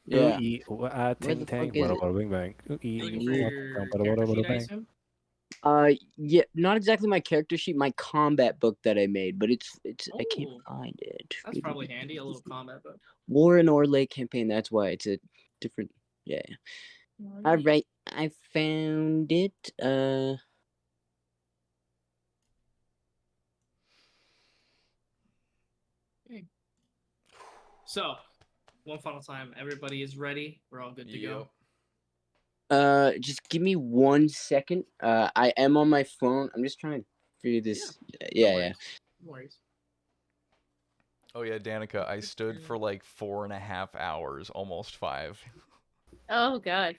Yeah. Where Ting the ting, fuck is bada it? bada bing bang. You looking for Yeah. your Bada bada character bada sheet, I bang. assume? Yeah, not exactly my character sheet, my combat book that I made, but it's I can't Oh, find it. that's probably handy. A little combat book. War in Orlais campaign. That's why it's a different. Yeah. All Alright. right, I found it. Okay. So, one final time. Everybody is ready. We're all good to go. Just give me 1 second. I am on my phone. I'm just trying to figure this. No Yeah. worries. No worries. Oh yeah, Danica, I stood for like 4.5 hours, almost 5. Oh god.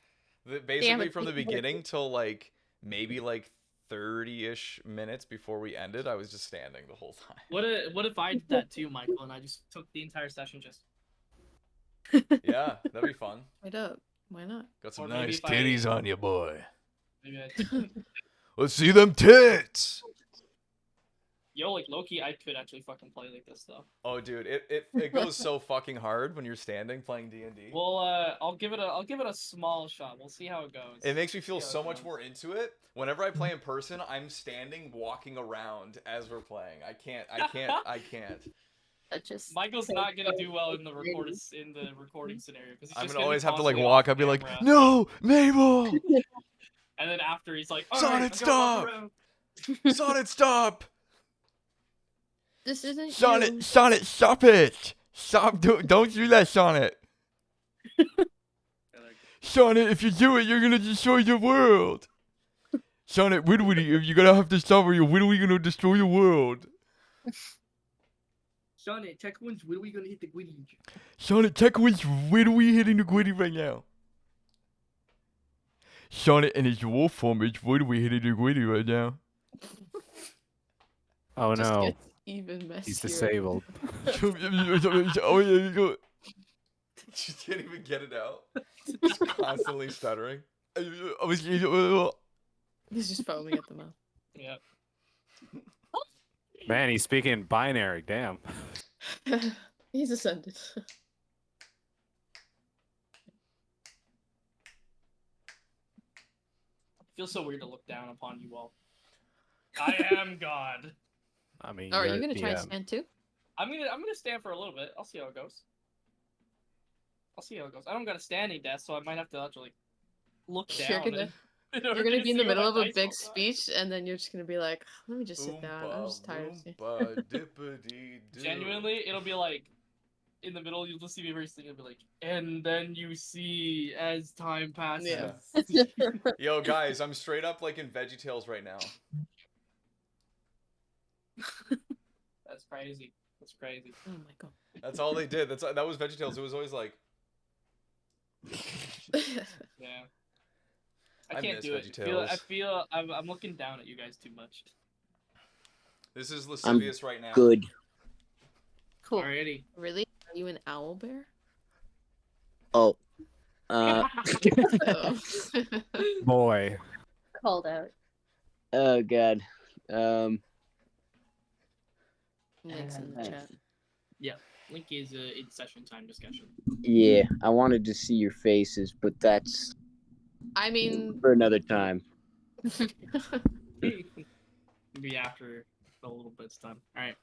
Basically from the beginning till like maybe like 30-ish minutes before we ended, I was just standing the whole time. What if I did that too, Michael, and I just took the entire session just. Yeah, that'd be fun. Wait up. Why not? Got some Or maybe nice if I- titties on you, boy. Maybe I Let's see them tits. Yo, like Loki, I could actually fucking play like this though. Oh, dude, it goes so fucking hard when you're standing playing D&D. Well, I'll give it a small shot. We'll see how it goes. It makes me feel so much more into it. Whenever I play in person, I'm standing, walking around as we're playing. I can't. That just Michael's not gonna do well in the recording scenario because I'm gonna always have to like walk. I'll be like, camera. no, Mabel. And then after he's like, Sonnet, stop! Sonnet, stop! this isn't Sonnet, Sonnet, stop it! Stop! Don't do that, Sonnet. Sonnet, if you do it, you're gonna destroy the world. Sonnet, Widwitty, you're gonna have to stop or you're Widwitty gonna destroy the world. Sonnet, check wins. When are we gonna hit the Gwitty? Sonnet, check which Widwitty hitting the Gwitty right now. Sonnet and his wolf form is Widwitty hitting the Gwitty right now. Oh just no, gets even messier. he's disabled. Oh yeah, you go. She can't even get it out. Just constantly stuttering. He's just foaming at the mouth. Yeah. Man, he's speaking binary. Damn. He's ascended. It feels so weird to look down upon you all. I am God. I mean, Oh, are you're you gonna the, try and stand too? I'm gonna stand for a little bit. I'll see how it goes. I don't got a standing desk, so I might have to actually look down. You're gonna be in the middle of a big speech, and then you're just gonna be like, "Let me just sit down. I'm just tired of seeing." Genuinely, it'll be like in the middle. You'll just see me very sing. It'll be like, and then you see as time passes. Yeah. Yo, guys, I'm straight up like in VeggieTales right now. That's crazy. That's crazy. Oh my god. That's all they did. That was VeggieTales. It was always like. Yeah. I can't do it. I feel I'm looking down at you guys too much. This is lascivious right now. Good. Cool. Alrighty. Really? Are you an owl bear? Oh. Oh. boy. Called out. Oh god. Link's in the chat. Yeah. Link is in session time discussion. Yeah, I wanted to see your faces, but that's I mean, for another time. Maybe after a little bit's time. Alright.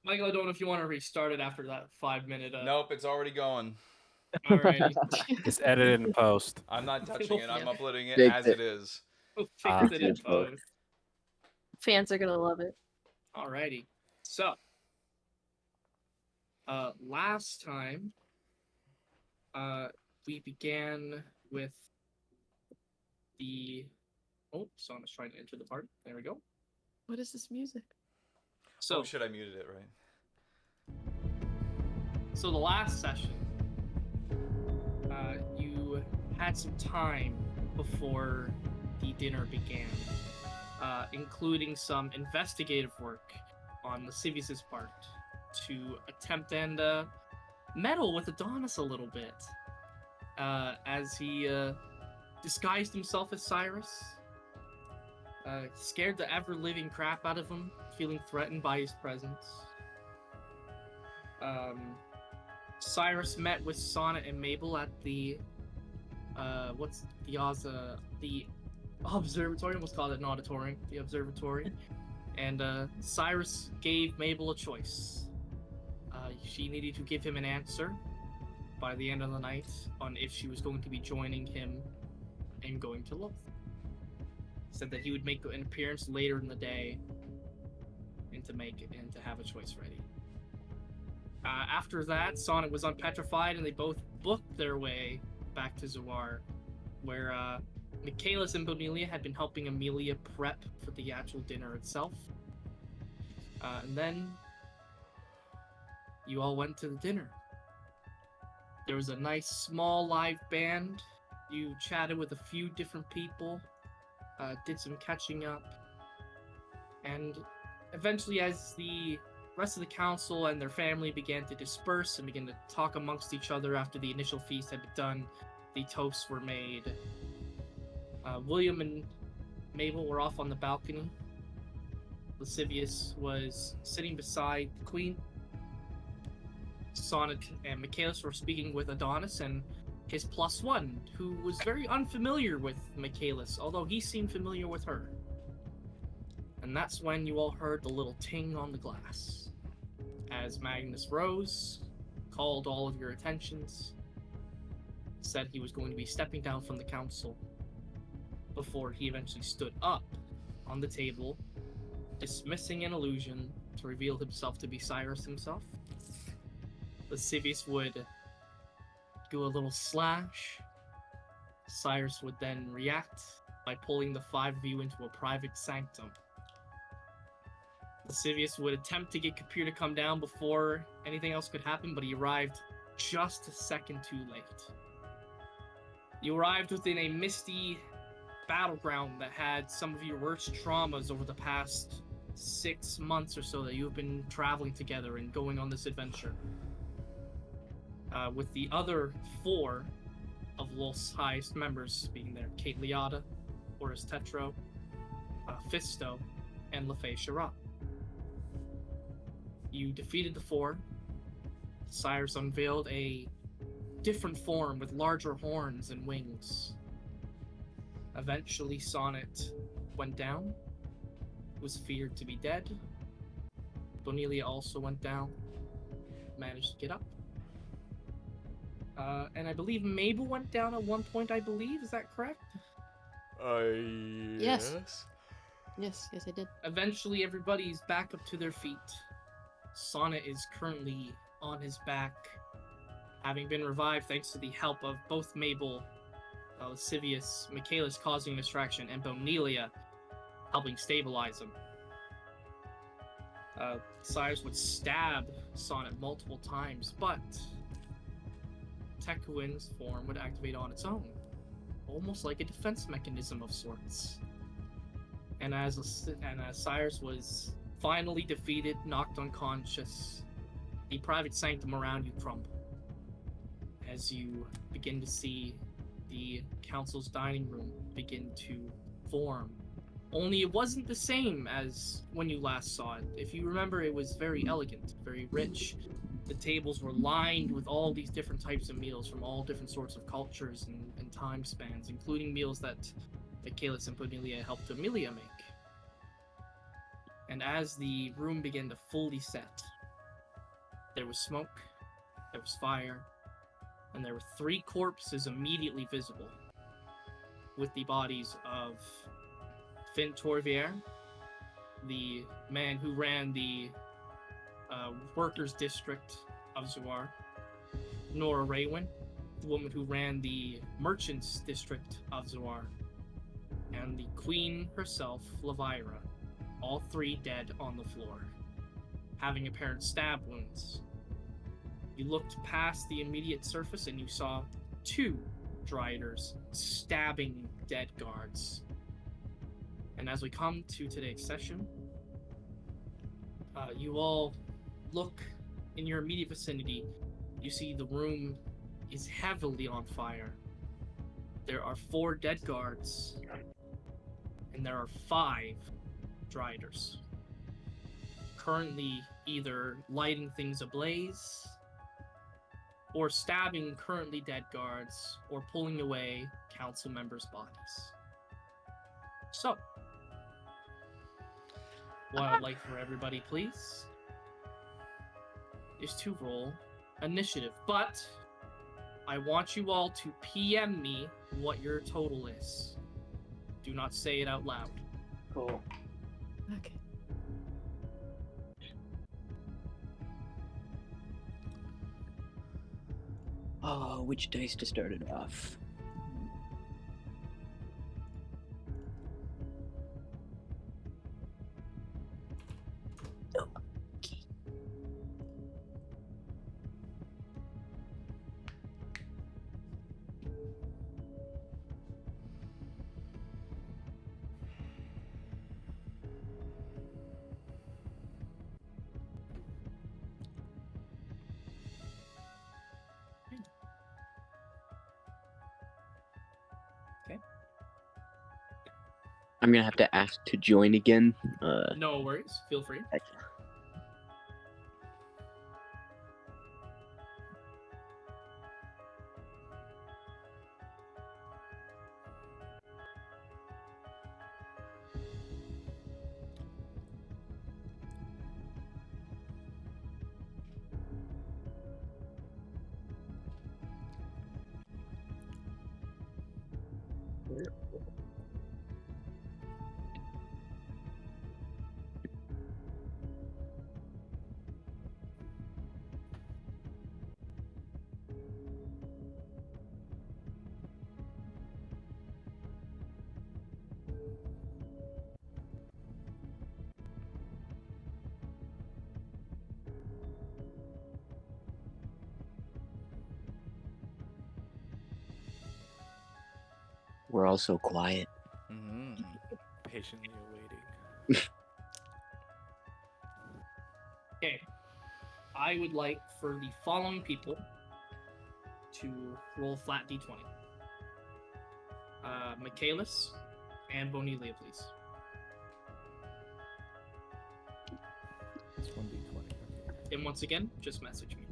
Michael, I don't know if you want to restart it after that 5-minute. Nope, it's already going. Alrighty. It's edited in post. I'm not touching it. I'm uploading it Fix as it. it is. We'll fix it in post. fans are gonna love it. Alrighty. So, last time, we began with the. Oh, Sonia's trying to enter the party. There we go. What is this music? So, Oh shit, I muted it, right? So the last session, you had some time before the dinner began, including some investigative work on Lascivious's part to attempt and meddle with Adonis a little bit, as he disguised himself as Cyrus, scared the ever-living crap out of him, feeling threatened by his presence. Cyrus met with Sonnet and Mabel at the what's the observatory. I almost called it an auditorium. The observatory. And Cyrus gave Mabel a choice. She needed to give him an answer by the end of the night on if she was going to be joining him and going to Loth. Said that he would make an appearance later in the day and to have a choice ready. After that, Sonnet was unpetrified and they both booked their way back to Zoar, where Michaelis and Bonelia had been helping Amelia prep for the actual dinner itself. And then you all went to the dinner. There was a nice small live band. You chatted with a few different people, did some catching up, and eventually as the rest of the council and their family began to disperse and begin to talk amongst each other after the initial feast had been done, the toasts were made. William and Mabel were off on the balcony. Lascivious was sitting beside the queen. Sonnet and Michaelis were speaking with Adonis and his +1, who was very unfamiliar with Michaelis, although he seemed familiar with her. And that's when you all heard the little ting on the glass. As Magnus rose, called all of your attentions, said he was going to be stepping down from the council, before he eventually stood up on the table, dismissing an illusion to reveal himself to be Cyrus himself. Lascivious would do a little slash. Cyrus would then react by pulling the 5 of you into a private sanctum. Lascivious would attempt to get Kapir to come down before anything else could happen, but he arrived just a second too late. You arrived within a misty battleground that had some of your worst traumas over the past 6 months or so that you've been traveling together and going on this adventure. With the other 4 of Lolth's highest members being there: Kate Liada, Horus Tetro, Fisto, and Lefay Sharat. You defeated the 4. Cyrus unveiled a different form with larger horns and wings. Eventually, Sonnet went down, was feared to be dead. Bonelia also went down, managed to get up. And I believe Mabel went down at one point, I believe. Is that correct? Yes. Yes, I did. Eventually, everybody's back up to their feet. Sonnet is currently on his back, having been revived thanks to the help of both Mabel, Lascivious, Michaelis causing distraction, and Bonelia helping stabilize him. Cyrus would stab Sonnet multiple times, but Tekuin's form would activate on its own, almost like a defense mechanism of sorts. And as Cyrus was finally defeated, knocked unconscious, the private sanctum around you crumbled as you begin to see the council's dining room begin to form. Only it wasn't the same as when you last saw it. If you remember, it was very elegant, very rich. The tables were lined with all these different types of meals from all different sorts of cultures and time spans, including meals that Michaelis and Bonelia helped Amelia make. And as the room began to fully set, there was smoke, there was fire, and there were 3 corpses immediately visible, with the bodies of Finn Torvier, the man who ran the workers' district of Zoar, Nora Raywin, the woman who ran the merchants' district of Zoar, and the queen herself, Levira, all 3 dead on the floor, having apparent stab wounds. You looked past the immediate surface and you saw 2 Dryaders stabbing dead guards. And as we come to today's session, you all look in your immediate vicinity. You see the room is heavily on fire. There are 4 dead guards, and there are 5 Dryaders, currently either lighting things ablaze or stabbing currently dead guards, or pulling away council members' bodies. So, what I'd like for everybody, please, is to roll initiative. But I want you all to PM me what your total is. Do not say it out loud. Cool. Okay. Oh, which dice to start it off? Okay. I'm gonna have to ask to join again. No worries. Feel free. We're all so quiet. Mm-hmm. Patiently awaiting. Okay. I would like for the following people to roll flat d20. Michaelis and Bonilia, please. It's 1d20. Okay. And once again, just message me.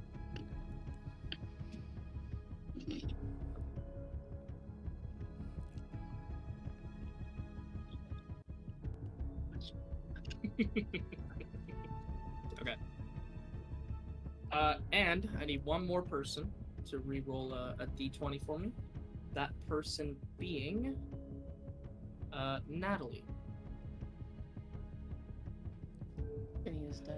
Okay. And I need one more person to re-roll a d20 for me. That person being Natalie. I'm gonna use dice.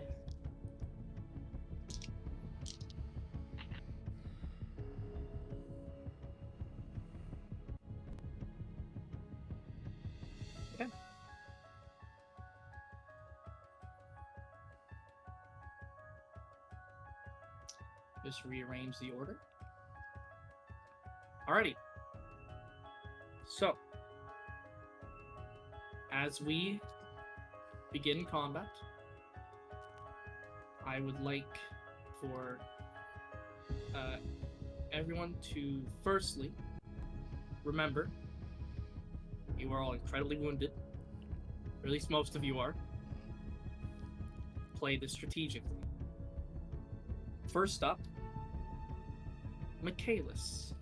Okay. Just rearrange the order. Alrighty. So, as we begin combat, I would like for everyone to firstly remember you are all incredibly wounded, or at least most of you are. Play this strategically. First up, Michaelis.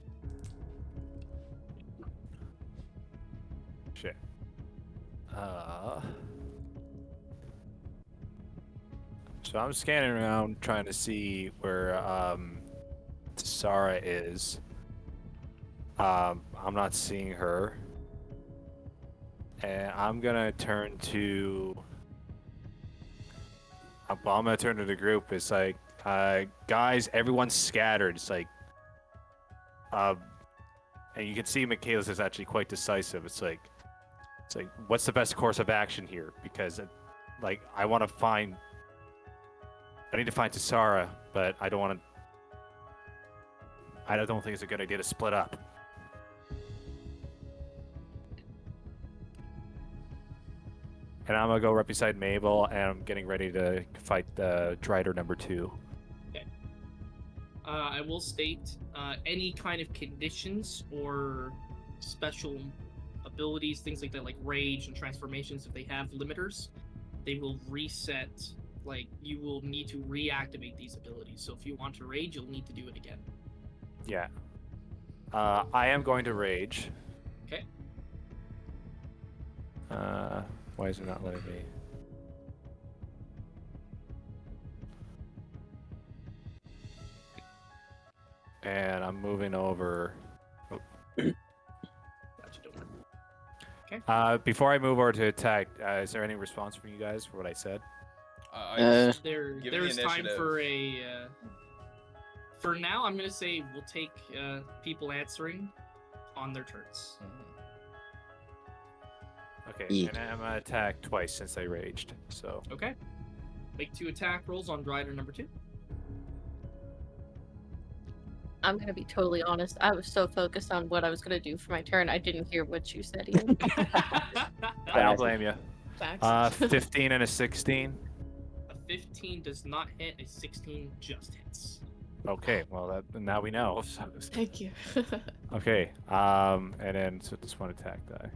Shit. So I'm scanning around trying to see where Sarah is. I'm not seeing her. And I'm gonna turn to I'm gonna turn to the group. It's like, guys, everyone's scattered. It's like and you can see Michaelis is actually quite decisive. It's like what's the best course of action here? Because like I need to find Tasara, but I don't think it's a good idea to split up. And I'm gonna go right beside Mabel, and I'm getting ready to fight the Drider number 2. Okay. I will state any kind of conditions or special abilities, things like that, like rage and transformations, if they have limiters, they will reset. Like, you will need to reactivate these abilities. So if you want to rage, you'll need to do it again. Yeah. I am going to rage. Okay. Why is it not letting me? And I'm moving over. Gotcha, don't worry. Before I move over to attack, is there any response from you guys for what I said? There's the time initiative. for a. For now, I'm gonna say we'll take people answering on their turns. Okay, Yeah. and I'm gonna attack twice since I raged. So Okay. Make 2 attack rolls on rider number 2. I'm gonna be totally honest. I was so focused on what I was gonna do for my turn, I didn't hear what you said, Ian. I don't blame you. Facts. 15 and a 16. A 15 does not hit. A 16 just hits. Okay, well now we know. Thank you. Okay, and then so this one attack die.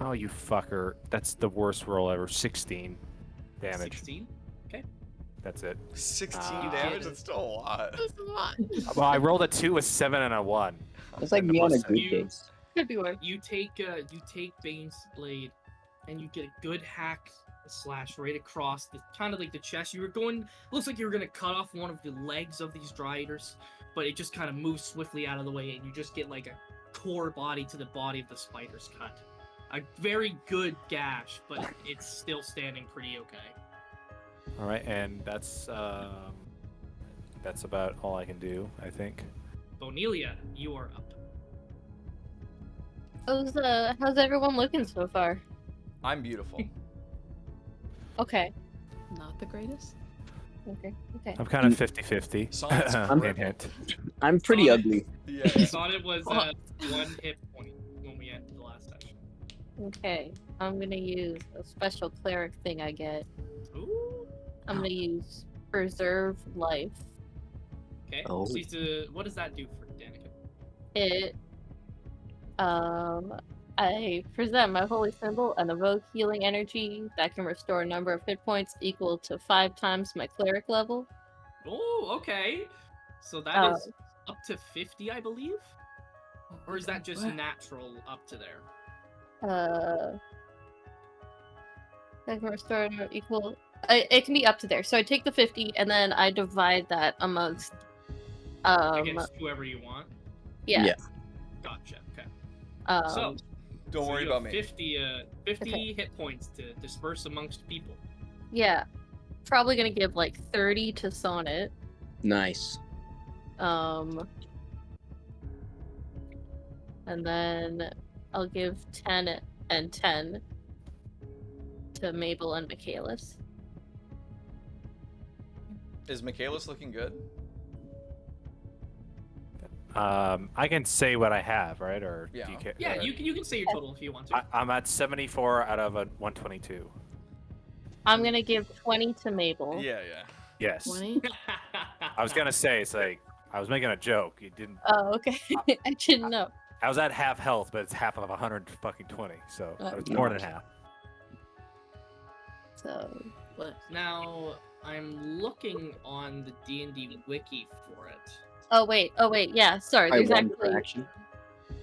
Oh, you fucker! That's the worst roll ever. 16 damage. 16. That's it. 16 damage. That's still a lot. That's a lot. Well, I rolled a 2, a 7, and a 1. It's like And me on a plus good you- case. Could be worse. You take Bane's blade, and you get a good hack slash right across the kind of like the chest. You were going. Looks like you were gonna cut off one of the legs of these dryers, but it just kind of moves swiftly out of the way, and you just get like a core body to the body of the spider's cut. A very good gash, but it's still standing pretty okay. All right, and that's about all I can do, I think. Bonelia, you are up. How's everyone looking so far? I'm beautiful. Okay. Not the greatest. Okay. I'm kind of 50-50. Sonic's Hint, crippled. hint. I'm pretty Sonic. ugly. Yeah. I thought it was 1 hit point when we ended the last session. Okay. I'm gonna use a special cleric thing I get. Ooh. I'm gonna use Preserve Life. Okay. Oh. What does that do for Danica? It I present my holy symbol and evoke healing energy that can restore a number of hit points equal to 5 times my cleric level. Oh, okay. So that is up to 50, I believe? Or is that just natural up to there? That can restore equal. It can be up to there. So I take the 50 and then I divide that amongst. Against whoever you want? Yeah. Yeah. Gotcha, okay. Um, Don't so worry you have about me. 50 Okay. hit points to disperse amongst people. yeah. Probably gonna give like 30 to Sonnet. Nice. And then I'll give 10 and 10 to Mabel and Michaelis. Is Michaelis looking good? I can say what I have, right? Or Yeah. do you care? Yeah, or- you can say your total if you want to. I'm at 74 out of a 122. I'm gonna give 20 to Mabel. Yeah. Yes. 20? I was gonna say it's like I was making a joke. You didn't. Oh, okay. I didn't know. I was at half health, but it's half of 120, so it's more than half. So, what? Now, I'm looking on the D&D wiki for it. Oh wait, yeah. Sorry, I there's won actually. for action.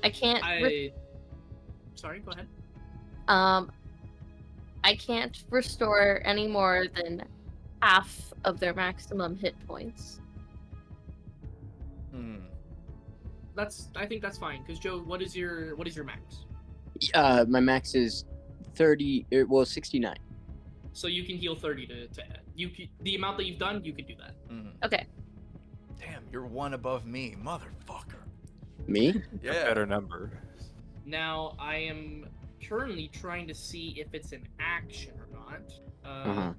I can't. Sorry, go ahead. I can't restore any more than half of their maximum hit points. I think that's fine. Because Joe, what is your max? My max is 69. So you can heal 30 to the amount that you've done. You can do that. Okay. Damn, you're one above me, motherfucker. Me? Yeah. Better number. Now I am currently trying to see if it's an action or not.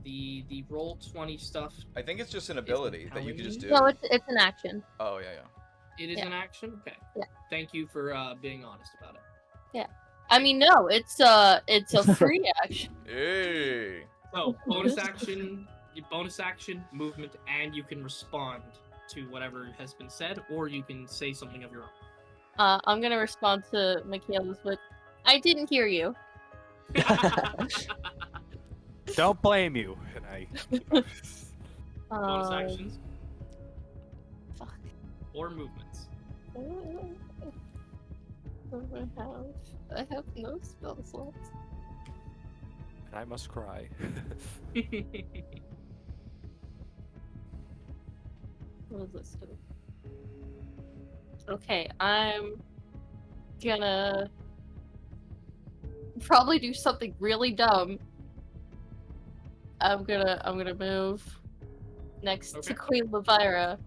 The roll 20 stuff. I think it's just an ability that you can just do. No, it's an action. Oh yeah. It is Yeah. an action. Okay. Yeah. Thank you for being honest about it. I mean, no, it's a free action. Hey. So bonus action, movement, and you can respond to whatever has been said, or you can say something of your own. I'm gonna respond to Michaelis with, "I didn't hear you." Don't blame you. And Bonus actions Fuck. or movements. I have no spell slots. And I must cry. What does this do? Okay, I'm gonna probably do something really dumb. I'm gonna move next Okay. to Queen Levira,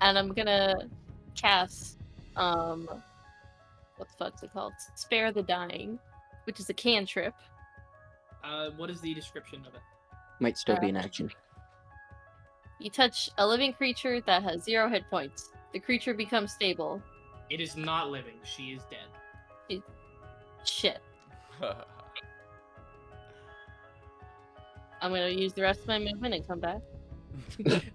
and I'm gonna cast what the fuck's it called? Spare the Dying, which is a cantrip. What is the description of it? Might still be in action. You touch a living creature that has 0 hit points. The creature becomes stable. It is not living. She is dead. Shit. I'm gonna use the rest of my movement and come back.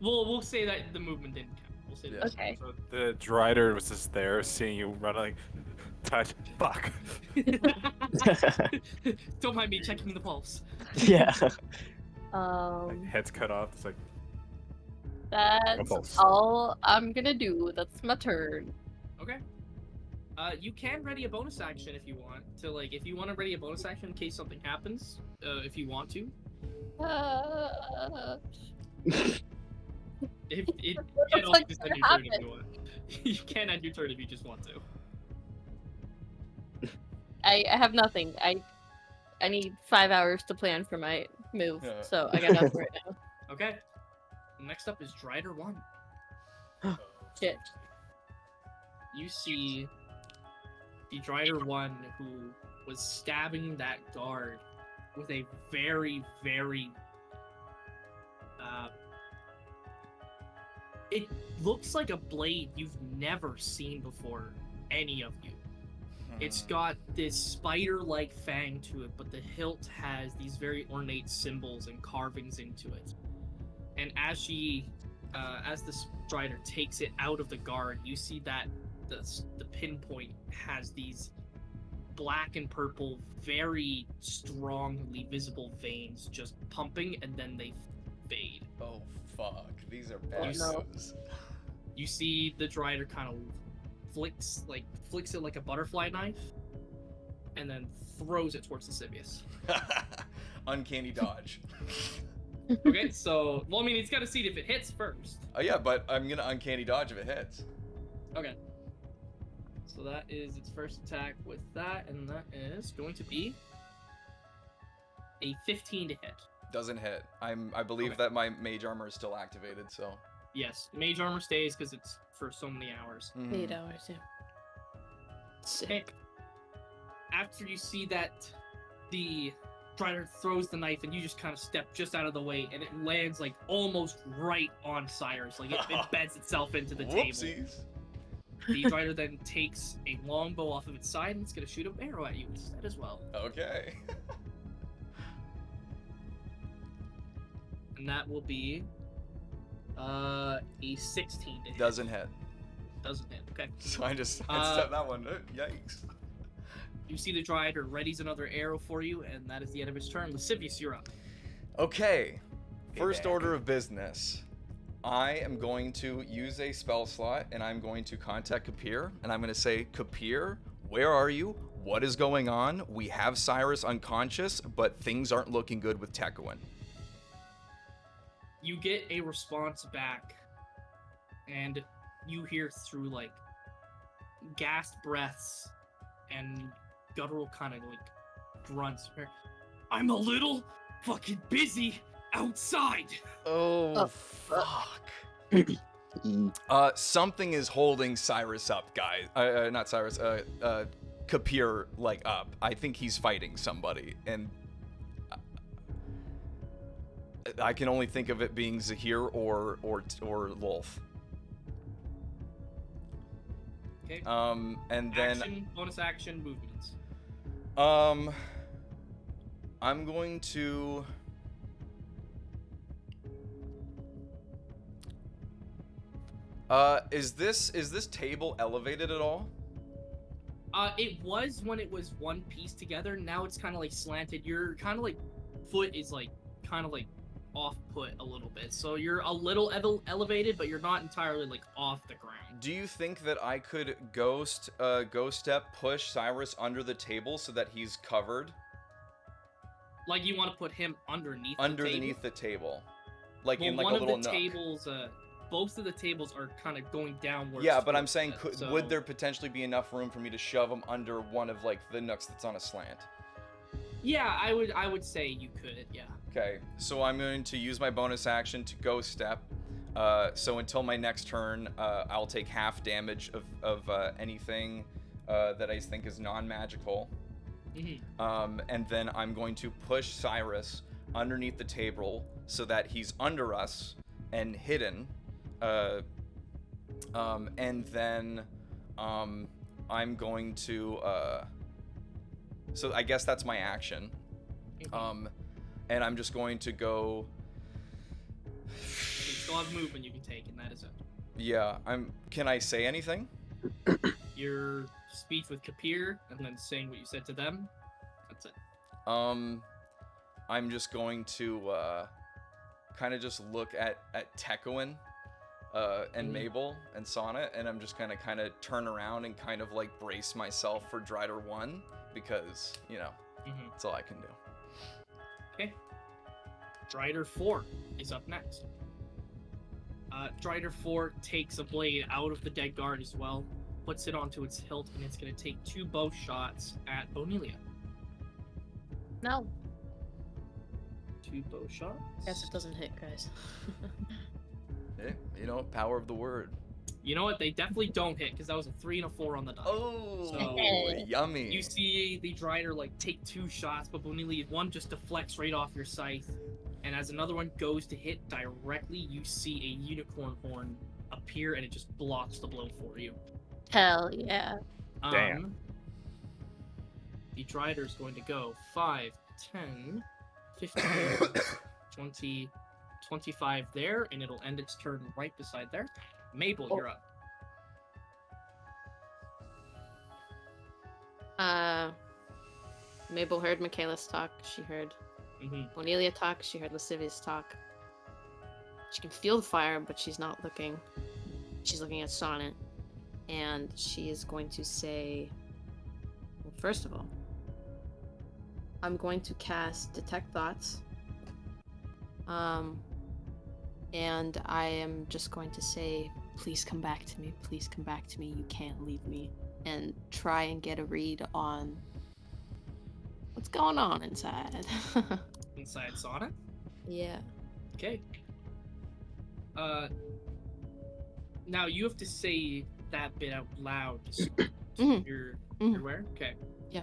We'll say that the movement didn't count. We'll say that. Okay. So the Drider was just there, seeing you run like, touch, fuck. Don't mind me checking the pulse. Yeah. Like, head's cut off. It's like, That's pulse. all I'm gonna do. That's my turn. Okay. You can ready a bonus action if you want to. Like, if you want to ready a bonus action in case something happens. If you want to. If it, you the can also fuck's just end gonna your turn if you want. You can end your turn if you just want to. I have nothing. I need 5 hours to plan for my move, so I got nothing right now. Okay. Next up is Drider 1. Shit. You see the Drider 1 who was stabbing that guard with a very, very it looks like a blade you've never seen before, any of you. It's got this spider-like fang to it, but the hilt has these very ornate symbols and carvings into it. And as she, as the Strider takes it out of the guard, you see that the pinpoint has these black and purple, very strongly visible veins just pumping, and then they fade. Oh fuck, these are bad no. moves. You see the Drider kind of flicks it like a butterfly knife, and then throws it towards Lascivious. Uncanny dodge. Okay, so well, I mean, it's got to see if it hits first. Oh yeah, but I'm gonna uncanny dodge if it hits. Okay. So that is its first attack with that, and that is going to be a 15 to hit. Doesn't hit. I believe Okay. that my mage armor is still activated, so. Yes, mage armor stays because it's for so many hours. 8 hours, yeah. Sick. After you see that the Strider throws the knife and you just kind of step just out of the way, and it lands like almost right on Cyrus, like it embeds itself into the table. Whoopsies. The Strider then takes a longbow off of its side and it's going to shoot an arrow at you instead as well. Okay. And that will be a 16 to hit. Doesn't hit. Doesn't hit. Okay. So I just sidestepped that one. Yikes. You see the Drider readies another arrow for you, and that is the end of his turn. Lascivious, you're up. Okay. First back. order of business. I am going to use a spell slot, and I'm going to contact Kapir, and I'm going to say, Kapir, where are you? What is going on? We have Cyrus unconscious, but things aren't looking good with Tekuin. You get a response back, and you hear through like gasped breaths and guttural kind of like grunts. I'm a little fucking busy outside. Oh, fuck. Something is holding Cyrus up, guys. Not Cyrus. Kapir, like, up. I think he's fighting somebody, and I can only think of it being Zahir or Lolth. Okay. And then Action, bonus action, movements. I'm going to. Is this table elevated at all? It was when it was one piece together. Now it's kind of like slanted. Your kind of like foot is like kind of like off put a little bit. So you're a little elevated, but you're not entirely like off the ground. Do you think that I could ghost step push Cyrus under the table so that he's covered Like you want to put him underneath underneath the table, like well, in like one a of little the nook? tables, both of the tables are kind of going downwards. Yeah, but I'm towards saying, it, so- would there potentially be enough room for me to shove him under one of like the nooks that's on a slant? Yeah, I would say you could. Yeah. Okay, so I'm going to use my bonus action to ghost step. So until my next turn, I'll take half damage of anything that I think is non-magical. And then I'm going to push Cyrus underneath the table so that he's under us and hidden. And then I'm going to... so I guess that's my action. And I'm just going to go... You still have movement you can take, and that is it. Yeah, can I say anything? Your speech with Kapir, and then saying what you said to them. That's it. I'm just going to kind of just look at Tekouan and Mabel and Sonnet, and I'm just gonna kind of turn around and kind of like brace myself for Drider 1 because, you know, that's all I can do. Okay. Drider 4 is up next. Drider 4 takes a blade out of the dead guard as well, puts it onto its hilt, and it's going to take 2 bow shots at Bonelia. No. 2 bow shots? Guess it doesn't hit, guys. Hey, you know, power of the word. You know what? They definitely don't hit, because that was a 3 and a 4 on the die. Oh, So, yummy. you see the Drider like take 2 shots, but Bonelia, one just deflects right off your scythe, and as another one goes to hit directly, you see a unicorn horn appear, and it just blocks the blow for you. Hell yeah. Damn. The Drider is going to go 5, 10, 15, 20, 25 there, and it'll end its turn right beside there. Mabel, you're up. Mabel heard Michaela's talk. She heard Bonelia talk. She heard Lascivious talk. She can feel the fire, but she's not looking. She's looking at Sonnet. And she is going to say... Well, first of all, I'm going to cast Detect Thoughts. And I am just going to say, please come back to me. Please come back to me. You can't leave me. And try and get a read on what's going on inside. Inside Sonnet? Yeah. Okay. Now you have to say that bit out loud. You're aware? Okay. Yeah.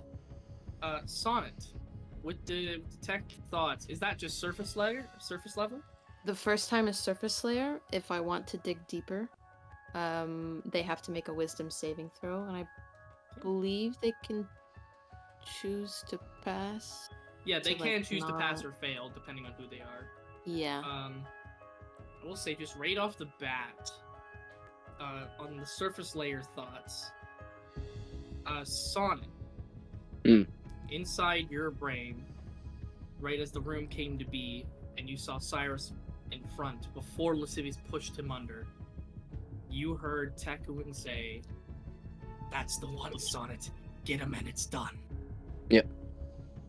Sonnet, with the Detect Thoughts, is that just surface layer? Surface level? The first time is surface layer. If I want to dig deeper, they have to make a wisdom saving throw, and I believe they can choose to pass. Yeah, they So, can like, choose to pass not- or fail depending on who they are. Yeah. I will say just right off the bat, on the surface layer thoughts, Sonnet, inside your brain, right as the room came to be, and you saw Cyrus in front before Lascivious pushed him under, you heard Tekouan say, "That's the one, Sonnet. Get him and it's done." Yep.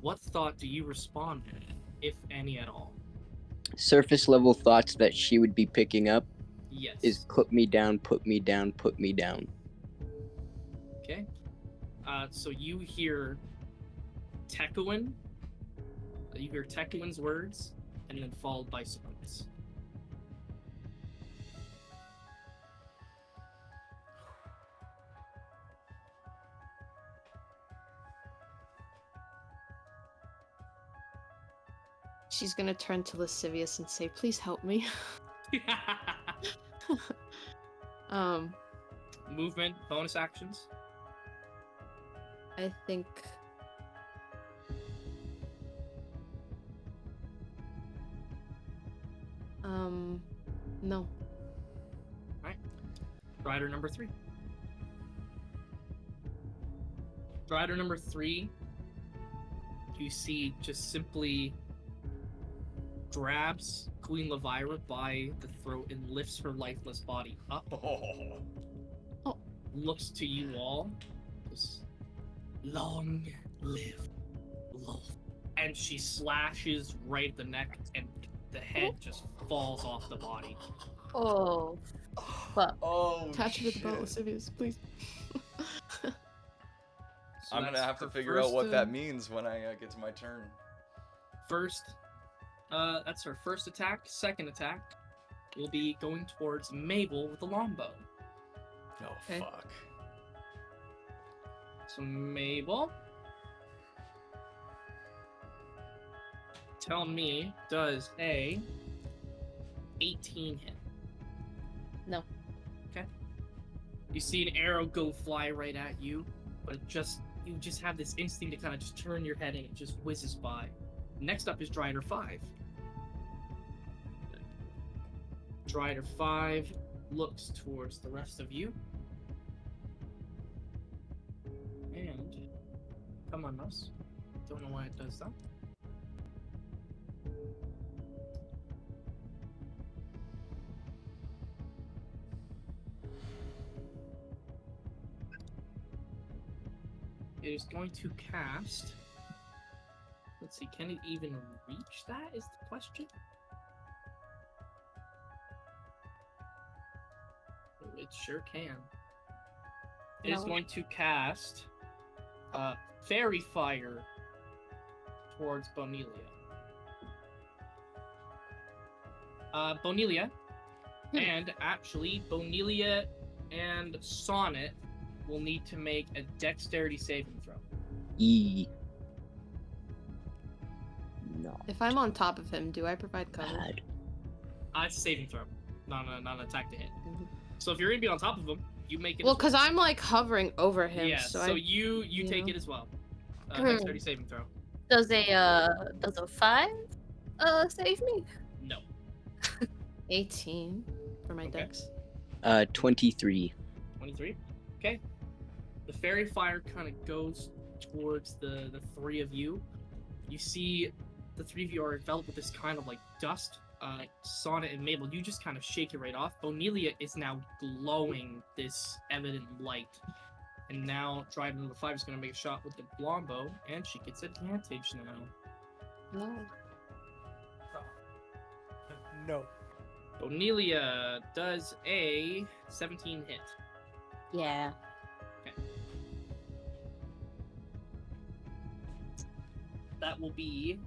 What thought do you respond with, if any at all? Surface level thoughts that she would be picking up Yes. is put me down, put me down, put me down. Okay. So you hear Tekouan. You hear Tekouan's words, and then followed by Sonnet's. She's gonna turn to Lascivious and say, please help me. Movement, bonus actions. I think... no. Rider number 3. Rider number 3, you see just simply grabs Queen Levira by the throat and lifts her lifeless body up. looks to you all. Goes, long live Lolth. And she slashes right at the neck, and the head just falls off the body. Oh. Fuck. Oh, Attach it to the boat, shit. Lascivious, please. So I'm gonna that's have to her figure out first, what that means when I get to my turn. That's her first attack. Second attack will be going towards Mabel with the longbow. Oh, Okay. fuck. So Mabel, tell me, does a 18 hit? No. Okay. You see an arrow go fly right at you, but you just have this instinct to kind of just turn your head and it just whizzes by. Next up is Drider 5. Drider 5 looks towards the rest of you. And come on, mouse. Don't know why it does that. It is going to cast. Let's see, can it even reach that? Is the question. Oh, it sure can. It is No. going to cast Fairy Fire towards Bonelia. Bonelia, and actually, Bonelia and Sonnet will need to make a Dexterity saving throw. E. No. If I'm on top of him, do I provide cover? Bad. It's a saving throw, not an attack to hit. Mhm. So if you're gonna be on top of him, you make it. Well, as because I'm like hovering over him, yeah. so, So I... you take know. it as well. Dexterity saving throw. Does a 5 save me? No. 18 for my Okay. dex. 23. 23. Okay. The fairy fire kind of goes towards the three of you. You see the three of you are enveloped with this kind of like dust. Sonnet and Mabel, you just kind of shake it right off. Bonelia is now glowing this evident light. And now Dryden number 5 is going to make a shot with the longbow, and she gets advantage now. No. No. Bonelia does a 17 hit. Yeah. That will be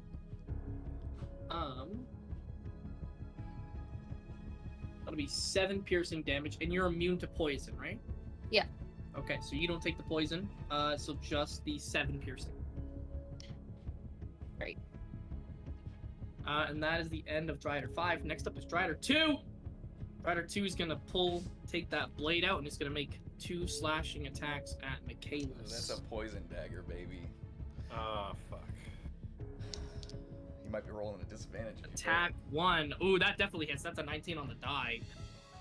that'll be 7 piercing damage, and you're immune to poison, right? Yeah. Okay, so you don't take the poison, so just the 7 piercing. Great. And that is the end of Drider 5. Next up is Drider 2. Drider 2 is gonna take that blade out, and it's gonna make 2 slashing attacks at Michaelis. That's a poison dagger, baby. Oh, fuck. You might be rolling a disadvantage. if you Attack 1. Ooh, that definitely hits. That's a 19 on the die.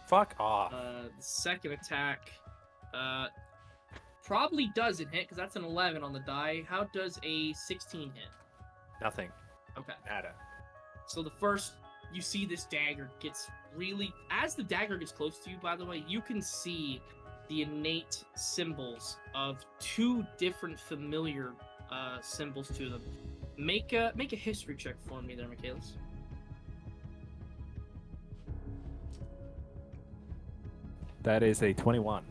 Fuck off. The second attack probably doesn't hit because that's an 11 on the die. How does a 16 hit? Nothing. Okay. Nada. So the first, you see this dagger gets really... As the dagger gets close to you, by the way, you can see the innate symbols of 2 different familiar symbols to them. Make a history check for me there, Michaelis. That is a 21.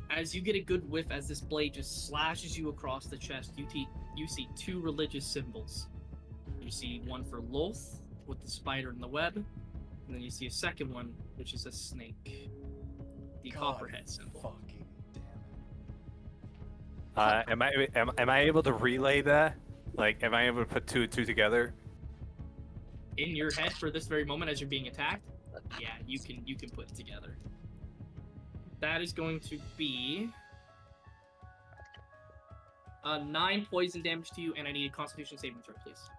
As you get a good whiff, as this blade just slashes you across the chest, you see 2 religious symbols. You see one for Lolth with the spider and the web, and then you see a second one, which is a snake. The God copperhead symbol. Fucking damn it. Am I able to relay that? Like, am I able to put 2 and 2 together? In your head for this very moment as you're being attacked? Yeah, you can put it together. That is going to be 9 poison damage to you, and I need a Constitution saving throw, please.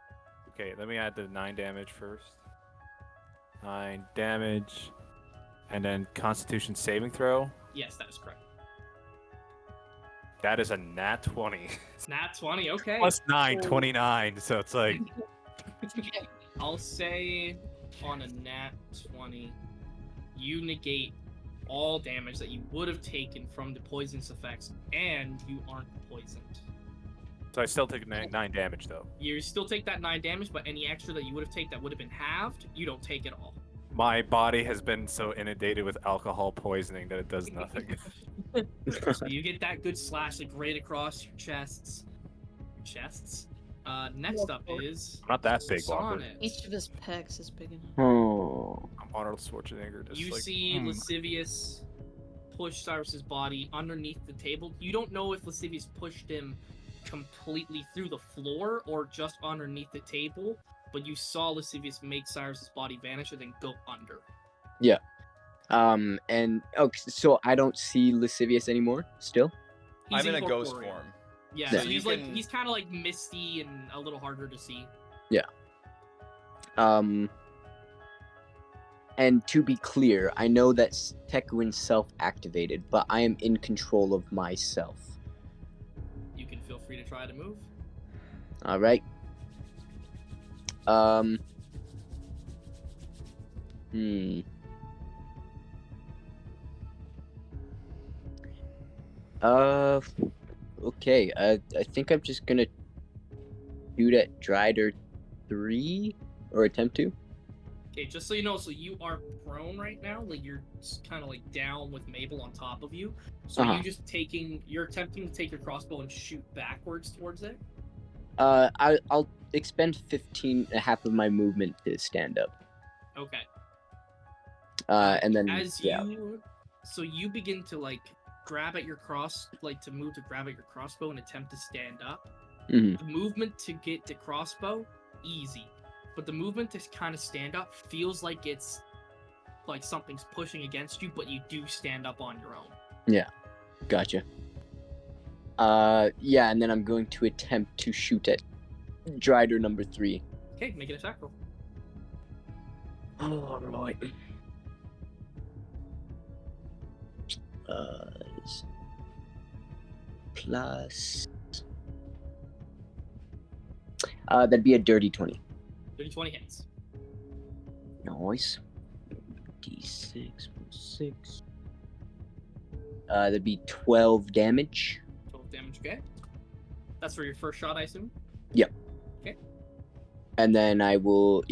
Okay, let me add the 9 damage first. 9 damage, and then Constitution saving throw. Yes, that is correct. That is a nat 20. Nat 20, okay. Plus 9, 29. So it's like, I'll say on a nat 20, you negate all damage that you would have taken from the poisonous effects, and you aren't poisoned. So I still take 9 damage though. You still take that 9 damage, but any extra that you would have taken that would have been halved, you don't take it all. My body has been so inundated with alcohol poisoning that it does nothing. So you get that good slash like right across your chests. Next up is I'm not that big, Walker. Sonnet. Each of his pecs is big enough. Oh. I'm Arnold Schwarzenegger. Just You like, see Lascivious push Cyrus's body underneath the table. You don't know if Lascivious pushed him completely through the floor or just underneath the table, but you saw Lascivious make Cyrus's body vanish and then go under. Yeah. And okay, so I don't see Lascivious anymore. Still. He's I'm in a ghost incorporeal. form. Yeah, Yeah. so he's You like can- he's kind of like misty and a little harder to see. And to be clear, I know that Tekuin self-activated, but I am in control of myself. You can feel free to try to move. All right. Okay. I think I'm just gonna shoot at Drider 3 or attempt to. Okay, just so you know, so you are prone right now, like you're kind of like down with Mabel on top of you. So you're attempting to take your crossbow and shoot backwards towards it. I'll expend 15, half of my movement to stand up. Okay. And then So you begin to like grab at your to move to grab at your crossbow and attempt to stand up. Mhm. The movement to get to crossbow, easy. But the movement to kind of stand up feels like it's like something's pushing against you, but you do stand up on your own. Yeah, gotcha. Yeah, and then I'm going to attempt to shoot at Drider number 3. Okay, make an attack roll. All right. Plus. That'd be a dirty 20. 30-20 hits. Nice. D6 plus 6. That'd be 12 damage. 12 damage, okay? That's for your first shot, I assume? Yep. Okay. And then I will,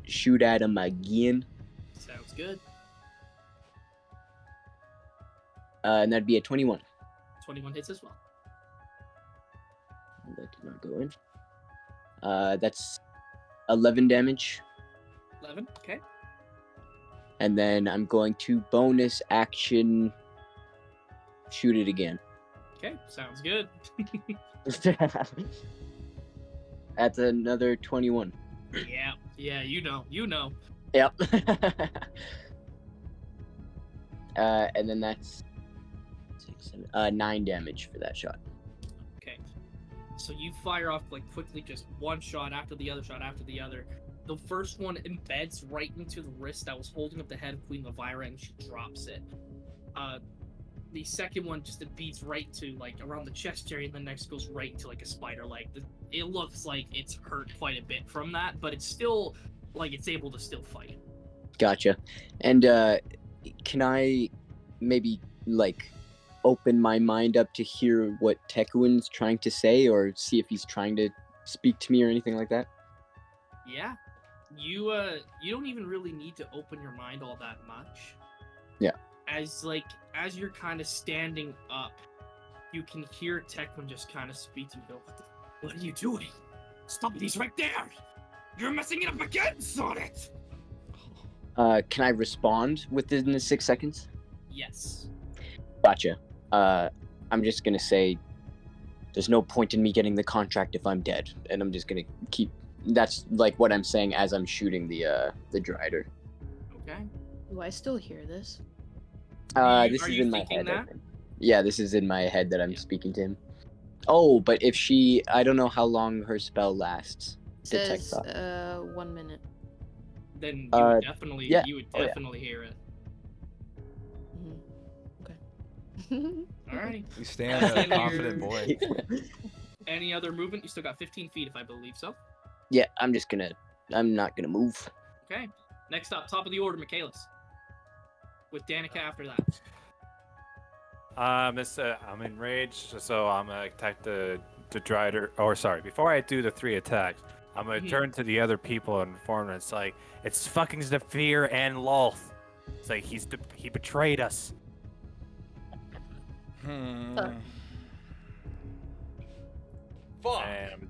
shoot at him again. Sounds good. And that'd be a 21. 21 hits as well. That did not go in. That's 11 damage. 11, okay. And then I'm going to bonus action shoot it again. Okay, sounds good. That's another 21. Yeah, you know. Yep. And then that's 9 damage for that shot. Okay. So you fire off like quickly, just one shot after the other shot after the other. The first one embeds right into the wrist that was holding up the head of Queen Elvira, and she drops it. The second one just beats right to like around the chest area, and the next goes right into like a spider leg. It looks like it's hurt quite a bit from that, but it's still like it's able to still fight. Gotcha. And can I maybe like open my mind up to hear what Tekuin's trying to say, or see if he's trying to speak to me or anything like that? Yeah. You don't even really need to open your mind all that much. Yeah. As you're kind of standing up, you can hear Tekuin just kind of speak to you. Go, what are you doing? Stop these right there! You're messing it up again, Sonnet! Can I respond within the 6 seconds? Yes. Gotcha. I'm just gonna say, there's no point in me getting the contract if I'm dead, and I'm just gonna keep. That's like what I'm saying as I'm shooting the Drider. Okay. Do I still hear this? This Are is you in my thinking head. I that? think. Yeah, this is in my head that I'm speaking to him. Oh, but if she, I don't know how long her spell lasts. Detect Says thought. 1 minute. Then you would definitely yeah. hear it. Okay. Alright. We stand a confident boy. Any other movement? You still got 15 feet, if I believe so. Yeah, I'm not gonna move. Okay. Next up, top of the order, Michaelis. with Danica after that. I'm enraged, so I'm gonna attack the Drider. Or sorry, before I do the 3 attacks, I'm gonna turn to the other people and inform them. It's like it's fucking Zephyr and Lolth. It's like he betrayed us. Fuck. And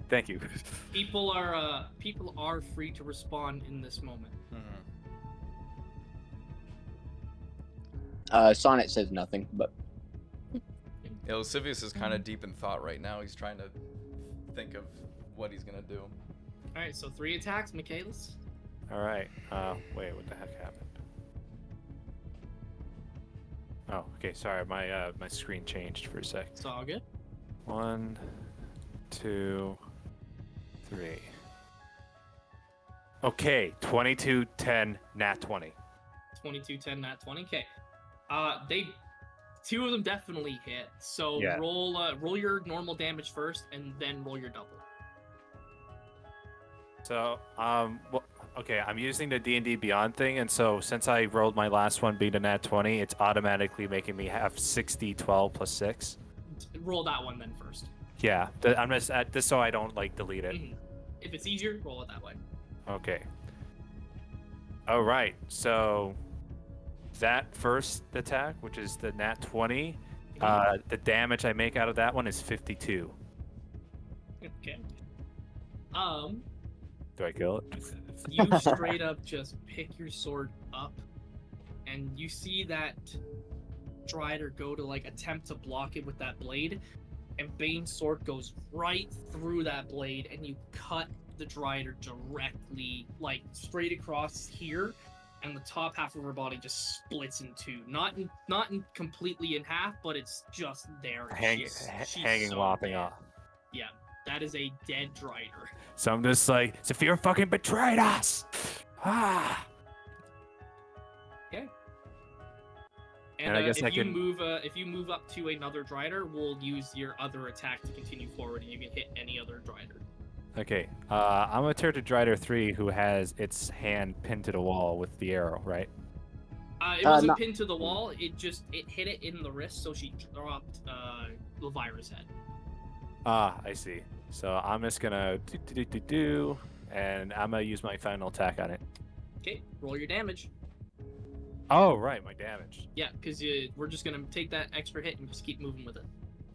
thank you. People are free to respond in this moment. Sonnet says nothing, but Yeah, Lascivious is kind of deep in thought right now. He's trying to think of what he's gonna do. All right, so 3 attacks, Michaelis. All right. Wait, what the heck happened? Oh, okay. Sorry, my screen changed for a sec. It's all good. 1, 2, 3. Okay, 22, 10, nat 20. 22, 10, nat 20. Okay. They 2 of them definitely hit. So Yeah. roll your normal damage first, and then roll your double. So, well, okay, I'm using the D&D Beyond thing, and so since I rolled my last one being a nat 20, it's automatically making me have 60, 12 plus 6. Roll that one then first. Yeah, I'm just so I don't like delete it. If it's easier, roll it that way. Okay. All right, so that first attack, which is the nat 20, the damage I make out of that one is 52. Okay. Do I kill it? You straight up just pick your sword up, and you see that Drider go to like attempt to block it with that blade, and Bane's sword goes right through that blade, and you cut the Drider directly, like straight across here, and the top half of her body just splits in 2. Not completely in half, but it's just there. She's Hanging, so lopping dead. off. Yeah, that is a dead Drider. So I'm just like, Zephyr fucking betrayed us! Ah! Okay. And I guess if I you can- move up to another Drider, we'll use your other attack to continue forward, and you can hit any other Drider. Okay, I'm gonna turn to Drider 3, who has its hand pinned to the wall with the arrow, right? It wasn't not- pinned to the wall. It hit it in the wrist, so she dropped Elvira's head. Ah, I see. So I'm just gonna do, and I'm gonna use my final attack on it. Okay, roll your damage. Oh, right, my damage. Yeah, because we're just gonna take that extra hit and just keep moving with it.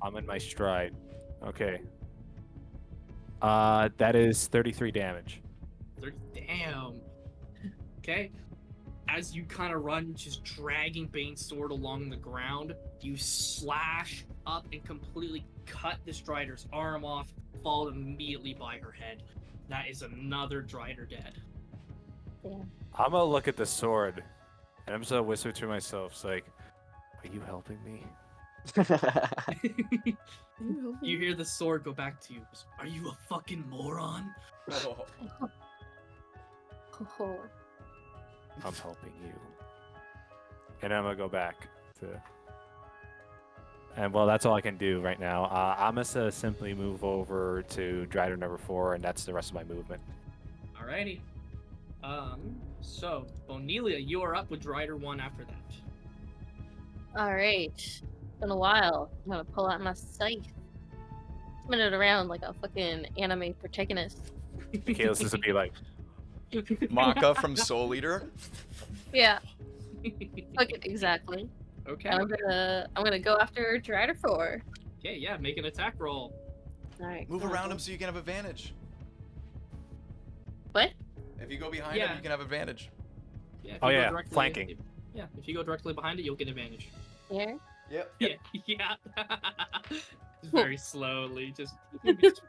I'm in my stride. Okay. That is 33 damage. Damn. Okay. As you kind of run, just dragging Bane's sword along the ground, you slash up and completely cut the Strider's arm off, fall immediately by her head. That is another Drider dead. I'm gonna look at the sword, and I'm just gonna whisper to myself, it's like, are you helping me? You hear the sword go back to you. Are you a fucking moron? Oh. Oh. I'm helping you. And I'm gonna go back to... And well, that's all I can do right now. I'm gonna simply move over to Drider number 4, and that's the rest of my movement. Alrighty. So, Bonelia, you are up with Drider 1 after that. Alright. It's been a while. I'm gonna pull out my scythe. Spin it around like a fucking anime protagonist. Michaelis is gonna be like, Maka from Soul Eater. Yeah. Fuck it, exactly. Okay. And I'm gonna go after Drider 4. Okay, yeah, make an attack roll. Alright. Move around him so you can have advantage. What? If you go behind Yeah. him, you can have advantage. Yeah, if Oh, you go yeah, directly- flanking. Yeah, if you go directly behind it, you'll get advantage. Here? Yep. Yeah. Just very slowly, just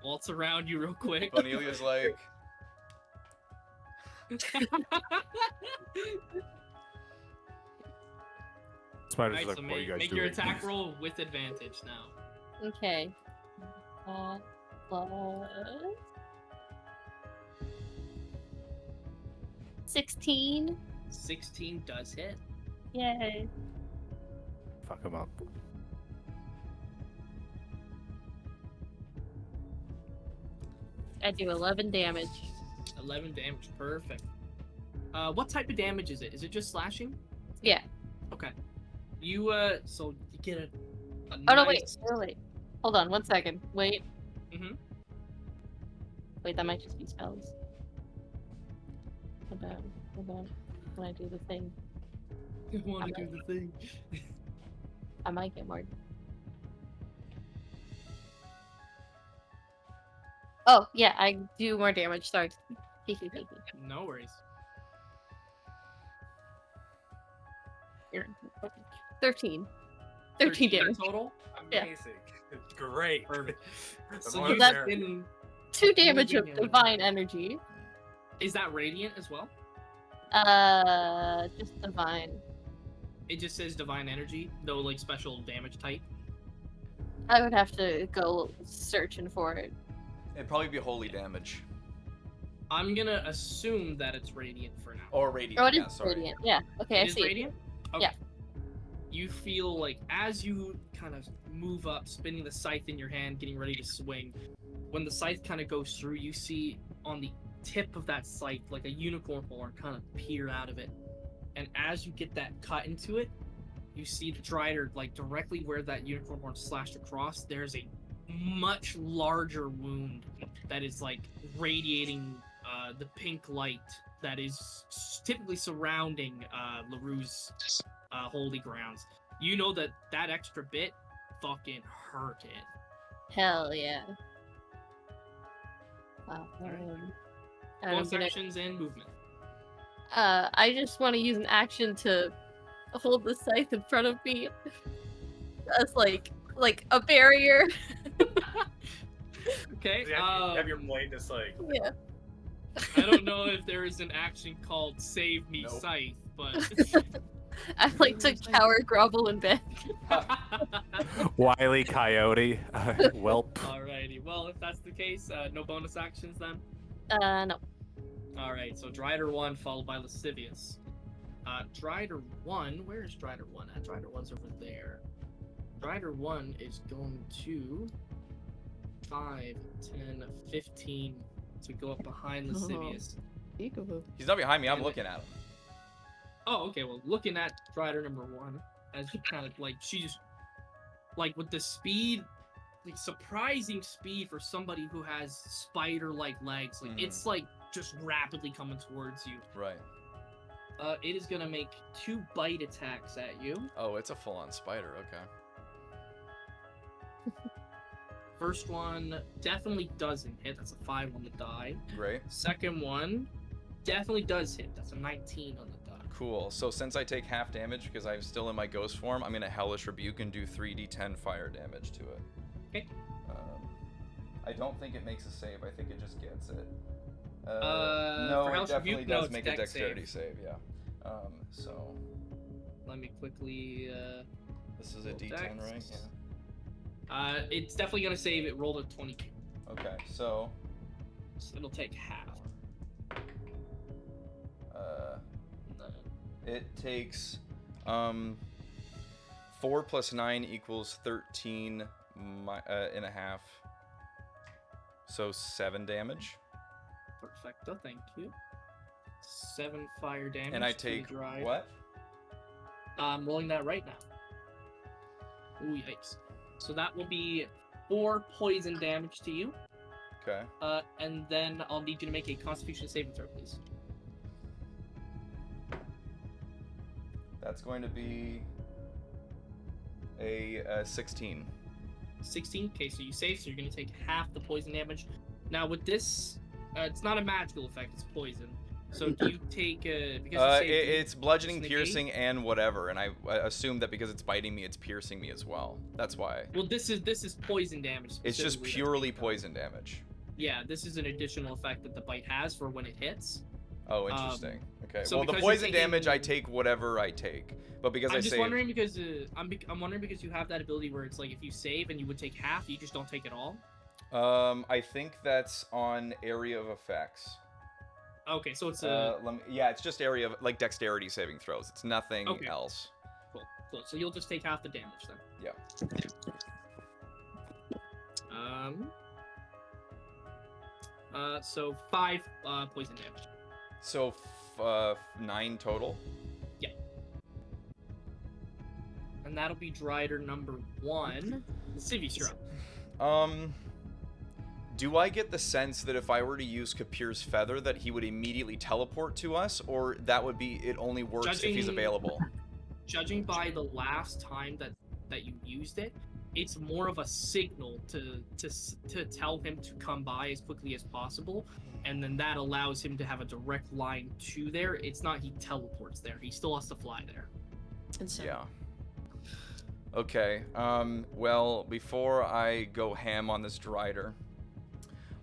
waltz around you real quick. Bonelia's like, Smart as Alright, like, so what are you guys make doing? your attack roll with advantage now. Okay. Plus 16. 16 does hit. Yay. Fuck him up. I do 11 damage. 11 damage, perfect. What type of damage is it? Is it just slashing? Yeah. Okay. You so you get a Oh no, nice... wait. Hold on, 1 second. Wait. Mhm. Wait, that might just be spells. Hold on. When I do the thing, You want to do the thing. I might get more. Oh yeah, I do more damage. Sorry. No worries. 13. 13 damage. total. Yeah. Amazing. Great. Perfect. The So more you've the That's- merrier. been... 2 damage of Moving divine energy. Is that radiant as well? Just divine. It just says divine energy, no like special damage type. I would have to go searching for it. It'd probably be holy damage. I'm gonna assume that it's radiant for now. Or radiant, Oh, it is yeah, sorry. radiant. Yeah. Okay, It I is see. radiant? Okay. Yeah. You feel like as you kind of move up, spinning the scythe in your hand, getting ready to swing, when the scythe kind of goes through, you see on the tip of that scythe like a unicorn horn kind of peer out of it. And as you get that cut into it, you see the Drider, like directly where that unicorn horn slashed across, there's a much larger wound that is like radiating the pink light that is typically surrounding LaRue's holy grounds. You know that that extra bit fucking hurt it. Hell yeah. I'm Bonus gonna, actions and movement. I just want to use an action to hold the scythe in front of me as like a barrier. Okay. You have your blade just like. Yeah. I don't know if there is an action called Save Me Nope. Scythe, but I like to cower, grovel, and beg. Wily coyote. Whelp. Alrighty. Well, if that's the case, no bonus actions then. No. Alright, so Drider 1 followed by Lascivious. Drider 1, where is Drider 1 at? Drider 1's over there. Drider 1 is going to 5, 10, 15 to go up behind Lascivious. He's not behind me, I'm looking at him. Oh, okay, well, looking at Drider number 1, as you kind of, like, she's, like, with the speed, like, surprising speed for somebody who has spider-like legs. Like, it's, like, just rapidly coming towards you. Right. It is gonna make 2 bite attacks at you. Oh, it's a full-on spider, okay. First one definitely doesn't hit. That's a 5 on the die. Great. Second one definitely does hit. That's a 19 on the die. Cool. So since I take half damage because I'm still in my ghost form, I'm gonna Hellish Rebuke and do 3d10 fire damage to it. Okay. I don't think it makes a save. I think it just gets it. For No, it Hellish definitely Rebuke? No, does it's make a dex dexterity save. Yeah. So Let me quickly. this is a roll d10, dex. right? Yeah. It's definitely gonna save. It rolled a 22. Okay. So. So it'll take half. It takes 4 plus 9 equals 13 and a half. So 7 damage. Perfecto, thank you. 7 fire damage. And I to take Drider. what? I'm rolling that right now. Ooh, yikes. So that will be 4 poison damage to you. Okay. And then I'll need you to make a Constitution saving throw, please. That's going to be a 16. 16. Okay, so you save, so you're going to take half the poison damage. Now with this, it's not a magical effect; it's poison. So do you take because you saved, it's bludgeoning, negate? piercing, and whatever. And I assume that because it's biting me, it's piercing me as well. That's why. Well, this is poison damage. It's just specifically that's purely being done. poison damage. Yeah, this is an additional effect that the bite has for when it hits. Oh, interesting. Okay. so Well, the because you're poison damage, I taking- take whatever I take. But because I'm I just saved... wondering because I'm wondering because you have that ability where it's like if you save and you would take half, you just don't take it all. I think that's on area of effects. Okay, so it's a Yeah, it's just area of like dexterity saving throws. It's nothing Okay. else. cool. So you'll just take half the damage then. Yeah. So 5 poison damage. So 9 total. Yeah. And that'll be Drider number 1, Civi's you're up. Do I get the sense that if I were to use Kapir's feather that he would immediately teleport to us, or that would be it only works if he's available? Judging by the last time that you used it, it's more of a signal to tell him to come by as quickly as possible, and then that allows him to have a direct line to there. It's not he teleports there. He still has to fly there. Yeah. Okay. Well, before I go ham on this Drider,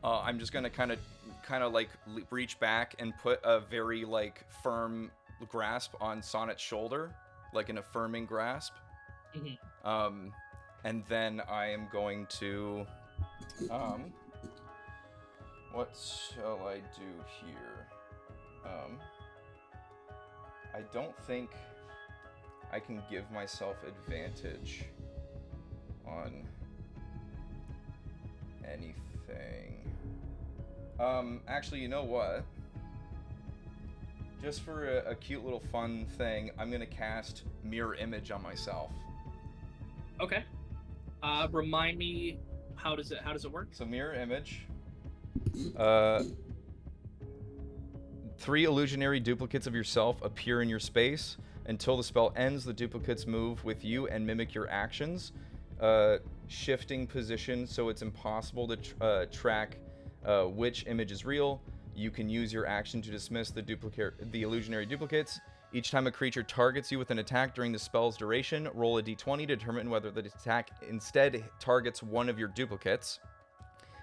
I'm just gonna kind of like reach back and put a very like firm grasp on Sonnet's shoulder, like an affirming grasp. Mm-hmm. And then I am going to, what shall I do here? I don't think I can give myself advantage on anything. Actually, you know what? Just for a cute little fun thing, I'm gonna cast Mirror Image on myself. Okay. Remind me, how does it work? So Mirror Image. 3 illusionary duplicates of yourself appear in your space. Until the spell ends, the duplicates move with you and mimic your actions, shifting position so it's impossible to track which image is real. You can use your action to dismiss the illusionary duplicates. Each time a creature targets you with an attack during the spell's duration, roll a d20 to determine whether the attack instead targets one of your duplicates.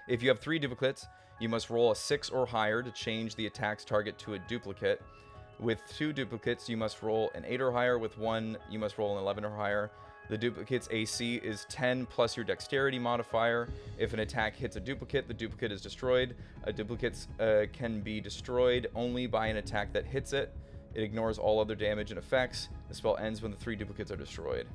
If you have 3 duplicates, you must roll a 6 or higher to change the attack's target to a duplicate. With 2 duplicates, you must roll an 8 or higher. With 1, you must roll an 11 or higher. The duplicate's AC is 10 plus your dexterity modifier. If an attack hits a duplicate, the duplicate is destroyed. A duplicate can be destroyed only by an attack that hits it. It ignores all other damage and effects. The spell ends when the 3 duplicates are destroyed.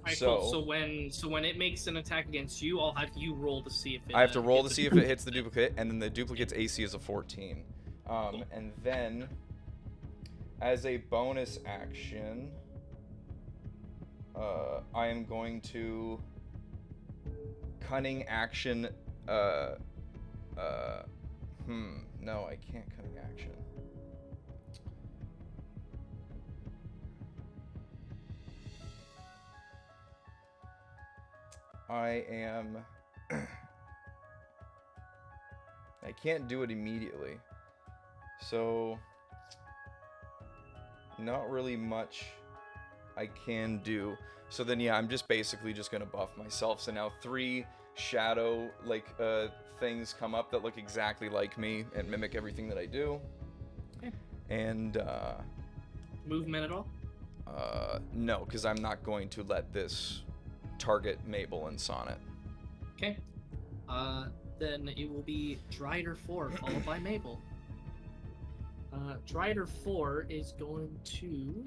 Right, cool. So when it makes an attack against you, I'll have you roll to see if it. I have to roll to see if it hits the duplicate, and then the duplicate's AC is a 14. Cool. And then, as a bonus action, I am going to cunning action. No, I can't cunning action. I can't do it immediately. So, not really much I can do. So then, yeah, I'm just basically just gonna buff myself. So now 3 shadow, like, things come up that look exactly like me and mimic everything that I do. Okay. And, movement at all? No, because I'm not going to let this target Mabel and Sonnet. Okay. Then it will be Drider 4 followed by Mabel. Drider 4 is going to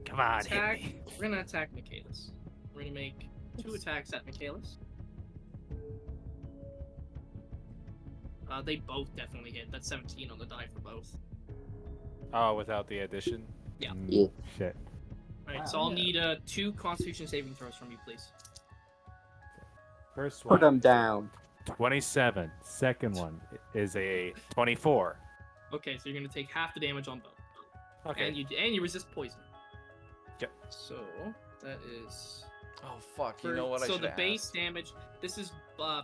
Come on, attack. hit me. We're gonna attack Michaelis. We're gonna make 2 attacks at Michaelis. They both definitely hit. That's 17 on the die for both. Oh, without the addition? Yeah. Yeah. Shit. Alright, so I'll need 2 Constitution saving throws from you, please. First one. Put them down. 27. Second one is a 24. Okay, so you're gonna take half the damage on both. Okay. And you resist poison. Yep. So that is. Oh, fuck. You know what I should So the have base asked. damage. This is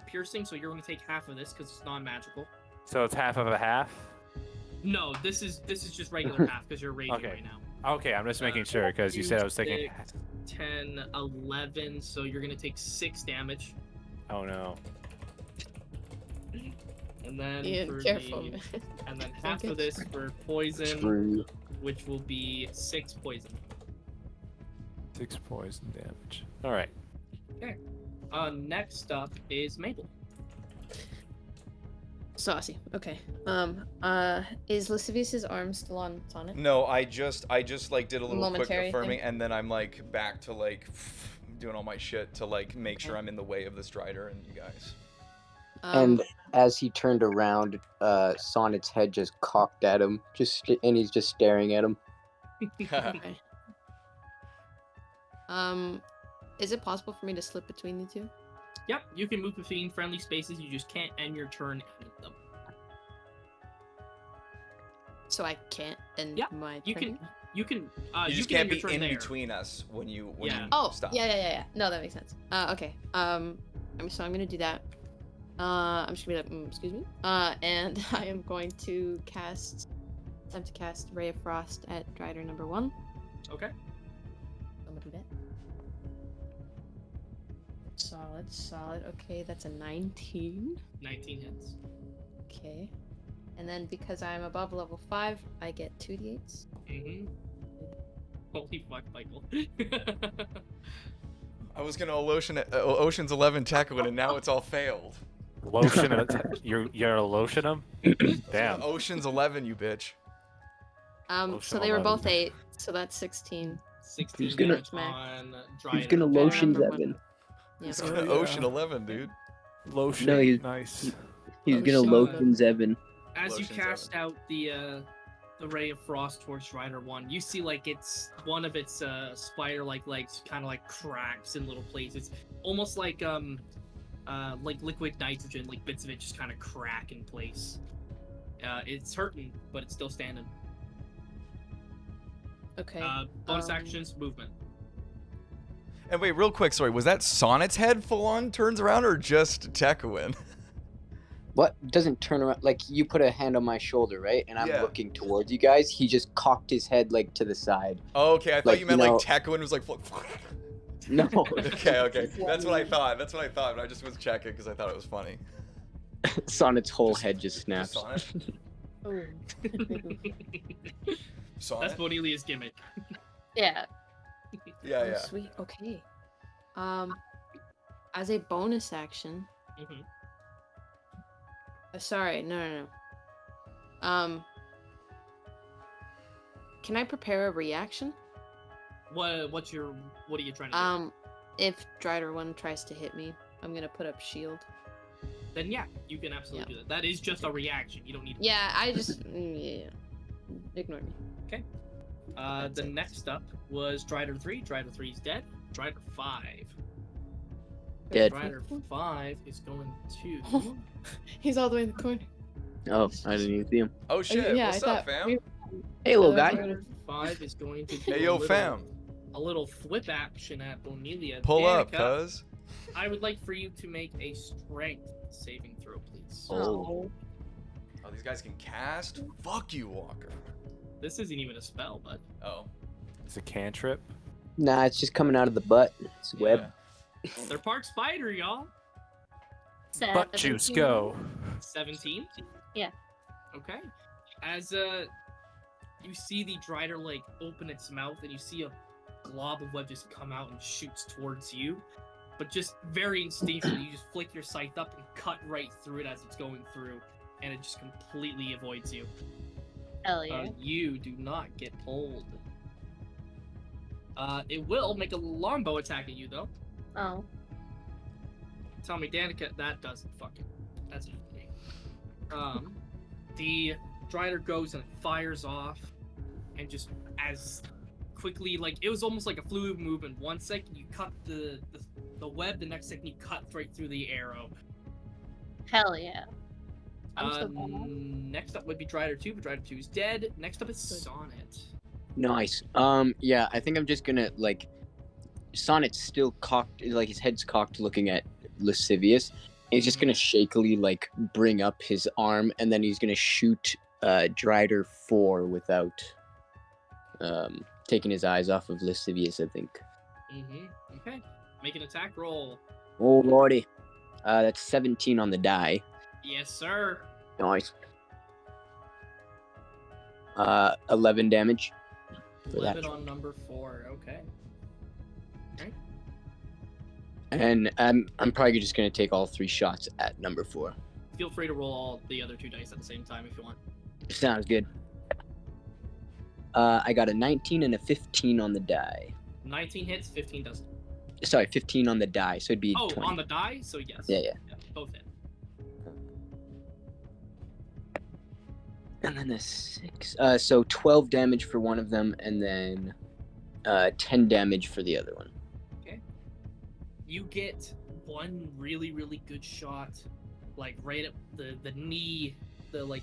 piercing, so you're going to take half of this because it's non-magical. So it's half of a half? No, this is just regular half because you're raging Okay. right now. Okay, I'm just making sure because you said I was thinking. 6, 10, 11. So you're going to take 6 damage, Oh no. and then Yeah, for careful. the, and then half of this for poison, True. which will be 6 poison. 6 poison damage. All right. Okay. Next up is Mabel. Saucy. Okay. Is Lascivious' arm still on Sonnet? No, I just like did a little quick Momentary affirming, thing? and then I'm like back to like doing all my shit to like make sure I'm in the way of this Strider and you guys. And as he turned around, Sonnet's head just cocked at him, and he's just staring at him. Okay. Is it possible for me to slip between the two? Yep, you can move between friendly spaces. You just can't end your turn in them. So I can't end Yeah, my turn? You can. You You just can can't end your be turn in there. between us when you Yeah. Oh, stop. yeah. No, that makes sense. Okay. So I'm gonna do that. I'm just gonna be like, excuse me. And I am going to attempt to cast Ray of Frost at Drider number 1. Okay. I'm gonna do that. Solid. Okay, that's a 19. 19 hits. Okay. And then because I'm above level 5, I get 2d8s. Mm-hmm. Holy fuck, Michael. I was gonna Ocean's 11 tackle it, and now it's all failed. Lotion. You're gonna lotion him? Damn. Ocean's 11, you bitch. So they were both 8, so that's 16. 16 Who's gonna- damage on He's Dryden. gonna Drider lotion number 1. Evan. Yeah. It's Oh, gonna yeah. Ocean 11, dude. Lotion. No, he's- Nice. He's gonna Lotion lotion Evan. As you Lotions, cast out the Ray of Frost towards Strider 1, you see like one of its spider-like legs kind of like cracks in little places, almost like liquid nitrogen, like bits of it just kind of crack in place. It's hurting, but it's still standing. Okay. Bonus actions, movement. And wait, real quick, sorry, was that Sonnet's head full on turns around or just Tekuin? What? Doesn't turn around. Like, you put a hand on my shoulder, right? And I'm Yeah. looking towards you guys. He just cocked his head, like, to the side. Oh, okay, I thought Like, you meant you know- like Tekuin was like. No. Okay. That's what I thought. But I just was checking because I thought it was funny. Sonnet's whole Just- head just snaps. Sonnet? Oh. Sonnet? That's Bonelia's gimmick. Yeah. Yeah, yeah. Sweet. Okay. As a bonus action. Mm-hmm. Sorry, no. Can I prepare a reaction? What are you trying to do? If Drider 1 tries to hit me, I'm gonna put up shield. Then yeah, you can absolutely do that. That is just a reaction. You don't need to. Yeah, I just yeah. Ignore me. Okay. That's The it. next up was Drider 3. Drider 3 is dead. Drider 5. Dead. Drider 5 is going to. He's all the way in the corner. Oh, I didn't even see him. Oh shit, yeah, what's I up, thought fam? we- Hey, little Oh, guy. Drider 5 is going to do Hey, yo, a little, fam. a little flip action at Bonelia. Pull up, Danica, cuz. I would like for you to make a strength saving throw, please. Oh. Oh, these guys can cast? Fuck you, Walker. This isn't even a spell, but Oh. It's a cantrip. Nah, it's just coming out of the butt. It's web. they're part spider, y'all. Butt juice, go. 17? Yeah. Okay. As you see the Drider like open its mouth and you see a glob of web just come out and shoots towards you. But just very instinctively, you just flick your scythe up and cut right through it as it's going through, and it just completely avoids you. Hell yeah. You do not get pulled. It will make a longbow attack at you though. Oh. Tell me, Danica, that doesn't fucking. That's just me. The Drider goes and it fires off, and just as quickly, like it was almost like a fluid movement. 1 second you cut the web, the next second you cut right through the arrow. Hell yeah. I'm so glad. Next up would be Drider 2, but Drider 2 is dead. Next up is Sonnet. Nice. Yeah, I think I'm just gonna, like, Sonnet's still cocked, like his head's cocked looking at Lascivious. And he's just gonna shakily, like, bring up his arm, and then he's gonna shoot Drider 4 without taking his eyes off of Lascivious, I think. Okay. Make an attack roll. Oh, lordy. That's 17 on the die. Yes, sir. Nice. 11 damage. For that. 11 on number 4. Okay. And I'm probably just gonna take all 3 shots at number 4. Feel free to roll all the other 2 dice at the same time if you want. Sounds good. I got a 19 and a 15 on the die. 19 hits, 15 doesn't. Sorry, 15 on the die, so it'd be Oh, 20. on the die? So yes. Yeah. Both hit. And then the 6. So 12 damage for one of them, and then 10 damage for the other one. Okay. You get one really, really good shot, like right at the knee, the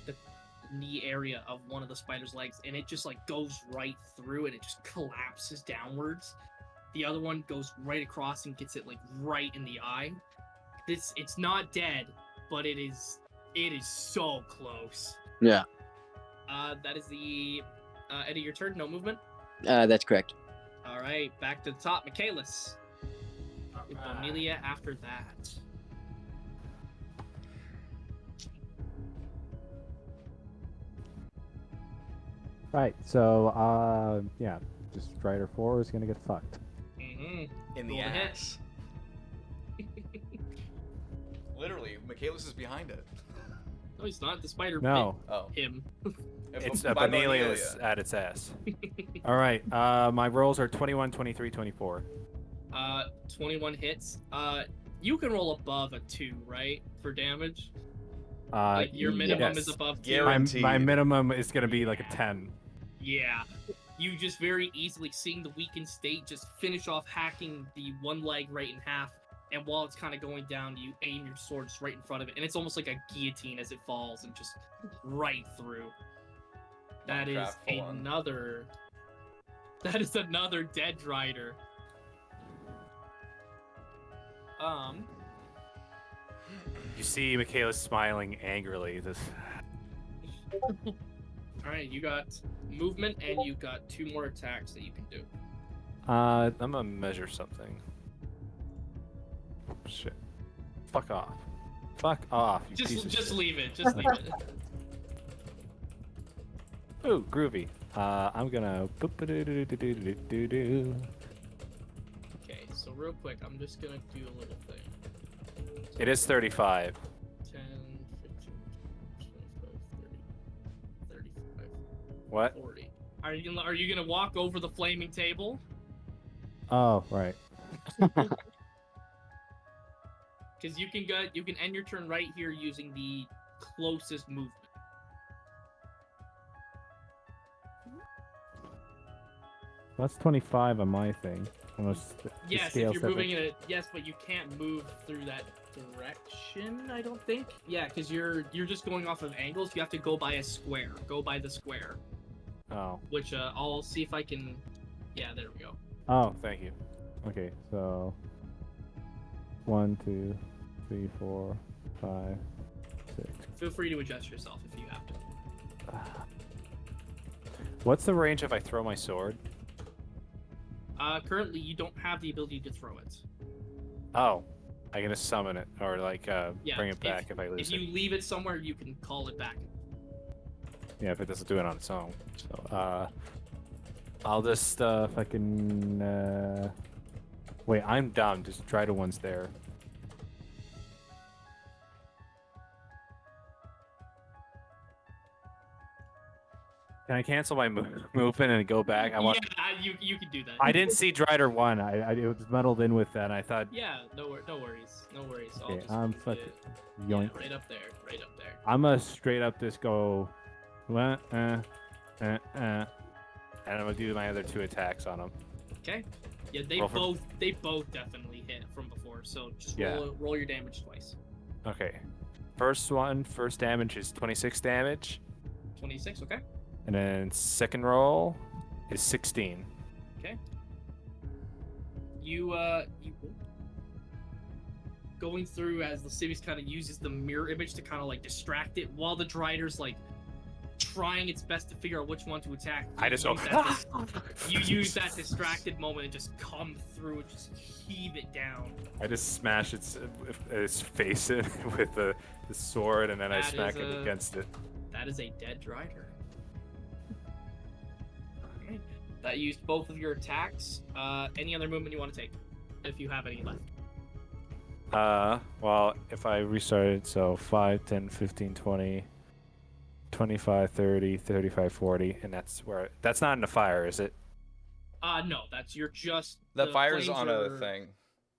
knee area of one of the spider's legs, and it just like goes right through and it just collapses downwards. The other one goes right across and gets it like right in the eye. It's not dead, but it is so close. Yeah. That is the Eddie, your turn. No movement. That's correct. All right, back to the top. Michaelis. With Bonelia after that. Right, so, yeah, just Strider 4 is gonna get fucked. Mm-hmm. In the Roll the hit. ass. Literally, Michaelis is behind it. No, he's not. The spider No. Oh. bit him. It's By Bonelia's at its ass. All right. My rolls are 21, 23, 24. 21 hits. You can roll above a 2, right? For damage? Like your minimum yes. is above 2. Guaranteed. My minimum is going to be like a 10. Yeah. You just very easily, seeing the weakened state, just finish off hacking the one leg right in half. And while it's kind of going down, you aim your sword just right in front of it. And it's almost like a guillotine as it falls and just right through. That is Minecraft full on. another... That is another dead rider. You see Michaela smiling angrily. Alright, you got movement and you got 2 more attacks that you can do. I'm gonna measure something. Shit. Fuck off. Fuck off, you piece of Just shit. leave it. Just leave it. Ooh, groovy. I'm gonna... Okay, so real quick, I'm just gonna do a little thing. It is 35. 10, 15, 25, 30, 35, What? 40. Are you gonna walk over the flaming table? Oh, right. Because you can end your turn right here using the closest movement. That's 25 on my thing. Almost Yes, if you're moving in it, yes, but you can't move through that direction, I don't think. Yeah, because you're just going off of angles. You have to go by a square. Go by the square. Oh. Which I'll see if I can. Yeah, there we go. Oh, Thank you. okay, so 1, 2, 3, 4, 5, 6. Feel free to adjust yourself if you have to. What's the range if I throw my sword? Currently, you don't have the ability to throw it. Oh. I'm gonna summon it, or like, Yeah, bring it back if I lose If it. you leave it somewhere, you can call it back. Yeah, if it doesn't do it on its own. So, I'll just, fucking, wait, I'm dumb. Just try to one's there. Can I cancel my movement and go back? I want. Yeah, you can do that. I didn't see Drider 1. It was muddled in with that, and I thought. Yeah, no worries. I'll Okay, just I'm move fucking it. yoink. Yeah, right up there. I'm gonna straight up just go. And I'm gonna do my other 2 attacks on him. Okay. Yeah, they both definitely hit from before. So just roll your damage twice. Okay. First damage is 26 damage, 26. Okay. and then second roll is 16. Okay. You going through as Lascivious kind of uses the mirror image to kind of like distract it while the Drider's like trying its best to figure out which one to attack. I just go. You use that distracted moment and just come through and just heave it down. I just smash its face in with the sword, and then I That smack is it against it. That is a dead Drider. Okay. That used both of your attacks. Any other movement you want to take, if you have any left? Well, if I restarted, so 5, 10, 15, 20, 25, 30, 35, 40, and that's not in the fire, is it? No, that's you're just The the fire's flames on are- a thing.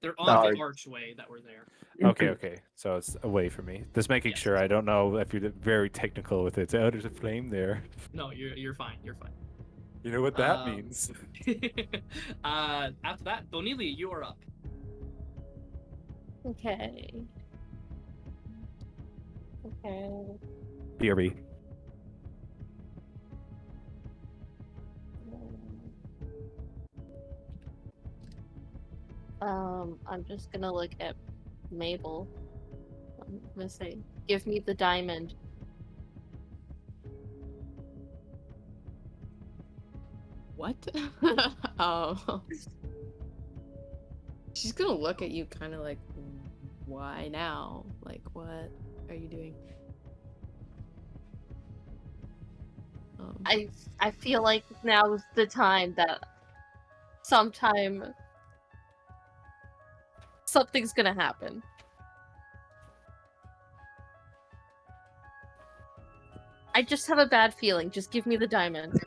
They're on Sorry. the archway that were there. Okay. So it's away from me. Just making Yes. sure. I don't know if you're very technical with it. Oh, there's a flame there. No, you're fine. You're fine. You know what that means. After that, Bonelia, you are up. Okay. BRB. I'm just gonna look at Mabel. I'm gonna say, give me the diamond. What? Oh. She's gonna look at you kind of like, why now? Like, what are you doing? I feel like now's the time that sometime something's gonna happen. I just have a bad feeling. Just give me the diamond.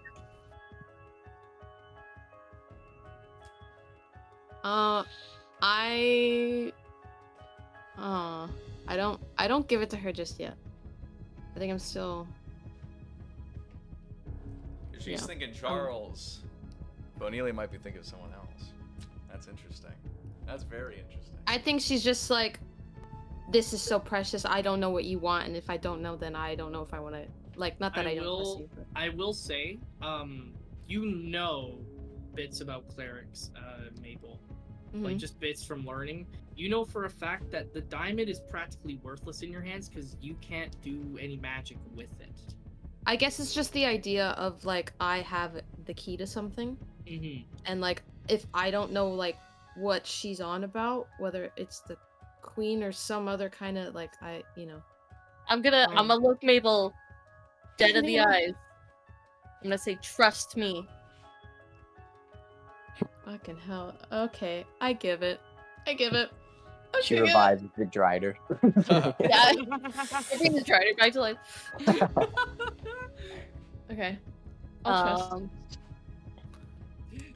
I don't give it to her just yet. I think I'm still. If she's Yeah. thinking Charles, Bonelia might be thinking of someone else. That's interesting. That's very interesting. I think she's just like, this is so precious. I don't know what you want, and if I don't know, then I don't know if I want to. Like, not that I don't trust you. But... I will say, you know bits about clerics, Mabel. Like, just bits from learning. You know for a fact that the diamond is practically worthless in your hands because you can't do any magic with it. I guess it's just the idea of, like, I have the key to something. And, like, if I don't know, like, what she's on about, whether it's the queen or some other kind of, like, I'm gonna look Mabel dead in the eyes. I'm gonna say, trust me. Fucking hell. Okay, I give it. She revives the Drider. Yeah. I think the Drider back to life. Okay. I'll trust.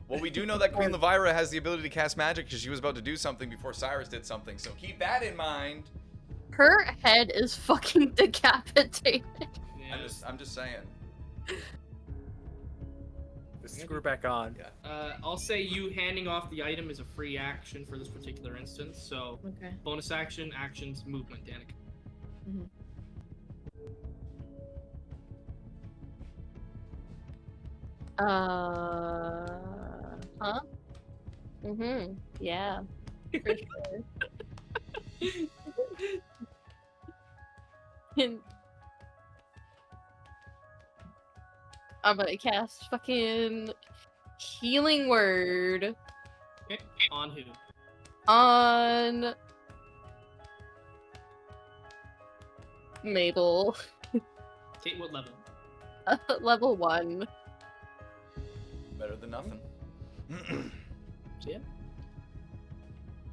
Well, we do know that Queen Levira has the ability to cast magic because she was about to do something before Cyrus did something, so keep that in mind. Her head is fucking decapitated. Yeah. I'm just saying. Just screw back on. Yeah. I'll say you handing off the item is a free action for this particular instance, so Okay. bonus action, actions, movement, Danica. Huh? Yeah. For sure. And I'm gonna cast fucking healing word Okay. On who? on Mabel. Okay, what level? Level 1. Better than nothing. So yeah.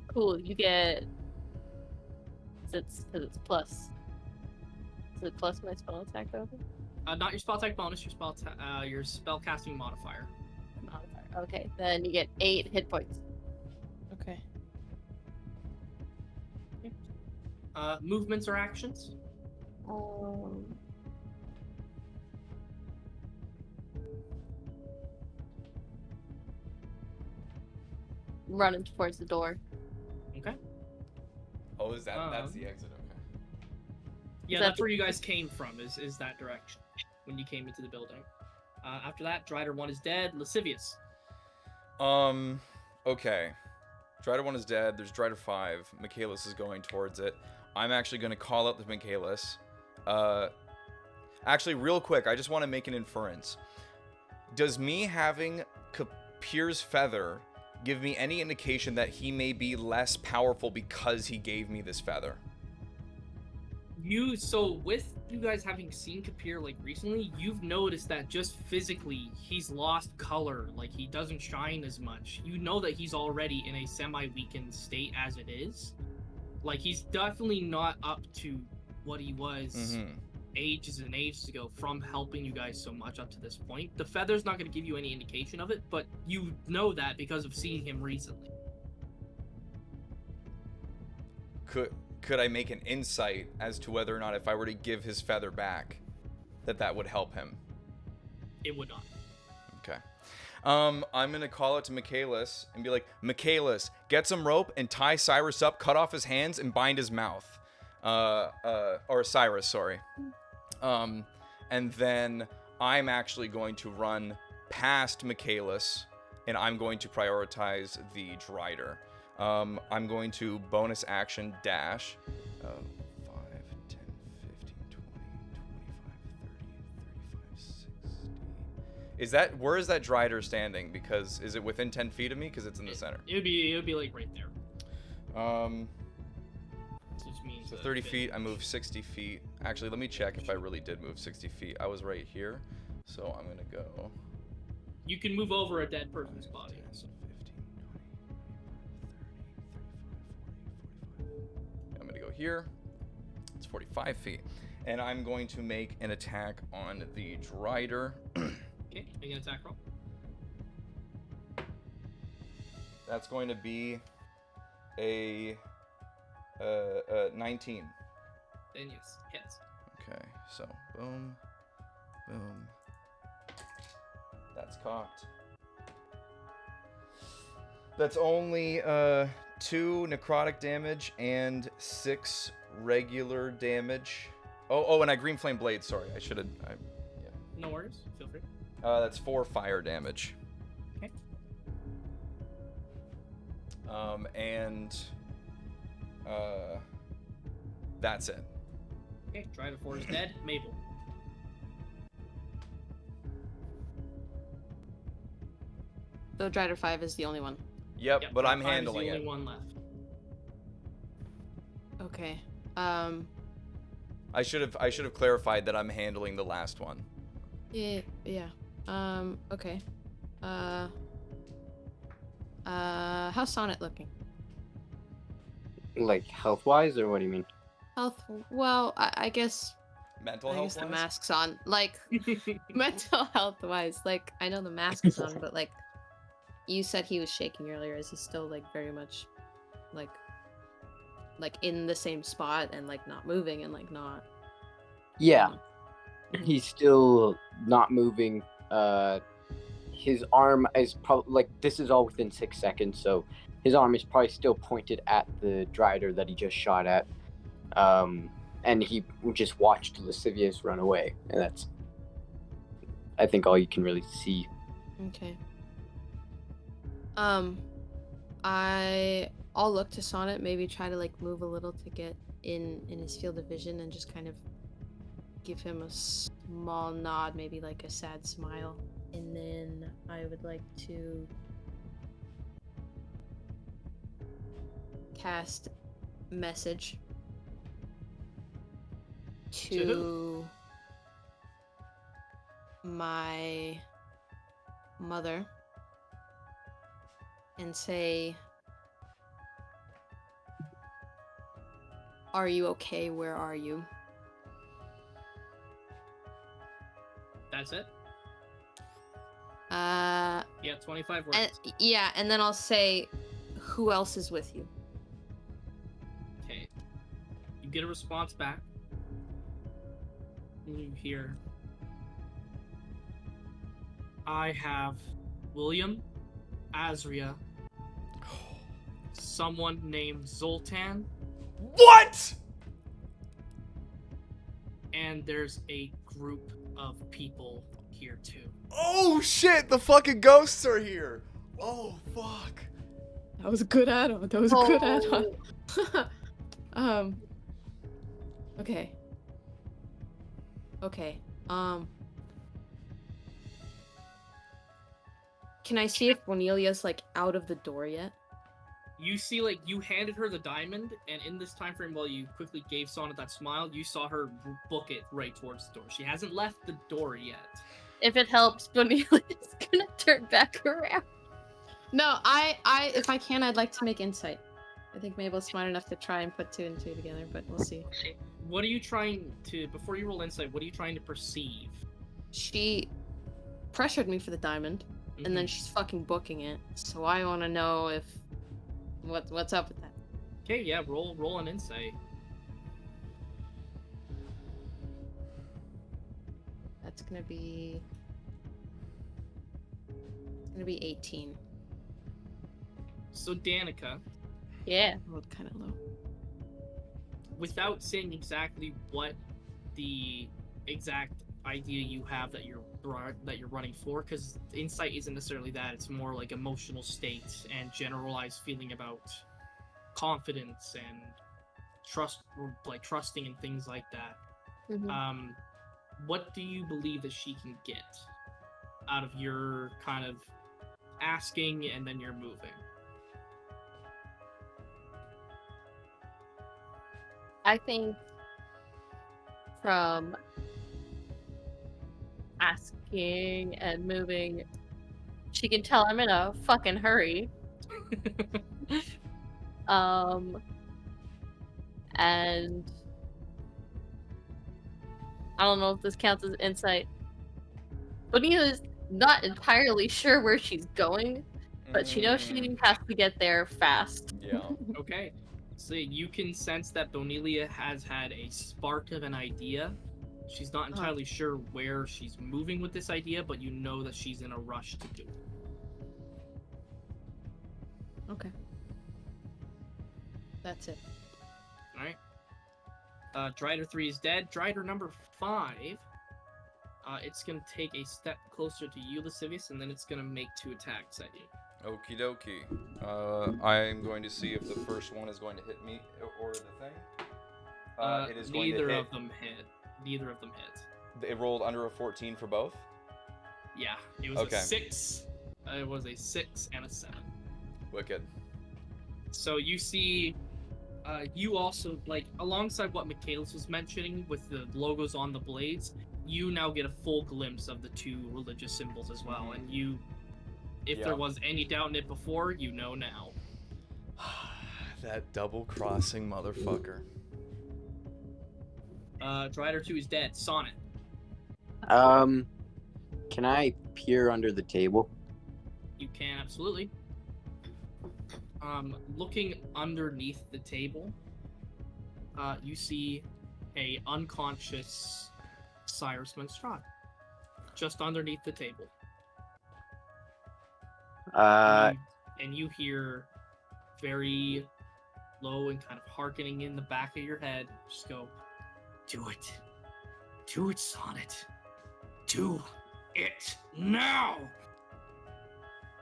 Cool, you get... Cause it's plus. Is it plus my spell attack bonus? Not your spell attack bonus, your spell casting modifier. Modifier. Okay, then you get 8 hit points. Okay. Movements or actions? Running towards the door. Okay. Oh, is that that's the exit? Okay. Yeah, that that's where you guys came from. Is that direction when you came into the building? After that, Drider 1 is dead. Lascivious. Okay. Drider 1 is dead. There's Drider 5. Michaelis is going towards it. I'm actually going to call out the Michaelis. Actually, real quick, I just want to make an inference. Does me having Kapir's feather give me any indication that he may be less powerful because he gave me this feather? So with you guys having seen Kapir like recently, you've noticed that just physically he's lost color, like he doesn't shine as much. You know that he's already in a semi-weakened state as it is. Like he's definitely not up to what he was ages and ages ago from helping you guys so much up to this point. The feather's not going to give you any indication of it, but you know that because of seeing him recently. could I make an insight as to whether or not if I were to give his feather back, that would help him? It would not. Okay. I'm gonna call it to Michaelis and be like, Michaelis, get some rope and tie Cyrus up, cut off his hands, and bind his mouth. Or Cyrus, sorry. And then I'm actually going to run past Michaelis, and I'm going to prioritize the Drider. I'm going to bonus action dash. 5, 10, 15, 20, 25, 30, 35, 60. Where is that Drider standing? Because is it within 10 feet of me? Because it's in the center. It would be like right there. So 30 feet, I move 60 feet. Actually, let me check if I really did move 60 feet. I was right here, so I'm gonna go. You can move over a dead person's body. 10, 15, 20, 25, 40, 45. I'm gonna go here. It's 45 feet. And I'm going to make an attack on the Drider. Okay, make an attack roll. That's going to be a 19. Then yes, hits. Okay, so boom, boom. That's cocked. That's only 2 necrotic damage and 6 regular damage. Oh, and I green flame blade. Sorry, I should have. Yeah. No worries. Feel free. That's 4 fire damage. Okay. And that's it. Okay, Drider 4 is dead. Mabel. So Drider 5 is the only one. Yep, but Drider I'm 5 handling is the it. only one left. Okay. I should have clarified that I'm handling the last one. Yeah. Okay. How's Sonnet looking? Like health-wise, or what do you mean? Health. Well, I guess. Mental I health. guess the mask's on. Like, mental health-wise, like I know the mask is on, but like, you said he was shaking earlier. Is he still like very much, like in the same spot and like not moving and like not? Yeah, he's still not moving. His arm is probably like this is all within 6 seconds, so his arm is probably still pointed at the Drider that he just shot at. And he just watched Lascivious run away, and that's, I think, all you can really see. Okay. I'll look to Sonnet, maybe try to like move a little to get in his field of vision and just kind of give him a small nod, maybe like a sad smile. And then I would like to cast message to my mother and say, "Are you okay? Where are you?" That's it? Yeah, 25 words. And then I'll say, "Who else is with you?" Okay. You get a response back. And you hear, I have William, Azria, someone named Zoltan, What? and there's a group of people here too. Oh shit! The fucking ghosts are here. Oh fuck. That was a good add-on. That was a good add-on. Okay. Okay. Can I see if Cornelia's like out of the door yet? You see, like, you handed her the diamond, and in this time frame, while you quickly gave Sonnet that smile, you saw her book it right towards the door. She hasn't left the door yet. If it helps, Bonilia's gonna turn back around. No, if I can, I'd like to make insight. I think Mabel's smart enough to try and put 2 and 2 together, but we'll see. What are you trying to, before you roll insight, what are you trying to perceive? She pressured me for the diamond, and then she's fucking booking it. So I want to know if what's up with that. Okay, yeah, roll an insight. That's gonna be 18. So Danica, Yeah. Rolled kind of low. without saying exactly what the exact idea you have that you're running for, because insight isn't necessarily that. It's more like emotional state and generalized feeling about confidence and trust, like trusting and things like that. Mhm. What do you believe that she can get out of your kind of asking and then you're moving? I think from asking and moving, she can tell I'm in a fucking hurry. And I don't know if this counts as insight. Bonilla's not entirely sure where she's going, but she knows she has to get there fast. Yeah. Okay. So you can sense that Bonilia has had a spark of an idea. She's not entirely sure where she's moving with this idea, but you know that she's in a rush to do it. Okay. That's it. Alright. Drider 3 is dead. Drider number 5. It's gonna take a step closer to you, Lascivious, and then it's gonna make 2 attacks at you. Okie dokie. I'm going to see if the first one is going to hit me or the thing. It is going to Neither hit. of them hit. Neither of them hit. It rolled under a 14 for both? Yeah, it was Okay. a 6. It was a 6 and a 7. Wicked. So you see, you also, like, alongside what Michaelis was mentioning with the logos on the blades, you now get a full glimpse of the 2 religious symbols as well. And you, if there was any doubt in it before, you know now. That double-crossing motherfucker. Drider 2 is dead. Sonnet. Can I peer under the table? You can, absolutely. Looking underneath the table, you see a unconscious Cyrus Monstrad just underneath the table. And you hear very low and kind of hearkening in the back of your head, just go, "Do it. Do it, Sonnet. Do it now!"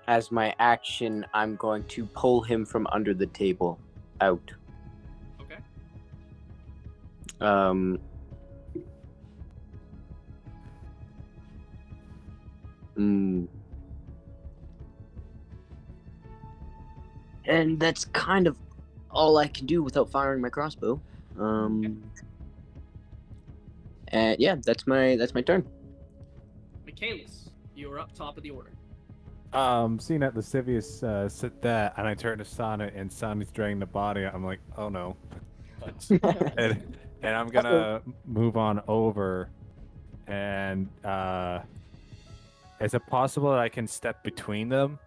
As my action, I'm going to pull him from under the table out. Okay. And that's kind of all I can do without firing my crossbow. And yeah, that's my turn. Michaelis, you are up top of the order. Seeing that Lascivious said that, and I turn to Sonnet, and Sonnet's dragging the body, I'm like, oh no. and I'm gonna move on over, and is it possible that I can step between them?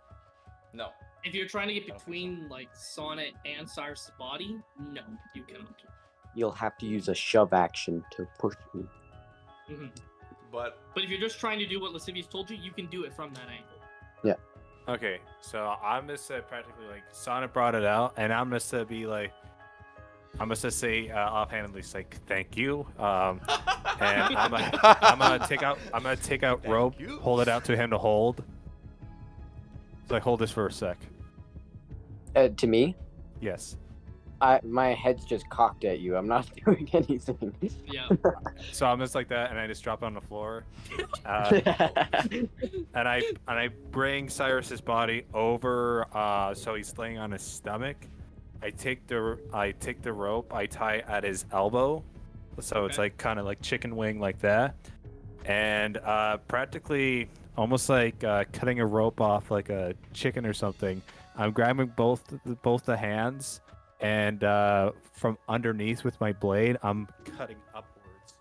No. If you're trying to get between like Sonnet and Cyrus' body, no, you cannot. You'll have to use a shove action to push me. Mm-hmm. But if you're just trying to do what Lascivious told you, you can do it from that angle. Yeah. Okay, so I'm gonna say practically like Sonic brought it out, and I'm gonna be like, I'm gonna say offhandedly like thank you, and I'm gonna take out rope, hold it out to him to hold. So like hold this for a sec. To me? Yes. My head's just cocked at you. I'm not doing anything. Yeah. So I'm just like that, and I just drop it on the floor, and I bring Cyrus's body over, so he's laying on his stomach. I take the rope, I tie at his elbow, so it's like kind of like chicken wing like that, and practically almost like cutting a rope off like a chicken or something. I'm grabbing both the hands. And from underneath with my blade, I'm cutting upwards.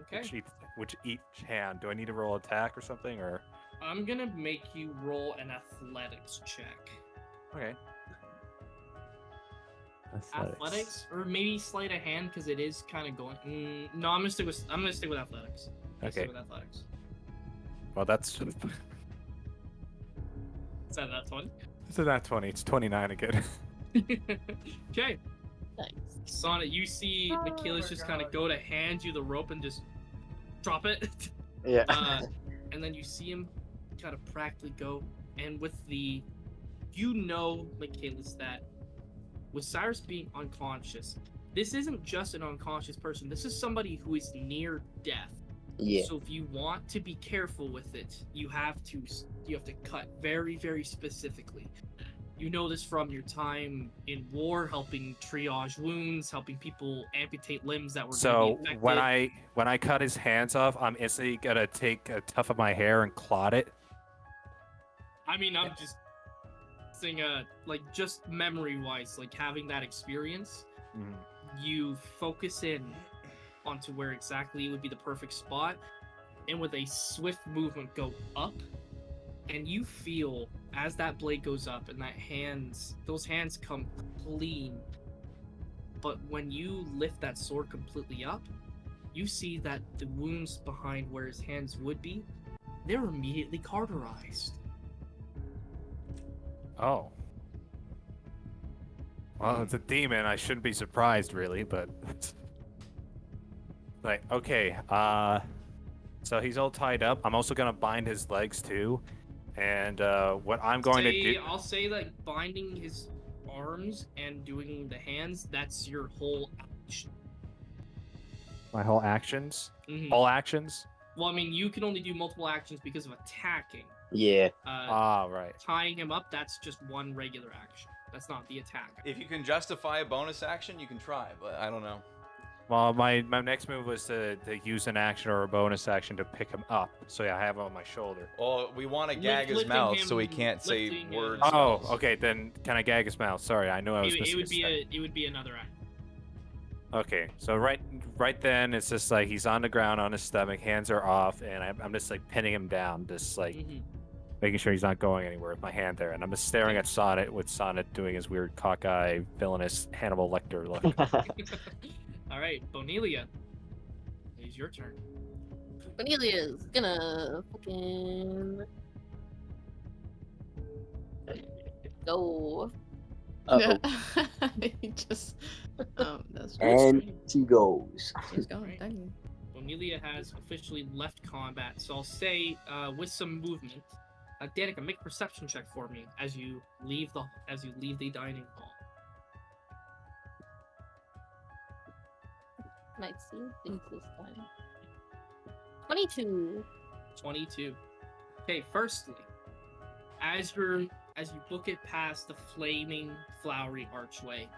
Okay. Which each hand. Do I need to roll attack or something, or? I'm gonna make you roll an athletics check. Okay. Athletics, or maybe sleight of hand because it is kind of going. No, I'm gonna stick with athletics. Okay. Stick with athletics. Well, that's. Is that 20? It's not 20. It's 29 again. Okay. Nice. Sonnet, you see Nikilis just kind of go to hand you the rope and just drop it. Yeah. And then you see him kind of practically go. And with the, Nikilis, that with Cyrus being unconscious, this isn't just an unconscious person. This is somebody who is near death. Yeah. So if you want to be careful with it, you have to cut very, very specifically. You know this from your time in war, helping triage wounds, helping people amputate limbs that were gonna be infected. when I cut his hands off, I'm instantly gonna take a tuft of my hair and clot it. I mean, I'm just saying, just memory-wise, like having that experience, you focus in onto where exactly would be the perfect spot, and with a swift movement go up, and you feel as that blade goes up and those hands come clean. But when you lift that sword completely up, you see that the wounds behind where his hands would be, they're immediately cauterized. Oh. Well, it's a demon. I shouldn't be surprised, really, but like, okay. So he's all tied up. I'm also gonna bind his legs too. And what I'm going to do... I'll say that binding his arms and doing the hands, that's your whole action. My whole actions? Mhm. All actions? Well, I mean, you can only do multiple actions because of attacking. Yeah. Right. Tying him up, that's just one regular action. That's not the attack. If you can justify a bonus action, you can try, but I don't know. Well, my next move was to use an action or a bonus action to pick him up. So yeah, I have him on my shoulder. Well, we want to gag his Lifting mouth him- so he can't say lifting him- words. Oh, spells. okay. Then can I gag his mouth? Sorry, I knew I was It missing would a be step. it would be another act. Okay, so right then it's just like he's on the ground on his stomach, hands are off, and I'm just like pinning him down, just like making sure he's not going anywhere with my hand there, and I'm just staring at Sonnet with Sonnet doing his weird cockeye villainous Hannibal Lecter look. All right, Bonelia, it is your turn. Cornelia's gonna fucking go. Uh-oh. He just that's And she goes. she's going. Dang. Bonelia has officially left combat, so I'll say with some movement, Danica, make a perception check for me as you leave the dining hall. Might see things this time. 22. 22. Okay, firstly, as you book it past the flaming, flowery archway,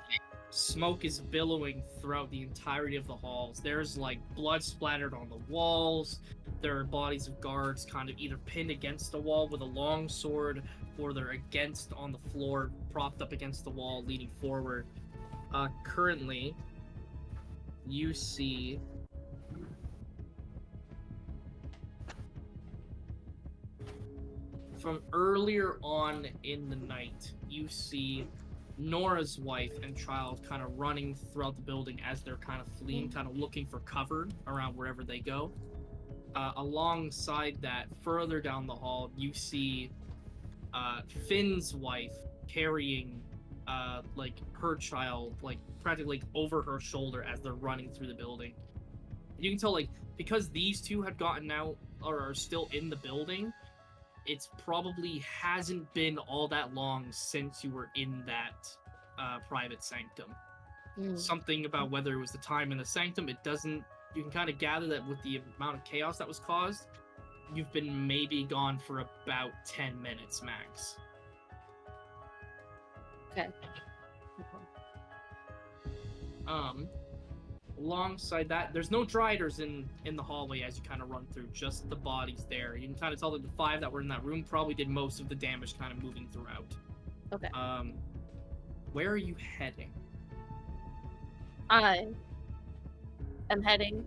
smoke is billowing throughout the entirety of the halls. There's like blood splattered on the walls. There are bodies of guards kind of either pinned against the wall with a long sword, or they're on the floor, propped up against the wall, leaning forward. Currently, you see from earlier on in the night, you see Nora's wife and child kind of running throughout the building as they're kind of fleeing, kind of looking for cover around wherever they go. Alongside that, further down the hall, you see Finn's wife carrying like her child, like practically over her shoulder as they're running through the building. You can tell, like, because these two had gotten out or are still in the building, it's probably hasn't been all that long since you were in that private sanctum. Something about whether it was the time in the sanctum, it doesn't. You can kind of gather that with the amount of chaos that was caused, you've been maybe gone for about 10 minutes max. Okay. Alongside that, there's no Driders in the hallway as you kind of run through, just the bodies there. You can kind of tell that the 5 that were in that room probably did most of the damage kind of moving throughout. Okay. Where are you heading? I am heading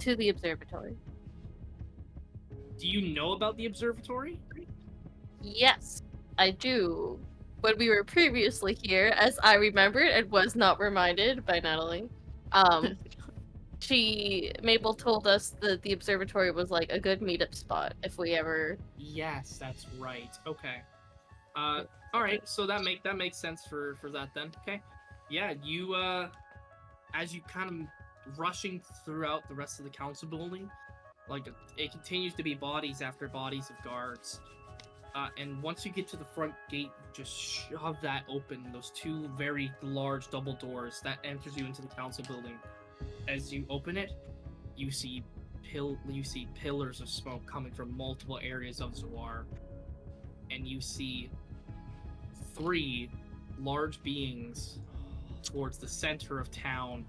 to the observatory. Do you know about the observatory? Yes, I do. when we were previously here, as I remembered and was not reminded by Natalie, Mabel told us that the observatory was like a good meetup spot if we ever. Yes, that's right. Okay. All right. So that makes sense for that then. Okay. Yeah. You as you kind of rushing throughout the rest of the council building, like it continues to be bodies after bodies of guards. And once you get to the front gate, just shove that open. Those two very large double doors that enters you into the council building. As you open it, you see pillars of smoke coming from multiple areas of Zawar, and you see 3 large beings towards the center of town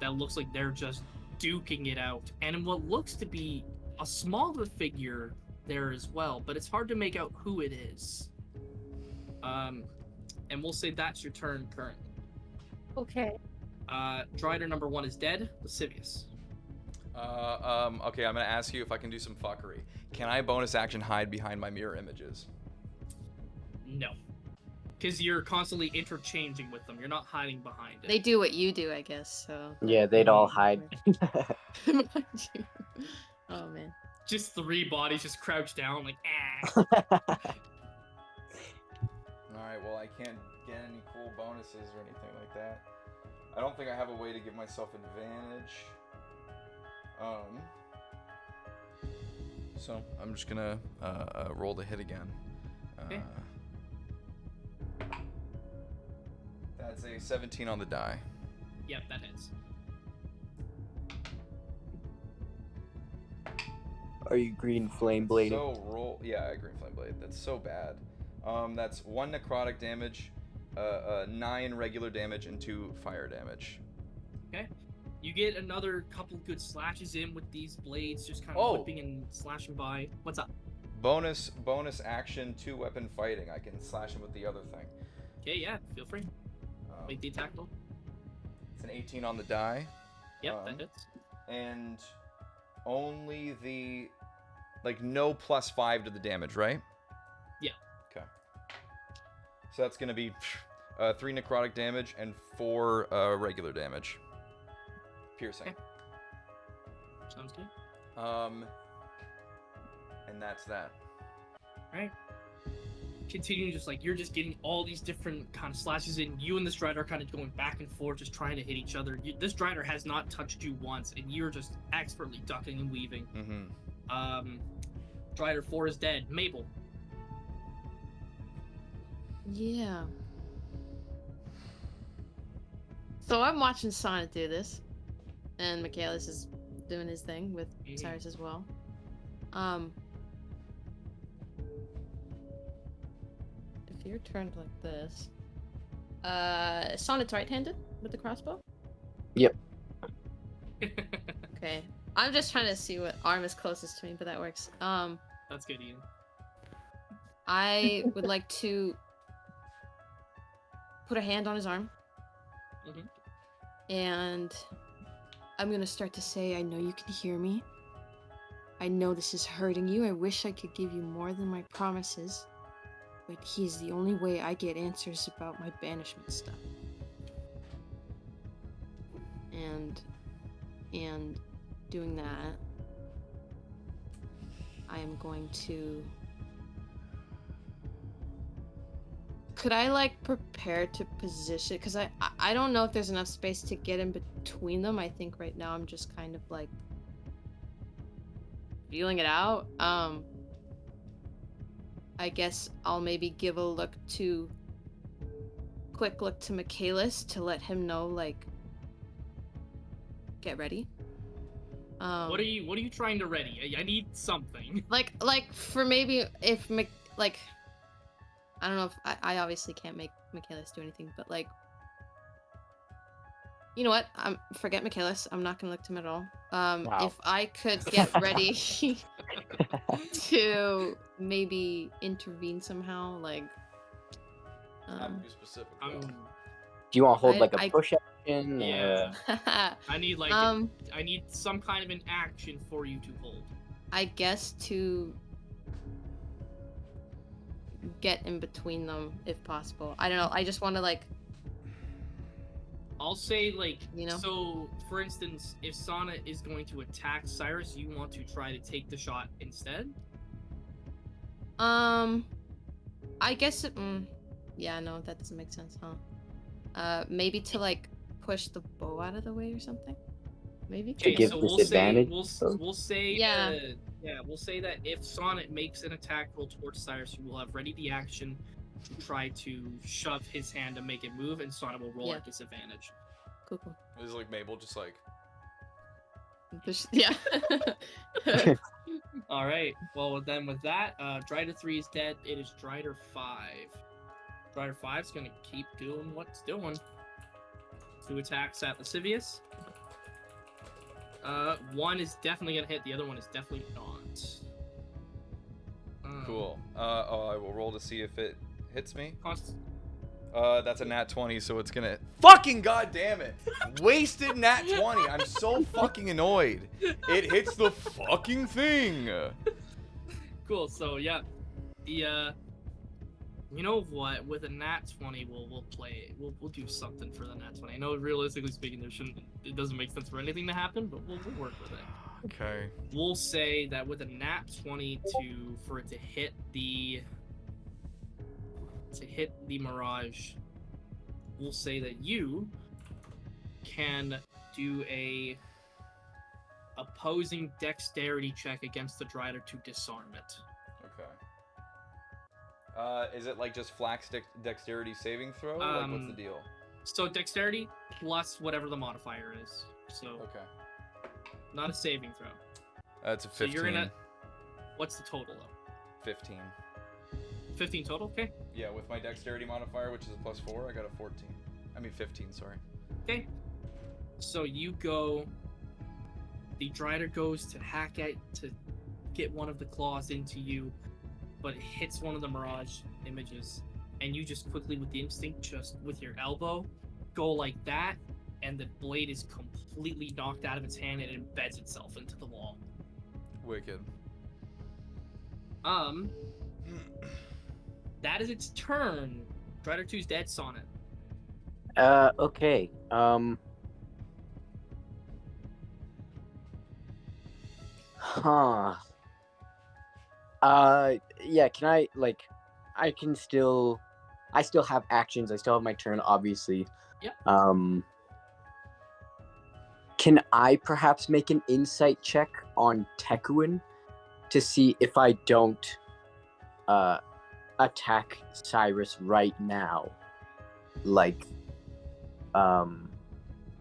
that looks like they're just duking it out. And in what looks to be a smaller figure there as well, but it's hard to make out who it is. And we'll say that's your turn currently. Okay. Drider number 1 is dead. Lascivious. Okay, I'm gonna ask you if I can do some fuckery. Can I bonus action hide behind my mirror images? No. Because you're constantly interchanging with them. You're not hiding behind it. They do what you do, I guess, so. Yeah, they'd all hide. Oh, man. Just 3 bodies just crouched down, like, Alright, well, I can't get any cool bonuses or anything like that. I don't think I have a way to give myself advantage. So I'm just gonna roll the hit again. Okay. That's a 17 on the die. Yep, that hits. Are you green flame blading? So roll, yeah, green flame blade. That's so bad. That's 1 necrotic damage, 9 regular damage, and 2 fire damage. Okay. You get another couple good slashes in with these blades, just kind of whipping and slashing by. What's up? Bonus action, 2 weapon fighting. I can slash him with the other thing. Okay, yeah, feel free. Make the attack roll. It's an 18 on the die. Yep, that hits. And only the, like, no +5 to the damage, right? Yeah. Okay. So that's gonna be 3 necrotic damage and 4 regular damage. Piercing. Okay. Sounds good. And that's that. Alright. Continuing, just like you're just getting all these different kind of slashes in. You and this Strider are kind of going back and forth, just trying to hit each other. This Strider has not touched you once, and you're just expertly ducking and weaving. Mm-hmm. Strider 4 is dead. Mabel. Yeah. So I'm watching Sonic do this, and Michaelis is doing his thing with Cyrus as well. If you're turned like this, Sonic's right-handed with the crossbow. Yep. Okay. I'm just trying to see what arm is closest to me, but that works. That's good, Ian. I would like to put a hand on his arm. And I'm gonna start to say, I know you can hear me. I know this is hurting you. I wish I could give you more than my promises. But he is the only way I get answers about my banishment stuff. And doing that, I am going to... Could I, like, prepare to position? Because I don't know if there's enough space to get in between them. I think right now I'm just kind of, like, feeling it out. I guess I'll maybe give a quick look to Michaelis to let him know, like, get ready. What are you trying to ready? I need something. Like for maybe if I don't know if I obviously can't make Michaelis do anything, but like, you know what? Forget Michaelis. I'm not gonna look to him at all. Wow. If I could get ready to maybe intervene somehow, like. Have to be specific. Do you want to hold like a I- push action? Yeah. I need like I need some kind of an action for you to hold. I guess to get in between them if possible. I don't know. I just want to like. I'll say like, You know? So for instance, if Sana is going to attack Cyrus, you want to try to take the shot instead. I guess. Yeah, no, that doesn't make sense, huh? Maybe to like push the bow out of the way or something. Maybe. Okay, give so disadvantage? we'll say Yeah. we'll say that if Sonnet makes an attack roll towards Cyrus, you will have ready the action to try to shove his hand to make it move, and Sonnet will roll Yeah. at disadvantage. Cool. This is like Mabel, just like. Yeah. All right. Well, then with that, Drider 3 is dead. It is Drider 5. Drider 5 is gonna keep doing what's doing. 2 attacks at Lascivious. One is definitely gonna hit. The other one is definitely not. Cool. I will roll to see if it hits me. Const- That's a nat 20, so it's gonna. Fucking goddamn it! Wasted nat 20. I'm so fucking annoyed. It hits the fucking thing. Cool. So yeah, the you know what? With a nat 20, we'll play. We'll do something for the nat 20. I know, realistically speaking, it doesn't make sense for anything to happen, but we'll work with it. Okay. We'll say that with a nat 20 for it to hit the Mirage, we'll say that you can do a opposing dexterity check against the Drider to disarm it. Okay. Is it like just flat dexterity saving throw? Like, what's the deal? So dexterity plus whatever the modifier is. So Okay. not a saving throw. That's a 15. So you're gonna. What's the total though? 15. 15 total. Okay. Yeah, with my dexterity modifier, which is a +4, I got a 14. I mean 15, sorry. Okay. So you go. The Drider goes to hack at to get one of the claws into you, but it hits one of the Mirage images, and you just quickly, with the instinct, just with your elbow, go like that, and the blade is completely knocked out of its hand and it embeds itself into the wall. Wicked. That is its turn. Drider 2's dead, Sonnet. Okay. Huh. Yeah, can I, like, I still have actions, I still have my turn, obviously. Yep. Can I perhaps make an insight check on Tekuin to see if I don't, attack Cyrus right now? Like,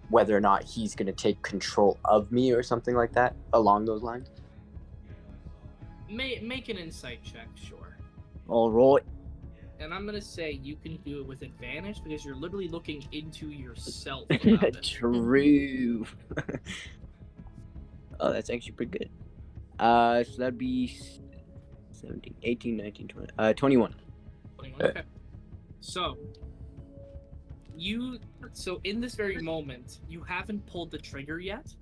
whether or not he's gonna take control of me or something like that, along those lines? Make an insight check, sure. Alright. And I'm gonna say you can do it with advantage because you're literally looking into yourself about it. True. Oh, that's actually pretty good. So that'd be 17, 18, 19, 20, 21. 21, okay. So in this very moment, you haven't pulled the trigger yet.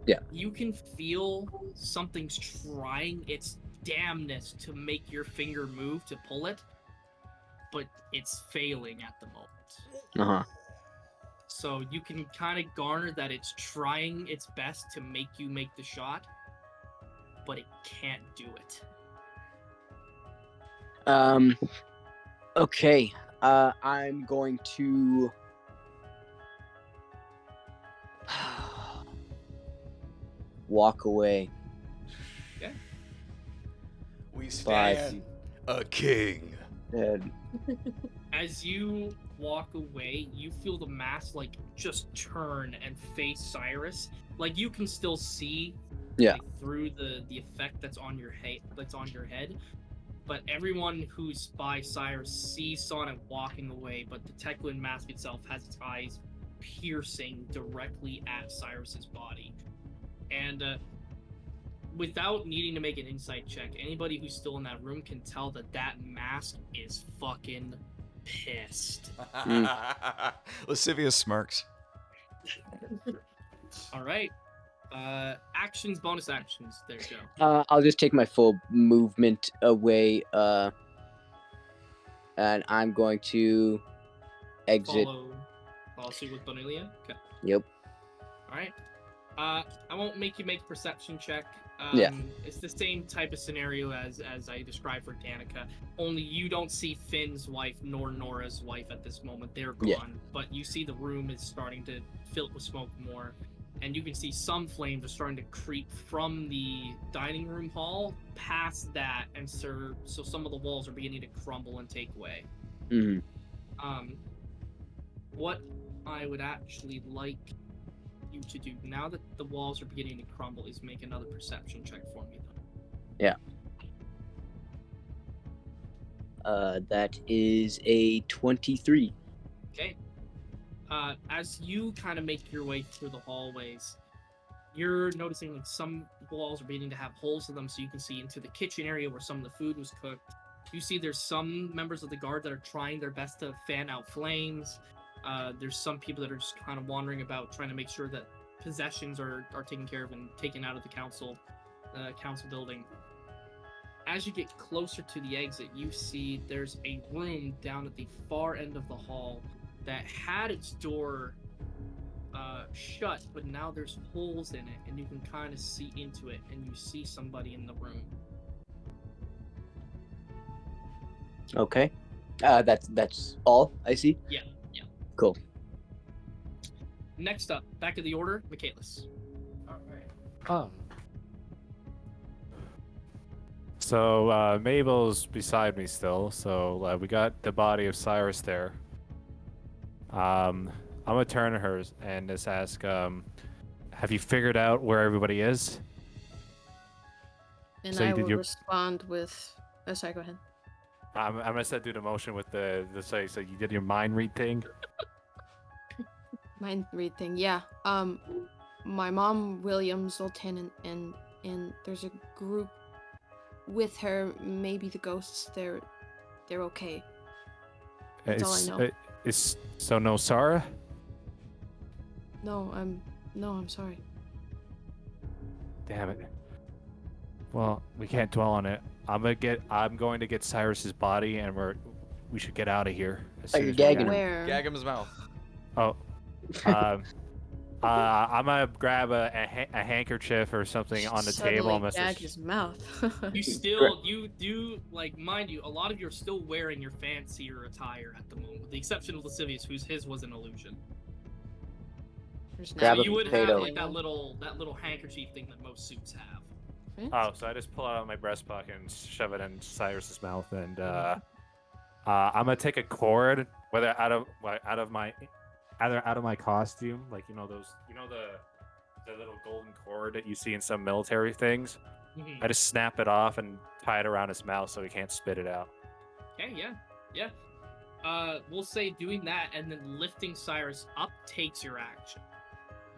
Yeah. You can feel something's trying its damnness to make your finger move to pull it, but it's failing at the moment. Uh-huh. So you can kind of garner that it's trying its best to make you make the shot, but it can't do it. Okay. I'm going to walk away. Okay. We stand a king. And As you walk away, you feel the mask like just turn and face Cyrus. Like you can still see, like, through the effect that's on your head. But everyone who's by Cyrus sees Sonic walking away, but the Tekuin mask itself has its eyes piercing directly at Cyrus's body. And without needing to make an insight check, anybody who's still in that room can tell that mask is fucking pissed. Lascivious smirks. All right. Actions, bonus actions. There you go. I'll just take my full movement away. and I'm going to exit. Follow suit with Bonelia. Okay. Yep. All right. I won't make you make a perception check. Yeah. It's the same type of scenario as I described for Danica. Only you don't see Finn's wife nor Nora's wife at this moment. They're gone. Yeah. But you see the room is starting to fill with smoke more. And you can see some flames are starting to creep from the dining room hall past that, and so some of the walls are beginning to crumble and take away. Mm-hmm. What I would actually like you to do now that the walls are beginning to crumble is make another perception check for me, though. Yeah. That is a 23. Okay. As you kind of make your way through the hallways, you're noticing like some walls are beginning to have holes in them, so you can see into the kitchen area where some of the food was cooked. You see there's some members of the guard that are trying their best to fan out flames. There's some people that are just kind of wandering about trying to make sure that possessions are taken care of and taken out of the council building. As you get closer to the exit, you see there's a room down at the far end of the hall that had its door shut, but now there's holes in it, and you can kind of see into it, and you see somebody in the room. Okay. That's all I see? Yeah. Cool. Next up, back of the order, Michaelis. So Mabel's beside me still. So we got the body of Cyrus there. I'm gonna turn to her and just ask, have you figured out where everybody is? And So you I did will your- respond with. Oh, sorry. Go ahead. I'm gonna do the motion with the say. So you did your mind read thing. Mind read thing. Yeah. My mom, William, Zoltan, and there's a group with her. Maybe the ghosts. They're okay. That's all I know. Is so no Sarah? No, I'm sorry. Damn it. Well, we can't dwell on it. I'm going to get Cyrus's body, and we should get out of here. As Oh, soon you're as we gagging can. him. Where? Gag him his mouth. Oh. I'm gonna grab a handkerchief or something on the table. I'm Suddenly gonna gag his mouth. You do, like, mind you, a lot of you are still wearing your fancier attire at the moment, with the exception of Lascivious, his was an illusion. Grab So a you would potato. have like that little handkerchief thing that most suits have. Oh, so I just pull it out of my breast pocket and shove it in Cyrus's mouth, and I'm gonna take a cord, whether out of my costume, like the little golden cord that you see in some military things. Mhm. I just snap it off and tie it around his mouth so he can't spit it out. Okay, yeah. We'll say doing that and then lifting Cyrus up takes your action.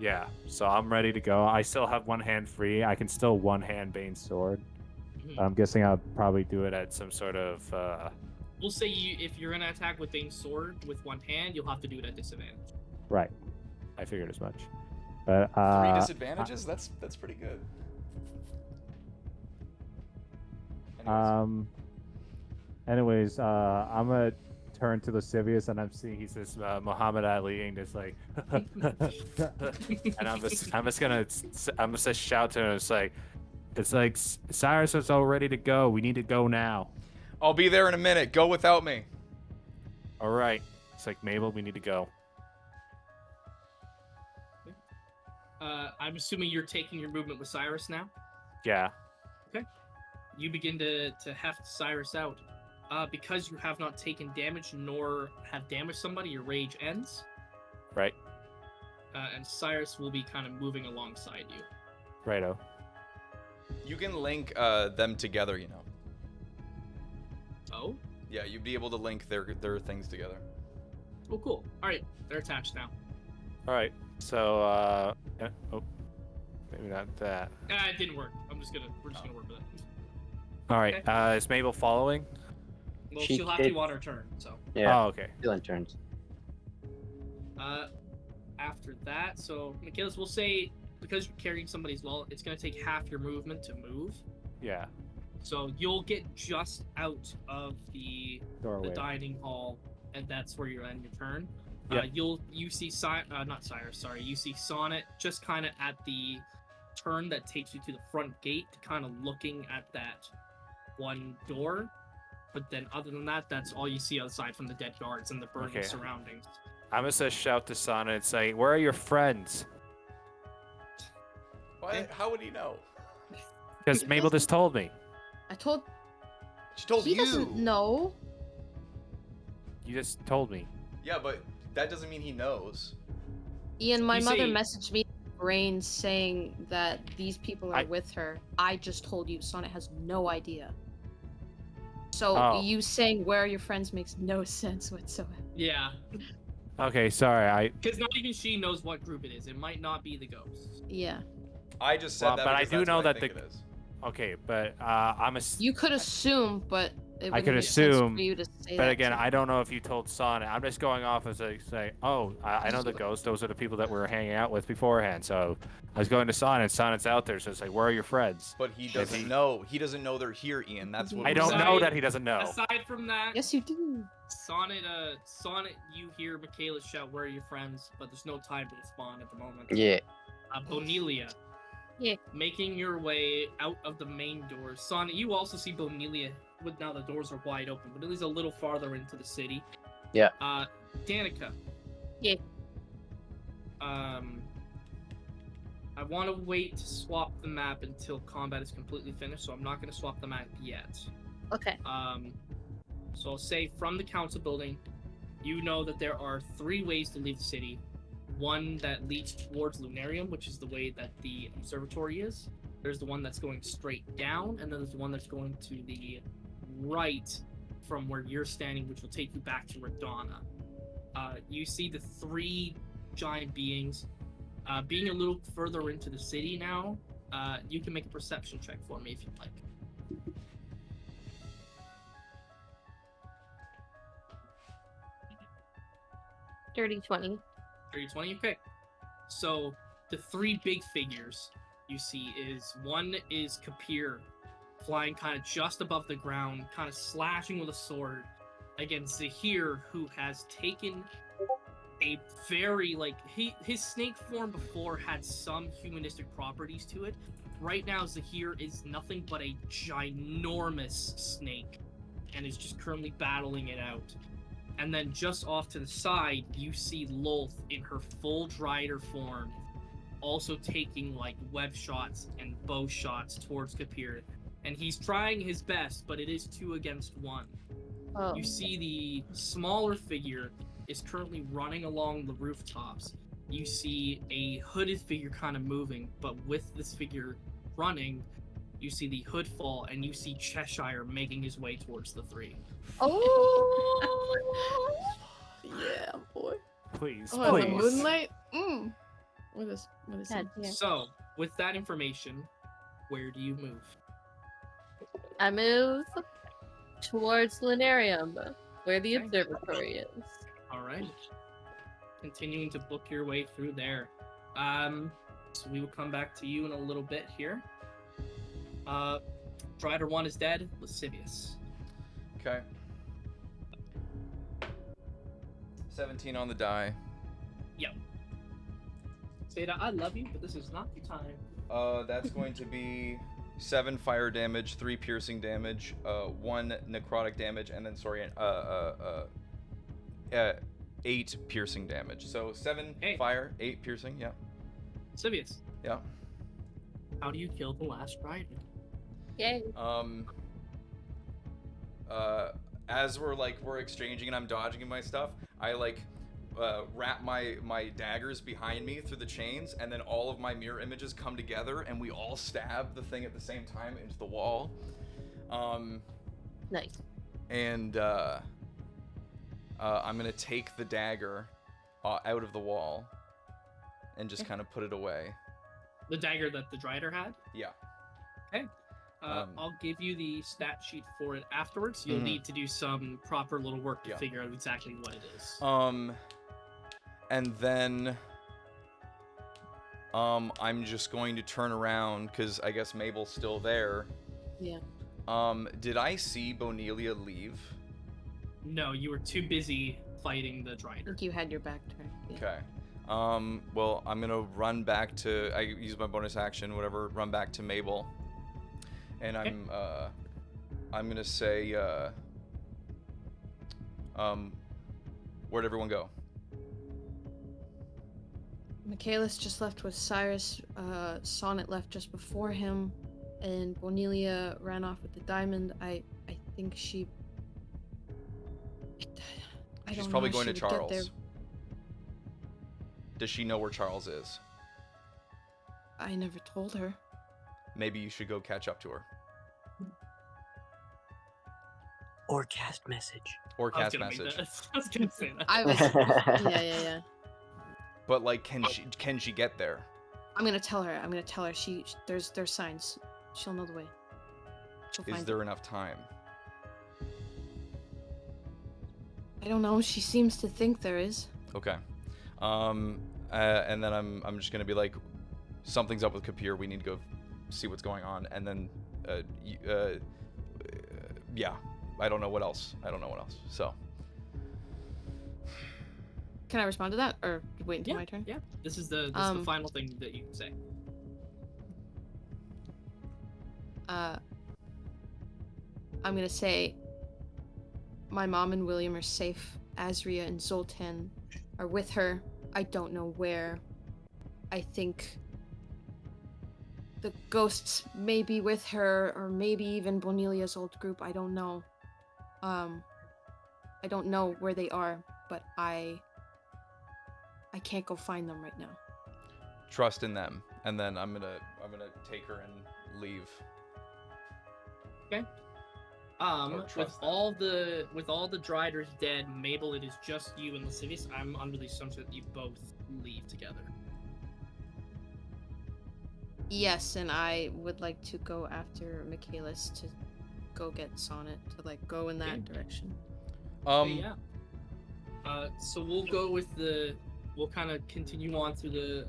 Yeah, so I'm ready to go. I still have one hand free. I can still one-hand Bane's sword. Mhm. I'm guessing I'll probably do it at some sort of. We'll say if you're gonna attack with Bane's sword with one hand, you'll have to do it at disadvantage. Right. I figured as much. But 3 disadvantages? That's pretty good. Anyways, I'm gonna turn to Lascivious, and I'm seeing he says Muhammad Ali, and just like, and I'm just gonna shout to him. It's like Cyrus is all ready to go. We need to go now. I'll be there in a minute. Go without me. All right. It's like, Mabel, we need to go. I'm assuming you're taking your movement with Cyrus now. Yeah. You begin to heft Cyrus out. Because you have not taken damage nor have damaged somebody, your rage ends. Right. And Cyrus will be kind of moving alongside you. Righto. You can link them together, you know. Oh? Yeah, you'd be able to link their things together. Oh, cool. All right, they're attached now. All right. So, yeah, oh, maybe not that. It didn't work. We're just gonna work with it. All right. Okay. Is Mabel following? Well, She she'll have did- to on her turn. So. Yeah. Oh, okay. Still in turns. After that, so Michaelis, we'll say because you're carrying somebody as well, it's gonna take half your movement to move. Yeah. So you'll get just out of the Doorway. dining hall, and that's where you're ending your turn. Yep. You see not Cyrus, sorry. You see Sonnet just kind of at the turn that takes you to the front gate, kind of looking at that one door. But then other than that, that's all you see aside from the dead guards and the burning surroundings. I'm gonna shout to Sana and say, "Where are your friends?" What? How would he know? Because Mabel just told me. I told. She told He you. doesn't know. You just told me. Yeah, but that doesn't mean he knows. Ian, my You mother say- messaged me in my brain saying that these people are with her. I just told you Sonnet has no idea. So you saying where are your friends makes no sense whatsoever. Yeah, Okay, sorry. because not even she knows what group it is. It might not be the ghosts. Yeah. I just said Well, that but I because do that's know what I that think the- it is. Okay, but I'm a. You could assume, but it I wouldn't could make sense assume, for you to say But that again, to I don't know if you told Sonnet. I'm just going off as I say, oh, I know the ghosts. Those are the people that we were hanging out with beforehand. So I was going to Sonnet. Sonnet's out there, so it's like, where are your friends? But he doesn't know. He doesn't know they're here, Ian. That's what I we're don't saying. know that he doesn't know. Aside from that, Yes, you do. Sonnet, you hear Michaela shout, "Where are your friends?" But there's no time to respond at the moment. Yeah. Bonelia. Yeah. Making your way out of the main doors. Sonnet, you also see Bonelia. With now the doors are wide open, but at least a little farther into the city. Yeah. Danica. Yeah. I want to wait to swap the map until combat is completely finished, so I'm not going to swap the map yet. Okay. So I'll say from the council building, you know that there are 3 ways to leave the city. One that leads towards Lunarium, which is the way that the observatory is. There's the one that's going straight down, and then there's the one that's going to the right from where you're standing, which will take you back to Radana. You see the 3 giant beings. Being a little further into the city now, you can make a perception check for me if you'd like. Dirty 20. 30-20, okay. So the 3 big figures you see one is Kapir, flying kind of just above the ground, kind of slashing with a sword against Zahir, who has taken a very, his snake form before had some humanistic properties to it. Right now, Zahir is nothing but a ginormous snake and is just currently battling it out. And then just off to the side, you see Lolth in her full Drider form, also taking web shots and bow shots towards Kapir. And he's trying his best, but it is 2 against 1. Oh. You see the smaller figure is currently running along the rooftops. You see a hooded figure kind of moving, but with this figure running, you see the hood fall, and you see Cheshire making his way towards the 3. Oh, yeah, boy. Please, Oh, and the please. moonlight. What is God, yeah. So, with that information, where do you move? I move towards Lunarium, where the Okay. observatory is. All right. Continuing to book your way through there. So we will come back to you in a little bit here. Drider 1 is dead. Lascivious. Okay. 17 on the die. Yep. Seda, I love you, but this is not the time. That's going to be 7 fire damage, 3 piercing damage, 1 necrotic damage, and then 8 piercing damage. So 7 fire, 8 piercing. Yeah. Lascivious. Yeah. How do you kill the last Drider? Yay. As we're exchanging and I'm dodging my stuff, I wrap my daggers behind me through the chains, and then all of my mirror images come together, and we all stab the thing at the same time into the wall. Nice. And I'm gonna take the dagger out of the wall and just kind of put it away. The dagger that the Drider had? Yeah. Okay. I'll give you the stat sheet for it afterwards. You'll need to do some proper little work to figure out exactly what it is. And then I'm just going to turn around because I guess Mabel's still there. Yeah. Did I see Bonelia leave? No, you were too busy fighting the I Drider. think you had your back turned. Yeah. Okay. Well, I'm gonna run back to. I use my bonus action, whatever. Run back to Mabel, and Okay. I'm gonna say, where'd everyone go? Michaelis just left with Cyrus. Sonnet left just before him, and Bonelia ran off with the diamond. I think she. I She's don't know probably how going she to would get there. Charles. Does she know where Charles is? I never told her. Maybe you should go catch up to her. Or cast message. Or I was cast gonna make message. that. I was gonna say that. I was. Yeah. But like, can she get there? I'm gonna tell her. There's signs. She'll know the way. She'll find Is it. there enough time? I don't know. She seems to think there is. Okay. And then I'm just gonna be like, something's up with Kapir. We need to go see what's going on. And then, yeah. I don't know what else. So. Can I respond to that, or wait until my turn? Yeah. This is the final thing that you can say. I'm gonna say my mom and William are safe. Azria and Zoltan are with her. I don't know where. I think the ghosts may be with her, or maybe even Bonelia's old group. I don't know. I don't know where they are, but I can't go find them right now. Trust in them, and then I'm gonna take her and leave. Okay. With all the Driders dead, Mabel, it is just you and Lascivious. I'm under the assumption that you both leave together. Yes, and I would like to go after Michaelis to go get Sonnet, to like go in that direction. Okay, yeah. So we'll go with we'll kind of continue on through the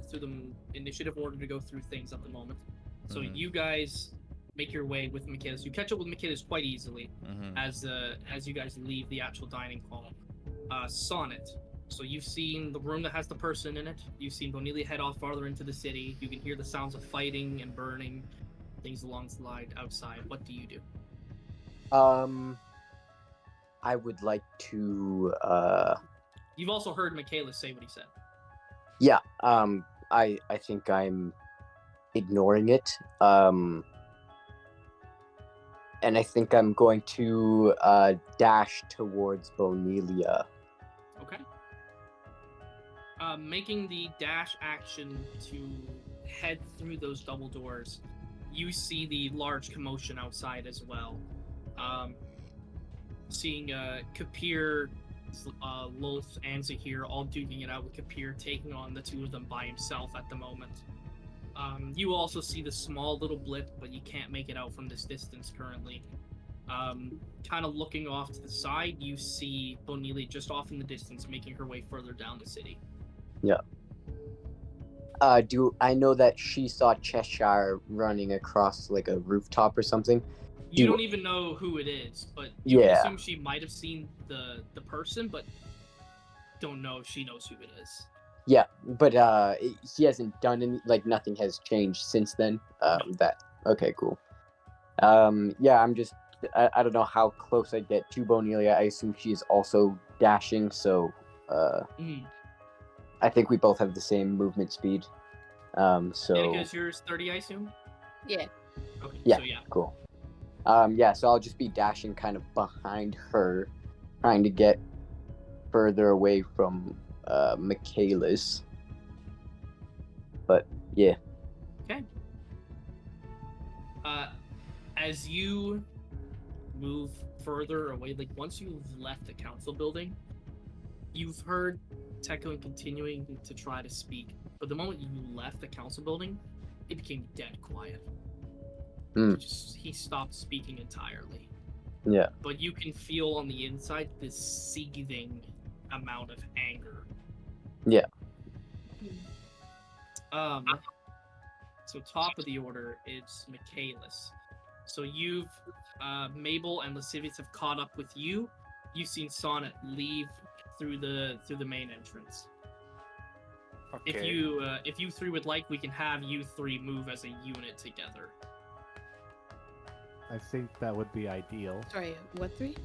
initiative order to go through things at the moment. So you guys make your way with Michaelis. You catch up with Michaelis quite easily as you guys leave the actual dining hall. Sonnet. So you've seen the room that has the person in it. You've seen Bonelia head off farther into the city. You can hear the sounds of fighting and burning, things along the line outside. What do you do? I would like to. You've also heard Michaelis say what he said. Yeah. I think I'm ignoring it. And I think I'm going to dash towards Bonelia. Okay. Making the dash action to head through those double doors, you see the large commotion outside as well. Seeing Kapir, Loth, and Zahir all duking it out with Kapir taking on the two of them by himself at the moment. You also see the small little blip, but you can't make it out from this distance currently. Kind of looking off to the side, you see Bonelia just off in the distance, making her way further down the city. Yeah. Do I know that she saw Cheshire running across like a rooftop or something? You don't even know who it is, but you can assume she might have seen the person, but don't know if she knows who it is. Yeah, but he hasn't done any, like nothing has changed since then. Okay, cool. Yeah, I'm just I don't know how close I get to Bonelia. I assume she is also dashing, so I think we both have the same movement speed. So Danica's yours 30, I assume? Yeah. Okay, yeah, so yeah. cool. Yeah, so I'll just be dashing kind of behind her, trying to get further away from Michaelis. But yeah. Okay. As you move further away, like once you've left the council building, you've heard Tekun continuing to try to speak, but the moment you left the council building, it became dead quiet. He stopped speaking entirely. Yeah. But you can feel on the inside this seething amount of anger. Yeah. So top of the order is Michaelis. So you've Mabel and Lascivious have caught up with you. You've seen Sonnet leave through the main entrance. Okay. If you three would like, we can have you three move as a unit together. I think that would be ideal. Sorry, what 3?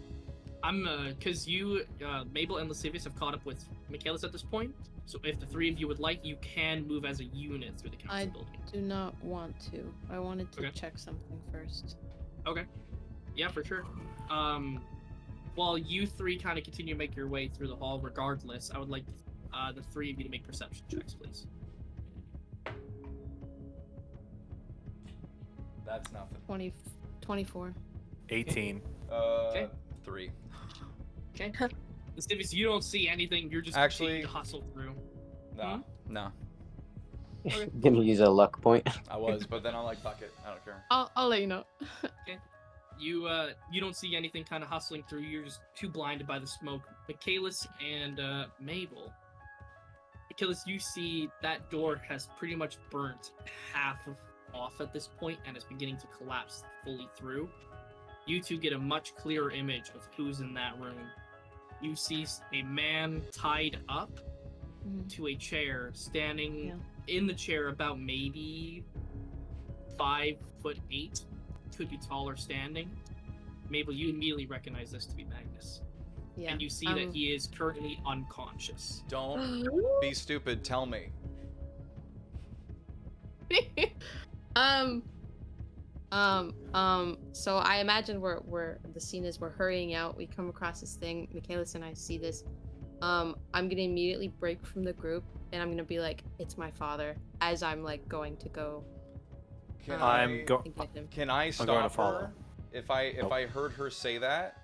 I'm because you Mabel and Lascivious have caught up with Michaelis at this point. So if the 3 of you would like, you can move as a unit through the council I building. do not want to. I wanted to Okay. check something first. Okay. Yeah, for sure. While you 3 kind of continue to make your way through the hall, regardless, I would like the 3 of you to make perception checks, please. That's nothing. 24. 18. Okay. 3. Okay. Lascivious, you don't see anything. You're just Actually- continuing to hustle through. Nah, nah. Gonna use a luck point. I was, but then I'm like, fuck it. I don't care. I'll let you know. You don't see anything kind of hustling through. You're just too blinded by the smoke. Michaelis and Mabel. Michaelis, you see that door has pretty much burnt off at this point and is beginning to collapse fully through. You two get a much clearer image of who's in that room. You see a man tied up to a chair, standing in the chair about maybe 5'8", could be taller standing. Mabel, you immediately recognize this to be Magnus. Yeah. And you see that he is currently unconscious. Don't be stupid. Tell me. So I imagine we're the scene is we're hurrying out. We come across this thing. Michaelis and I see this. I'm gonna immediately break from the group and I'm gonna be like, "It's my father," as I'm like going to go. Can I'm go- and get him. Can I going to stop follow. her if I heard her say that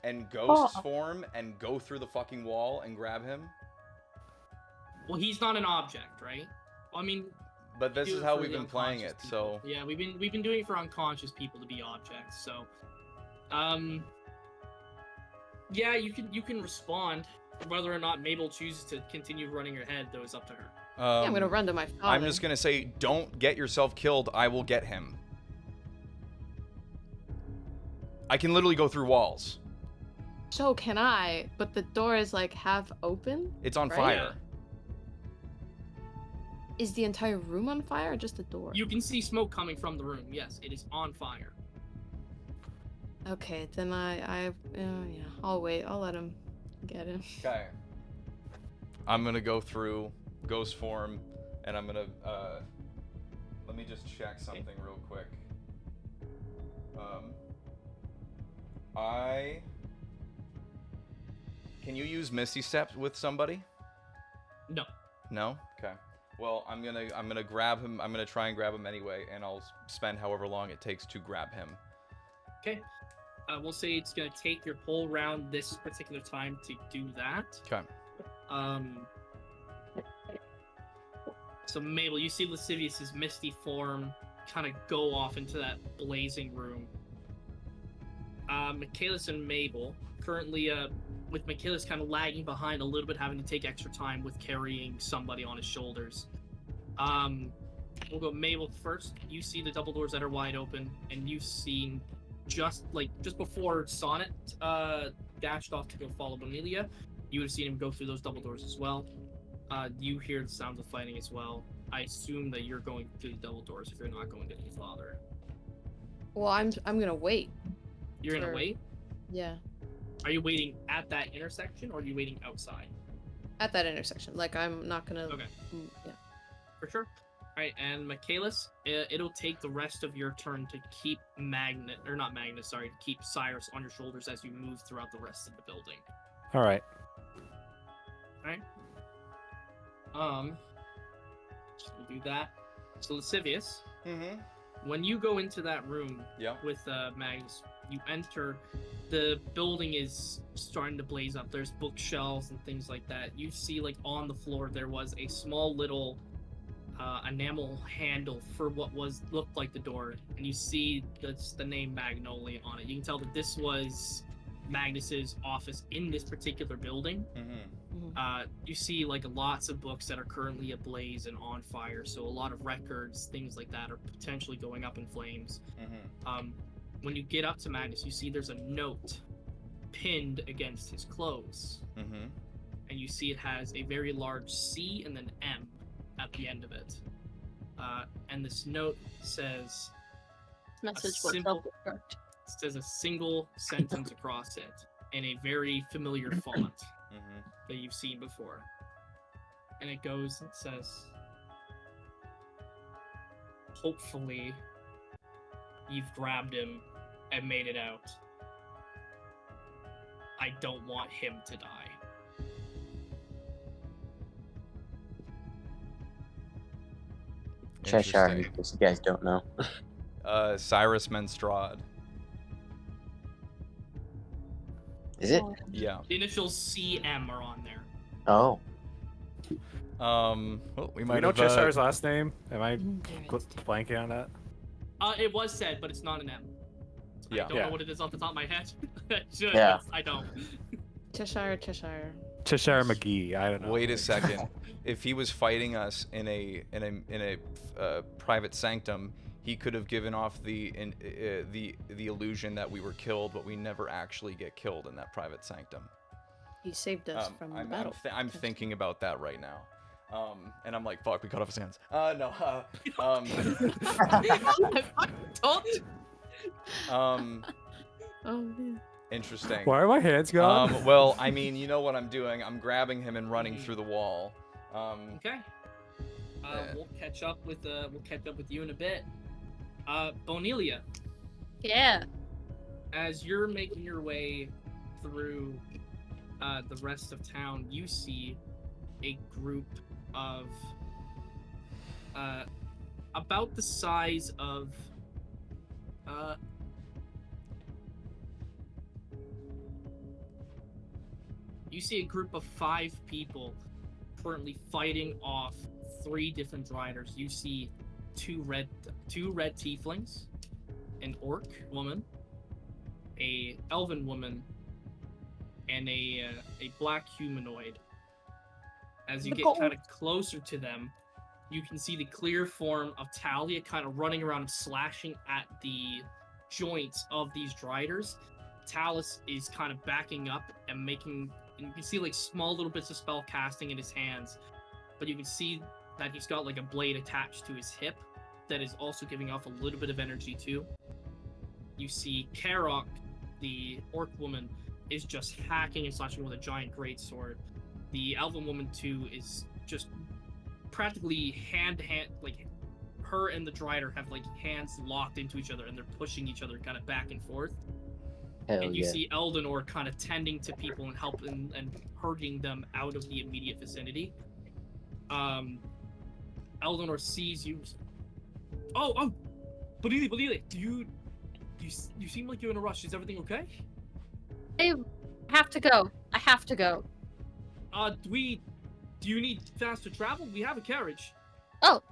and ghost form and go through the fucking wall and grab him? Well, he's not an object, right? I mean, But this do is it how for we've the been playing it, unconscious so people. Yeah, we've been doing it for unconscious people to be objects. So, yeah, you can respond. Whether or not Mabel chooses to continue running her head, though, is up to her. Yeah, I'm gonna run to my father. I'm just gonna say, don't get yourself killed. I will get him. I can literally go through walls. So can I, but the door is like half open. It's on Right? fire. Is the entire room on fire or just the door? You can see smoke coming from the room. Yes, it is on fire. Okay, then yeah, I'll wait. I'll let him get him. Okay. I'm gonna go through ghost form, and I'm gonna let me just check something real quick. Can you use Misty Step with somebody? No. No? Okay. Well, I'm gonna grab him. I'm gonna try and grab him anyway, and I'll spend however long it takes to grab him. Okay. We'll say it's gonna take your whole round this particular time to do that. Okay. So Mabel, you see Lascivious's misty form kind of go off into that blazing room. Michaelis and Mabel, currently with Michaelis kind of lagging behind a little bit, having to take extra time with carrying somebody on his shoulders. We'll go Mabel first. You see the double doors that are wide open, and you've seen just before Sonnet dashed off to go follow Bonelia, you would have seen him go through those double doors as well. You hear the sounds of fighting as well. I assume that you're going through the double doors if you're not going to your father. Well, I'm gonna wait. You're gonna Sure. wait? Yeah, Are you waiting at that intersection, or are you waiting outside? at that intersection. Like I'm not gonna. Okay. Yeah. For sure. Alright, and Michaelis, it'll take the rest of your turn to keep to keep Cyrus on your shoulders as you move throughout the rest of the building. All right. Alright. Just gonna do that. So Lascivious, Mm-hmm. when you go into that room Yeah. with Magnus, you enter. The building is starting to blaze up. There's bookshelves and things like that. You see, like, on the floor, there was a small little enamel handle for what looked like the door, and you see that's the name Magnolia on it. You can tell that this was Magnus's office in this particular building. Mm-hmm. You see like lots of books that are currently ablaze and on fire, so a lot of records, things like that, are potentially going up in flames. When you get up to Magnus, you see there's a note pinned against his clothes, and you see it has a very large C and then M at the end of it. And this note says Message a simple, self-destruct. says a single sentence across it in a very familiar font that you've seen before. And it goes and says, hopefully you've grabbed him and made it out. I don't want him to die. Cheshire, in Interesting. case you guys don't know. Cyrus Menstrad. Is it? Yeah. The initials CM are on there. Oh. Well, we Do might we know have. Cheshire's last name? Am I blanking on that? It was said, but it's not an M. Yeah. I don't know what it is off the top of my head. I should, Yeah. but I don't. Cheshire. Cheshire McGee. I don't know. Wait a second. If he was fighting us in a private sanctum, he could have given off the illusion that we were killed, but we never actually get killed in that private sanctum. He saved us from the battle. I'm thinking about that right now. And I'm like, fuck, we cut off his hands. No. Oh man. Interesting. Why are my hands gone? Well, I mean, you know what I'm doing. I'm grabbing him and running through the wall. Okay. We'll catch up with you in a bit. Bonelia, Yeah. as you're making your way through the rest of town, you see a group of about the size of you see a group of 5 people currently fighting off 3 different riders. You see two red tieflings, an orc woman, a elven woman, and a black humanoid. As you get kind of closer to them, you can see the clear form of Talia kind of running around and slashing at the joints of these riders. Talus is kind of backing up and making, and you can see like small little bits of spell casting in his hands, but you can see that he's got like a blade attached to his hip that is also giving off a little bit of energy too. You see Karok, the orc woman, is just hacking and slashing with a giant greatsword. The elven woman too is just practically hand to hand, like her and the Drider have like hands locked into each other and they're pushing each other kind of back and forth. Hell And you yeah. see Eldenor kind of tending to people and helping and hurting them out of the immediate vicinity. Eldenor sees you. Oh, Bedelia, you seem like you're in a rush. Is everything okay? I have to go. Do you need faster travel? We have a carriage. Oh,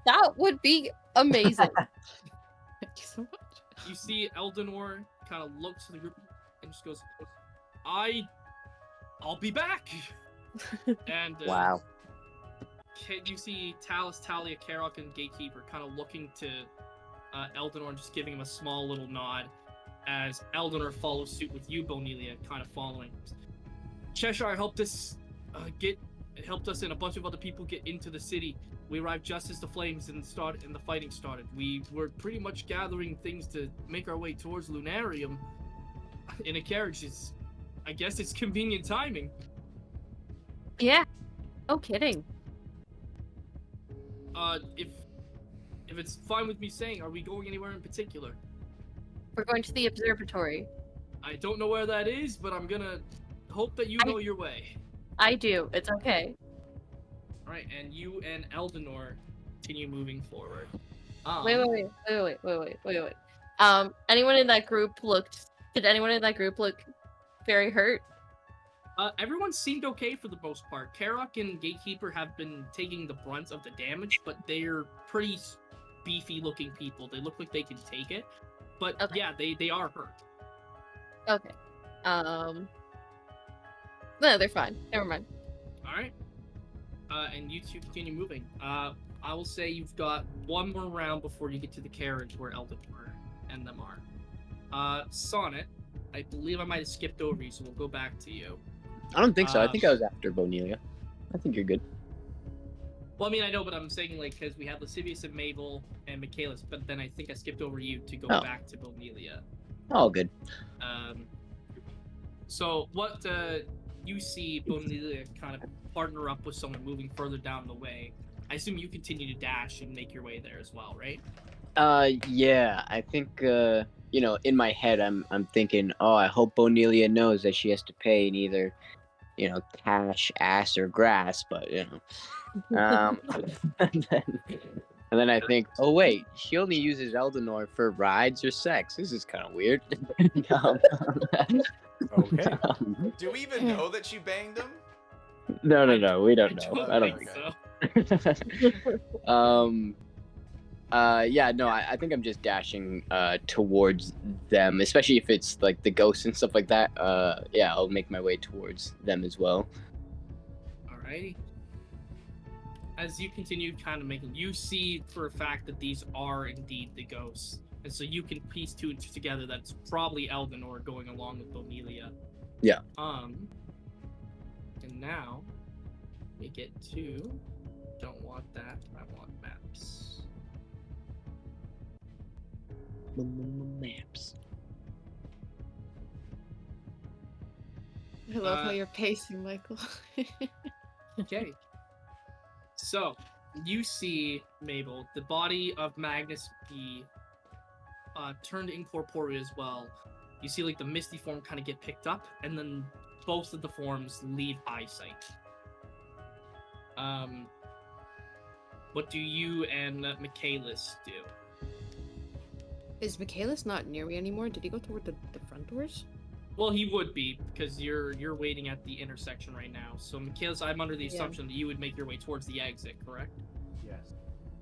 that would be amazing. Thank you so much. You see Eldenor kind of looks to the group and just goes, I'll be back. And Wow. you see Talus, Talia, Karok, and Gatekeeper kind of looking to Eldenor and just giving him a small little nod as Eldenor follows suit with you, Bonelia, kind of following. Cheshire helped us and a bunch of other people get into the city. We arrived just as the flames and the fighting started. We were pretty much gathering things to make our way towards Lunarium in a carriage. I guess it's convenient timing. Yeah. No kidding. If it's fine with me saying, are we going anywhere in particular? We're going to the observatory. I don't know where that is, but I'm gonna hope that you know your way. I do. It's okay. Alright, and you and Eldenor continue moving forward. Wait. Anyone in that group did anyone in that group look very hurt? Everyone seemed okay for the most part. Karok and Gatekeeper have been taking the brunt of the damage, but they're pretty beefy looking people. They look like they can take it. But Okay. yeah, they are hurt. Okay. No, they're fine. Never mind. All right. And you two continue moving. I will say you've got one more round before you get to the carriage where Eldor and them are. Sonnet, I believe I might have skipped over you, so we'll go back to you. I don't think so. I think I was after Bonelia. I think you're good. Well, I mean, I know, but I'm saying, like, because we have Lascivious and Mabel and Michaelis, but then I think I skipped over you to go back to Bonelia. All good. So what you see Bonelia kind of partner up with someone moving further down the way. I assume you continue to dash and make your way there as well, right? Yeah. I think you know, in my head, I'm thinking, oh, I hope Bonelia knows that she has to pay in either, you know, cash, ass, or grass. But you know. And then I think, oh wait, she only uses Eldenor for rides or sex. This is kind of weird. Okay. Do we even know that she banged him? No, we don't know. I don't think so. Yeah, no, I think I'm just dashing towards them, especially if it's like the ghosts and stuff like that. Yeah, I'll make my way towards them as well. Alrighty. As you continue kind of making, you see for a fact that these are indeed the ghosts. And so you can piece two and two together that it's probably Eldenor going along with Bonelia. Yeah. And now we get to, don't want that, I want maps. Maps. I love how you're pacing, Michael. Okay. So, you see, Mabel, the body of Magnus be turned incorporeal as well. You see, like, the misty form kind of get picked up, and then both of the forms leave eyesight. What do you and Michaelis do? Is Michaelis not near me anymore? Did he go toward the front doors? Well, he would be, because you're waiting at the intersection right now. So, Michaelis, I'm under the assumption that you would make your way towards the exit, correct? Yes.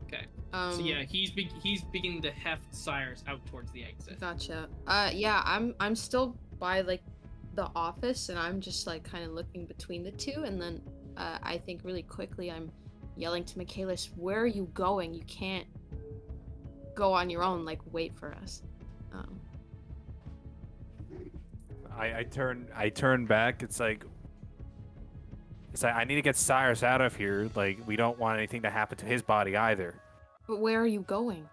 Okay. So yeah, he's beginning to heft Cyrus out towards the exit. Gotcha. Yeah, I'm still by like the office, and I'm just like kind of looking between the two, and then I think really quickly I'm yelling to Michaelis, "Where are you going? You can't go on your own. Like, wait for us." I turn back. It's like I need to get Cyrus out of here. Like, we don't want anything to happen to his body either. But where are you going?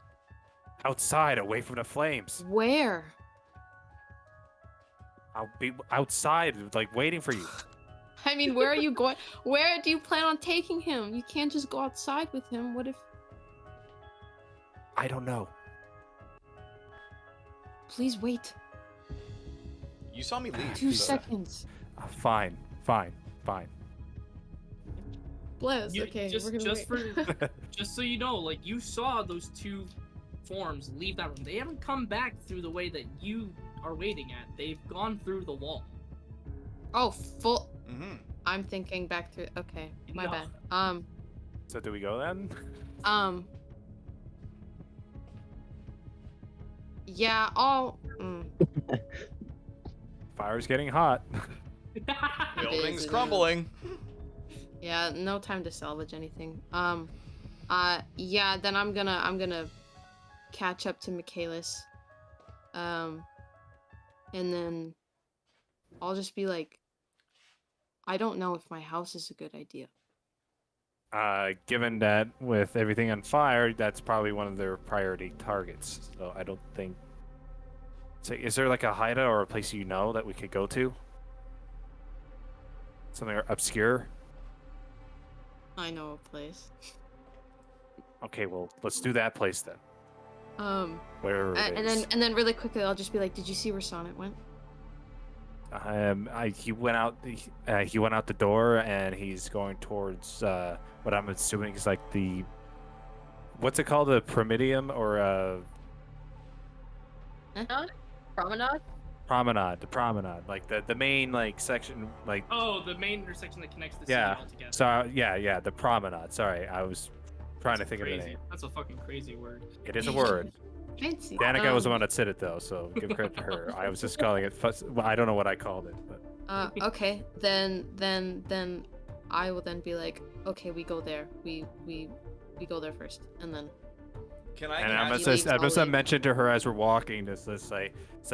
Outside, away from the flames. Where? I'll be outside, like, waiting for you. I mean, where are you going? Where do you plan on taking him? You can't just go outside with him. What if... I don't know. Please wait. You saw me leave. 2 seconds. Fine. Bless. Okay, we're gonna wait. Just so you know, like, you saw those two forms leave that room. They haven't come back through the way that you are waiting at. They've gone through the wall. Oh, full. I'm thinking back through. Okay, my bad. So do we go then? Yeah, I'll. Fire's getting hot. Building's crumbling. Yeah, no time to salvage anything. Yeah, then I'm gonna catch up to Michaelis. And then I'll just be like, I don't know if my house is a good idea. Given that with everything on fire, that's probably one of their priority targets. So I don't think... So is there like a hideout or a place you know that we could go to? Something obscure? I know a place. Okay, well, let's do that place then. Where and then really quickly I'll just be like, did you see where Sonnet went? He went out the door and he's going towards what I'm assuming is like the... What's it called? The Primidium or Promenade? The promenade, like the main like section, like... Oh, the main intersection that connects the city all together. So yeah, the promenade. Sorry, I was trying to think of the name. That's a fucking crazy word. It is a word. Fancy. Danica was the one that said it though, so give credit to her. I was just calling it. Well, I don't know what I called it, but. Okay, then I will then be like, okay, we go there. We go there first, and then. Can I And cast? I'm just leave. mention to her as we're walking, just say,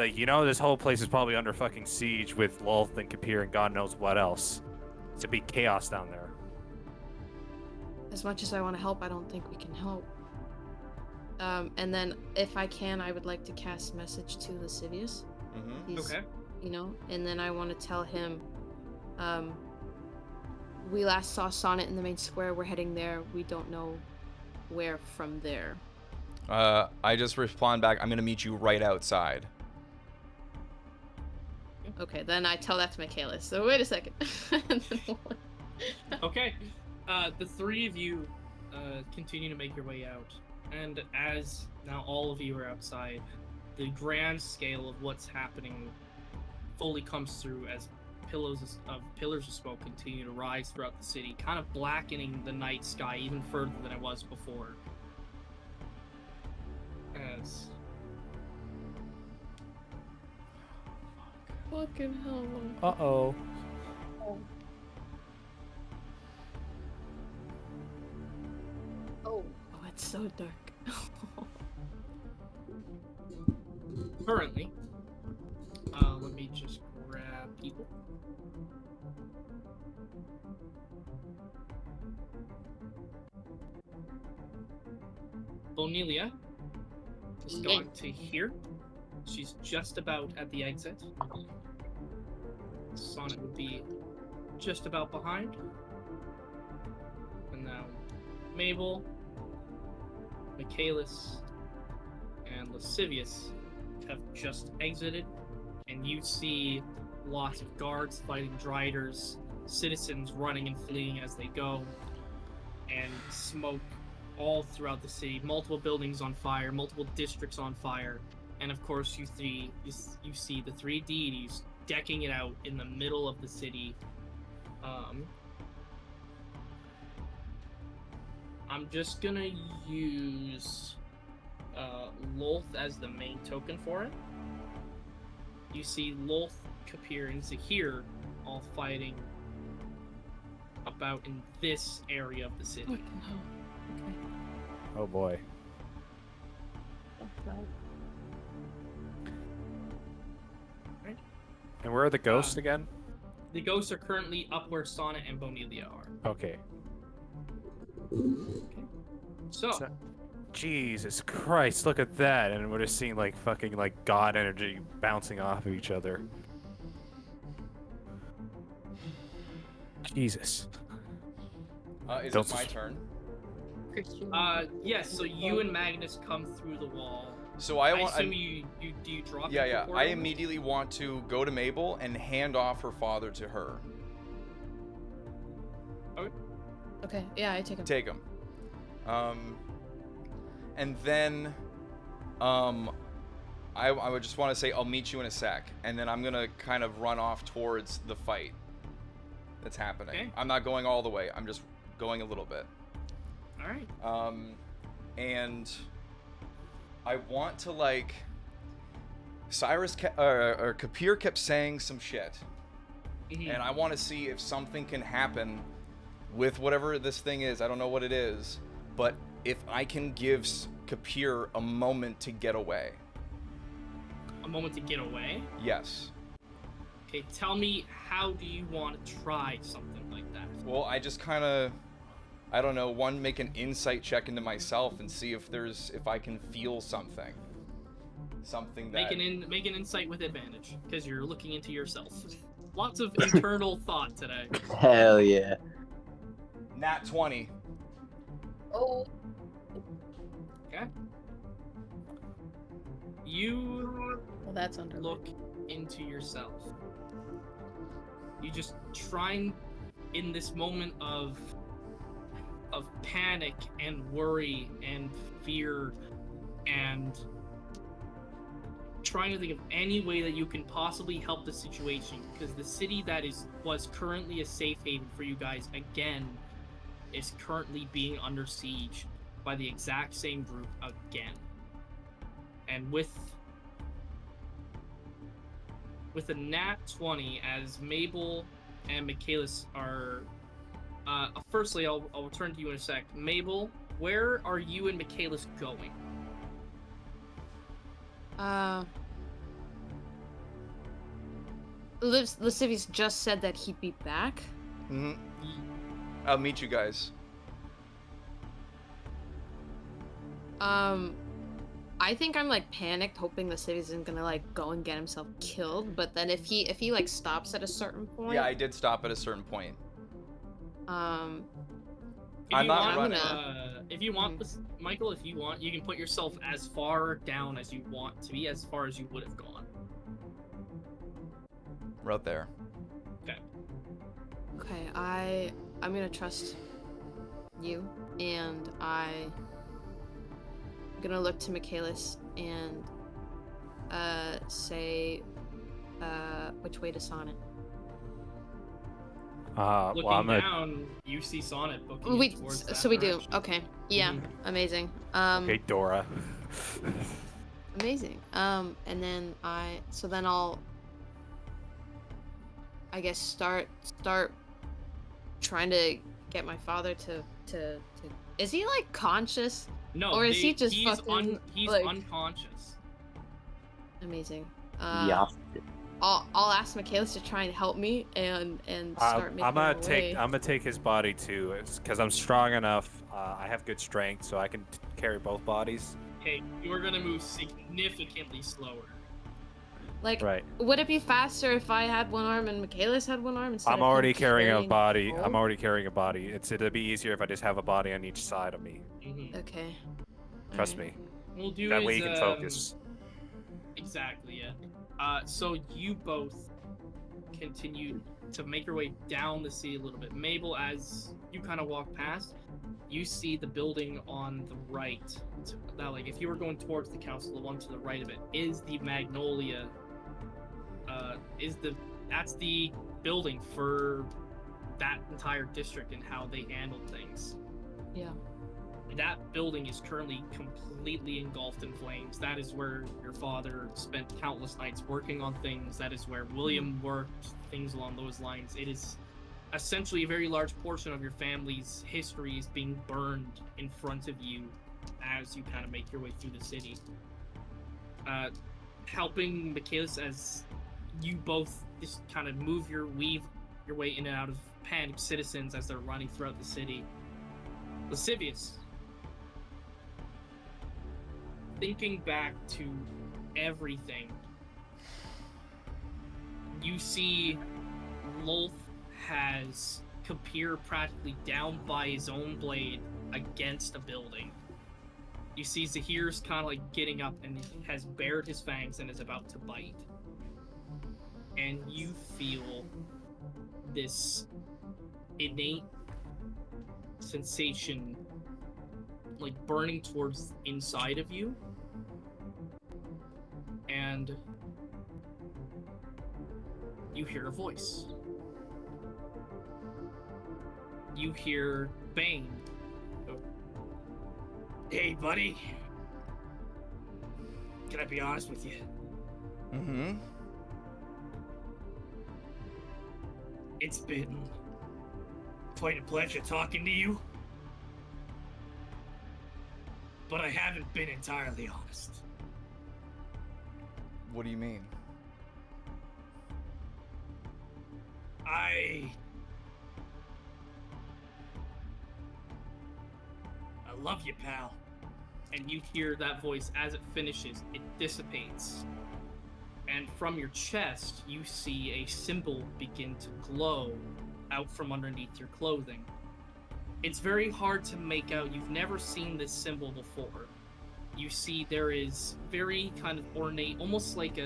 you know, this whole place is probably under fucking siege with Lolth and Kapir and God knows what else. It's a big chaos down there. As much as I want to help, I don't think we can help. And then, if I can, I would like to cast message to Lascivious. Mm-hmm. He's, Okay. You know, and then I want to tell him, we last saw Sonnet in the main square. We're heading there. We don't know where from there. I just respond back. I'm gonna meet you right outside. Okay, then I tell that to Michaelis. So wait a second. Okay. The three of you continue to make your way out, and as now all of you are outside, the grand scale of what's happening fully comes through as pillars of smoke continue to rise throughout the city, kind of blackening the night sky even further than it was before. As Fucking hell. Uh-oh. Oh, it's so dark. currently, let me just grab people. Bonelia has gone to here. She's just about at the exit. Sonnet would be just about behind. And now Mabel, Michaelis, and Lascivious have just exited, and you see lots of guards fighting Driders, citizens running and fleeing as they go, and smoke all throughout the city, multiple buildings on fire, multiple districts on fire, and of course you see the three deities decking it out in the middle of the city. I'm just gonna use Lolth as the main token for it. You see Lolth, Kapir, and Zahir all fighting about in this area of the city. Fucking hell. Okay. Oh boy. Right. And where are the ghosts again? The ghosts are currently up where Sonnet and Bonelia are. Okay. So, Jesus Christ, look at that. And we're just seeing like fucking like god energy bouncing off of each other. Jesus. Is Don't it my s- turn? yes, so you and Magnus come through the wall. So I want. assume you drop Yeah, your yeah. I portal? immediately want to go to Mabel and hand off her father to her. Okay, yeah, I take him. Take him. And then, I would just want to say I'll meet you in a sec, and then I'm gonna kind of run off towards the fight that's happening. Okay. I'm not going all the way. I'm just going a little bit. All right. And I want to like. Or Kapir kept saying some shit, Mhm. and I want to see if something can happen with whatever this thing is. I don't know what it is, but if I can give Kapir a moment to get away. A moment to get away. Yes. Okay, tell me, how do you want to try something like that? Well, I just kind of, I don't know, make an insight check into myself and see if I can feel something. Something that... Make an insight with advantage, because you're looking into yourself. Lots of internal thought today. Hell yeah. Nat 20. Oh. Okay. You Well, that's under. look into yourself. You just trying in this moment of panic and worry and fear and trying to think of any way that you can possibly help the situation, because the city that was currently a safe haven for you guys again is currently being under siege by the exact same group again. And with a nat 20, as Mabel and Michaelis are Firstly, I'll return to you in a sec. Mabel, where are you and Michaelis going? Lascivious just said that he'd be back. Mm-hmm. I'll meet you guys. I think I'm like panicked, hoping Lascivious isn't gonna like go and get himself killed. But then if he like stops at a certain point, Yeah, I did stop at a certain point. If not running. If you want, Michael, if you want, you can put yourself as far down as you want to be, as far as you would have gone. Right there. Okay. Okay, I'm gonna trust you, and I'm gonna look to Michaelis and say which way to Sonnet. Looking well, I'm down, you see Sonnet booking We towards that so we do. direction. Okay, yeah, amazing. okay, Dora. Amazing. And then I'll I guess start trying to get my father to is he like conscious? No, or is he just he's fucking he's like unconscious. amazing? Yeah. I'll ask Michaelis to try and help me and start making I'm gonna my way. I'm gonna take his body too, because I'm strong enough. I have good strength, so I can carry both bodies. Okay, you are gonna move significantly slower. Like, Right. would it be faster if I had one arm and Michaelis had one arm instead I'm of him already carrying a carrying body. both? I'm already carrying a body. It'd be easier if I just have a body on each side of me. Okay. Trust Alright. me. We'll do That is, way you can focus. Exactly, yeah. So you both continue to make your way down the sea a little bit. Mabel, as you kind of walk past, you see the building on the right. Now, like, if you were going towards the council, the one to the right of it is the Magnolia. That's the building for that entire district and how they handle things. Yeah. That building is currently completely engulfed in flames. That is where your father spent countless nights working on things. That is where William worked, things along those lines. It is essentially a very large portion of your family's history is being burned in front of you as you kind of make your way through the city. Helping Michaelis as you both just kind of weave your way in and out of panicked citizens as they're running throughout the city. Lascivious, thinking back to everything, you see Lolth has Kapir practically down by his own blade against a building. You see Zahir's kind of like getting up and has bared his fangs and is about to bite. And you feel this innate sensation like burning towards inside of you, and you hear a voice. You hear Bane. Hey, buddy. Can I be honest with you? Mm-hmm. It's been quite a pleasure talking to you. But I haven't been entirely honest. What do you mean? I love you, pal. And you hear that voice as it finishes, it dissipates. And from your chest, you see a symbol begin to glow out from underneath your clothing. It's very hard to make out. You've never seen this symbol before. You see there is very kind of ornate, almost like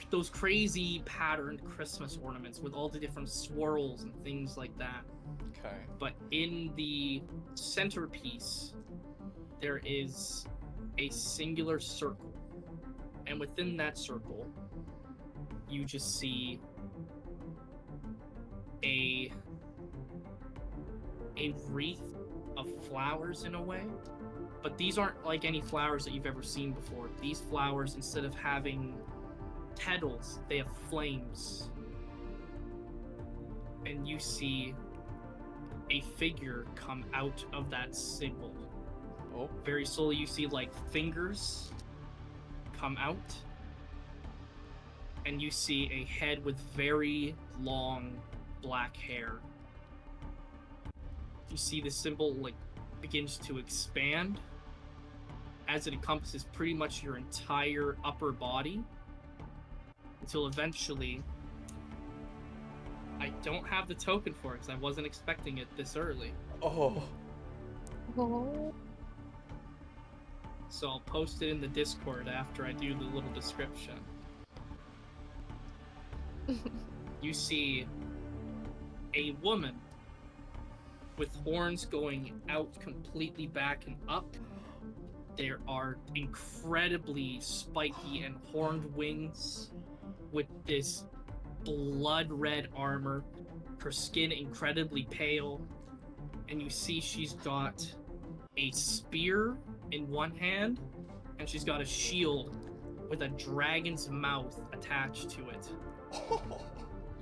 those crazy patterned Christmas ornaments with all the different swirls and things like that. Okay. But in the centerpiece, there is a singular circle. And within that circle, you just see a wreath of flowers in a way. But these aren't like any flowers that you've ever seen before. These flowers, instead of having petals, they have flames. and you see a figure come out of that symbol. Oh. Very slowly, you see like fingers come out, and you see a head with very long black hair. You see the symbol like begins to expand as it encompasses pretty much your entire upper body, until eventually, I don't have the token for it because I wasn't expecting it this early. Oh. So I'll post it in the Discord after I do the little description. You see a woman with horns going out completely back and up. There are incredibly spiky and horned wings with this blood red armor. Her skin incredibly pale. And you see she's got a spear in one hand, and she's got a shield with a dragon's mouth attached to it.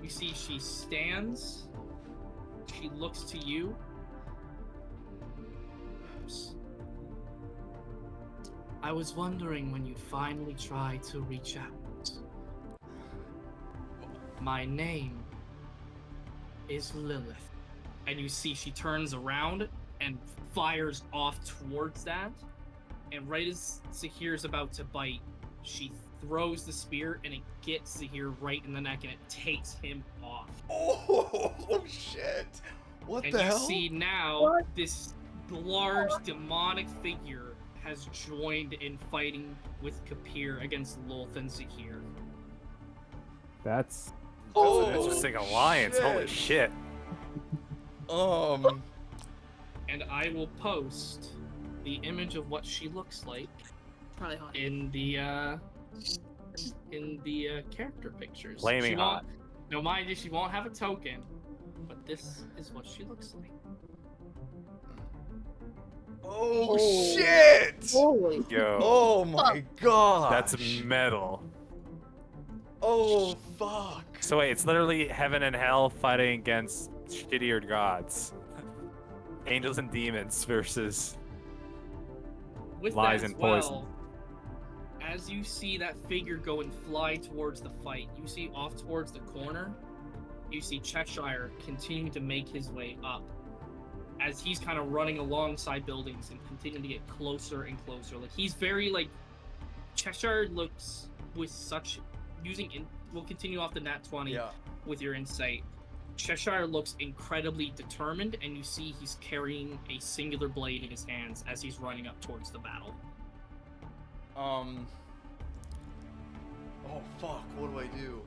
You see she stands, she looks to you. I was wondering when you'd finally try to reach out. My name is Lilith. And you see she turns around and fires off towards that. And right as Zahir's about to bite, she throws the spear and it gets Zahir right in the neck and it takes him off. Oh shit! What and the you hell? see now this large demonic figure has joined in fighting with Kapir against Lolth and Zahir. That's Oh, an interesting alliance. Holy shit. And I will post the image of what she looks like Probably hot. in the character pictures. Flaming She hot. won't- No, mind you, she won't have a token, but this is what she looks like. Oh shit! Holy. Yo. Oh my god! That's metal. Oh fuck! So wait, it's literally heaven and hell fighting against shittier gods. Angels and demons versus With lies that as and poison. well, as you see that figure go and fly towards the fight, you see off towards the corner, you see Cheshire continue to make his way up. As he's kind of running alongside buildings and continuing to get closer and closer. Like, he's very, like, Cheshire looks with such, we'll continue off the nat 20 with your insight. Cheshire looks incredibly determined, and you see he's carrying a singular blade in his hands as he's running up towards the battle. Oh fuck, what do I do?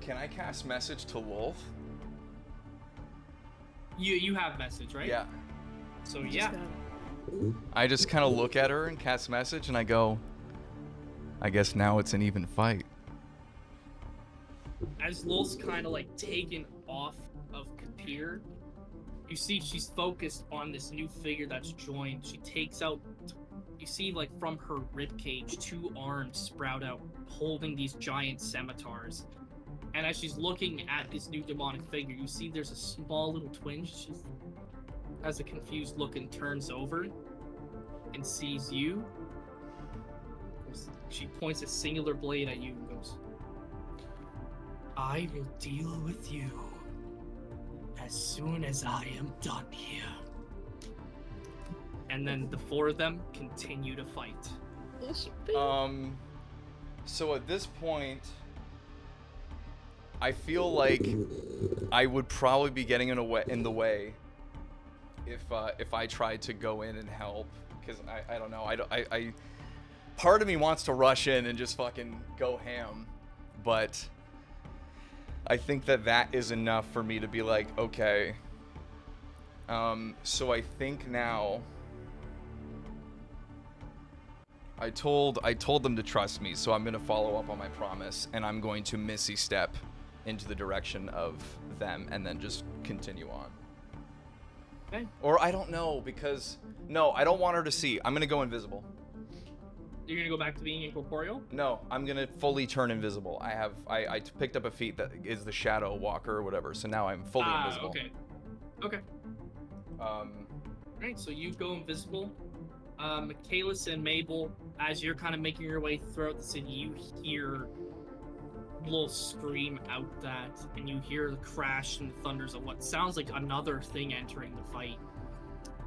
Can I cast message to Lolth? You have message, right? Yeah. So yeah. I just kind of look at her and cast message and I go, I guess now it's an even fight. As Lol's kind of like taken off of Kapir, you see she's focused on this new figure that's joined. She takes out, you see like from her ribcage, 2 arms sprout out, holding these giant scimitars. And as she's looking at this new demonic figure, you see there's a small little twinge. She has a confused look and turns over and sees you. She points a singular blade at you and goes, I will deal with you as soon as I am done here. And then the 4 of them continue to fight. So at this point, I feel like I would probably be getting in the way if I tried to go in and help, because I don't know, I part of me wants to rush in and just fucking go ham, but I think that is enough for me to be like, okay. So I think now I told them to trust me, so I'm gonna follow up on my promise, and I'm going to Missy step into the direction of them and then just continue on. Okay. Or I don't know, because no, I don't want her to see. I'm gonna go invisible. You're gonna go back to being incorporeal? No, I'm gonna fully turn invisible. I picked up a feat that is the Shadow Walker or whatever, so now I'm fully invisible. Okay. Okay. Um, Right, so you go invisible. Michaelis and Mabel, as you're kind of making your way throughout the city, you hear little scream out that, and you hear the crash and the thunders of what sounds like another thing entering the fight.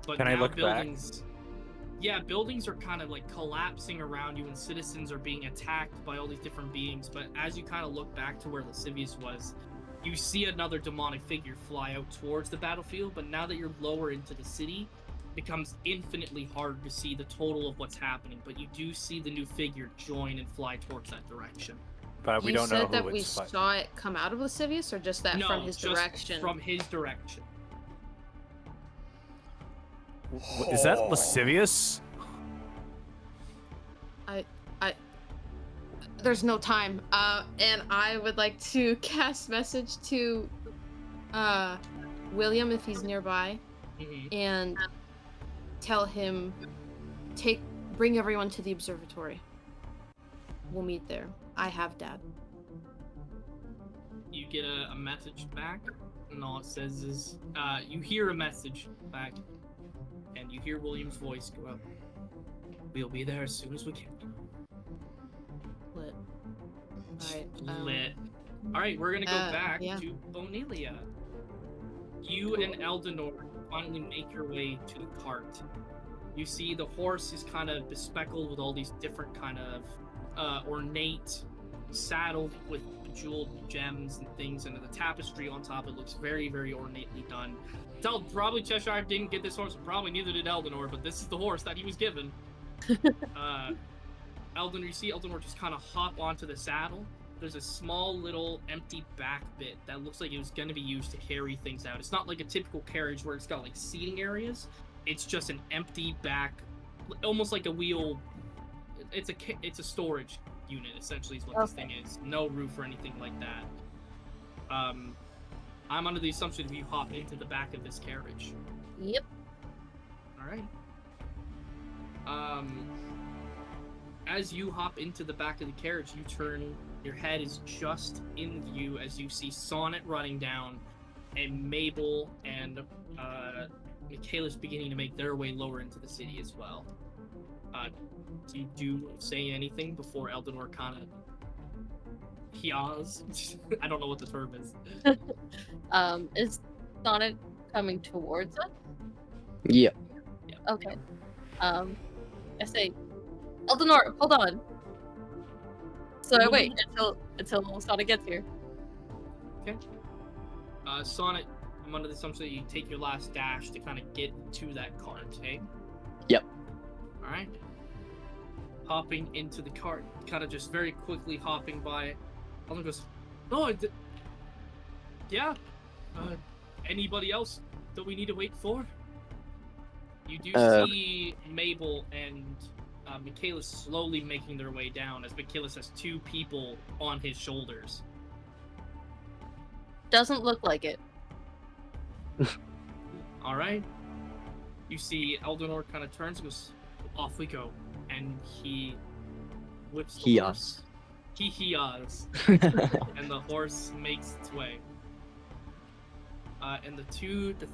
But Can now I look buildings, yeah, buildings are kind of like collapsing around you, and citizens are being attacked by all these different beings. But as you kind of look back to where Lascivious was, you see another demonic figure fly out towards the battlefield. But now that you're lower into the city, it becomes infinitely hard to see the total of what's happening. But you do see the new figure join and fly towards that direction. But we You don't know said that who we it's fighting. saw it come out of Lascivious, or just that No, from his just direction? from his direction. Is that Lascivious? There's no time. And I would like to cast message to William if he's nearby, and tell him bring everyone to the observatory. We'll meet there. I have Dad. You get a message back, and all it says is, you hear a message back, and you hear William's voice go up. We'll be there as soon as we can. Lit. Alright. Lit. Alright, we're gonna go back yeah. to Bonelia. You and Eldenor finally make your way to the cart. You see the horse is kind of bespeckled with all these different kind of ornate, saddled with bejeweled gems and things, and the tapestry on top, it looks very, very ornately done. Probably Cheshire didn't get this horse, and probably neither did Eldenor, but this is the horse that he was given. Eldenor, you see Eldenor just kind of hop onto the saddle. There's a small little empty back bit that looks like it was going to be used to carry things out. It's not like a typical carriage where it's got like seating areas. It's just an empty back, almost like a wheel. It's a storage unit, essentially, is what this thing is. No roof or anything like that. I'm under the assumption that you hop into the back of this carriage. Yep. All right. As you hop into the back of the carriage, you turn. Your head is just in view as you see Sonnet running down, and Mabel and Michaelis beginning to make their way lower into the city as well. Do you say anything before Eldenor kind of yaws? I don't know what the term is. Is Sonnet coming towards us? Yeah. Okay. I say, Eldenor, hold on. So I wait until Sonnet gets here. Okay. Sonnet, I'm under the assumption that you take your last dash to kind of get to that cart, eh? Yep. Alright. Hopping into the cart, kind of just very quickly hopping by. Elden goes, "No, yeah. Anybody else that we need to wait for?" You do see Mabel and Michaelis slowly making their way down, as Michaelis has two people on his shoulders. Doesn't look like it. Alright. You see Eldenor kind of turns and goes, "Off we go." And he whips the horse. He yas. And the horse makes its way. And the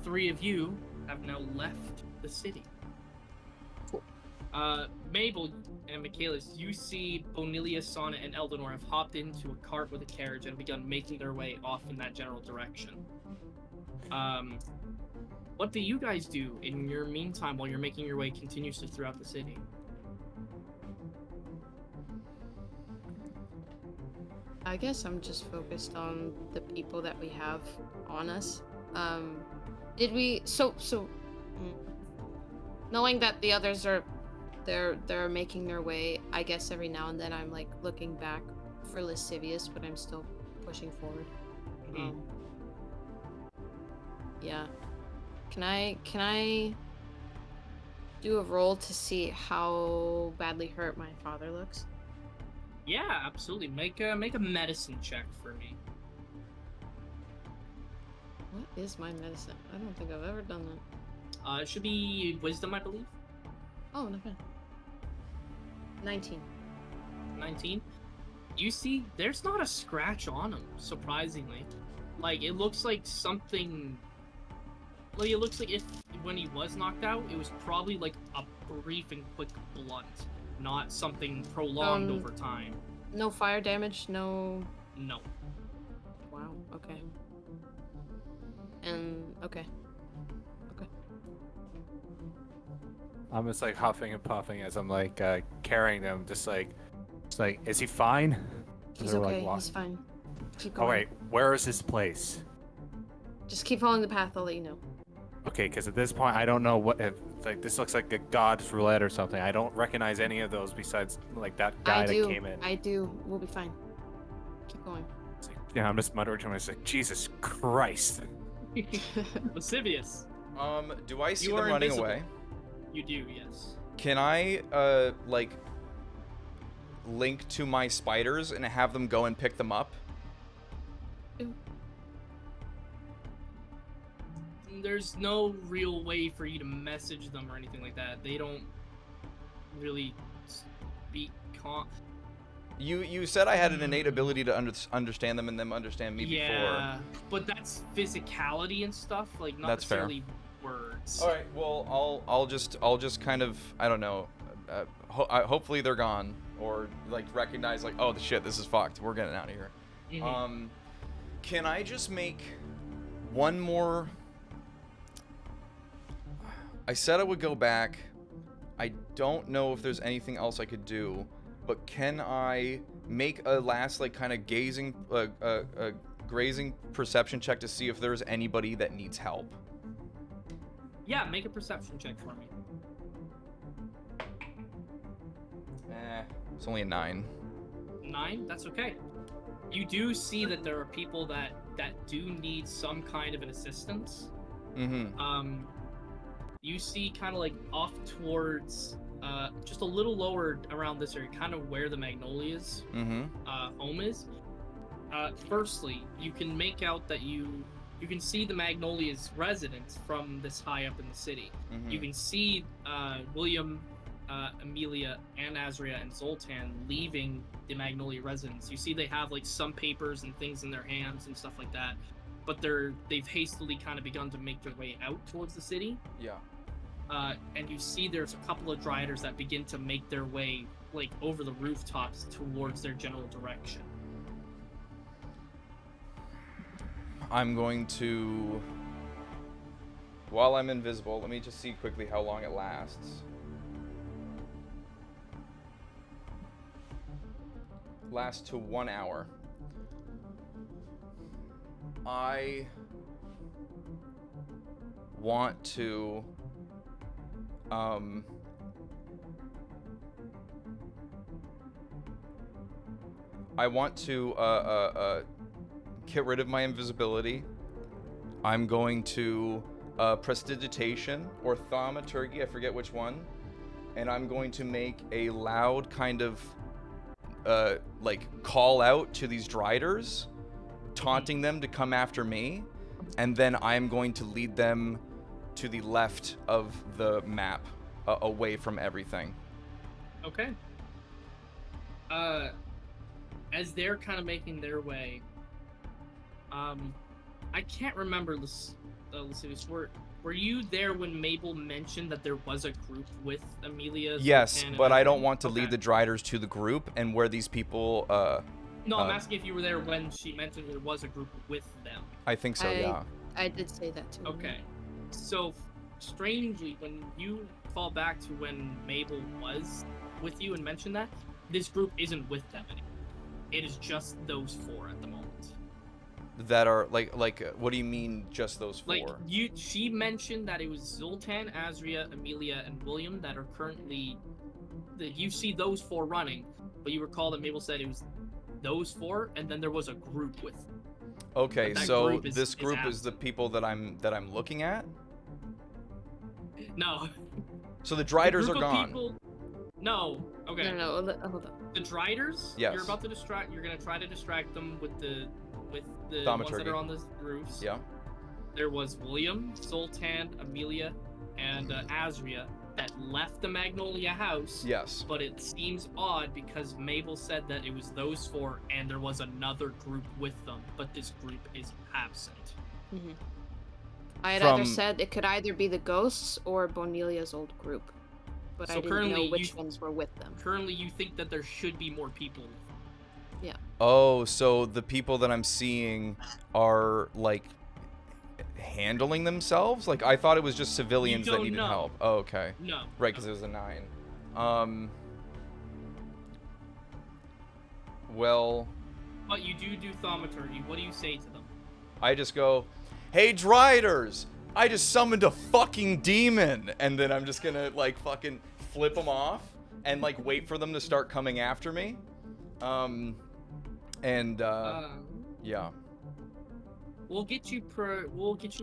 three of you have now left the city. Cool. Mabel and Michaelis, you see Bonelia, Sonnet, and Eldenor have hopped into a cart with a carriage and begun making their way off in that general direction. What do you guys do in your meantime while you're making your way continuously throughout the city? I guess I'm just focused on the people that we have on us. Did we knowing that the others are they're making their way, I guess every now and then I'm like looking back for Lascivious, but I'm still pushing forward. Yeah. Can I do a roll to see how badly hurt my father looks? Yeah, absolutely. Make a medicine check for me. What is my medicine? I don't think I've ever done that. It should be wisdom, I believe. Oh, no bad. 19. 19. You see, there's not a scratch on him, surprisingly. Like, it looks like something... Like, it looks like if, when he was knocked out, it was probably like a brief and quick blunt, not something prolonged over time. No fire damage, no... No. Wow, okay. And, okay. I'm just like huffing and puffing as I'm like carrying them, just like, is he fine? He's They're, okay, like, he's fine. Keep going. Oh wait, where is this place? Just keep following the path, I'll let you know. Okay, because at this point I don't know what if like this looks like a god's roulette or something. I don't recognize any of those besides like that guy that came in. I do. We'll be fine. Keep going. It's like, yeah, I'm just muttering to myself, Jesus Christ. Lascivious. Do I see You them are running invisible. away? You do, yes. Can I, like, link to my spiders and have them go and pick them up? There's no real way for you to message them or anything like that. They don't really speak You said I had an innate ability to understand them and them understand me yeah, but that's physicality and stuff, like not That's fair. necessarily words. All right, well, I'll just kind of, I don't know, hopefully they're gone, or like recognize like, oh shit, this is fucked. We're getting out of here. Mhm. Can I just make one more? I said I would go back. I don't know if there's anything else I could do, but can I make a last like kind of grazing perception check to see if there's anybody that needs help? Yeah, make a perception check for me. It's only a 9. 9? That's okay. You do see that there are people that do need some kind of an assistance. Mm-hmm. You see kind of like off towards just a little lower around this area, kind of where the Magnolia's home is. Firstly, you can make out that you can see the Magnolia's residence from this high up in the city. You can see William, Amelia, and Azria and Zoltan leaving the Magnolia residence. You see they have like some papers and things in their hands and stuff like that, but they've hastily kind of begun to make their way out towards the city. Yeah. And you see there's a couple of Driders that begin to make their way like over the rooftops towards their general direction. I'm going to, while I'm invisible, let me just see quickly how long it lasts. Lasts to 1 hour. I want to get rid of my invisibility. I'm going to prestidigitation or thaumaturgy, I forget which one, and I'm going to make a loud kind of like call out to these Driders, taunting them to come after me, and then I'm going to lead them to the left of the map, away from everything. Okay. As they're kind of making their way, I can't remember this. Were you there when Mabel mentioned that there was a group with Amelia? Yes, Zoltan, but and I everything? don't want to lead the Driders to the group and where these people. No, I'm asking if you were there when she mentioned there was a group with them. I think so. Yeah. I did say that too. Okay. So, strangely, when you fall back to when Mabel was with you and mentioned that, this group isn't with them anymore. It is just those 4 at the moment. That are like what do you mean just those 4? Like she mentioned that it was Zoltan, Azria, Amelia, and William that are currently. You see those 4 running, but you recall that Mabel said it was those 4, and then there was a group with them. Okay, so group this group is the absent. people that I'm looking at. No. So the Driders group are of gone. People... No. Okay. No, hold on. The Driders. Yes. You're about to distract. You're gonna try to distract them with the ones Thaumaturgy. that are on the roofs. Yeah. There was William, Zoltan, Amelia, and Azria that left the Magnolia house. Yes. But it seems odd because Mabel said that it was those 4 and there was another group with them, but this group is absent. Mm-hmm. I had either said it could either be the ghosts or Bonelia's old group, but So I didn't know which ones were with them. Currently, you think that there should be more people. Yeah. Oh, so the people that I'm seeing are like handling themselves? Like I thought it was just civilians that needed help. Oh, okay. No. Right, because it was a 9. Well. But you do thaumaturgy. What do you say to them? I just go, "Hey, Driders! I just summoned a fucking demon!" And then I'm just gonna, like, fucking flip them off and, like, wait for them to start coming after me. Yeah. We'll get you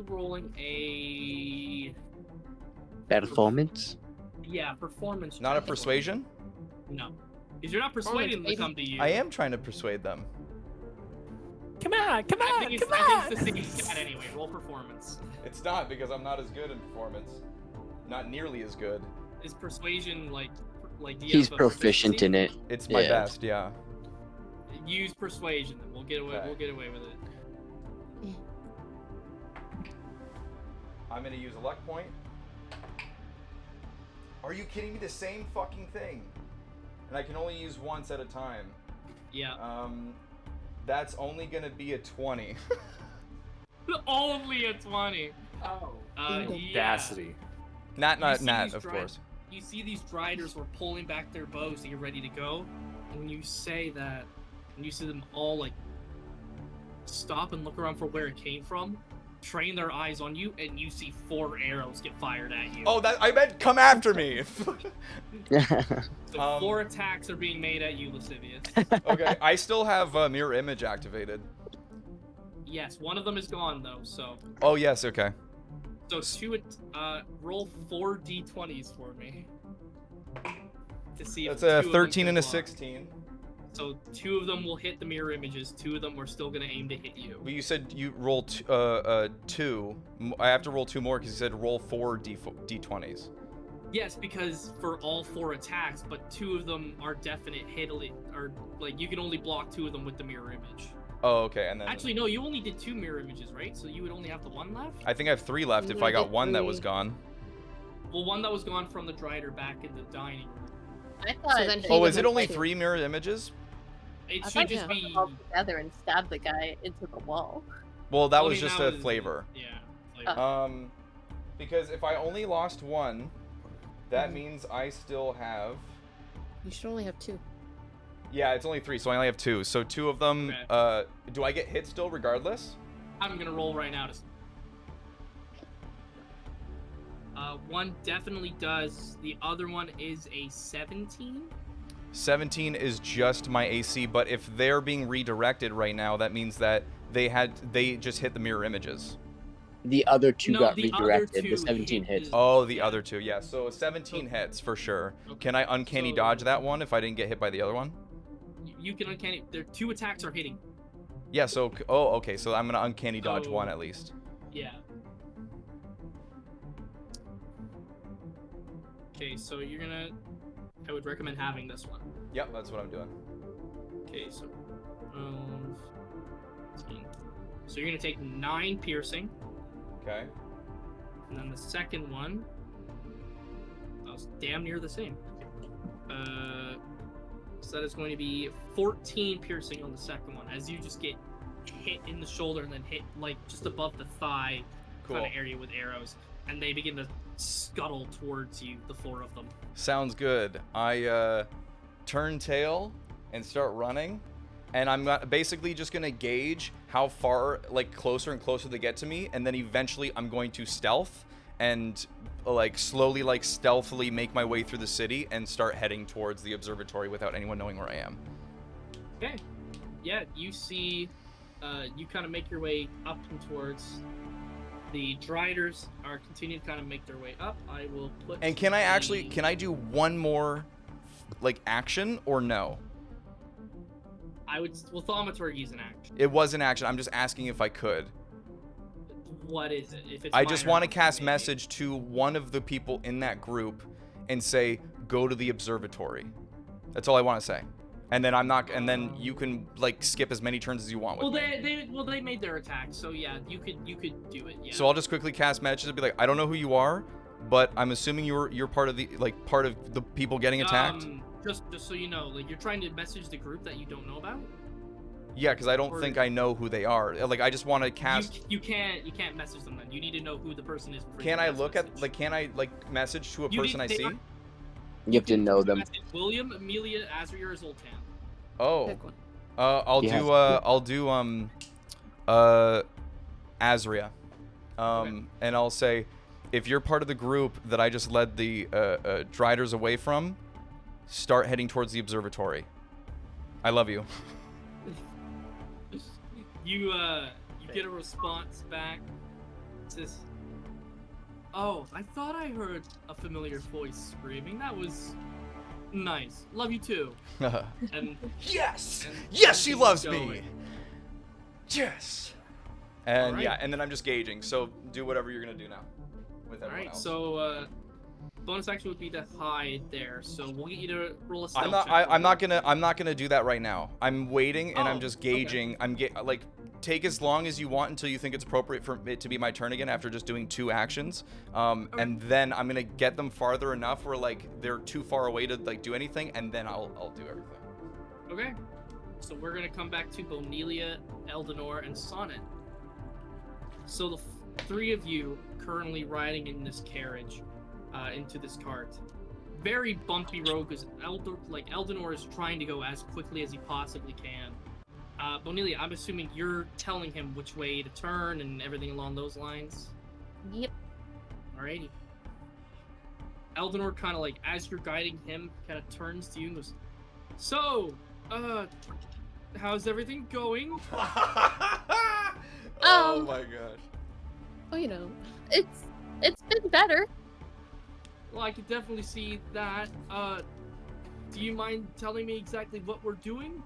rolling a performance. Yeah, performance. Not a persuasion? No. Because you're not persuading them to come to you. I am trying to persuade them. Come on! I think it's the same stat anyway. Roll performance. It's not, because I'm not as good in performance. Not nearly as good. Is persuasion like He's proficient in it. It's my best, yeah. Use persuasion, then we'll get away. Okay. We'll get away with it. I'm gonna use a luck point. Are you kidding me? The same fucking thing. And I can only use once at a time. Yeah. That's only gonna be a 20. Only a 20. Oh. Audacity. Not, of course. You see these Driders were pulling back their bows to get ready to go, and when you say that, and you see them all like stop and look around for where it came from, train their eyes on you, and you see 4 arrows get fired at you. Oh, I meant come after me. So 4 attacks are being made at you, Lascivious. Okay, I still have mirror image activated. Yes, one of them is gone though. So. Oh yes, okay. So roll 4 d20s for me. To see if that's a 13 and a block. 16. So 2 of them will hit the mirror images. 2 of them are still gonna aim to hit you. But you said you roll 2. I have to roll 2 more because you said roll 4 d20s. Yes, because for all 4 attacks, but 2 of them are definite hit. Or like you can only block 2 of them with the mirror image. Oh, okay, and then... Actually, no, you only did 2 mirror images, right? So you would only have the 1 left? I think I have 3 left if I got 1 that was gone. Well, 1 that was gone from the Drider back in the dining room. I thought. So then he Oh, is it only 3 mirror images? It I should thought just you be... put them all together and stab the guy into the wall. Well, that I was mean, just that a was- flavor. Yeah. Flavor. Because if I only lost 1, that means I still have... You should only have 2. Yeah, it's only 3, so I only have 2. So 2 of them, Okay. do I get hit still regardless? I'm gonna roll right now to... 1 definitely does. The other one is a 17. 17 is just my AC, but if they're being redirected right now, that means that they just hit the mirror images. The other 2 No, got the other redirected. 2 The 17 hit hits. Oh, the other 2, yeah. So 17 hits for sure. Okay. Can I uncanny So- dodge that one if I didn't get hit by the other one? You can uncanny... Their 2 attacks are hitting. Yeah, so... Oh, okay, so I'm gonna uncanny dodge So- 1 at least. Yeah. Okay, so you're gonna... I would recommend having this one. Yep, that's what I'm doing. Okay, so... 15. So you're gonna take 9 piercing, Okay. and then the second one... That was damn near the same. So that is going to be 14 piercing on the second one, as you just get hit in the shoulder and then hit, like, just above the thigh Cool. kind of area with arrows, and they begin to scuttle towards you, the 4 of them. Sounds good. I turn tail and start running, and I'm basically just gonna gauge how far, like, closer and closer they get to me, and then eventually I'm going to stealth and like slowly, like, stealthily make my way through the city and start heading towards the observatory without anyone knowing where I am. Okay. Yeah, you see, you kind of make your way up and towards. The Driders are continuing to kind of make their way up. I will put. And can I do one more, like, action or no? I would. Well, thaumaturgy is an action. It was an action. I'm just asking if I could. What is it? If it's I just minor, want to cast maybe. message to one of the people in that group and say, go to the observatory. That's all I want to say. And then and then you can like skip as many turns as you want with me. They made their attack, so yeah, you could do it. Yeah. So I'll just quickly cast messages and be like, I don't know who you are, but I'm assuming you're part of the people getting attacked. Just so you know, like you're trying to message the group that you don't know about. Yeah, because I don't think I know who they are. Like I just want to cast. You can't message them then. You need to know who the person is. Can I look at can I message to a person I see? You have to know them. William, Amelia, Azria, or Zoltan. Oh. Pick one. I'll do Azria. Okay. And I'll say, if you're part of the group that I just led the Driders away from, start heading towards the observatory. I love you. You get a response back. It says, "Oh, I thought I heard a familiar voice screaming. That was nice. Love you too." And yes, and yes, she loves going. me. Yes. And Alright. yeah, and then I'm just gauging. So do whatever you're gonna do now with everyone else. So bonus action would be to hide there. So we'll get you to roll a stealth check. I'm not gonna do that right now. I'm waiting and I'm just gauging. Okay. Take as long as you want until you think it's appropriate for it to be my turn again after just doing 2 actions. And then I'm gonna get them farther enough where they're too far away to do anything, and then I'll do everything. Okay. So we're gonna come back to Bonelia, Eldenor, and Sonnet. So the 3 of you currently riding in this carriage, into this cart. Very bumpy road because Eldenor is trying to go as quickly as he possibly can. Bonelia, I'm assuming you're telling him which way to turn and everything along those lines. Yep. Alrighty. Eldenor kind of as you're guiding him, kind of turns to you and goes, "So, how's everything going?" Oh my gosh. Well, it's been better. Well, I could definitely see that. Do you mind telling me exactly what we're doing?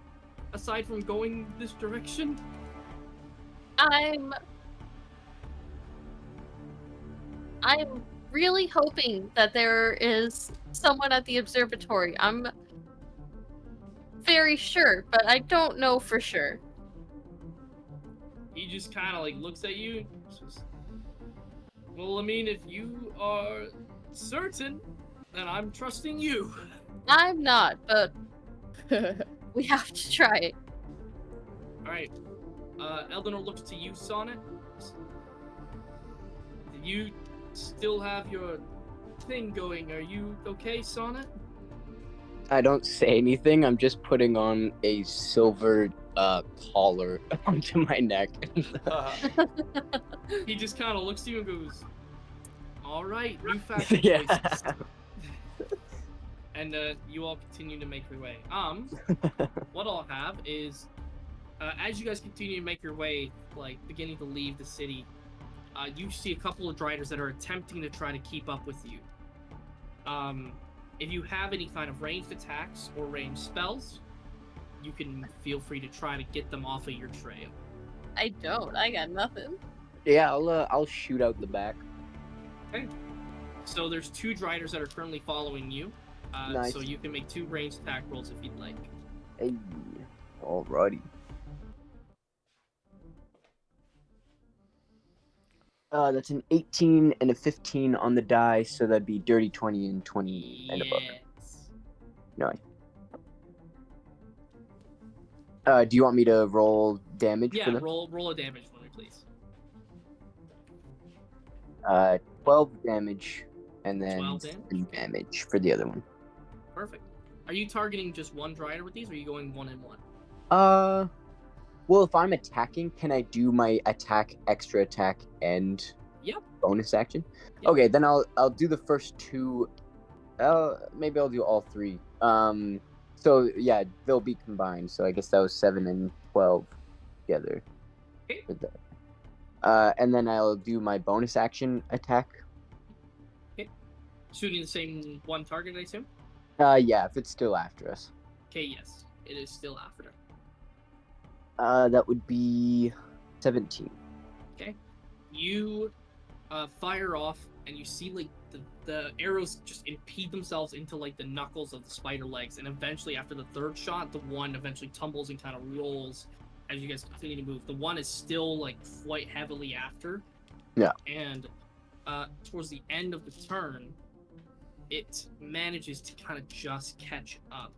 Aside from going this direction? I'm really hoping that there is someone at the observatory. I'm very sure, but I don't know for sure. He just kind of looks at you and says, "Well, I mean, if you are certain, then I'm trusting you." I'm not, but we have to try it. Alright. Eldenor looks to you, Sonnet. Do you still have your thing going? Are you okay, Sonnet? I don't say anything. I'm just putting on a silver collar onto my neck. He just kind of looks to you and goes, "Alright, new fashion Yeah. choices." And you all continue to make your way. What I'll have is, as you guys continue to make your way, beginning to leave the city, you see a couple of Driders that are attempting to try to keep up with you. If you have any kind of ranged attacks or ranged spells, you can feel free to try to get them off of your trail. I don't. I got nothing. Yeah, I'll shoot out the back. Okay. So there's 2 Driders that are currently following you. Nice. So you can make 2 ranged attack rolls if you'd like. Hey, alrighty. That's an 18 and a 15 on the die, so that'd be dirty 20 and 20 and above. Yes. Nice. Do you want me to roll damage Yeah, for them? roll a damage for me, please. 12 damage, and then 12 damage? 3 damage for the other one. Perfect. Are you targeting just one Drider with these, or are you going 1 and 1? Well, if I'm attacking, can I do my extra attack, and Yep. bonus action? Yep. Okay, then I'll do the first 2. Maybe I'll do all 3. So yeah, they'll be combined. So I guess that was 7 and 12 together. Okay. With that. And then I'll do my bonus action attack. Shooting the same one target, I assume? Yeah, if it's still after us. Okay, yes. It is still after. That would be 17. You fire off, and you see like the arrows just impede themselves into like the knuckles of the spider legs, and eventually after the third shot, the one eventually tumbles and kind of rolls as you guys continue to move. The one is still like quite heavily after. Yeah. And towards the end of the turn, it manages to kind of just catch up,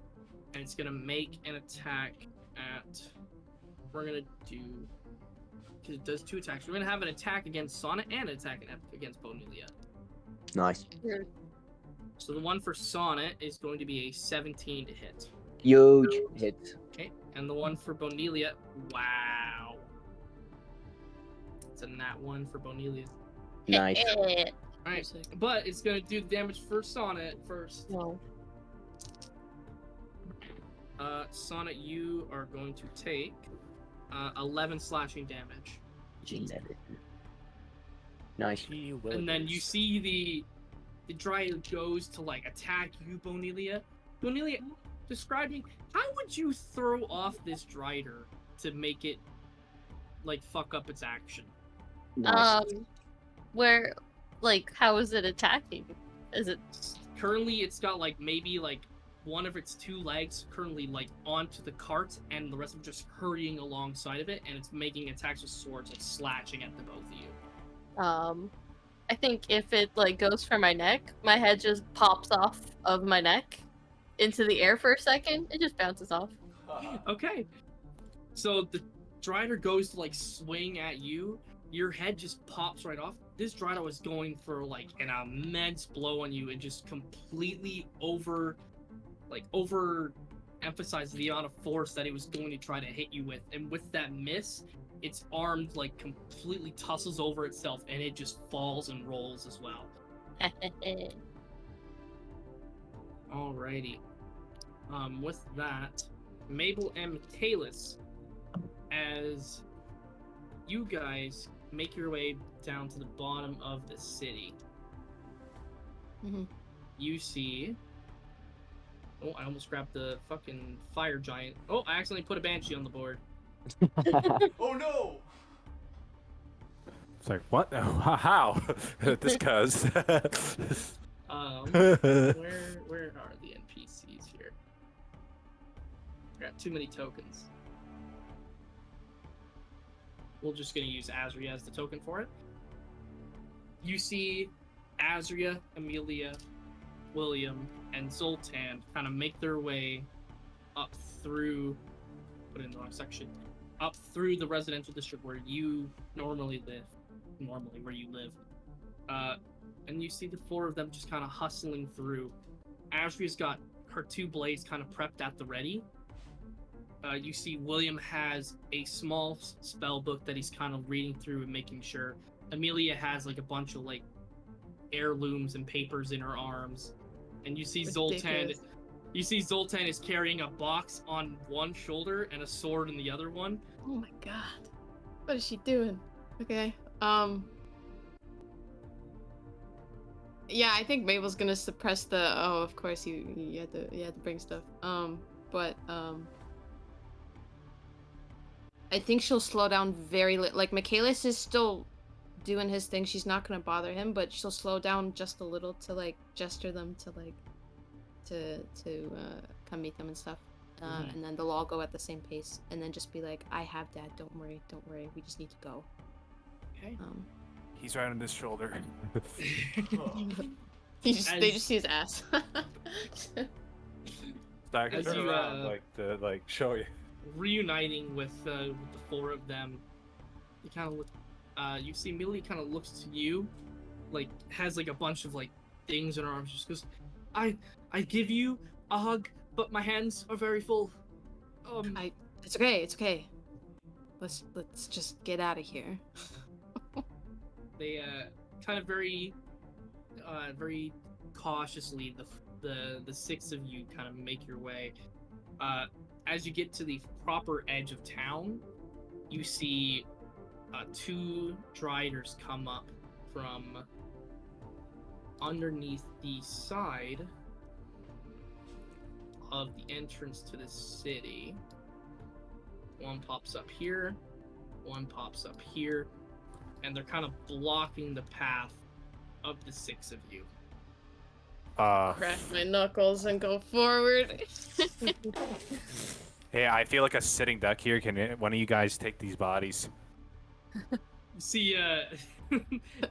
and it's gonna make an attack at. We're gonna do. Because it does 2 attacks. We're gonna have an attack against Sonnet and an attack against Bonelia. Nice. So the one for Sonnet is going to be a 17 to hit. Huge hit. Okay, and the one for Bonelia, wow. It's a nat 1 for Bonelia. Nice. Alright, but it's gonna do damage for Sonnet first. No. Sonnet, you are going to take 11 slashing damage. Nice. And then you see the Dryad goes to like attack you, Bonelia. Bonelia, describe me, how would you throw off this Dryder to make it like fuck up its action? Nice. Where, like, how is it attacking? Is it Currently it's got like maybe like one of its 2 legs currently like onto the cart, and the rest of it just hurrying alongside of it, and it's making attacks with swords and slashing at the both of you. I think if it like goes for my neck, my head just pops off of my neck into the air for a second. It just bounces off. Okay. So the Dryder goes to like swing at you. Your head just pops right off. This Dryder was going for like an immense blow on you and just completely emphasized the amount of force that it was going to try to hit you with. And with that miss, its arm like completely tussles over itself and it just falls and rolls as well. Alrighty. With that, Mabel and Michaelis, as you guys make your way down to the bottom of the city, you see. Oh, I almost grabbed the fucking fire giant. Oh, I accidentally put a banshee on the board. Oh no! It's like, what? How? This cuz. Where are the NPCs here? I got too many tokens. We're just gonna use Azria as the token for it. You see Azria, Amelia, William, and Zoltan kind of make their way up through, put it in the wrong section, up through the residential district where you normally live, and you see the 4 of them just kind of hustling through. Azria's got her 2 blades kind of prepped at the ready. You see William has a small spell book that he's kind of reading through and making sure. Amelia has like a bunch of like heirlooms and papers in her arms. And you see Zoltan is carrying a box on one shoulder and a sword in the other one. Oh my god. What is she doing? Okay. Yeah, I think Mabel's gonna suppress the of course you had to bring stuff. I think she'll slow down like Michaelis is still doing his thing. She's not gonna bother him, but she'll slow down just a little to like gesture them to like to come meet them and stuff. And then they'll all go at the same pace, and then just be like, "I have Dad. Don't worry. We just need to go." Okay. He's right on this shoulder. They just see his ass. I can As turn you, around, like to like show you. Reuniting with the 4 of them, you kind of look. You see Millie kind of looks to you, like has like a bunch of like things in her arms. She just goes, I give you a hug, but my hands are very full. It's okay. Let's just get out of here. They kind of very cautiously, the 6 of you kind of make your way. As you get to the proper edge of town, you see 2 Driders come up from underneath the side of the entrance to the city. One pops up here, one pops up here. and they're kind of blocking the path of the 6 of you. Crack my knuckles and go forward. Hey, I feel like a sitting duck here. Can one of you guys take these bodies? See,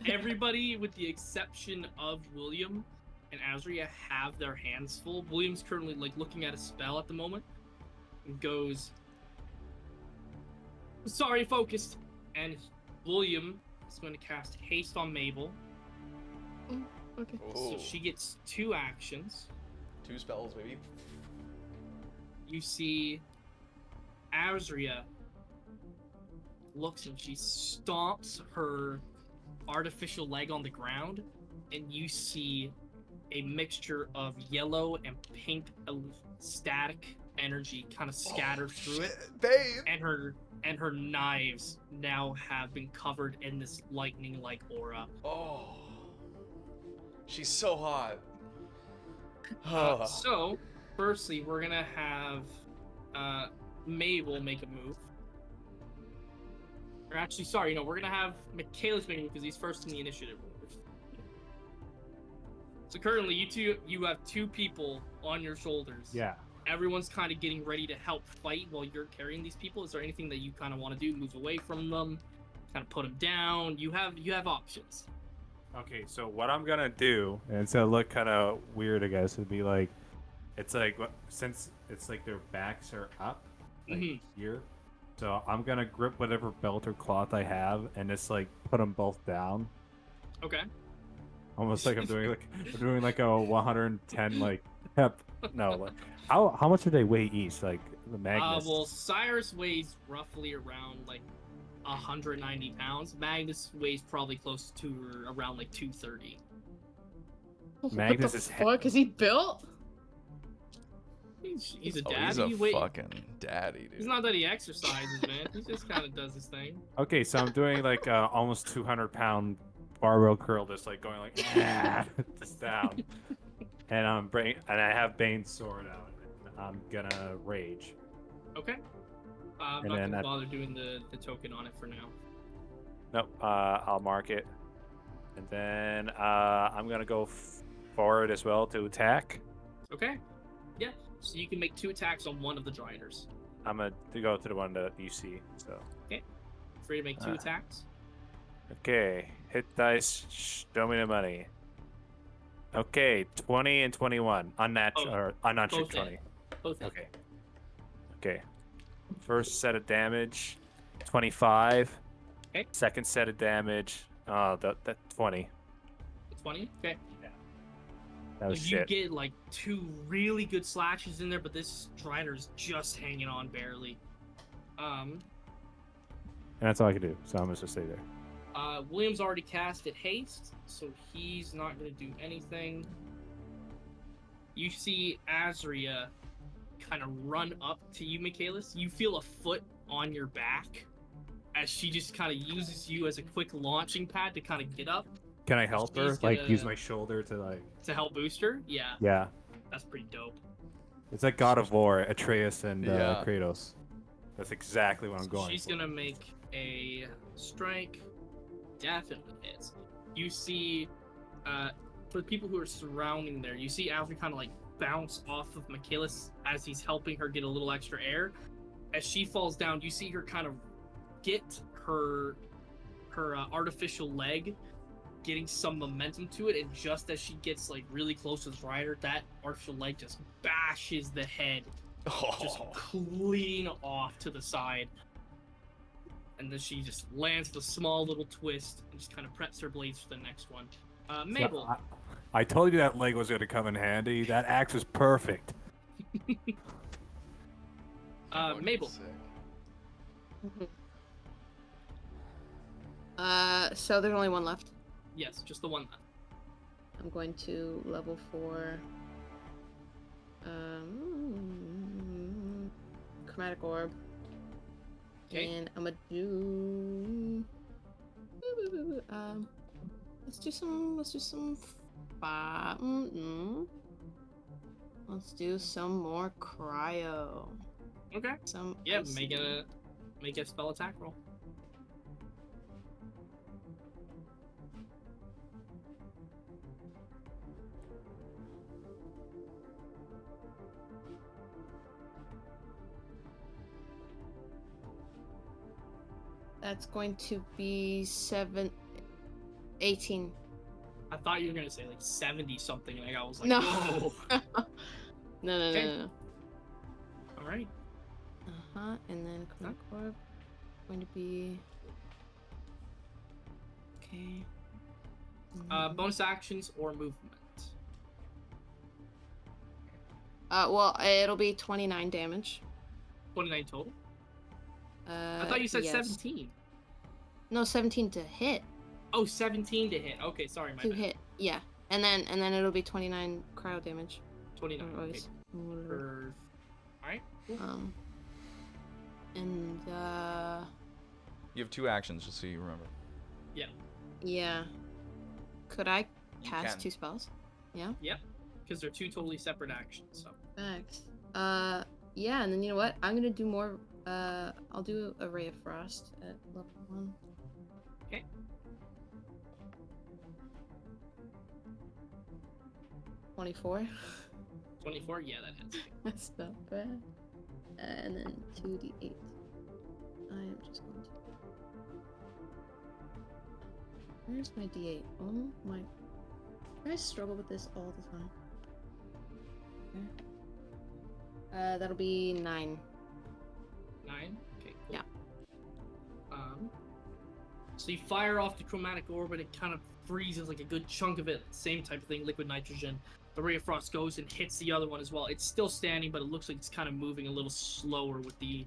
everybody with the exception of William and Azria have their hands full. William's currently like looking at a spell at the moment and goes, "Sorry, focused." And William is going to cast haste on Mabel. Okay. So she gets 2 actions. 2 spells, baby. You see Azria looks and she stomps her artificial leg on the ground, and you see a mixture of yellow and pink static energy kind of scattered through it. Babe! And her knives now have been covered in this lightning-like aura. Oh. She's so hot. So, firstly, we're gonna have Mabel make a move. Or actually, sorry, no, we're gonna have Michaelis make a move because he's first in the initiative. So currently, you have 2 people on your shoulders. Yeah. Everyone's kind of getting ready to help fight while you're carrying these people. Is there anything that you kind of want to do? Move away from them, kind of put them down. You have options. Okay, so what I'm gonna do, and it's gonna look kind of weird, I guess, would be like, it's like since it's like their backs are up, like here. So I'm gonna grip whatever belt or cloth I have and just like put them both down. Okay. Almost like I'm doing like a 110 like pep. No, like how much do they weigh each? Like the Magnus. Well, Cyrus weighs roughly around like 190 pounds. Magnus weighs probably close to around like 230. Magnus what is the fuck is he built? He's a daddy. He's a fucking daddy, dude. It's not that he exercises, man. He just kind of does his thing. Okay, so I'm doing like almost 200-pound barbell curl, just like going like just down, and I have Bane's sword out, and I'm gonna rage. Okay. I'm And not then gonna bother doing the token on it for now. Nope. I'll mark it, and then I'm gonna go forward as well to attack. Okay. Yeah. So you can make 2 attacks on one of the Driders. I'm gonna go to the one that you see. So. Okay. Free to make 2 attacks. Okay. Hit dice. Show me the money. Okay, 20 and 21. Unnatural or unnatural Both 20. hit. Both hit. Okay. Okay. First set of damage, 25. Okay. Second set of damage, that 20. 20. Okay. That was You shit. get like 2 really good slashes in there, but this Strider's just hanging on barely. And that's all I can do. So I'm gonna just stay there. William's already casted haste, so he's not going to do anything. You see Azria kind of run up to you, Michaelis. You feel a foot on your back as she just kind of uses you as a quick launching pad to kind of get up. Can I help her? She's Like gonna- use my shoulder to like. To help boost her? Yeah. Yeah. That's pretty dope. It's like God of War, Atreus and Yeah. Kratos. That's exactly what I'm going She's for. gonna make a strike. Definitely hits. You see, for the people who are surrounding there, you see Alfred kind of like bounce off of Michaelis as he's helping her get a little extra air. As she falls down, you see her kind of get her artificial leg getting some momentum to it, and just as she gets like really close to the rider, that artificial leg just bashes the head just clean off to the side. And then she just lands with a small little twist and just kind of preps her blades for the next one. Mabel. So I told you that leg was going to come in handy. That axe was perfect. Mabel. So there's only one left. Yes, just the one left. I'm going to level 4. Chromatic orb. Okay. And I'm gonna do. Let's do some. Let's do some more cryo. Okay. Some. Yeah, ice. make a spell attack roll. That's going to be 18. I thought you were gonna say like 70 something, and I was like, No. whoa. No, Okay. no. All right. And then Corp going to be. Okay. Bonus actions or movement. Well, it'll be 29 damage. 29 total. I thought you said yes. 17. No, 17 to hit. Oh, 17 to hit. Okay, sorry, my To bad. hit, yeah. And then it'll be 29 cryo damage. 29. Or Okay. always- Alright. Cool. And You have 2 actions, just so you remember. yeah. Could I You cast can. 2 spells? Yeah. Yep. Because they're 2 totally separate actions. So. Thanks. Yeah, and then you know what? I'm gonna do more. I'll do a Ray of Frost at level 1. Okay. 24. 24. Yeah, that hits. That's not bad. And then 2d8. I am just going to. Where's my d8? Oh my. I struggle with this all the time. Okay. That'll be 9. 9. Okay. Cool. Yeah. So you fire off the chromatic orb, and it kind of freezes like a good chunk of it. Same type of thing, liquid nitrogen. The Ray of Frost goes and hits the other one as well. It's still standing, but it looks like it's kind of moving a little slower with the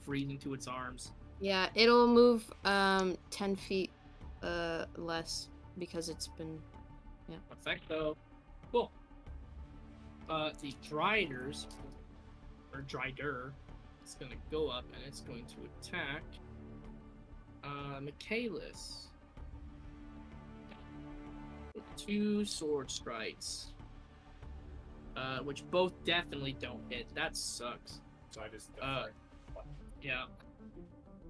freezing to its arms. Yeah, it'll move 10 feet less because it's been. Yeah. Perfecto. Cool. The Driders, or Drider, is gonna go up and it's going to attack Michaelis. 2 sword strikes. Which both definitely don't hit. That sucks. So I just. Yeah.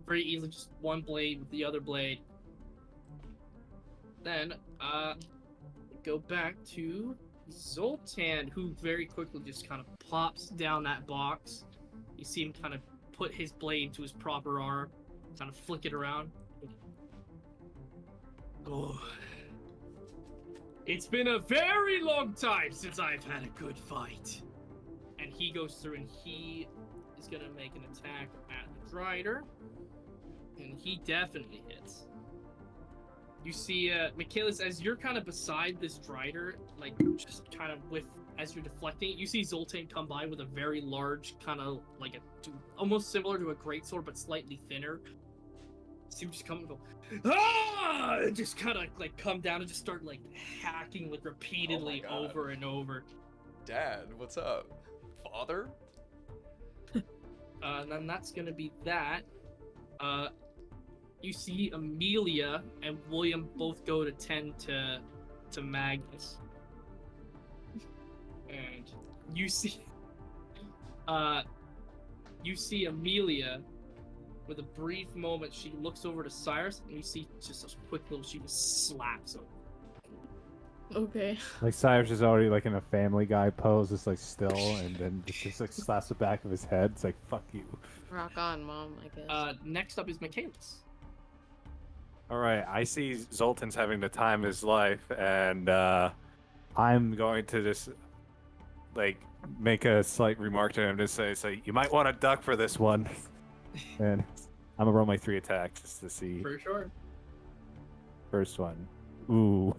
Very easily, just one blade with the other blade. Then, go back to Zoltan, who very quickly just kind of plops down that box. You see him kind of put his blade to his proper arm, kind of flick it around. Oh. It's been a very long time since I've had a good fight. And he goes through and he is going to make an attack at the Drider. And he definitely hits. You see, Michaelis, as you're kind of beside this Drider, like, just kind of as you're deflecting it, you see Zoltan come by with a very large, kind of, like, almost similar to a greatsword, but slightly thinner. See him just come and go, ah! And just kind of, like, come down and just start, like, hacking, like, repeatedly God. over and over. Dad, what's up? Father? And then that's gonna be that. You see Amelia and William both go to tend to Magnus. And you see Amelia with a brief moment. She looks over to Cyrus, and you see just a quick little, she just slaps him. Okay. Like Cyrus is already like in a Family Guy pose, just like still, and then just like slaps the back of his head. It's like, fuck you. Rock on, Mom, I guess. Next up is Michaelis. All right, I see Zoltan's having the time of his life, and I'm going to just like make a slight remark to him to say you might want to duck for this one. And I'm gonna roll my 3 attacks just to see. For sure. First one, ooh.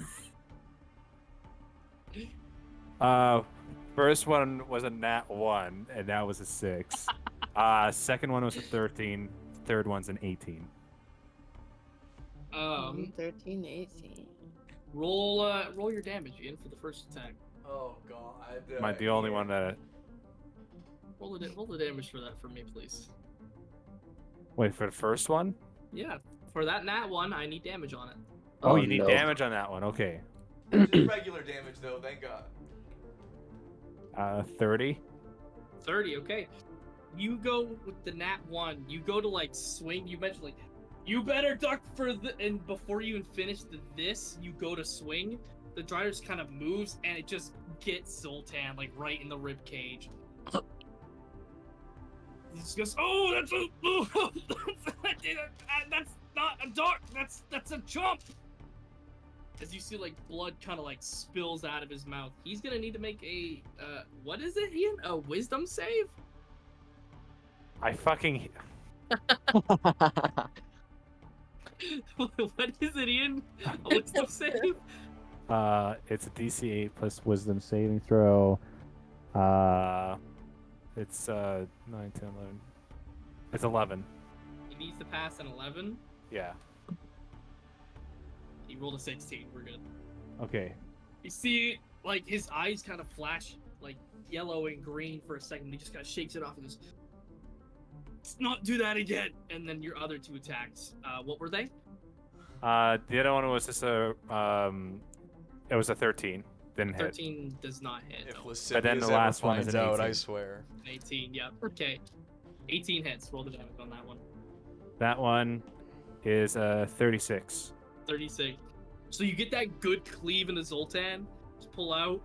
First one was a nat 1, and that was a 6. Second one was a 13. Third one's an 18. 13, 18. Roll your damage in for the first attack. Oh God. Am I the only one that? Roll the damage for that for me, please. Wait, for the first one? Yeah, for that nat 1, I need damage on it. Oh, you need no. damage on that one. Okay. Just regular damage though, thank God. 30. 30, okay. You go with the nat 1. You go to like swing. You mentioned like, you better duck for and before you even finish this, you go to swing. The Drider just kind of moves and it just gets Zoltan like right in the rib cage. He just goes, oh, that's not a dart. That's a jump. As you see, like, blood kind of like spills out of his mouth. He's gonna need to make a what is it, Ian? A wisdom save? I fucking. What is it, Ian? A wisdom save? It's a DC 8 plus Wisdom saving throw. It's 9, 10, 11. It's 11. He needs to pass an 11. Yeah. He rolled a 16. We're good. Okay. You see, like, his eyes kind of flash, like, yellow and green for a second. He just kind of shakes it off and goes, "Let's not do that again." And then your other 2 attacks. What were they? The other one was just a it was a 13. Didn't hit. 13 does not hit. If No. Lascivious then the ever last one is finds an out, I 18. swear. 18, yeah. Okay. 18 hits. Roll the damage on that one. That one is 36. 36. So you get that good cleave into Zoltan. Just pull out.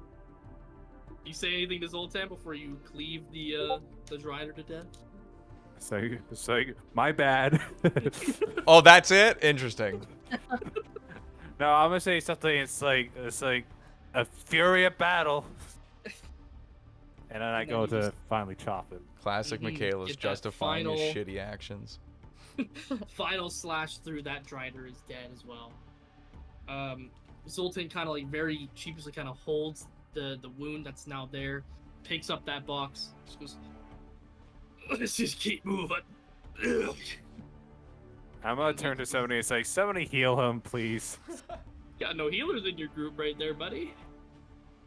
You say anything to Zoltan before you cleave the Drider to death? So my bad. Oh, that's it? Interesting. No, I'm gonna say something. It's like a fury of battle, and then I And then go you to just- finally chop it. Classic Michaelis Get that justifying his final- shitty actions. Final slash through that Drider is dead as well. Zoltan kind of like very sheepishly kind of holds the wound that's now there, picks up that box, just goes, "Let's just keep moving." Ugh. I'm gonna turn to somebody. It's like, somebody heal him, please. Got no healers in your group right there, buddy.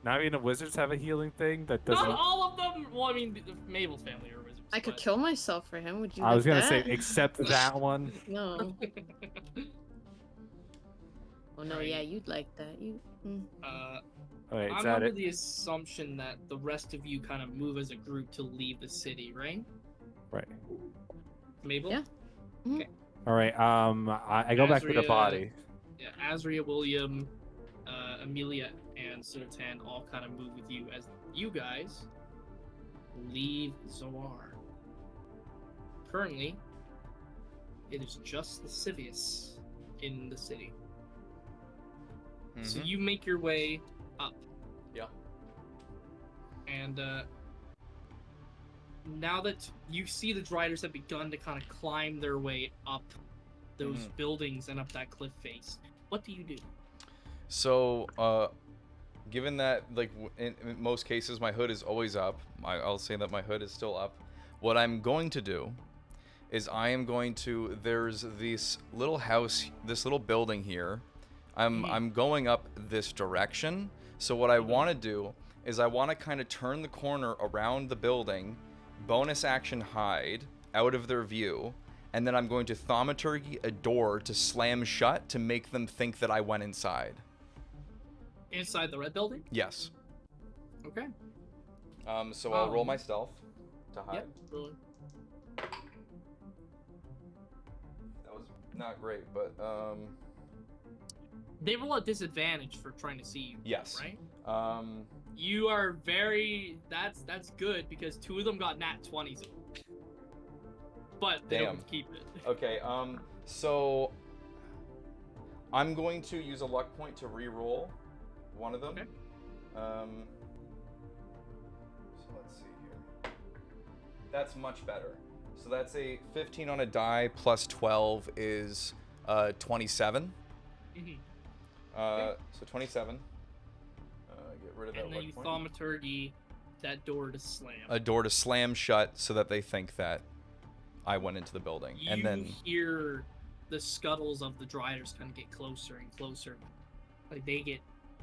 Not even the wizards have a healing thing that doesn't. Not all of them. Well, I mean, Mabel's family are wizards. I could but- kill myself for him. Would you? I was like gonna say, that? except that one. No. Oh no, Right. yeah, you'd like that. You. Wait, is I'm that under it? the assumption that the rest of you kind of move as a group to leave the city, right? Right. Mabel? Yeah. All right. I go back to the Azria- body. Yeah, Azria, William, Amelia, and Sultan all kind of move with you as you guys leave Zoar. Currently, it is just Lascivious in the city. So Mhm. you make your way up. Yeah. And now that you see the Driders have begun to kind of climb their way up those buildings and up that cliff face, what do you do? So, given that, like, in most cases, my hood is always up, I'll say that my hood is still up. What I'm going to do is I am going to, there's this little house, this little building here. I'm going up this direction. So what I want to do is I want to kind of turn the corner around the building, bonus action hide, out of their view, and then I'm going to thaumaturgy a door to slam shut to make them think that I went inside. Inside the red building? Yes. Okay. So I'll roll my stealth to hide. Yep. Really. That was not great, but They roll at disadvantage for trying to see you. yes. Right? Um, You are very. That's good because 2 of them got nat 20s. But they Damn. don't keep it. okay. So I'm going to use a luck point to re-roll one of them. Okay. So let's see here. That's much better. So that's a 15 on a die plus 12 is 27. Mhm. So 27. Get rid of that And then luck you point. thaumaturgy that door to slam. A door to slam shut so that they think that I went into the building. You And then hear the scuttles of the Driders kind of get closer and closer. Like they get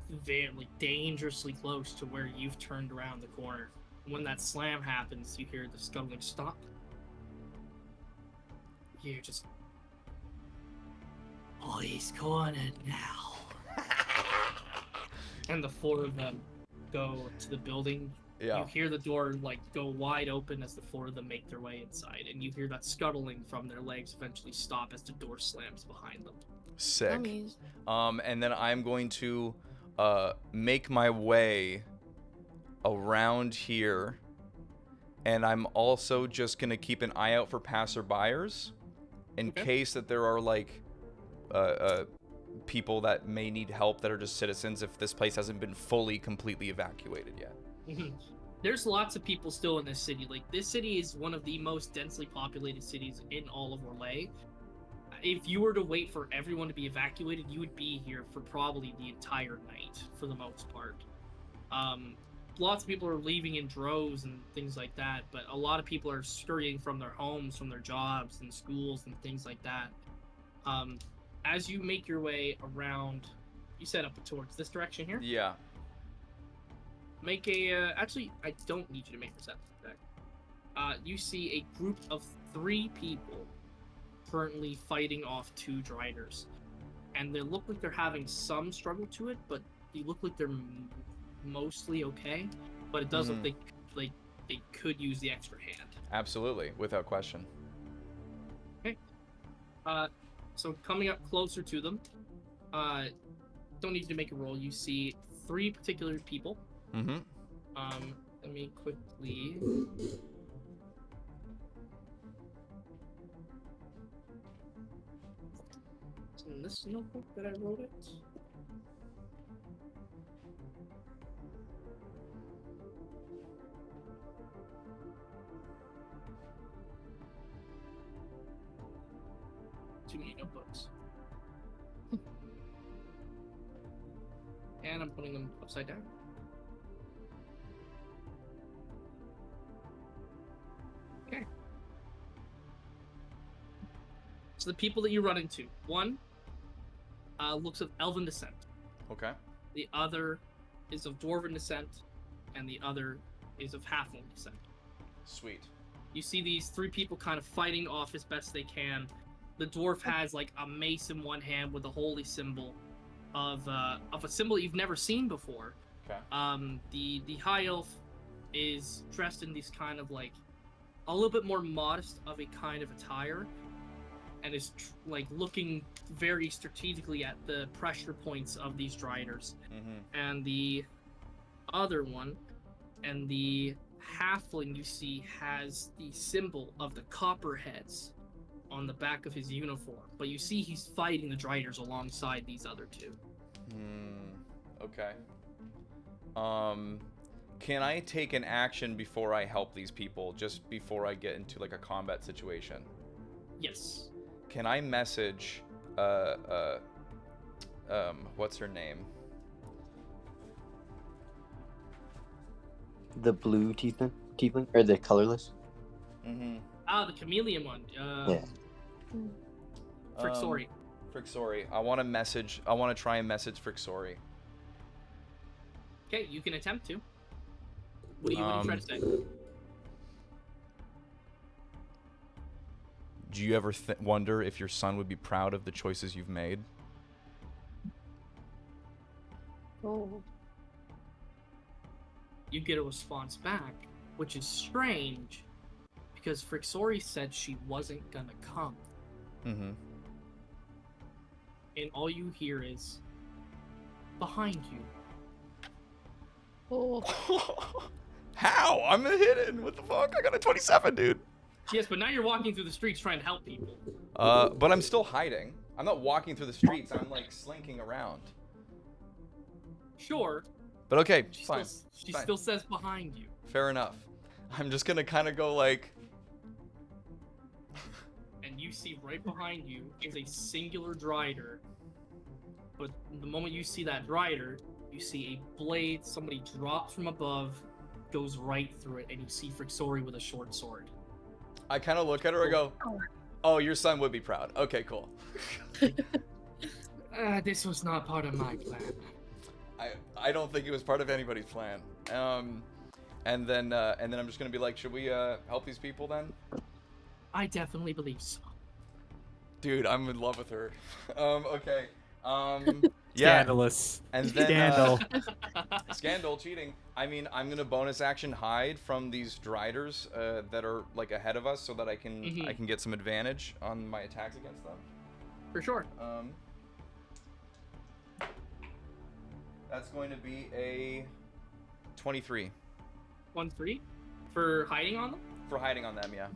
very dangerously close to where you've turned around the corner. When that slam happens, you hear the scuttling stop. You just. Oh, he's cornered now. And the 4 of them go to the building. yeah. You hear the door like go wide open as the 4 of them make their way inside, and you hear that scuttling from their legs eventually stop as the door slams behind them. Sick. Mummies. And then I'm going to make my way around here, and I'm also just gonna keep an eye out for passerbyers in Okay. case that there are like people that may need help that are just citizens if this place hasn't been completely evacuated yet? There's lots of people still in this city. Like, this city is one of the most densely populated cities in all of Orlais. If you were to wait for everyone to be evacuated, you would be here for probably the entire night, for the most part. Lots of people are leaving in droves and things like that, but a lot of people are scurrying from their homes, from their jobs and schools and things like that. As you make your way around, you set up towards this direction here. Yeah. Make a, actually, I don't need you to make a perception check. You see a group of 3 people currently fighting off 2 Driders. And they look like they're having some struggle to it, but they look like they're mostly okay. But it does look like they could use the extra hand. Absolutely, without question. Okay. So coming up closer to them, don't need you to make a roll. You see 3 particular people. Mm-hmm. Let me quickly. It's in this notebook that I wrote it. Too many notebooks. And I'm putting them upside down. Okay. So the people that you run into, one looks of elven descent. Okay. The other is of dwarven descent, and the other is of halfling descent. Sweet. You see these 3 people kind of fighting off as best they can. The dwarf has like a mace in one hand with a holy symbol of a symbol you've never seen before. Okay. The high elf is dressed in these kind of like a little bit more modest of a kind of attire, and is like looking very strategically at the pressure points of these Driders. And the other one, and the halfling you see, has the symbol of the copperheads on the back of his uniform, but you see he's fighting the Driders alongside these other 2. Okay. Can I take an action before I help these people, just before I get into like a combat situation? Yes. Can I message what's her name? The blue tiefling, or the colorless? The chameleon one. Yeah. Frixori. Frixori. I want to try and message Frixori. Okay, you can attempt to. What do you try to say? Do you ever wonder if your son would be proud of the choices you've made? Oh. You get a response back, which is strange, because Frixori said she wasn't gonna come. And all you hear is, behind you. Oh. How? I'm hidden. What the fuck? I got a 27, dude. Yes, but now you're walking through the streets trying to help people. But I'm still hiding. I'm not walking through the streets. I'm like slinking around. Sure. But okay, She fine. still says behind you. Fair enough. I'm just gonna kind of go like. And you see right behind you is a singular Drider. But the moment you see that Drider, you see a blade, somebody drops from above, goes right through it, and you see Frixori with a short sword. I kind of look at her and go, "Oh, your son would be proud." Okay, cool. This was not part of my plan. I don't think it was part of anybody's plan. And then I'm just gonna be like, should we help these people then? I definitely believe so. Dude, I'm in love with her. Okay. Yeah. Scandalous. And then Scandal. Scandal, cheating. I mean, I'm gonna bonus action hide from these Driders that are like ahead of us, so that I can get some advantage on my attacks against them. For sure. That's going to be a 23. 1-3 for hiding on them? For hiding on them, yeah.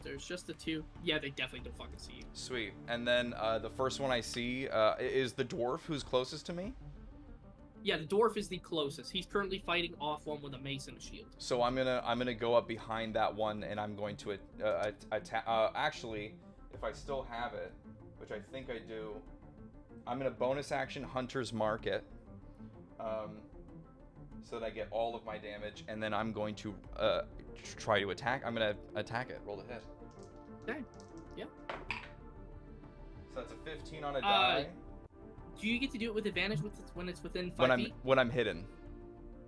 There's just the two. Yeah, they definitely don't fucking see you. Sweet. And then the first one I see is the dwarf who's closest to me. Yeah, the dwarf is the closest. He's currently fighting off one with a mace and a shield. So I'm gonna go up behind that one, and I'm going to attack. Actually, if I still have it, which I think I do, I'm gonna bonus action Hunter's Mark it, so that I get all of my damage, and then I'm going to try to attack. I'm gonna attack it. Roll the hit. Okay. Yeah. So that's a 15 on a die. Do you get to do it with advantage when it's within 5 feet? When I'm hidden.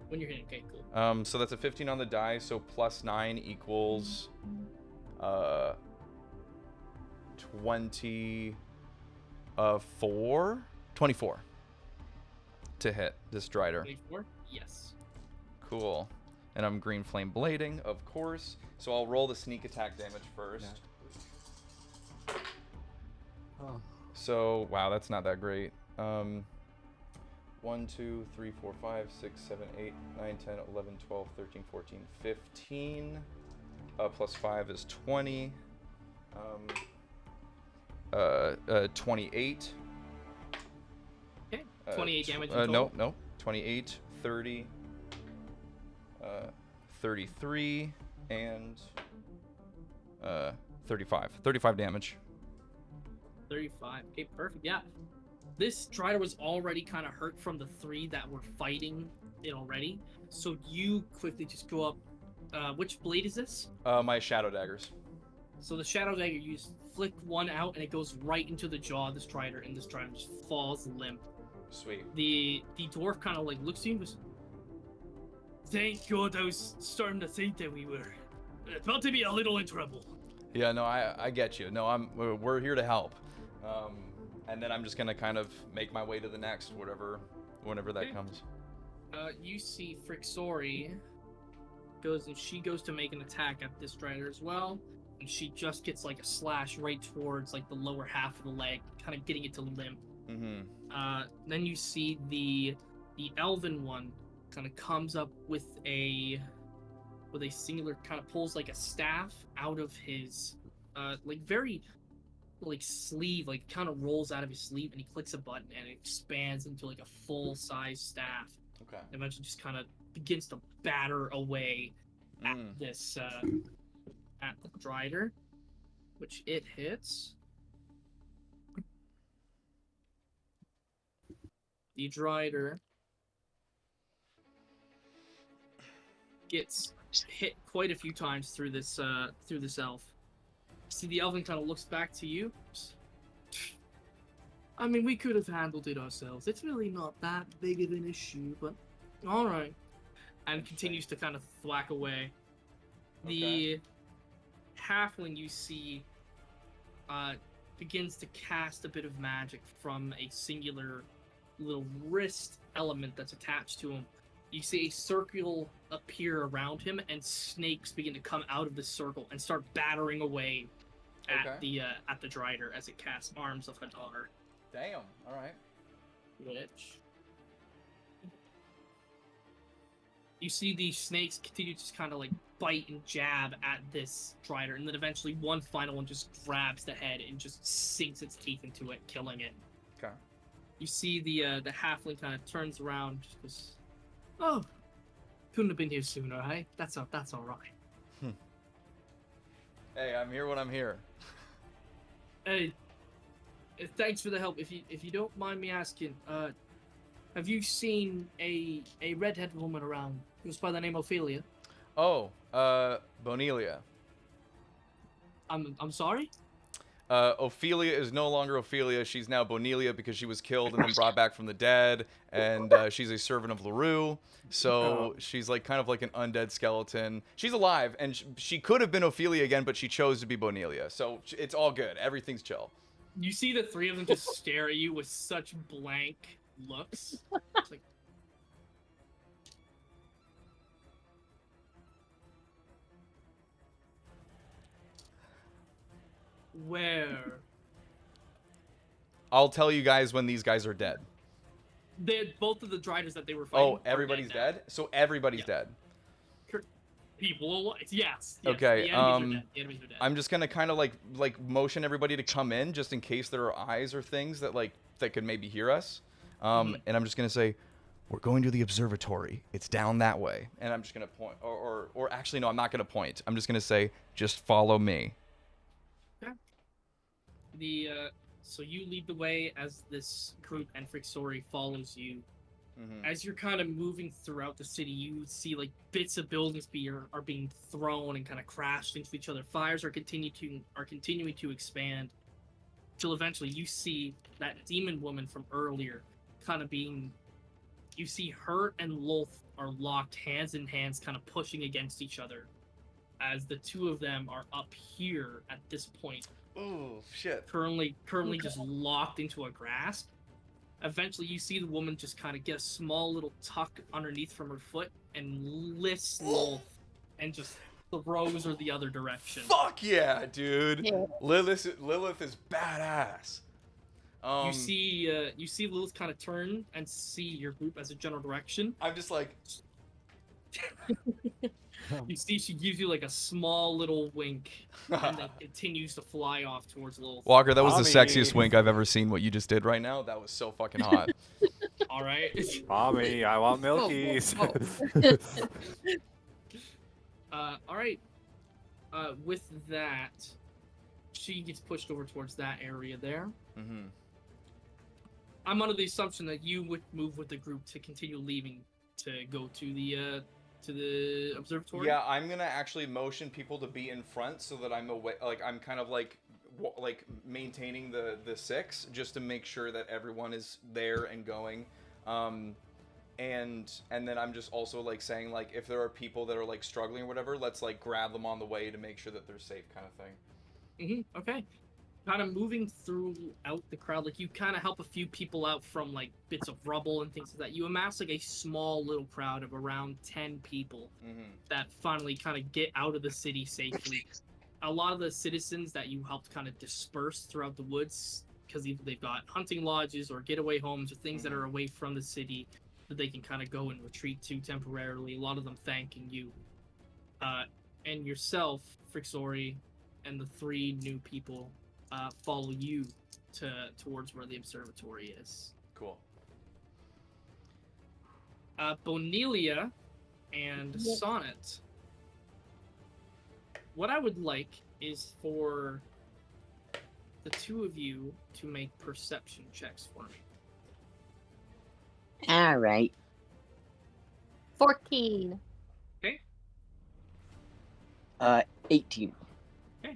When you're hidden, okay, cool. So that's a 15 on the die, so plus 9 equals 24 to hit this Strider. 24? Yes. Cool. And I'm green flame blading, of course. So I'll roll the sneak attack damage first. Yeah. Oh. So, wow, that's not that great. 1, 2, 3, 4, 5, 6, 7, 8, 9, 10, 11, 12, 13, 14, 15. Plus 5 is 20. 28. Okay, 28 damage in total. No. 28, 30, 33, and 35. 35 damage. 35. Okay, perfect. Yeah. This Strider was already kind of hurt from the 3 that were fighting it already. So you quickly just go up. Which blade is this? My Shadow Daggers. So the Shadow Dagger, you just flick one out and it goes right into the jaw of the Strider, and the Strider just falls limp. Sweet. The dwarf kind of like looks at you and goes, "Thank God, I was starting to think that we were about to be a little in trouble." Yeah, no, I get you. No, we're here to help. And then I'm just gonna kind of make my way to the next, whenever that comes. You see Frixori she goes to make an attack at this Strider as well, and she just gets like a slash right towards like the lower half of the leg, kind of getting it to limp. Mm-hmm. Then you see the elven one kind of comes up with a singular, kind of pulls like a staff out of his sleeve, like kind of rolls out of his sleeve, and he clicks a button and it expands into like a full size staff. Okay. And eventually just kind of begins to batter away at this at the Strider, which it hits. The Strider gets hit quite a few times through this elf. See, the elven kind of looks back to you. I mean, we could have handled it ourselves. It's really not that big of an issue, but all right. And continues to kind of thwack away. The halfling you see begins to cast a bit of magic from a singular little wrist element that's attached to him. You see a circle appear around him, and snakes begin to come out of the circle and start battering away at the Strider as it casts Arms of Hadar. Damn. All right. Which you see these snakes continue to just kind of like bite and jab at this Strider, and then eventually one final one just grabs the head and just sinks its teeth into it, killing it. Okay. You see the halfling kind of turns around, just goes, "Oh, couldn't have been here sooner, eh? That's all right." Hey, I'm here when I'm here. Hey, thanks for the help. If you don't mind me asking, have you seen a redhead woman around who's by the name Ophelia? Oh, Bonelia. I'm sorry? Ophelia is no longer Ophelia. She's now Bonelia because she was killed and then brought back from the dead, and she's a servant of LaRue. So she's like kind of like an undead skeleton. She's alive, and she could have been Ophelia again, but she chose to be Bonelia. So it's all good. Everything's chill. You see the three of them just stare at you with such blank looks. It's like, where? I'll tell you guys when these guys are dead. Both of the Driders that they were fighting. Oh, everybody's dead? So everybody's dead. People, yes. Okay, The enemies are dead. The enemies are dead. I'm just gonna kind of like motion everybody to come in, just in case there are eyes or things that could maybe hear us. And I'm just gonna say, we're going to the observatory. It's down that way. And I'm just gonna point, or actually no, I'm not gonna point. I'm just gonna say, just follow me. Okay. So you lead the way as this group, and Frixori follows you. As you're kind of moving throughout the city, you see like bits of buildings are being thrown and kind of crashed into each other. Fires are continuing to expand, till eventually you see that demon woman from earlier, kind of being. You see her and Lolth are locked hands in hands, kind of pushing against each other, as the two of them are up here at this point. Oh shit! Currently just locked into a grasp. Eventually, you see the woman just kind of get a small little tuck underneath from her foot and lifts Lolth and just throws her the other direction. Fuck yeah, dude! Yeah. Lilith is badass. You see Lilith kind of turn and see your group as a general direction. I'm just like. You see she gives you like a small little wink and then continues to fly off towards Lilith. Walker, that was the Mommy. sexiest wink I've ever seen. What you just did right now, that was so fucking hot. All right. Mommy, I want milkies. All right. With that, she gets pushed over towards that area there. I'm under the assumption that you would move with the group to continue leaving to go to the observatory. Yeah, I'm gonna actually motion people to be in front so that I'm away. Like I'm kind of like maintaining the six just to make sure that everyone is there and going. And then I'm just also like saying like if there are people that are like struggling or whatever, let's like grab them on the way to make sure that they're safe, kind of thing. Okay. Kind of moving throughout the crowd, like you kind of help a few people out from like bits of rubble and things like that. You amass like a small little crowd of around 10 people that finally kind of get out of the city safely. A lot of the citizens that you helped kind of disperse throughout the woods, because either they've got hunting lodges or getaway homes or things that are away from the city that they can kind of go and retreat to temporarily. A lot of them thanking you. And yourself, Frixori, and the 3 new people follow you towards where the observatory is. Cool. Bonelia and Sonnet. What I would like is for the 2 of you to make perception checks for me. All right. 14. Okay. 18. Okay.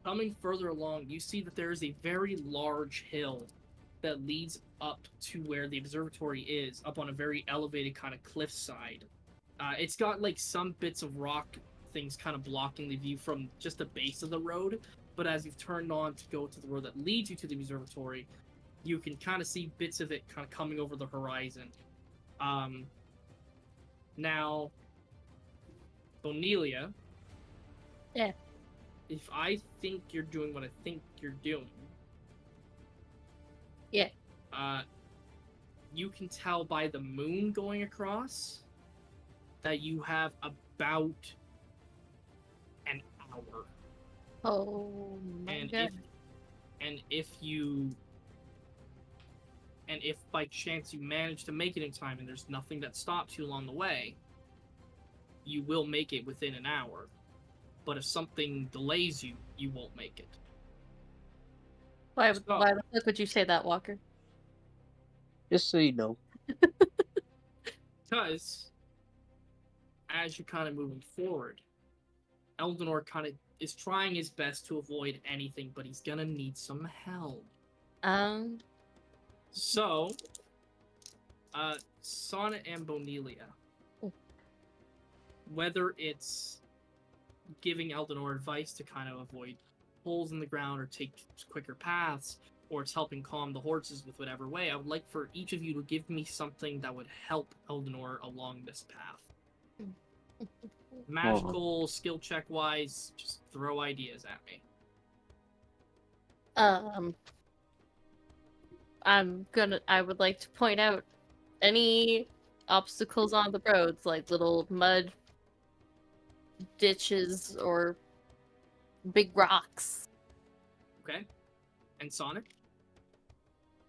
Coming further along, you see that there is a very large hill that leads up to where the observatory is, up on a very elevated kind of cliffside. It's got like some bits of rock things kind of blocking the view from just the base of the road, but as you've turned on to go to the road that leads you to the observatory, you can kind of see bits of it kind of coming over the horizon. Now, Bonelia. Yeah. If I think you're doing what I think you're doing. Yeah. You can tell by the moon going across that you have about an hour. Oh my god. If by chance you manage to make it in time and there's nothing that stops you along the way, you will make it within an hour. But if something delays you, you won't make it. Why the fuck would you say that, Walker? Just so you know. Because as you're kind of moving forward, Eldenor kind of is trying his best to avoid anything, but he's gonna need some help. So, Sonnet and Bonelia, whether it's giving Eldenor advice to kind of avoid holes in the ground or take quicker paths, or it's helping calm the horses with whatever way, I would like for each of you to give me something that would help Eldenor along this path. Magical, skill check wise, just throw ideas at me. I would like to point out any obstacles on the roads, like little mud ditches or big rocks. Okay. And Sonic?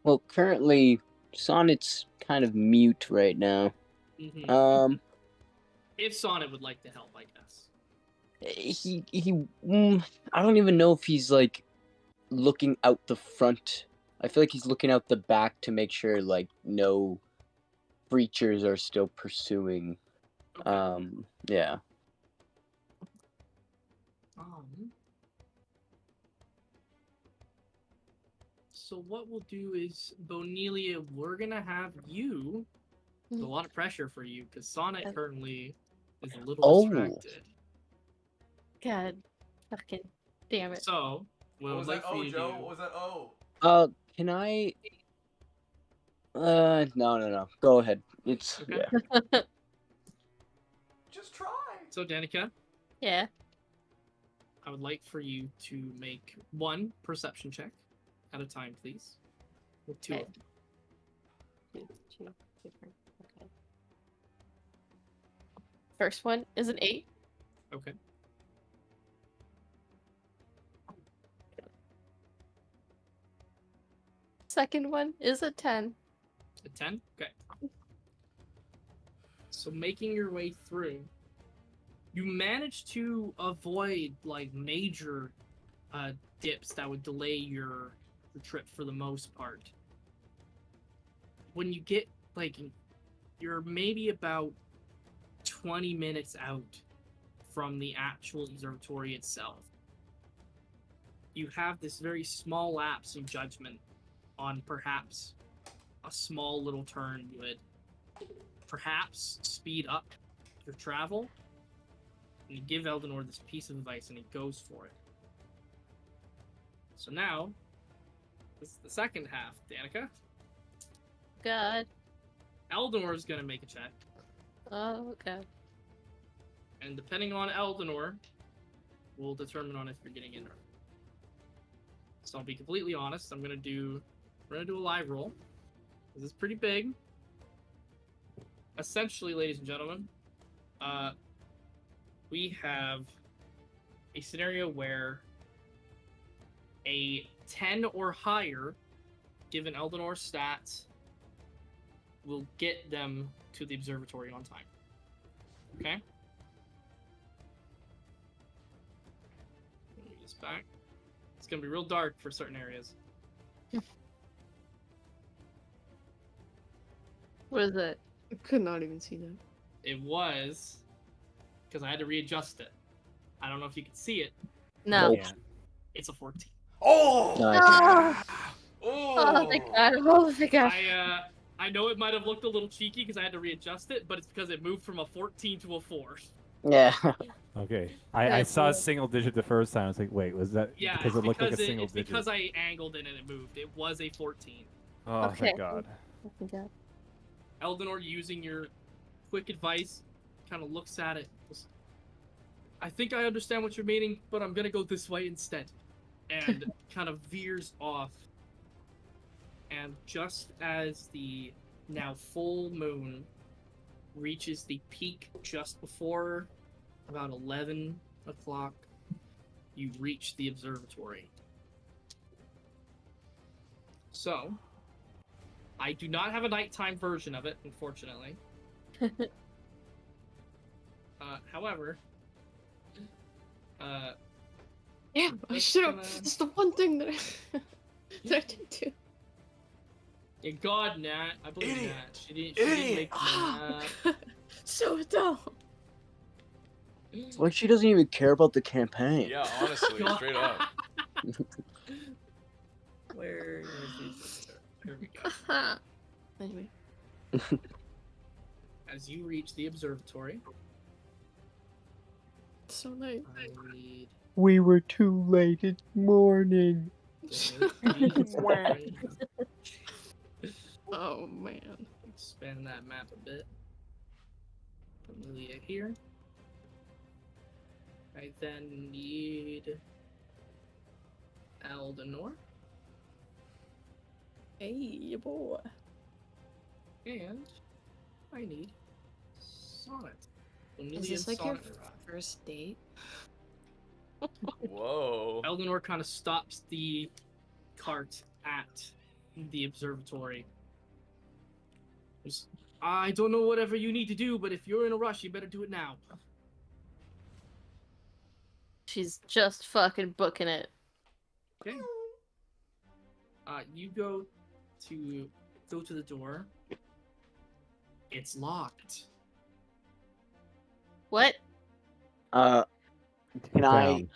Well, currently, Sonnet's kind of mute right now. Mm-hmm. If Sonic would like to help, I guess. I don't even know if he's like looking out the front. I feel like he's looking out the back to make sure like no creatures are still pursuing. Okay. Yeah. So what we'll do is, Bonelia, we're gonna have you. There's a lot of pressure for you because Sonic currently is a little distracted. God, fucking damn it. So what was like that? Oh, Joe, what was that? Oh. Can I? No. Go ahead. It's okay. Yeah. Just try. So Danica. Yeah. I would like for you to make one perception check at a time, please. With two Okay. of them. Okay. First one is an 8. Okay. Second one is a 10. A 10? Okay. So making your way through, you manage to avoid like major dips that would delay your trip for the most part. When you get like, you're maybe about 20 minutes out from the actual observatory itself. You have this very small lapse of judgment on perhaps a small little turn would perhaps speed up your travel. And you give Eldenor this piece of advice and he goes for it. So now, this is the second half, Danica. God. Eldenor is going to make a check. Oh, God. And depending on Eldenor, will determine on if you're getting in or not. So I'll be completely honest, we're gonna do a live roll. This is pretty big. Essentially, ladies and gentlemen, we have a scenario where a 10 or higher, given Eldenor's stats, will get them to the observatory on time. Okay? Let me get this back. It's gonna be real dark for certain areas. What is it? I could not even see that. It was because I had to readjust it. I don't know if you can see it. No. Nope. Yeah. It's a 14. Oh! Nice. Oh, thank God. Oh, thank God. I know it might have looked a little cheeky because I had to readjust it, but it's because it moved from a 14 to a 4. Yeah. Okay. I saw a single digit the first time. I was like, wait, was that Yeah, because it looked like a single it's digit? because I angled it and it moved. It was a 14. Oh, Okay. thank God. Oh, thank God. Eldenor, using your quick advice, kind of looks at it. I think I understand what you're meaning, but I'm gonna go this way instead. And kind of veers off. And just as the now full moon reaches the peak just before about 11 o'clock, you reach the observatory. So, I do not have a nighttime version of it, unfortunately. However, Damn, I Just should have. gonna- It's the one thing that that I didn't do. yeah, God, Nat, I believe Idiot. Nat. She didn't Idiot. make the So dumb. It's like she doesn't even care about the campaign. Yeah, honestly, straight up. Where is it? Here we go. Anyway. As you reach the observatory, It's so late. I need We were too late. It's morning. Oh man. Expand that map a bit. Amelia here. I then need Eldenor Hey, boy. and I need Sonnet. Is this like your first date? Whoa. Eldenor kind of stops the cart at the observatory. I don't know whatever you need to do, but if you're in a rush, you better do it now. She's just fucking booking it. Okay. You go to the door. It's locked. What? Can I Down.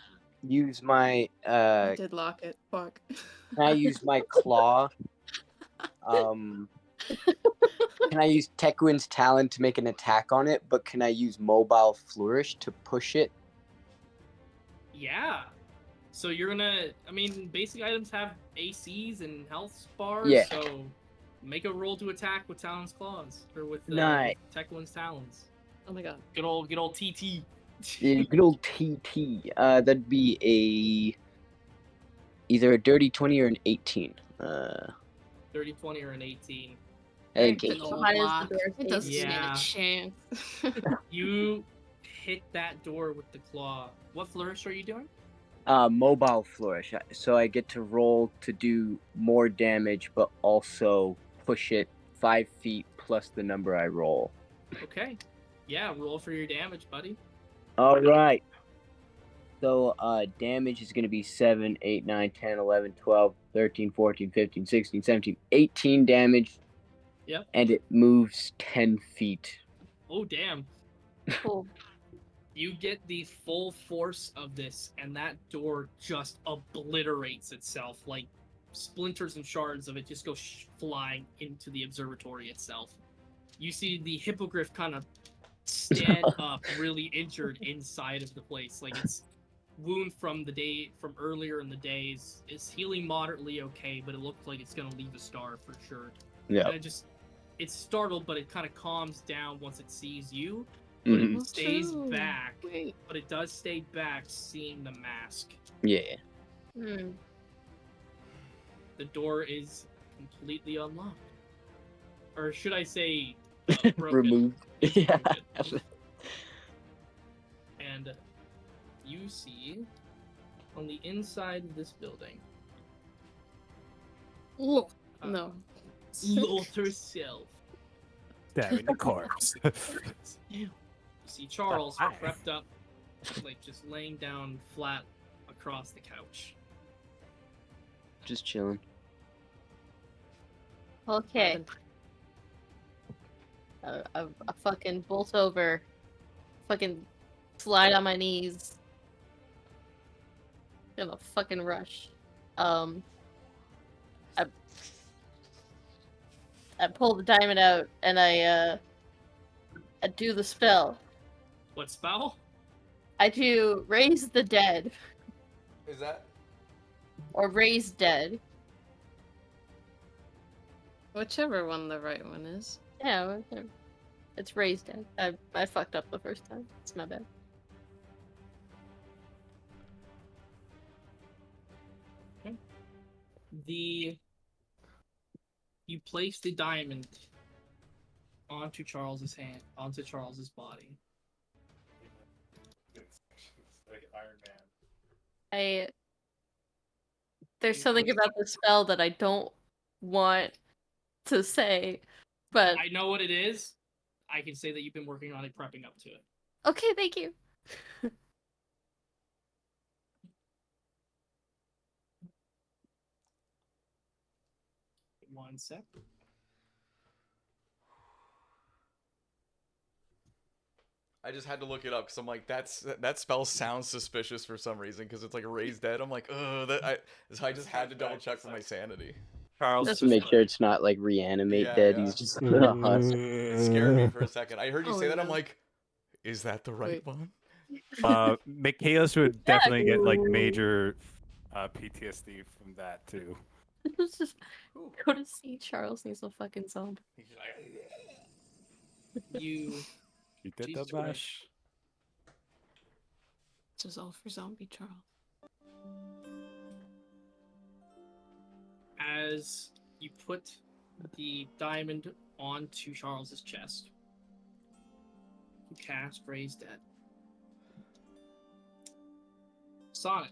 use my I did lock it. Fuck. can I use my claw? Can I use Tekuin's talent to make an attack on it, but can I use mobile flourish to push it? Yeah. So you're gonna, I mean, basic items have ACs and health bars, Yeah. so make a roll to attack with Talon's claws, or with Nice. Tekuin's talons. Oh my god. Good old TT. Yeah, good old TT. That'd be either a dirty 20 or an 18. 30, 20, or an 18. Okay. Good old How does lock. the door It doesn't face? stand Yeah. a chance. You hit that door with the claw. What flourish are you doing? Mobile flourish. So I get to roll to do more damage, but also push it 5 feet plus the number I roll. Okay. Yeah, roll for your damage, buddy. All right. So damage is going to be 7, 8, 9, 10, 11, 12, 13, 14, 15, 16, 17, 18 damage. Yep. And it moves 10 feet. Oh, damn. Cool. You get the full force of this, and that door just obliterates itself. Like, splinters and shards of it just go flying into the observatory itself. You see the hippogriff kind of stand up, really injured inside of the place. Like, its wound from earlier in the days is healing moderately okay, but it looks like it's gonna leave a scar for sure. Yeah. And it's startled, but it kind of calms down once it sees you. But Mhm. it stays True. back. Wait. But it does stay back, seeing the mask. Yeah. Hmm. The door is completely unlocked, or should I say, broken. Removed. It's Yeah. broken. And you see on the inside of this building, Oh, no. Loth herself. Stabbing the corpse. You see Charles Hi. prepped up, like just laying down flat across the couch. Just chilling. Okay. I fucking bolt over. Fucking slide on my knees. In a fucking rush. I pull the diamond out and I do the spell. What spell? I do raise the dead Is that? or raise dead. Whichever one the right one is. Yeah, whatever. It's raise dead. I fucked up the first time. It's my bad. You place the diamond onto Charles's hand, onto Charles's body. Like Iron Man. There's something about the spell that I don't want to say, but I know what it is. I can say that you've been working on it, prepping up to it. okay, thank you. One sec. I just had to look it up because I'm like, that spell sounds suspicious for some reason because it's like a raised dead. I'm like, I just had to double check for my sanity. Charles, Just to make sure it's not like reanimate Yeah, dead. yeah. He's just a husk. It scared me for a second. I heard you Oh, say that. I'm no. like, is that the right one? Michaelis would definitely get like major PTSD from that too. Let's just go to see Charles needs a fucking zombie. You You did Jesus the bash. This is all for zombie Charles. as you put the diamond onto Charles's chest, You cast Raise Dead. Sonic.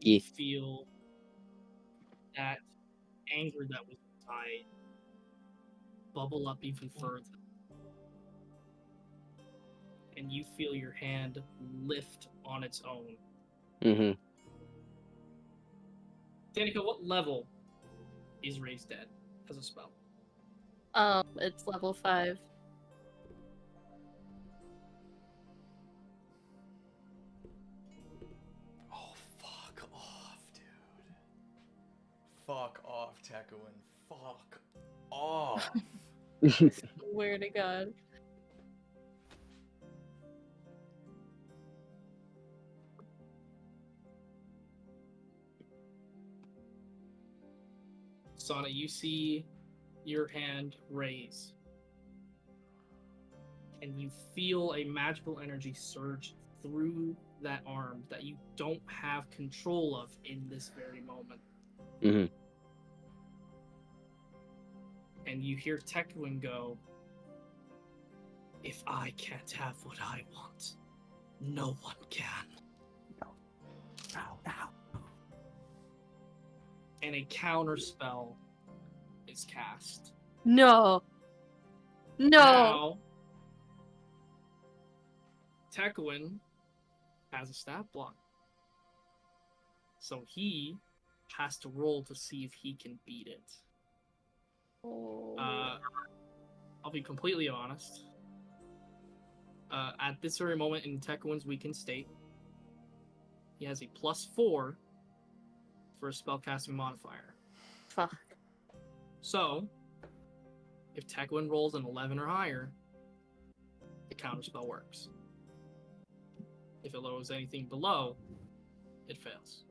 You Yeah. feel that anger that was inside bubble up even further. And you feel your hand lift on its own. Mm-hmm. Danica, what level is Raise Dead as a spell? It's level 5. Oh, fuck off, dude. Fuck off, Tekuin. Fuck off. Swear to God. Sana, you see your hand raise. And you feel a magical energy surge through that arm that you don't have control of in this very moment. Mm-hmm. And you hear Tekuin go, "If I can't have what I want, no one can." And a counter spell is cast. No. No. Now, Tekuin has a stat block. So he has to roll to see if he can beat it. Oh. I'll be completely honest. At this very moment in Tekuin's weakened state, he has a +4 for a spellcasting modifier. Fuck. So, if Tekuin rolls an 11 or higher, the counterspell works. If it rolls anything below, it fails.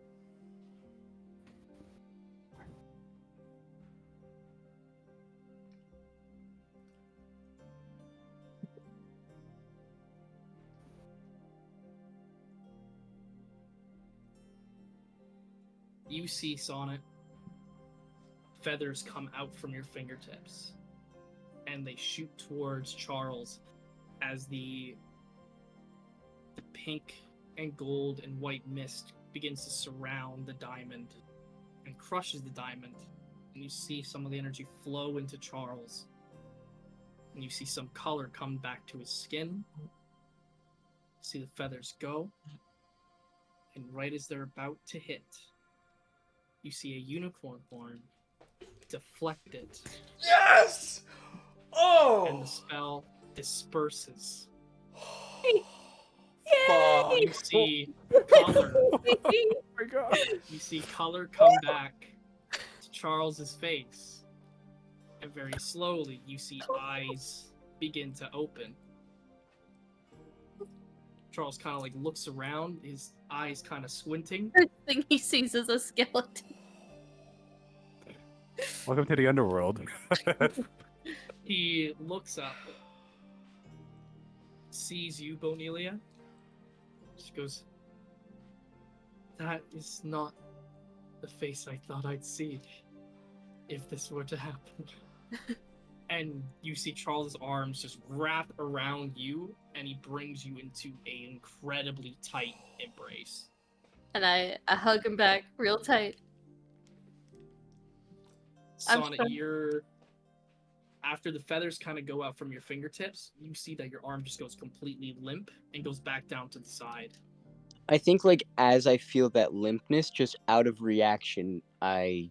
You see, Sonnet, feathers come out from your fingertips, and they shoot towards Charles as the pink and gold and white mist begins to surround the diamond and crushes the diamond. And you see some of the energy flow into Charles. And you see some color come back to his skin. See the feathers go. And right as they're about to hit, you see a unicorn horn deflect it. Yes! Oh! And the spell disperses. Fuck. You see color. Oh my God. You see color come back to Charles's face. And very slowly, you see eyes begin to open. Charles kind of like looks around, his eyes kind of squinting. First thing he sees is a skeleton. Welcome to the underworld. He looks up, sees you, Bonelia. She goes, "That is not the face I thought I'd see if this were to happen." And you see Charles' arms just wrap around you, and he brings you into an incredibly tight embrace. And I hug him back real tight. Sonnet, after the feathers kind of go out from your fingertips, you see that your arm just goes completely limp and goes back down to the side. I think like as I feel that limpness, just out of reaction, I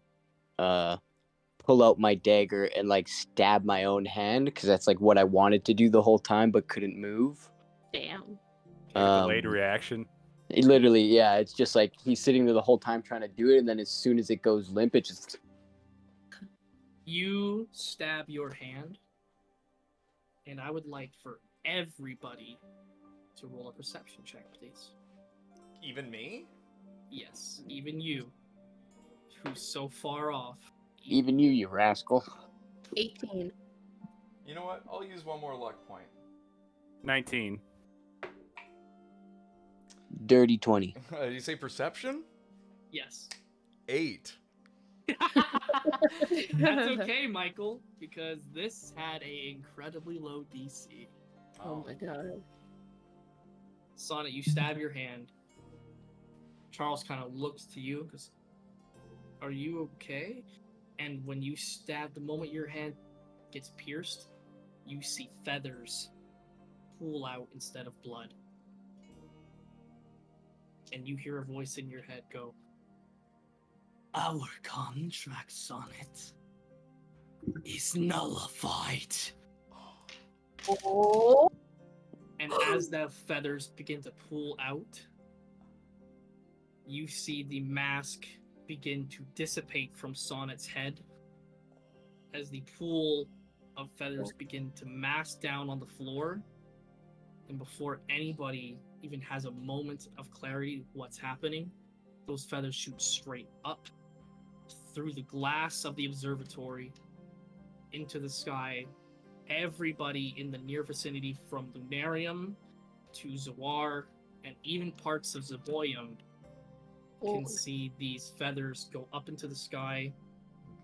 pull out my dagger and like stab my own hand because that's like what I wanted to do the whole time but couldn't move. Damn. Like a delayed reaction. Literally, yeah. It's just like he's sitting there the whole time trying to do it, and then as soon as it goes limp, it just. You stab your hand, and I would like for everybody to roll a perception check, please. Even me? Yes, even you, who's so far off. Even you, you rascal. 18. You know what? I'll use one more luck point. 19. Dirty 20. Did you say perception? Yes. 8. That's okay, Michael, because this had a incredibly low DC. Oh my god. Sonnet, you stab your hand. Charles kind of looks to you because, are you okay? And when you stab, the moment your hand gets pierced, you see feathers pool out instead of blood. And you hear a voice in your head go, "Our contract, Sonnet, is nullified." Oh. And as the feathers begin to pull out, you see the mask begin to dissipate from Sonnet's head as the pool of feathers begin to mass down on the floor. And before anybody even has a moment of clarity what's happening, those feathers shoot straight up through the glass of the observatory into the sky. Everybody in the near vicinity, from Lunarium to Zawar and even parts of Zaboyum, can see these feathers go up into the sky,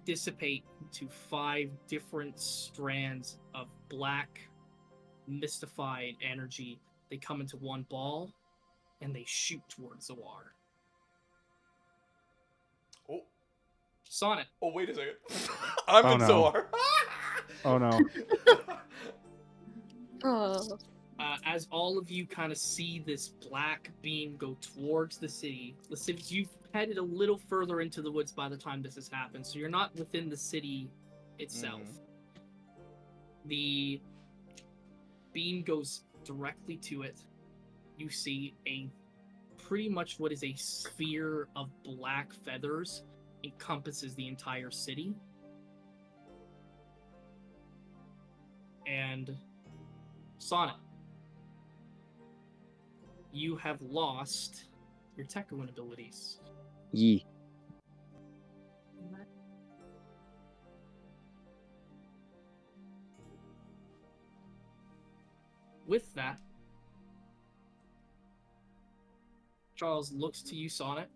dissipate into 5 different strands of black, mystified energy. They come into one ball, and they shoot towards Zawar. Oh. Sonnet. Oh, wait a second. I'm Oh, in no. Zoar. Oh no. Oh. As all of you kind of see this black beam go towards the city, you've headed a little further into the woods by the time this has happened, so you're not within the city itself. The beam goes directly to it. You see a pretty much what is a sphere of black feathers encompasses the entire city. And Sonnet, you have lost your Tekuin abilities. Yee. With that, Charles looks to you, Sonnet.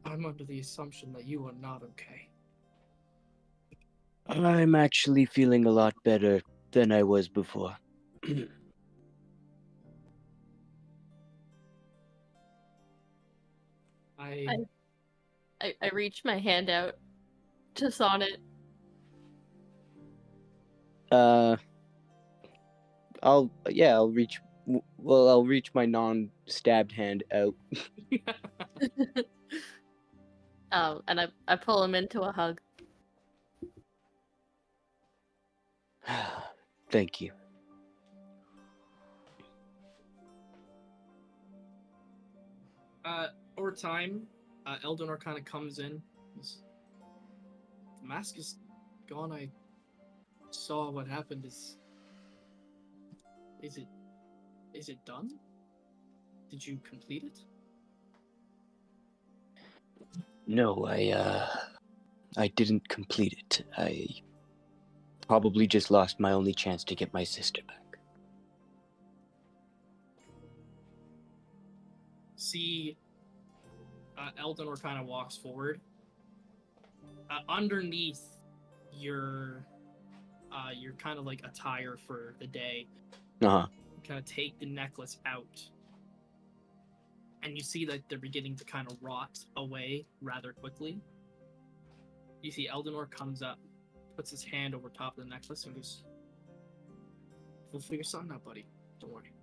I'm under the assumption that you are not okay. I'm actually feeling a lot better than I was before. I reach my hand out to Sonnet. I'll reach. Well, I'll reach my non-stabbed hand out. And I pull him into a hug. Thank you. Over time, Eldonor kind of comes in. The mask is gone. I saw what happened. Is it done? Did you complete it? No, I didn't complete it. I probably just lost my only chance to get my sister back. See, Eldonor kind of walks forward. Underneath your kind of like attire for the day, Uh-huh. you kind of take the necklace out, and you see that they're beginning to kind of rot away rather quickly. You see Eldonor comes up, puts his hand over top of the necklace, and goes, "We'll figure something out, buddy. Don't worry."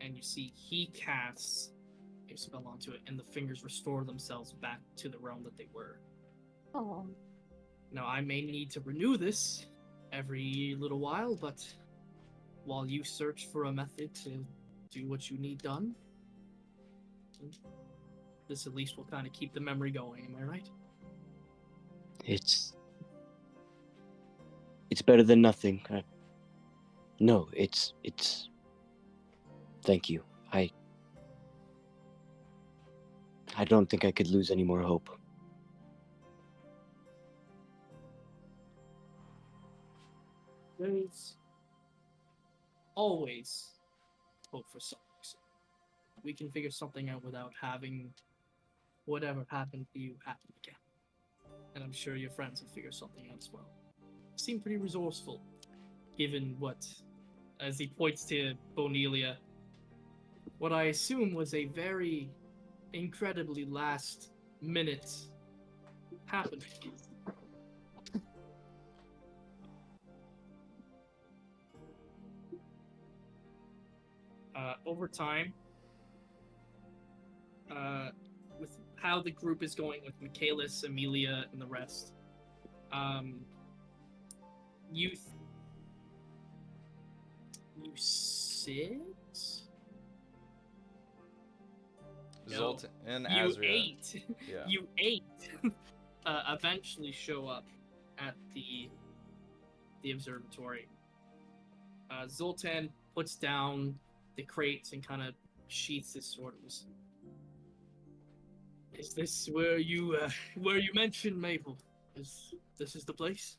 And you see he casts a spell onto it, and the fingers restore themselves back to the realm that they were. Oh. Now, I may need to renew this every little while, but while you search for a method to do what you need done, this at least will kind of keep the memory going, am I right? It's better than nothing. No, it's thank you. I don't think I could lose any more hope. There's always hope for something. We can figure something out without having whatever happened to you happened again. And I'm sure your friends will figure something out as well. Seem pretty resourceful, given what, as he points to Bonelia, what I assume was a very incredibly last minute happened. Over time, with how the group is going with Michaelis, Amelia, and the rest, you sit? Zoltan and You Azria. ate. Yeah. You ate. Eventually show up at the observatory. Zoltan puts down the crates and kind of sheaths his sword. Is this where you mentioned Mabel? This is the place?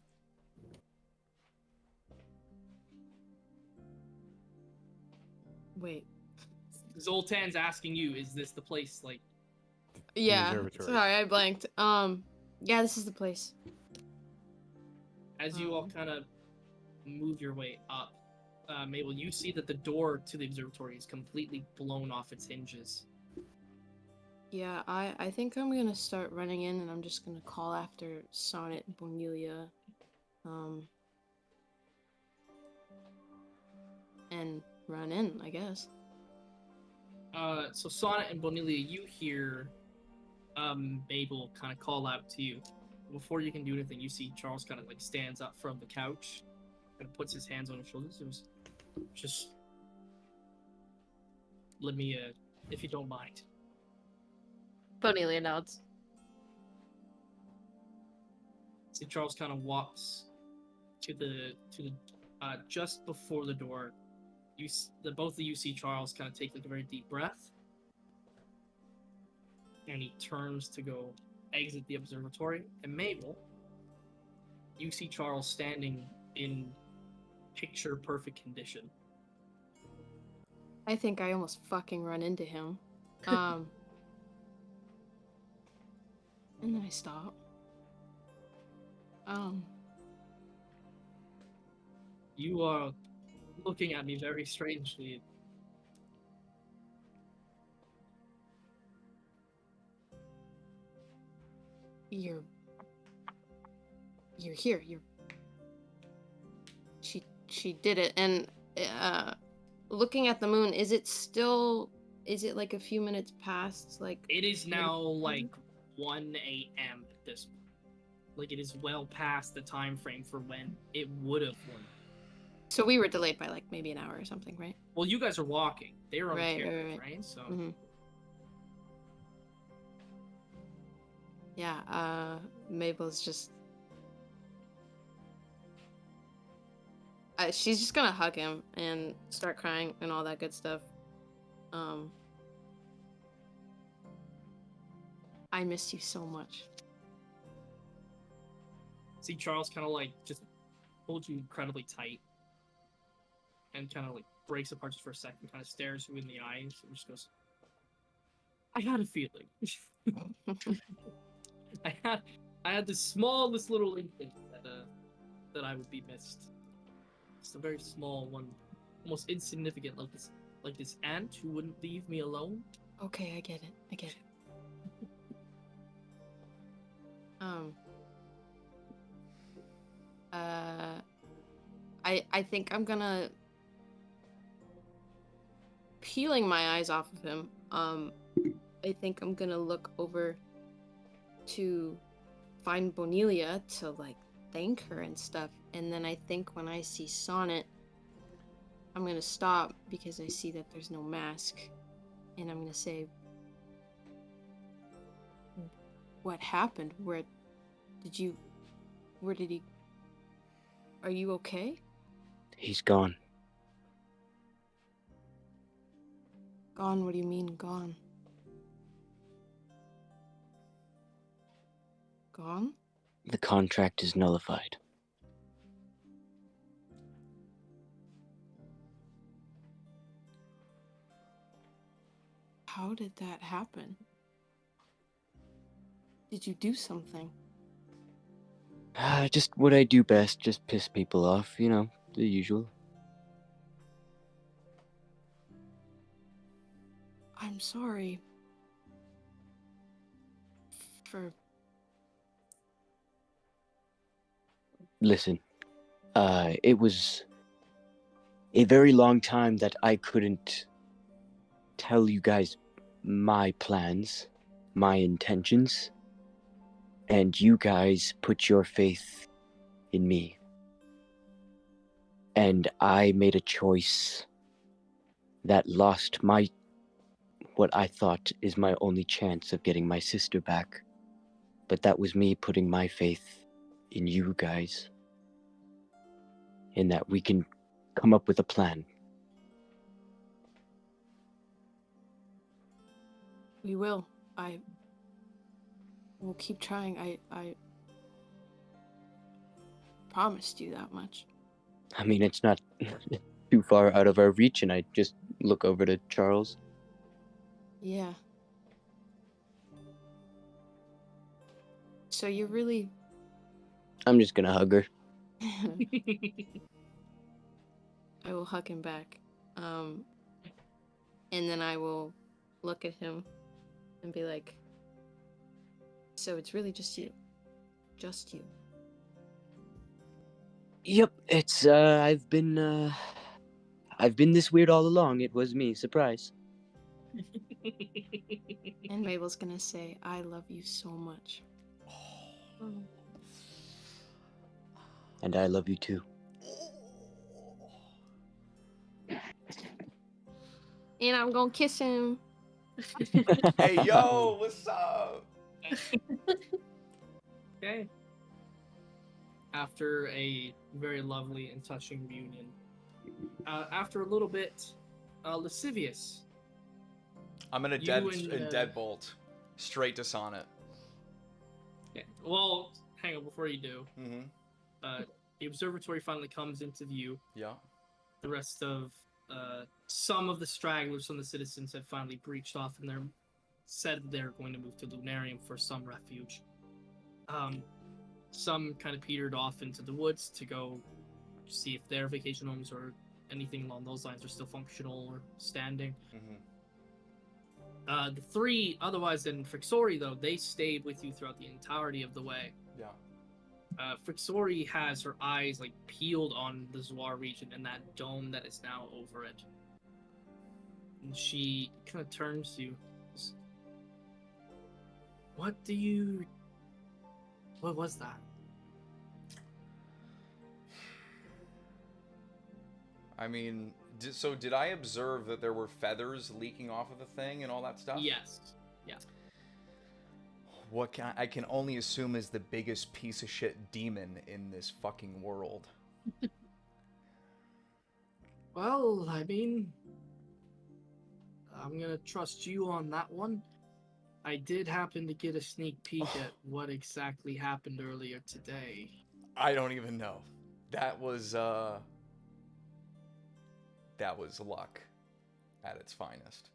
Wait. Zoltan's asking you, is this the place? Like, Yeah. observatory. Sorry, I blanked. Yeah, this is the place. as you all kind of move your way up, Mabel, you see that the door to the observatory is completely blown off its hinges. Yeah, I think I'm gonna start running in, and I'm just gonna call after Sonnet and Bonelia, and run in, I guess. So Sonnet and Bonelia, you hear Mabel kind of call out to you. Before you can do anything, you see Charles kind of like stands up from the couch and puts his hands on his shoulders. It was just let me, if you don't mind. Bonelia nods. See, Charles kind of walks to the just before the door. Both of you see Charles kind of take like a very deep breath, and he turns to go exit the observatory. And Mabel, you see Charles standing in picture perfect condition. I think I almost fucking run into him. And then I stop. You are looking at me very strangely. You're here. She did it. And looking at the moon, is it like a few minutes past? Like, It is now like 1 a.m. at this point. Like, it is well past the time frame for when it would have won. So we were delayed by like maybe an hour or something, right? Well, you guys are walking. They were on Right, the carriage, right. right? So Yeah, Mabel's just she's just gonna hug him and start crying and all that good stuff. I missed you so much. see Charles kind of like just holds you incredibly tight and kind of like breaks apart just for a second, kind of stares you in the eyes and just goes, I had a feeling. I had the smallest little inkling that I would be missed. Just a very small one, almost insignificant, like this ant who wouldn't leave me alone. Okay, I get it. I think I'm gonna, peeling my eyes off of him, I think I'm gonna look over to find Bonelia to like thank her and stuff, and then I think when I see Sonnet, I'm gonna stop because I see that there's no mask, and I'm gonna say, what happened? Where did he, are you okay? He's gone. Gone? What do you mean gone? Gone? The contract is nullified. How did that happen? Did you do something? Just what I do best, just piss people off, the usual. I'm sorry. For... Listen, it was a very long time that I couldn't tell you guys my plans, my intentions, and you guys put your faith in me. And I made a choice that lost what I thought is my only chance of getting my sister back. But that was me putting my faith in you guys. In that we can come up with a plan. We will. I will keep trying. I promised you that much. I mean, it's not too far out of our reach, and I just look over to Charles. Yeah. So you're really... I'm just gonna hug her. I will hug him back. And then I will look at him and be like, so it's really just you. Just you. Yep, it's, I've been this weird all along. It was me. Surprise. And Mabel's gonna say, I love you so much. And I love you too. And I'm gonna kiss him. Hey, yo, what's up? Okay. After a very lovely and touching reunion, after a little bit, lascivious. I'm gonna deadbolt straight to Sonnet. Yeah. Well, hang on before you do. Mm-hmm. The observatory finally comes into view. Yeah. The rest of some of the stragglers from the citizens have finally breached off, and they're said they're going to move to Lunarium for some refuge. Some kind of petered off into the woods to go see if their vacation homes or anything along those lines are still functional or standing. Mm-hmm. The three, otherwise than Frixori, though, they stayed with you throughout the entirety of the way. Yeah. Frixori has her eyes like peeled on the Zwar region and that dome that is now over it. And she kind of turns to you. What was that? I mean, did I observe that there were feathers leaking off of the thing and all that stuff? Yes. Yeah. What I can only assume is the biggest piece of shit demon in this fucking world. Well, I mean, I'm gonna trust you on that one. I did happen to get a sneak peek at what exactly happened earlier today. I don't even know. That was luck at its finest.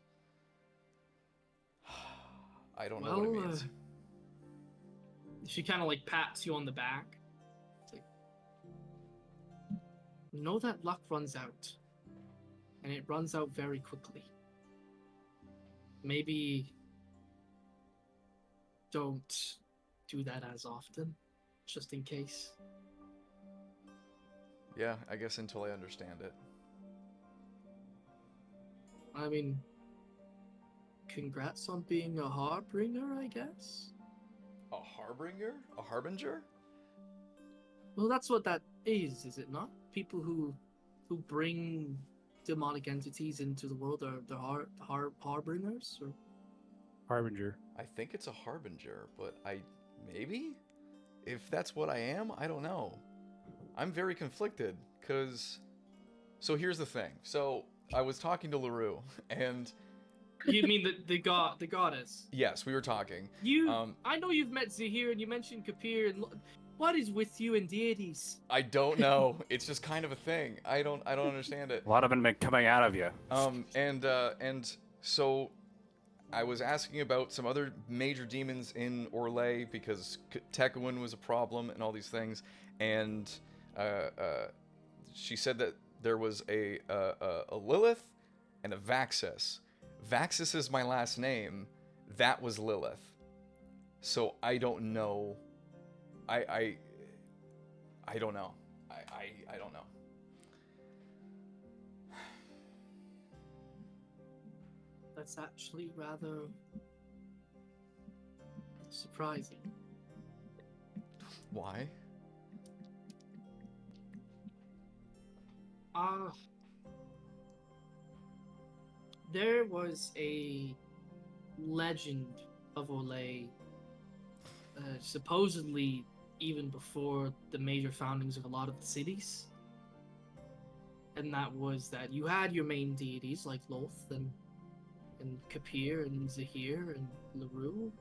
I don't know what it means. She kind of like pats you on the back. It's like, know that luck runs out, and it runs out very quickly. Maybe don't do that as often, just in case. Yeah, I guess until I understand it. I mean, congrats on being a harbinger, I guess. A harbinger? A harbinger? Well, that's what that is it not? People who bring demonic entities into the world are the harbingers, or Harbinger. I think it's a harbinger, but maybe? If that's what I am, I don't know. I'm very conflicted, because... So here's the thing. So, I was talking to LaRue, and... You mean the goddess? Yes, we were talking. I know you've met Zahir, and you mentioned Kapir, and... What is with you and deities? I don't know. It's just kind of a thing. I don't understand it. A lot of them been coming out of you. And so... I was asking about some other major demons in Orlais because Tekuin was a problem and all these things, and she said that there was a Lilith and a Vaxis. Vaxis is my last name. That was Lilith. So I don't know. I don't know. I don't know. That's actually rather surprising. Why? There was a legend of Orlais, supposedly even before the major foundings of a lot of the cities. And that was that you had your main deities like Loth and Kapir and Zahir and LaRue.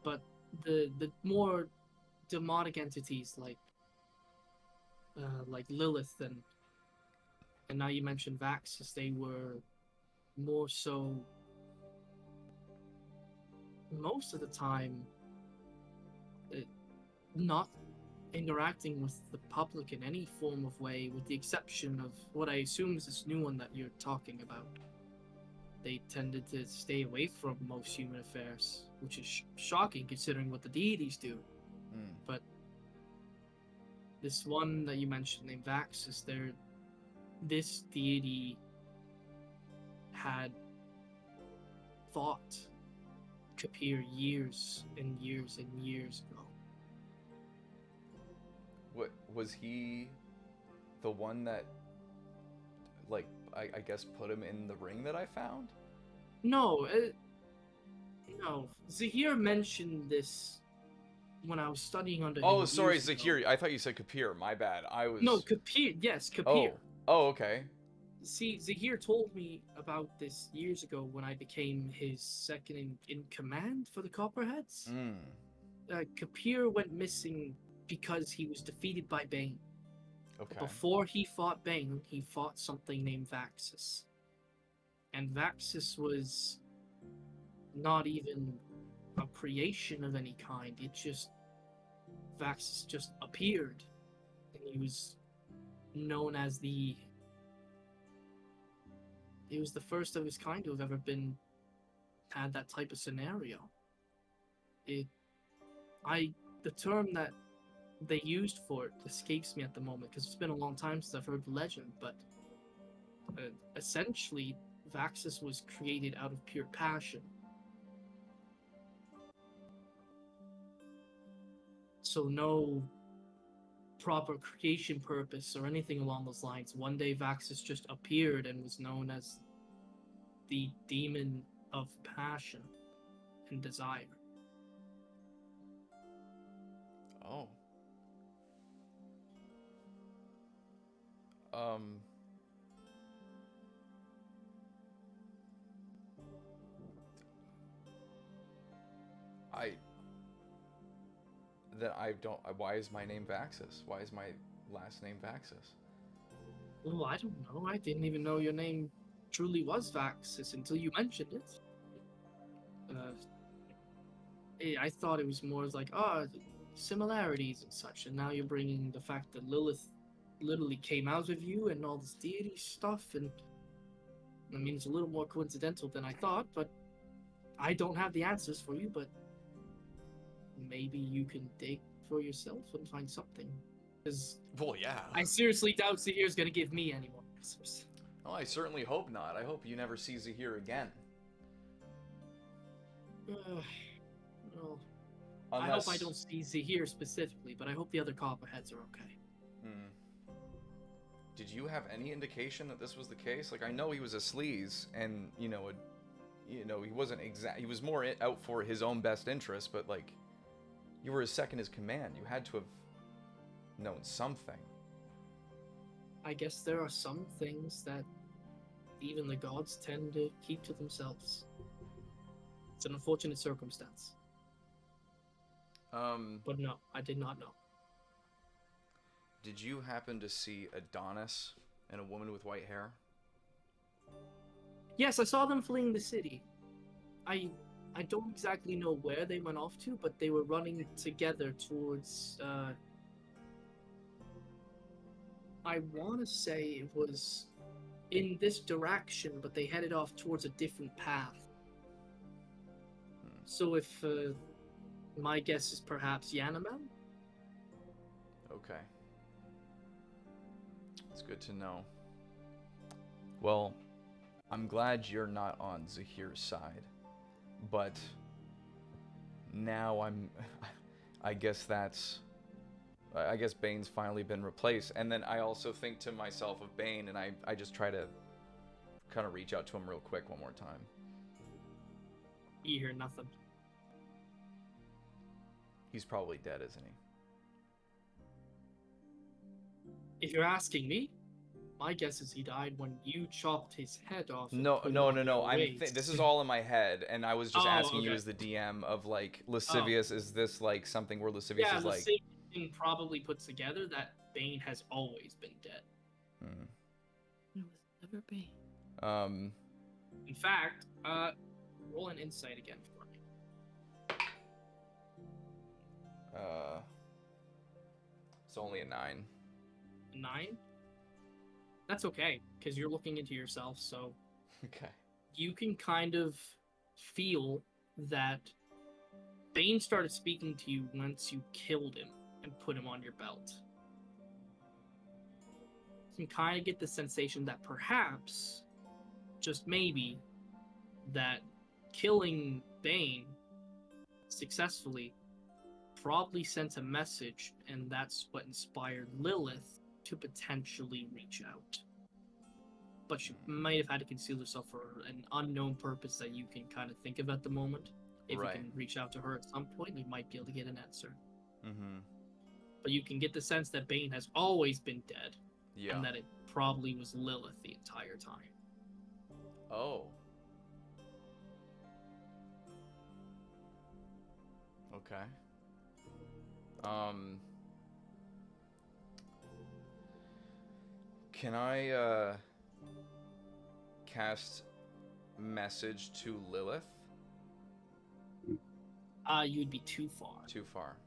But the more demonic entities like Lilith and now you mentioned Vaxis, they were more so most of the time not interacting with the public in any form of way, with the exception of what I assume is this new one that you're talking about. They tended to stay away from most human affairs, which is shocking considering what the deities do. But this one that you mentioned named Vaxis, this deity had fought Kapir years and years and years ago. What was he the one that, like, I guess put him in the ring that I found? No, no. Zahir mentioned this when I was studying under him. Oh, sorry, years ago. Zahir. I thought you said Kapir. My bad. I was. No, Kapir. Yes, Kapir. Oh, okay. See, Zahir told me about this years ago when I became his second in command for the Copperheads. Kapir went missing because he was defeated by Bane. Okay. Before he fought Bane, he fought something named Vaxis. And Vaxis was not even a creation of any kind. Vaxis just appeared. And he was known as he was the first of his kind to have ever had that type of scenario. The term that they used for it escapes me at the moment because it's been a long time since I've heard the legend, but essentially Vaxis was created out of pure passion. So no proper creation purpose or anything along those lines. One day Vaxis just appeared and was known as the demon of passion and desire. Oh. Why is my name Vaxis? Why is my last name Vaxis? Oh, I don't know. I didn't even know your name truly was Vaxis until you mentioned it. I thought it was more like, similarities and such, and now you're bringing the fact that Lilith literally came out of you and all this deity stuff, and I mean, it's a little more coincidental than I thought, but I don't have the answers for you, but maybe you can dig for yourself and find something. Because well, yeah. I seriously doubt Zahir's gonna give me any more answers. Oh, I certainly hope not. I hope you never see Zahir again. Well, Unless... I hope I don't see Zahir specifically, but I hope the other Copperheads are okay. Did you have any indication that this was the case? Like, I know he was a sleaze, and he wasn't he was more out for his own best interest, but like, you were his second in command. You had to have known something. I guess there are some things that even the gods tend to keep to themselves. It's an unfortunate circumstance. But no, I did not know. Did you happen to see Adonis and a woman with white hair? Yes, I saw them fleeing the city. I don't exactly know where they went off to, but they were running together towards I want to say it was in this direction, but they headed off towards a different path. So if my guess is perhaps Yanamel? Okay. It's good to know. Well, I'm glad you're not on Zahir's side, but now I guess Bane's finally been replaced. And then I also think to myself of Bane, and I just try to kind of reach out to him real quick one more time. You hear nothing. He's probably dead, isn't he? If you're asking me, my guess is he died when you chopped his head off. No. This is all in my head, and I was just asking you as the DM of like Lascivious. Is this like something where Lascivious is like? Yeah, probably puts together that Bane has always been dead. It was never Bane. In fact, roll an insight again for me. It's only a 9. 9? That's okay, because you're looking into yourself, so okay. You can kind of feel that Bane started speaking to you once you killed him and put him on your belt. You can kind of get the sensation that perhaps, just maybe, that killing Bane successfully probably sent a message, and that's what inspired Lilith to potentially reach out. But she might have had to conceal herself for an unknown purpose that you can kind of think of at the moment. If you can reach out to her at some point, you might be able to get an answer. Mm-hmm. But you can get the sense that Bane has always been dead. Yeah. And that it probably was Lilith the entire time. Oh. Okay. Can I cast message to Lilith? You'd be too far. Too far.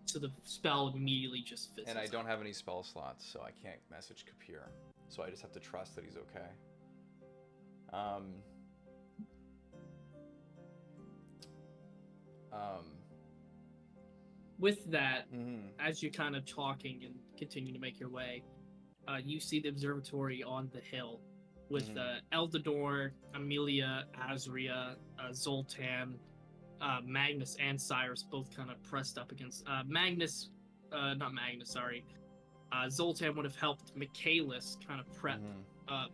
So the spell immediately just fizzles. And I don't have any spell slots, so I can't message Kapir. So I just have to trust that he's okay. With that, as you're kind of talking and continue to make your way, you see the observatory on the hill with Eldador, Amelia, Azria, Zoltan, Magnus, and Cyrus both kind of pressed up against Zoltan would have helped Michaelis kind of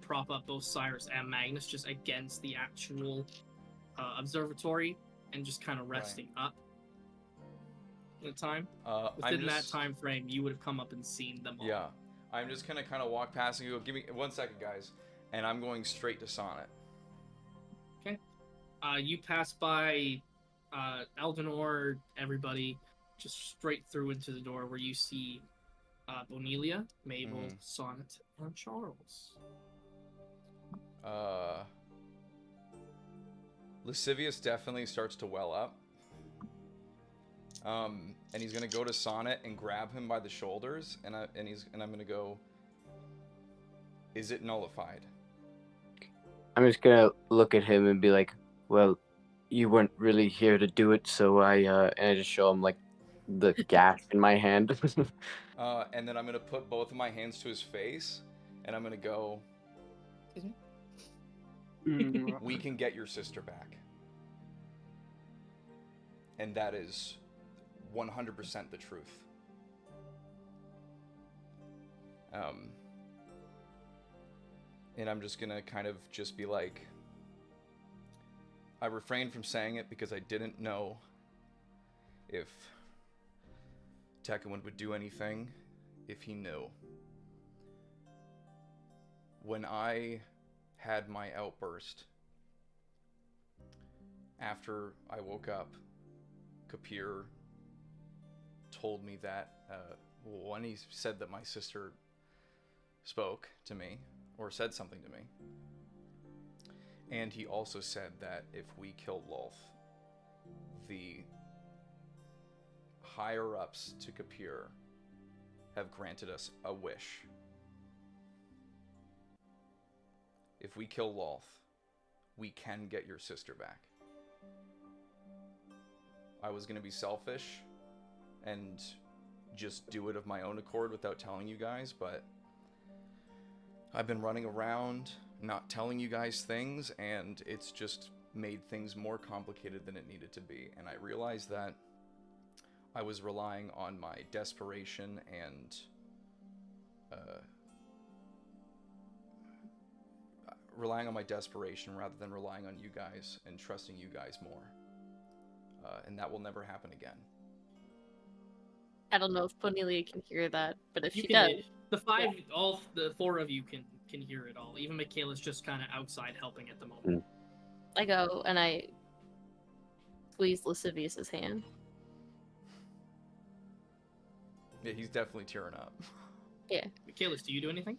prop up both Cyrus and Magnus just against the actual observatory and just kind of resting up. The time within that time frame, you would have come up and seen them all. Yeah, I'm just gonna kind of walk past and go, give me 1 second, guys, and I'm going straight to Sonnet. Okay. You pass by Eldenor, everybody, just straight through into the door where you see Bonelia, Mabel, Sonnet, and Charles. Lascivious definitely starts to well up. And he's gonna go to Sonnet and grab him by the shoulders, and I'm gonna go, is it nullified? I'm just gonna look at him and be like, well, you weren't really here to do it, so and I just show him like the gash in my hand. And then I'm gonna put both of my hands to his face, and I'm gonna go, we can get your sister back. And that is 100% the truth. And I'm just gonna kind of just be like, I refrained from saying it because I didn't know if Tekawin would do anything if he knew. When I had my outburst after I woke up, Kapir told me that when he said that my sister spoke to me or said something to me, And he also said that if we kill Lolth, the higher-ups to Kapir have granted us a wish. If we kill Lolth, we can get your sister back. I was going to be selfish and just do it of my own accord without telling you guys, but I've been running around not telling you guys things, and it's just made things more complicated than it needed to be. And I realized that I was relying on my desperation and rather than relying on you guys and trusting you guys more. And that will never happen again. I don't know if Cornelia can hear that, but if You she can does, all the four of you can hear it all. Even Michaela's just kind of outside helping at the moment. I go and I squeeze Lascivious' hand. Yeah, he's definitely tearing up. Yeah. Michaelis, do you do anything?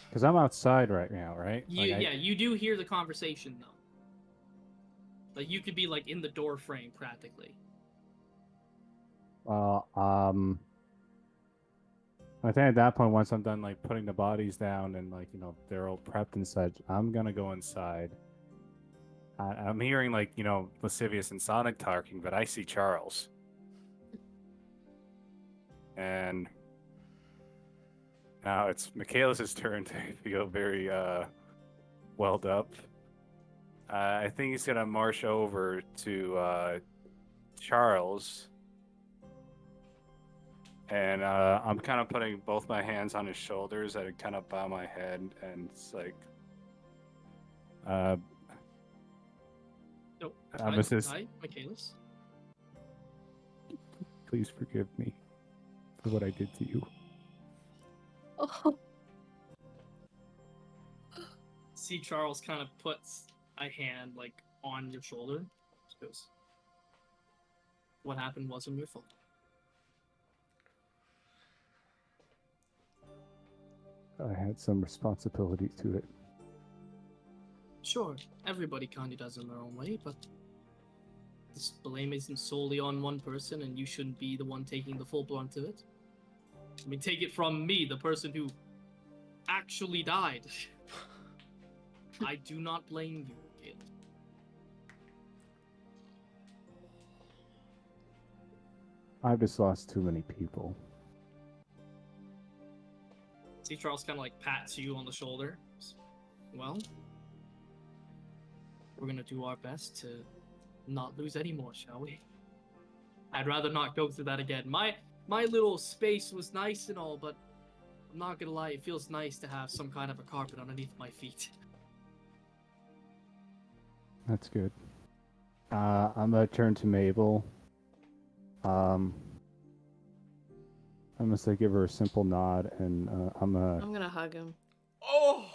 Because I'm outside right now, right? Yeah, you do hear the conversation though. Like you could be like in the door frame practically. Well, I think at that point, once I'm done like putting the bodies down and like they're all prepped and such, I'm gonna go inside. I'm hearing like Lascivious and Sonic talking, but I see Charles, and now it's Michaelis' turn to feel very welled up. I think he's gonna march over to Charles. And I'm kind of putting both my hands on his shoulders. I kind of bow my head, and it's like, Nope. Hi, Michaelis. Please forgive me for what I did to you. Oh. See, Charles kind of puts a hand like on your shoulder. Just goes, "What happened wasn't your fault." I had some responsibility to it. Sure, everybody kind of does in their own way, but this blame isn't solely on one person, and you shouldn't be the one taking the full brunt of it. I mean, take it from me, the person who actually died. I do not blame you, kid. I've just lost too many people. See, Charles kind of like pats you on the shoulder. Well, we're gonna do our best to not lose any more, shall we? I'd rather not go through that again. My little space was nice and all, but I'm not gonna lie, it feels nice to have some kind of a carpet underneath my feet. That's good. I'm gonna turn to Mabel. I'm gonna say give her a simple nod, and I'm gonna hug him. Oh!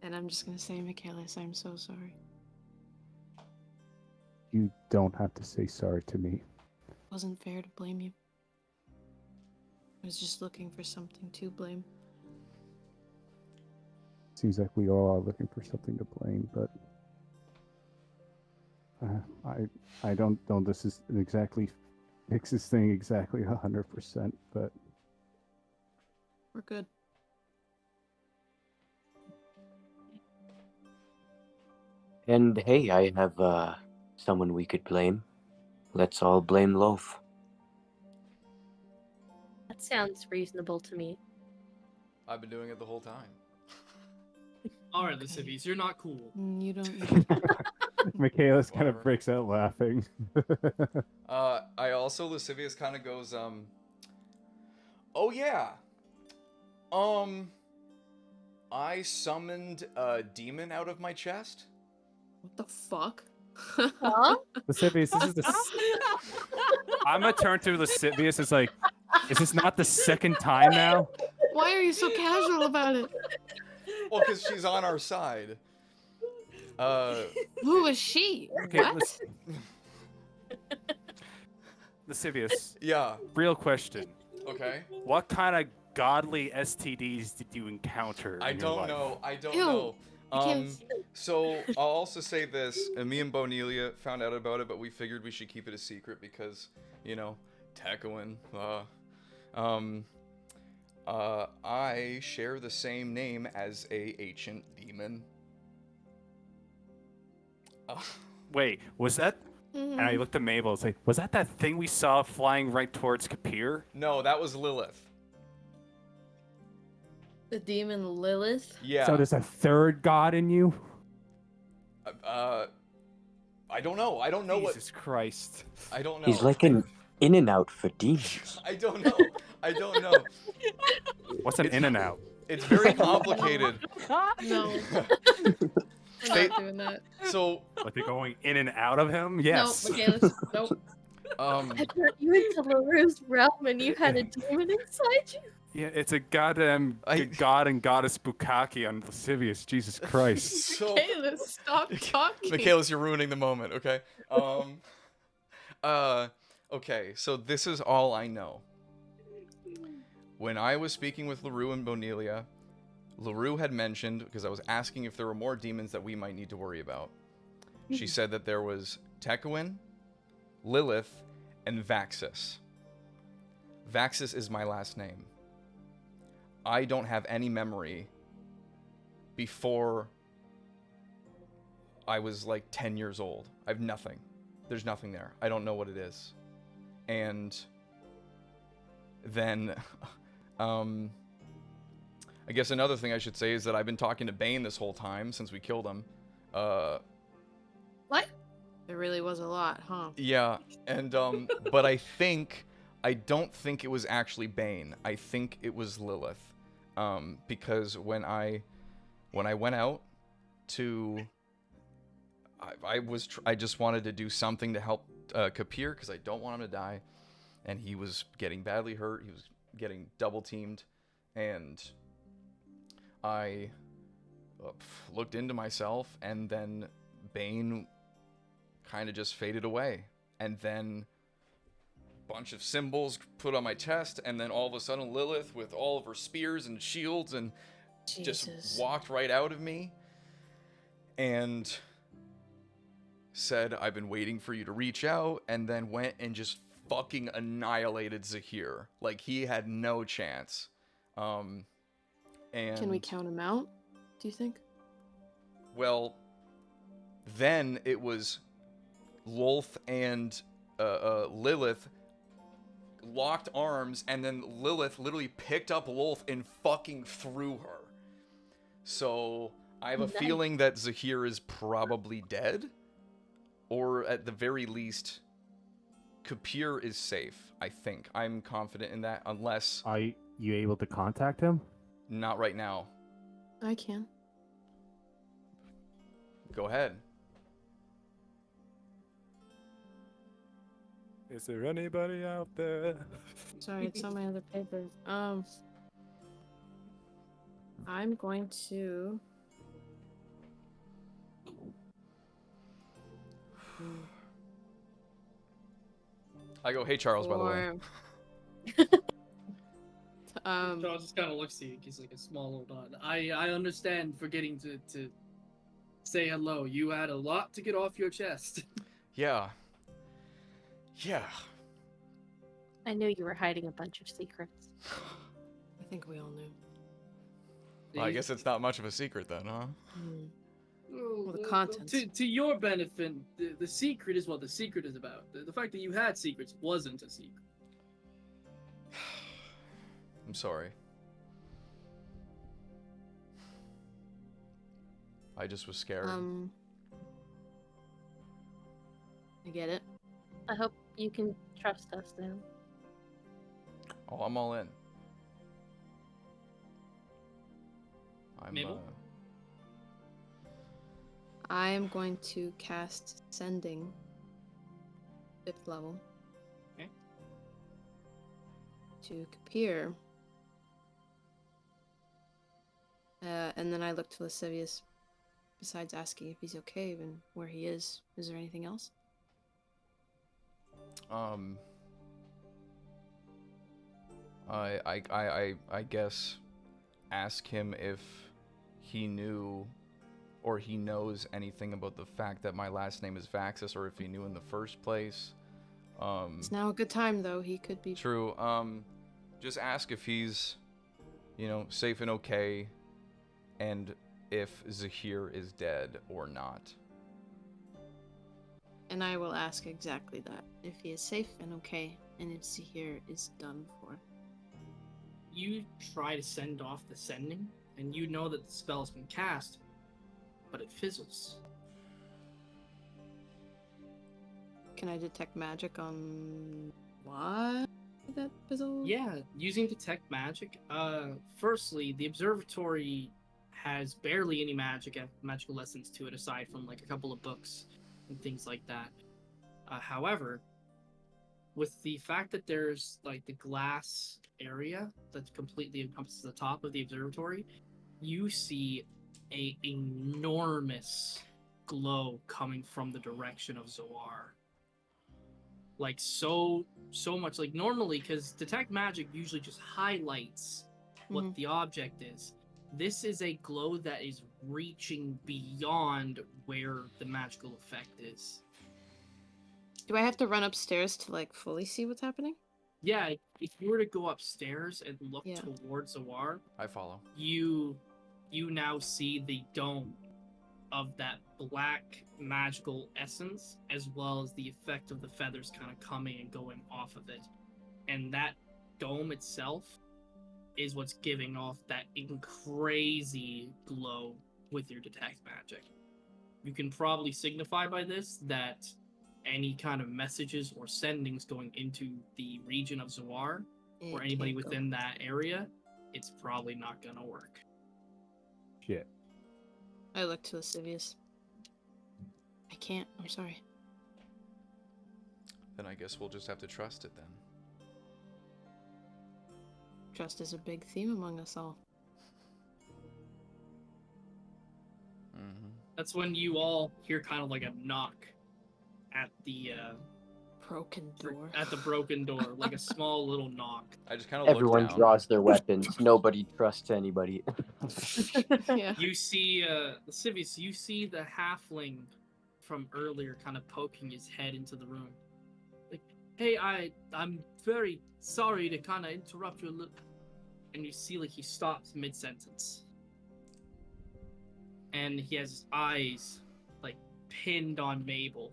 And I'm just gonna say, Michaelis, I'm so sorry. You don't have to say sorry to me. It wasn't fair to blame you. I was just looking for something to blame. Seems like we all are looking for something to blame, but I don't know this is exactly fix this thing exactly 100%, but we're good. And hey, I have someone we could blame. Let's all blame Loaf. That sounds reasonable to me. I've been doing it the whole time. Alright, Lascivious, you're not cool. You don't. Michaelis kind of breaks out laughing. I also, Lascivious kind of goes, oh yeah. I summoned a demon out of my chest. What the fuck? Huh? Lascivious, this is the. I'm gonna turn to Lascivious. It's like, is this not the second time now? Why are you so casual about it? Well, because she's on our side. Who is she? Okay, What? Lascivious, Yeah. real question. Okay. What kind of godly STDs did you encounter? I in your don't life? know. I don't Ew. know. I can't So I'll also say this: me and Bonelia found out about it, but we figured we should keep it a secret because, Tekowin. I share the same name as a ancient demon. Wait, was that? And I looked at Mabel. It's like, was that thing we saw flying right towards Kapir? No, that was Lilith. The demon Lilith? Yeah. So there's a third god in you? I don't know. I don't know Jesus Christ. I don't know. He's like an in and out for demons. I don't know. I don't know. What's an in and out? It's very complicated. No. I'm They- not doing that. So, Like they're going in and out of him? Yes. No, Michaelis. Nope. I brought you into LaRue's realm and you had a demon inside you. Yeah, it's a goddamn god and goddess Bukaki on Lascivious. Jesus Christ. so Michaelis, stop talking. Michaelis, you're ruining the moment, okay? Okay, so this is all I know. When I was speaking with LaRue and Bonelia, LaRue had mentioned, because I was asking if there were more demons that we might need to worry about. She said that there was Tekowin, Lilith, and Vaxis. Vaxis is my last name. I don't have any memory before I was like 10 years old. I have nothing. There's nothing there. I don't know what it is. And then, I guess another thing I should say is that I've been talking to Bane this whole time since we killed him. What? There really was a lot, huh? Yeah, and but I don't think it was actually Bane. I think it was Lilith, because when I went out to, I just wanted to do something to help Kapir because I don't want him to die, and he was getting badly hurt. He was getting double teamed, and I looked into myself, and then Bane kind of just faded away, and then bunch of symbols put on my chest, and then all of a sudden Lilith with all of her spears and shields and just walked right out of me and said, "I've been waiting for you to reach out," and then went and just fucking annihilated Zahir. Like, he had no chance. And Can we count him out, do you think? well, then it was Lolth and Lilith locked arms, and then Lilith literally picked up Lolth and fucking threw her. So I have a feeling that Zahir is probably dead, or at the very least, Kapir is safe. I think I'm confident in that, unless Are you able to contact him? not right now. I can. Go ahead. Is there anybody out there? Sorry, it's on my other paper. I'm going to. I go, "Hey Charles," by the way. Charles just kind of looks at you. He's like a small old nod. I understand forgetting to say hello. You had a lot to get off your chest. Yeah. Yeah. I knew you were hiding a bunch of secrets. I think we all knew. Well, I guess it's not much of a secret then, huh? Well, the contents. To your benefit, the secret is what the secret is about. The fact that you had secrets wasn't a secret. I'm sorry. I just was scared. I get it. I hope you can trust us now. Oh, I'm all in. I'm Mabel? I am going to cast Sending, 5th level. Okay. To Kapir. And then I look to Lascivious, besides asking if he's okay and where he is. Is there anything else? I guess ask him if he knew or he knows anything about the fact that my last name is Vaxis, or if he knew in the first place. It's now a good time, though. He could be... True. Just ask if he's, safe and okay, and if Zahir is dead or not. And I will ask exactly that. If he is safe and okay, and if Zahir is done for. You try to send off the sending, and you know that the spell's been cast, but it fizzles. Can I detect magic on what that fizzle? Yeah, using detect magic. Firstly, the observatory has barely any magical lessons to it aside from like a couple of books and things like that. However, with the fact that there's like the glass area that completely encompasses the top of the observatory, you see a enormous glow coming from the direction of Zoar. Like so much. Like normally, because detect magic usually just highlights what the object is. This is a glow that is reaching beyond where the magical effect is. Do I have to run upstairs to like fully see what's happening? Yeah, if you were to go upstairs and look towards Zawar, I follow. You now see the dome of that black magical essence, as well as the effect of the feathers kind of coming and going off of it. And that dome itself is what's giving off that crazy glow with your detect magic. You can probably signify by this that any kind of messages or sendings going into the region of Zawar or anybody within that area, it's probably not gonna work. Shit. I look to Lascivious. I can't. I'm sorry. Then I guess we'll just have to trust it then. Trust is a big theme among us all. Mm-hmm. That's when you all hear kind of like a knock at the broken door. At the broken door, like a small little knock. I just kind of Everyone look down. draws their weapons. Nobody trusts anybody. Yeah. You see, Lascivious, you see the halfling from earlier kind of poking his head into the room. Like, hey, I'm very sorry to kind of interrupt your look. And you see, like, he stops mid-sentence. And he has his eyes, like, pinned on Mabel.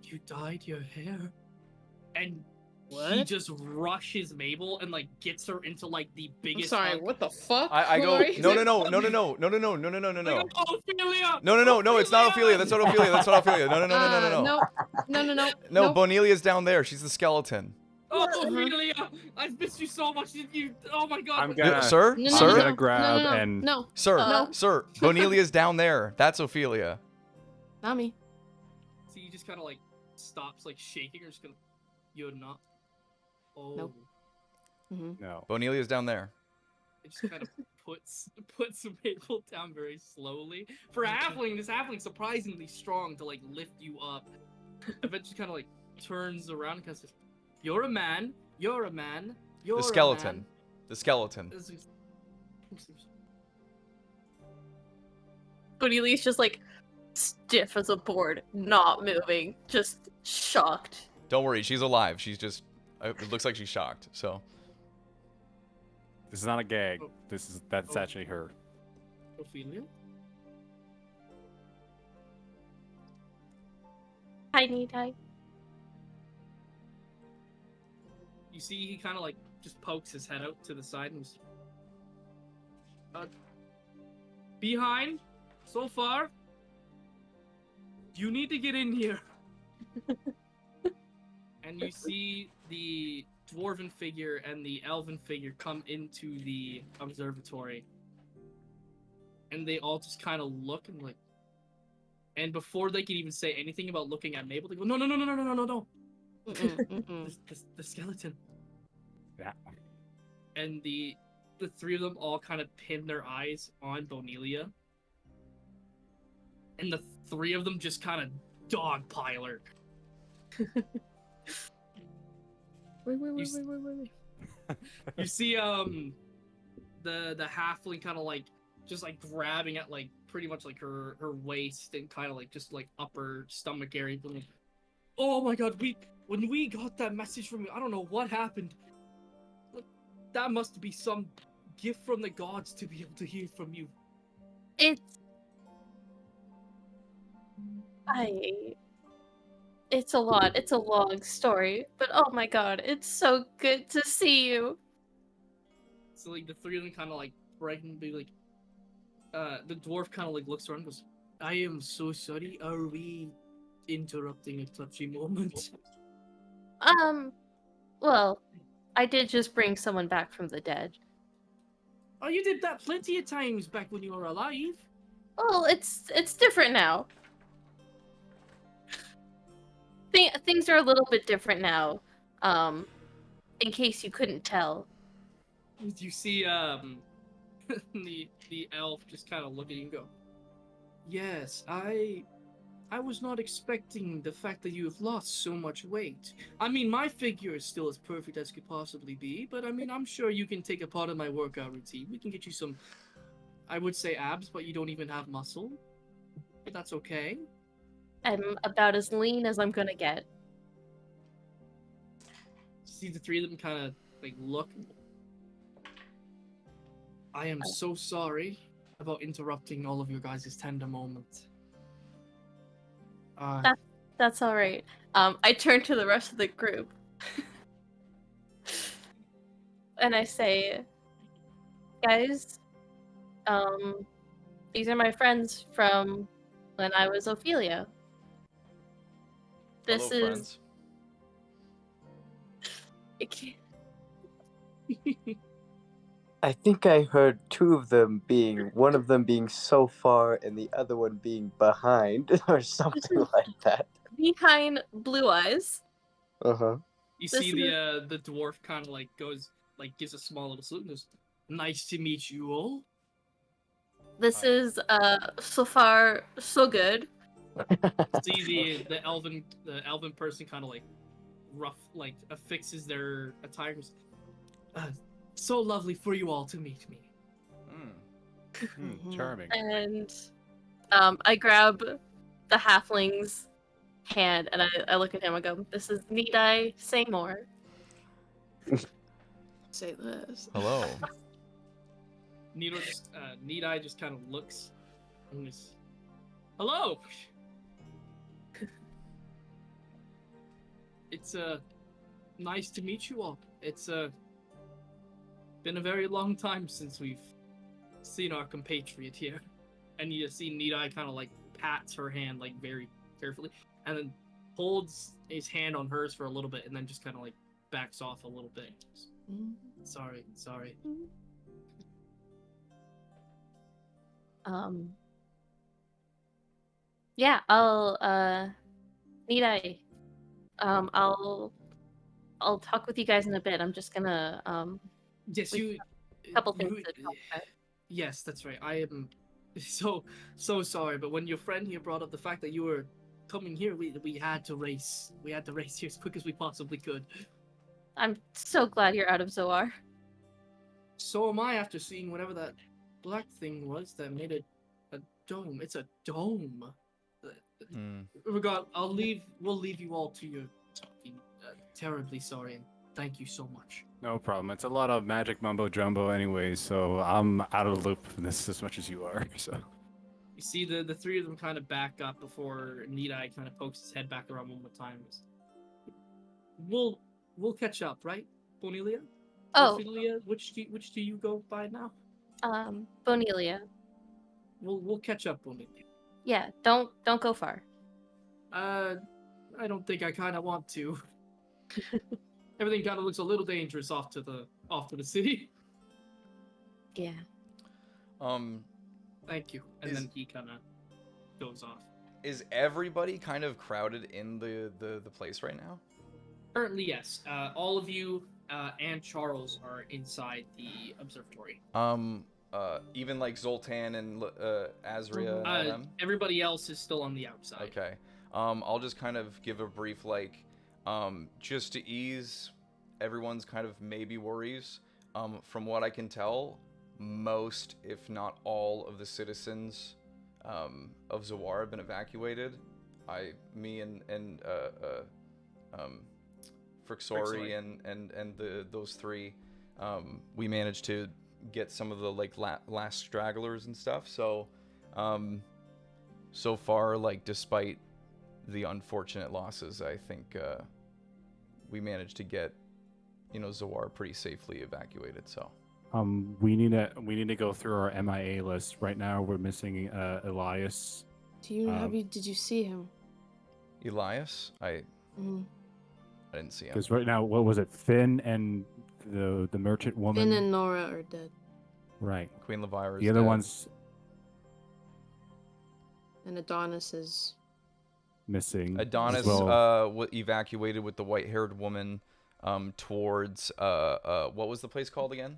You dyed your hair? And he just rushes Mabel and like gets her into like the biggest. I'm sorry, hug. what the fuck? I go, Like, no. oh, Ophelia! No, it's not Ophelia. That's not Ophelia. That's not Ophelia. No. No, Bonelia's down there. She's the skeleton. Oh, Ophelia! I've missed you so much. Oh my god. I'm gonna, Sir? No, Sir? I'm gonna grab and No. Sir, Bonelia's down there. That's Ophelia. Not me. So you just kind of like stops like shaking or just gonna. You're not. Oh. Nope. no. Bonelia's down there. It just kind of puts Mabel down very slowly. For a halfling, this halfling's surprisingly strong to like lift you up. Eventually, kind of like turns around and kind of says, "You're a man. You're a man. You're The a skeleton. man." The skeleton. Cornelius just like stiff as a board, not moving, just shocked. Don't worry, she's alive. She's just. It looks like she's shocked. So. This is not a gag. That's actually her. Ophelia? Tiny type. You see, he kind of like just pokes his head out to the side and was. Behind, so far. You need to get in here. And you see the dwarven figure and the elven figure come into the observatory. And they all just kind of look and like. And before they can even say anything about looking at Mabel, they go, no. The skeleton. Yeah. And the three of them all kind of pin their eyes on Bonelia. And the three of them just kind of dogpile her. Wait. You see, the halfling kind of like just like grabbing at like pretty much like her waist and kind of like just like upper stomach area. Like, oh my god, when we got that message from you, I don't know what happened. That must be some gift from the gods to be able to hear from you. It's a lot. It's a long story, but oh my god, it's so good to see you. So like the three of them kind of like pregnantly like, the dwarf kind of like looks around and goes, "I am so sorry. Are we interrupting a touchy moment?" Well, I did just bring someone back from the dead. Oh, you did that plenty of times back when you were alive. Well, it's different now. Things are a little bit different now. In case you couldn't tell. You see, the elf just kind of look at you and go, "Yes, I was not expecting the fact that you have lost so much weight. I mean, my figure is still as perfect as could possibly be, but I mean, I'm sure you can take a part of my workout routine. We can get you some, I would say abs, but you don't even have muscle. But that's okay." I'm about as lean as I'm gonna get. See the three of them kind of like look. "I am so sorry about interrupting all of your guys' tender moment." That's all right. I turn to the rest of the group, and I say, "Guys, these are my friends from when I was Ophelia. This Hello, friends. I think I heard two of them one of them being so far and the other one being behind or something like that. Behind Blue Eyes. Uh-huh. You see the dwarf kind of like goes, like gives a small little salute and goes, "Nice to meet you all." This is so far so good. See the elven person kind of like rough like affixes their attire. "So lovely for you all to meet me." Charming. And I grab the halfling's hand and I look at him and go, "This is need I say more?" Say this. Hello. Need I just kind of looks and goes, "Hello." It's nice to meet you all. It's been a very long time since we've seen our compatriot here. And you see Need-Eye kind of like pats her hand like very carefully and then holds his hand on hers for a little bit and then just kind of like backs off a little bit. Sorry. Yeah, I'll Need-Eye. I'll talk with you guys in a bit. I'm just gonna Yes, a couple things to talk about. Yes, that's right. I am so sorry, but when your friend here brought up the fact that you were coming here, we had to race. We had to race here as quick as we possibly could. I'm so glad you're out of Zoar. So am I after seeing whatever that black thing was that made a dome. It's a dome. Regard, we'll leave you all to your talking. Terribly sorry, and thank you so much. No problem. It's a lot of magic mumbo jumbo anyway, so I'm out of the loop in this as much as you are. So you see the three of them kind of back up before Need-Eye kind of pokes his head back around one more time. We'll catch up, right, Bonelia? Oh, Bonelia, which do you go by now? Bonelia. We'll catch up, Bonelia. Yeah, don't go far. I don't think I kind of want to. Everything kind of looks a little dangerous off to the city. Yeah. Thank you. And then he kind of goes off. Is everybody kind of crowded in the place right now? Currently, yes. All of you and Charles are inside the observatory. Even like Zoltan and Azria and all them? Everybody else is still on the outside. Okay. I'll just kind of give a brief like, Just to ease everyone's kind of maybe worries, from what I can tell, most, if not all, of the citizens of Zawar have been evacuated. Me and Frixori and those three, we managed to get some of the like last stragglers and stuff. So, so far, like despite the unfortunate losses, I think we managed to get, Zawar pretty safely evacuated. So. We need to go through our MIA list right now. We're missing Elias. Did you see him? Elias, I didn't see him. Because right now, what was it? Finn and the merchant woman. Finn and Nora are dead. Right. Queen Levira is the other dead. one's And Adonis is missing. Adonis evacuated with the white-haired woman towards what was the place called again?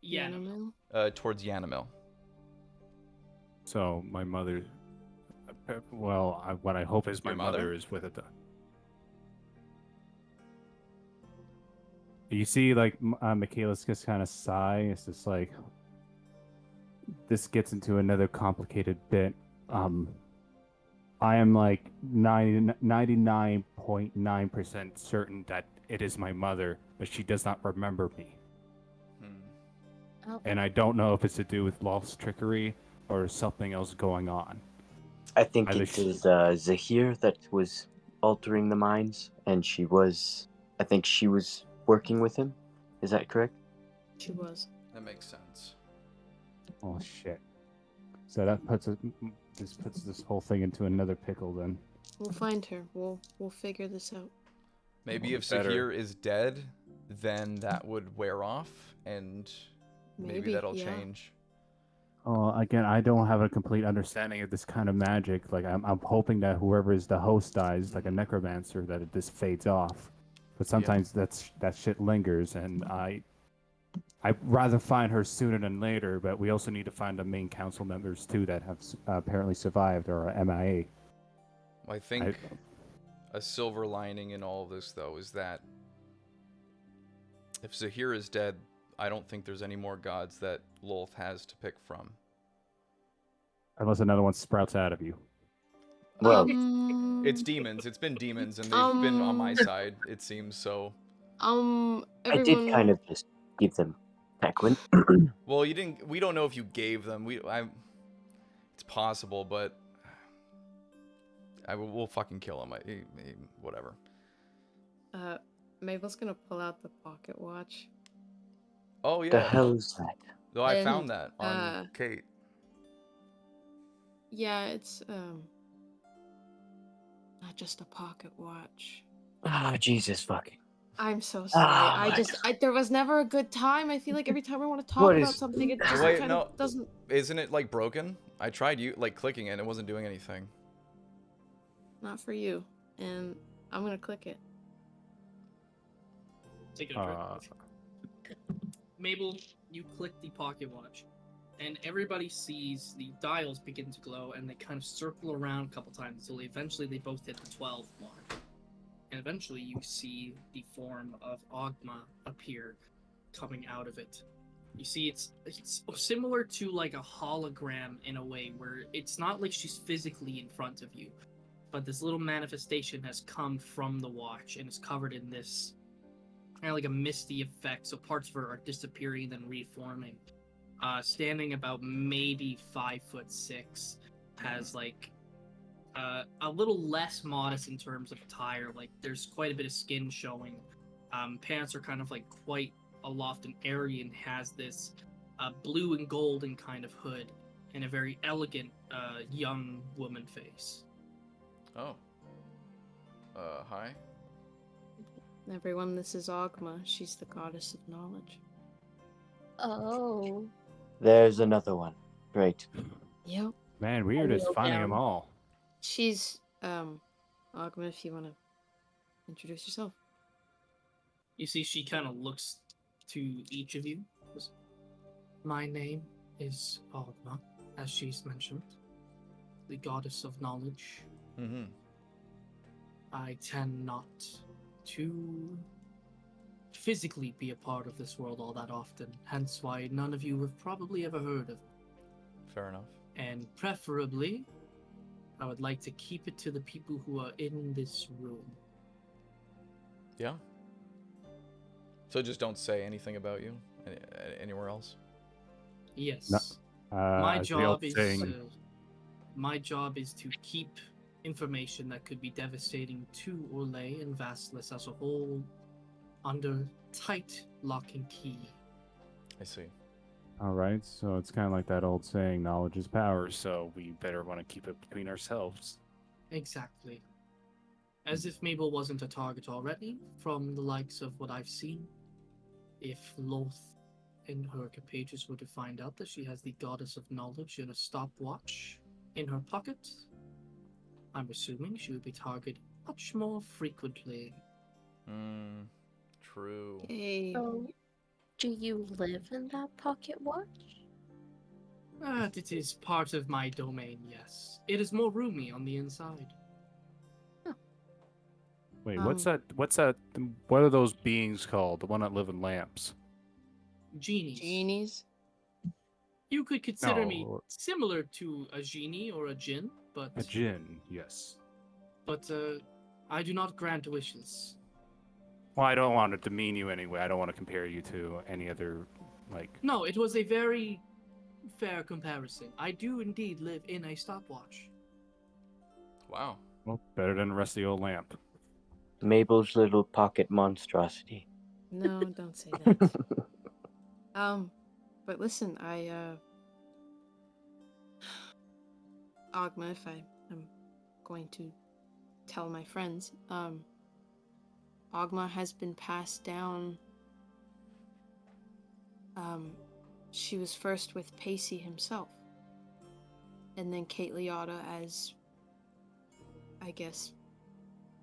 Yanamil. Towards Yanamil. So my mother, what I hope is my mother is with it. You see, like Michaela's just kind of sigh. It's just like this gets into another complicated bit. I am like 99.9% certain that it is my mother, but she does not remember me. And I don't know if it's to do with lost trickery or something else going on. I think it is Zahir that was altering the minds, and I think she was working with him. Is that correct? She was. That makes sense. Oh shit! So that puts this whole thing into another pickle. Then we'll find her. We'll figure this out. Maybe if Zahir is dead, then that would wear off, and maybe that'll change. Again, I don't have a complete understanding of this kind of magic. Like I'm hoping that whoever is the host dies, like a necromancer, that it just fades off. But sometimes that shit lingers, and I'd rather find her sooner than later. But we also need to find the main council members too that have apparently survived or are MIA. I think a silver lining in all of this, though, is that if Zahir is dead, I don't think there's any more gods that Lolth has to pick from. Unless another one sprouts out of you. Well, it's demons. It's been demons, and they've been on my side, it seems, so... Everyone... I did kind of just give them Tequin. Well, you didn't... We don't know if you gave them. It's possible, but... We'll fucking kill him. Whatever. Mabel's gonna pull out the pocket watch. Oh, yeah. The hell is that? Though I found that on Kate. Yeah, it's not just a pocket watch. Ah, Jesus fucking. I'm so sorry. There was never a good time. I feel like every time I want to talk about something, it just of doesn't. Isn't it like broken? I tried clicking it and it wasn't doing anything. Not for you. And I'm gonna click it. Take it a Mabel, you click the pocket watch, and everybody sees the dials begin to glow, and they kind of circle around a couple times until eventually they both hit the 12 mark. And eventually you see the form of Ogma appear coming out of it. You see it's similar to like a hologram in a way, where it's not like she's physically in front of you, but this little manifestation has come from the watch and is covered in this kind of like a misty effect, so parts of her are disappearing then reforming. Standing about maybe 5'6", has like a little less modest in terms of attire. Like there's quite a bit of skin showing. Pants are kind of like quite aloft and airy, and has this blue and golden kind of hood and a very elegant young woman face. Oh. Hi. Everyone, this is Ogma. She's the goddess of knowledge. Oh. There's another one. Great. Yep. Man, we are just finding them all. She's, Ogma, if you want to introduce yourself. You see, she kind of looks to each of you. My name is Ogma, as she's mentioned. The goddess of knowledge. Mm-hmm. I tend not to physically be a part of this world all that often, hence why none of you have probably ever heard of. Fair enough. And preferably, I would like to keep it to the people who are in this room. Yeah. So just don't say anything about you anywhere else. Yes. No, my as the old job is saying- my job is to keep information that could be devastating to Orlais and Vassilis as a whole under tight lock and key. I see. All right, so it's kind of like that old saying, knowledge is power, so we better want to keep it between ourselves. Exactly. As if Mabel wasn't a target already, from the likes of what I've seen. If Loth and her compatriots were to find out that she has the Goddess of Knowledge in a stopwatch in her pocket, I'm assuming she would be targeted much more frequently. True. Hey. So, do you live in that pocket watch? It is part of my domain, yes. It is more roomy on the inside. Wait, what's that? What are those beings called? The one that live in lamps? Genies. Genies? You could consider me No. similar to a genie or a djinn, but A djinn, yes. I do not grant wishes. Well, I don't want to demean you anyway. I don't want to compare you to any other, like... No, it was a very fair comparison. I do indeed live in a stopwatch. Wow. Well, better than the rest of the old lamp. Mabel's little pocket monstrosity. No, don't say that. But listen, Ogma, if I'm going to tell my friends, Ogma has been passed down. She was first with Pacey himself, and then Kate Liotta as, I guess,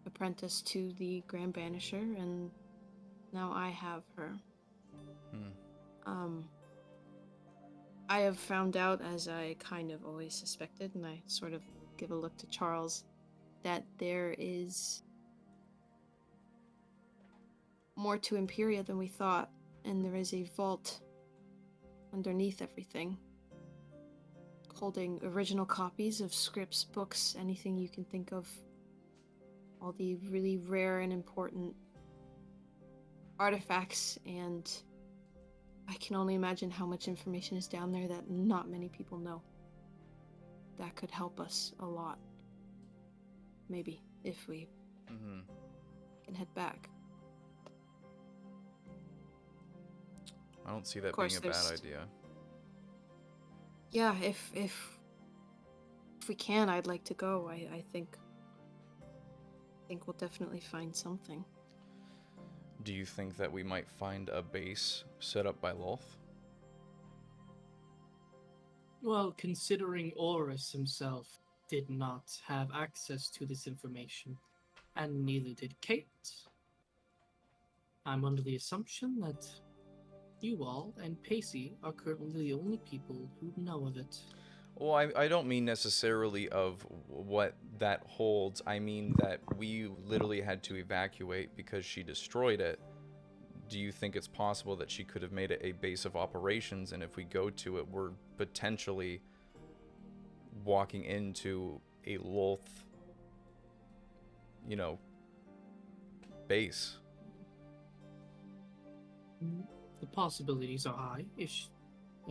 apprentice to the Grand Banisher, and now I have her. I have found out, as I kind of always suspected, and I sort of give a look to Charles, that there is more to Imperia than we thought, and there is a vault underneath everything, holding original copies of scripts, books, anything you can think of. All the really rare and important artifacts, and I can only imagine how much information is down there that not many people know. That could help us a lot. Maybe, if we can head back. I don't see that Of course, being a bad there's- idea. Yeah, if we can, I'd like to go. I think we'll definitely find something. Do you think that we might find a base set up by Loth? Well, considering Orlais himself did not have access to this information, and neither did Kate, I'm under the assumption that you all and Pacey are currently the only people who know of it. Well, I don't mean necessarily of what that holds. I mean that we literally had to evacuate because she destroyed it. Do you think it's possible that she could have made it a base of operations, and if we go to it, we're potentially walking into a Loth, base? The possibilities are high, if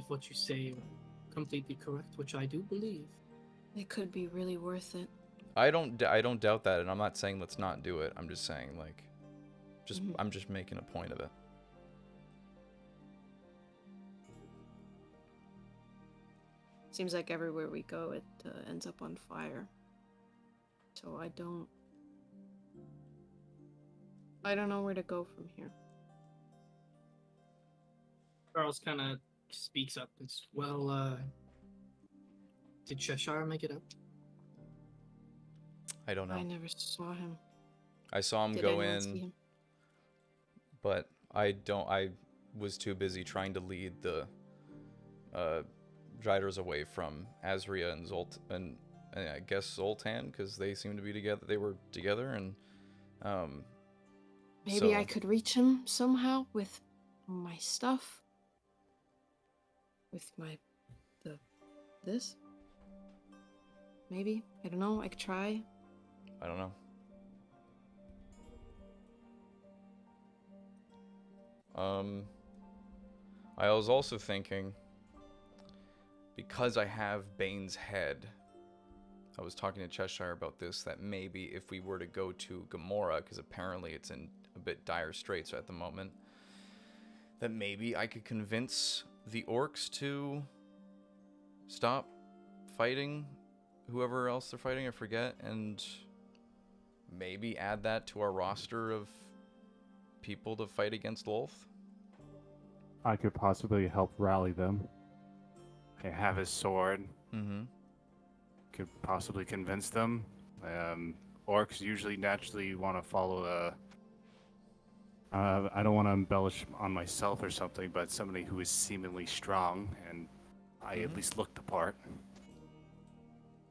what you say are completely correct, which I do believe. It could be really worth it. I don't doubt that, and I'm not saying let's not do it. I'm just saying, I'm just making a point of it. Seems like everywhere we go, it ends up on fire. So I don't know where to go from here. Charles kind of speaks up. It's, well, did Cheshire make it up? I don't know. I never saw him. I saw him Did go anyone see in, him? but I was too busy trying to lead the Driders away from Azria and and I guess Zoltan, because they seemed to be together. They were together, and Maybe I So- could reach him somehow with my stuff. With this? Maybe? I don't know, I could try. I don't know. I was also thinking, because I have Bane's head, I was talking to Cheshire about this, that maybe if we were to go to Gamora, because apparently it's in a bit dire straits at the moment, that maybe I could convince the orcs to stop fighting whoever else they're fighting, I forget, and maybe add that to our roster of people to fight against Lolth. I could possibly help rally them. I have his sword. Mm-hmm. Could possibly convince them. Orcs usually naturally want to follow I don't want to embellish on myself or something, but somebody who is seemingly strong, and I at least look the part.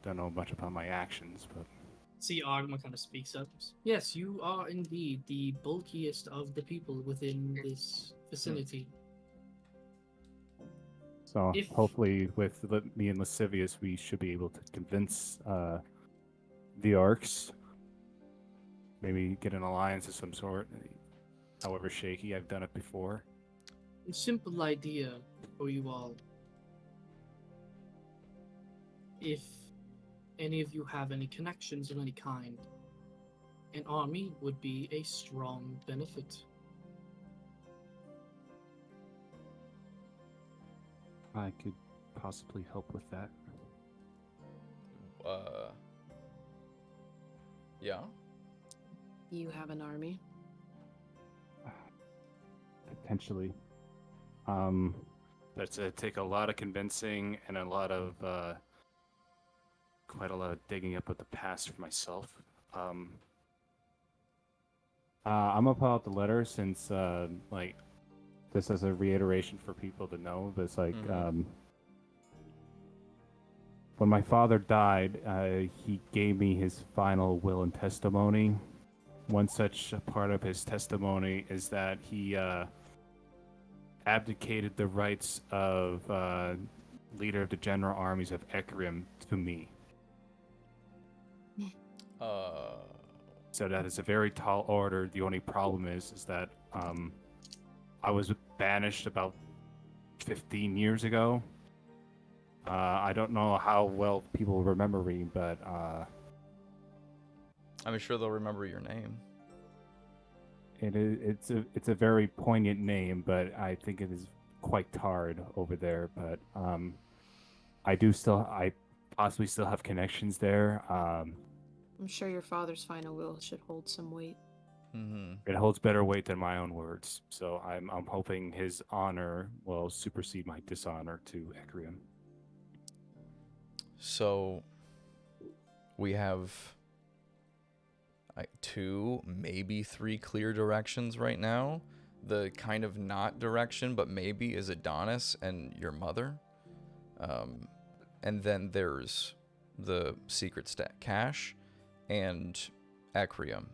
Don't know much about my actions, but... See, Agma kind of speaks up. Yes, you are indeed the bulkiest of the people within this vicinity. So If- hopefully with me and Lascivious, we should be able to convince the orcs. Maybe get an alliance of some sort. However shaky, I've done it before. A simple idea for you all. If any of you have any connections of any kind, an army would be a strong benefit. I could possibly help with that. Yeah. You have an army. Potentially. That's take a lot of convincing and a lot of quite a lot of digging up of the past for myself. I'm gonna pull out the letter since like this is a reiteration for people to know. But it's like when my father died, he gave me his final will and testimony. One such part of his testimony is that he abdicated the rights of leader of the general armies of Ekrim to me. So that is a very tall order. The only problem is that I was banished about 15 years ago. I don't know how well people remember me, but I'm sure they'll remember your name. it's a very poignant name, but I think it is quite tarred over there. But I possibly still have connections there. I'm sure your father's final will should hold some weight. It holds better weight than my own words, so I'm hoping his honor will supersede my dishonor to Ekrium. So we have like 2, maybe 3 clear directions right now. The kind of not direction, but maybe, is Adonis and your mother. And then there's the secret cache and Ekrium.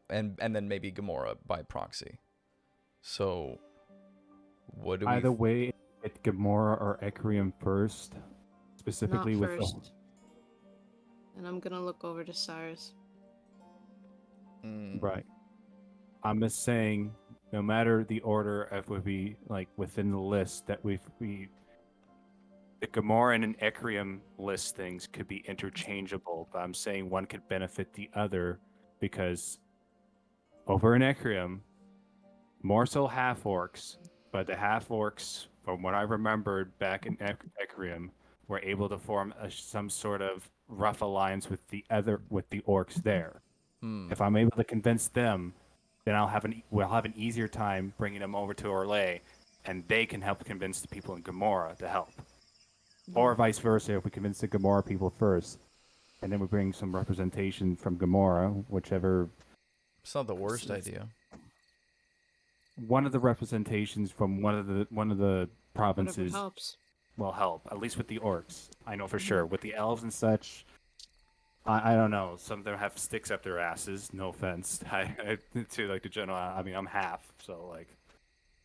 And then maybe Gamora by proxy. So what do Either way, it's Gamora or Ekrium first, specifically Not with first. And I'm gonna look over to Cyrus. Right. I'm just saying, no matter the order if we like within the list that we the Gamoran and Ekrium list things could be interchangeable, but I'm saying one could benefit the other because over in Ekrium, more so half orcs, but the half orcs, from what I remembered back in Ekrium, were able to form some sort of rough alliance with the orcs there. If I'm able to convince them, then we'll have an easier time bringing them over to Orlais, and they can help convince the people in Gamora to help. Or vice versa, if we convince the Gamora people first, and then we bring some representation from Gamora, whichever. It's not the worst idea. One of the representations from one of the Whatever provinces helps. will help, at least with the orcs. I know for sure. With the elves and such, I don't know. Some of them have sticks up their asses. No offense, to like the general. I mean, I'm half, so like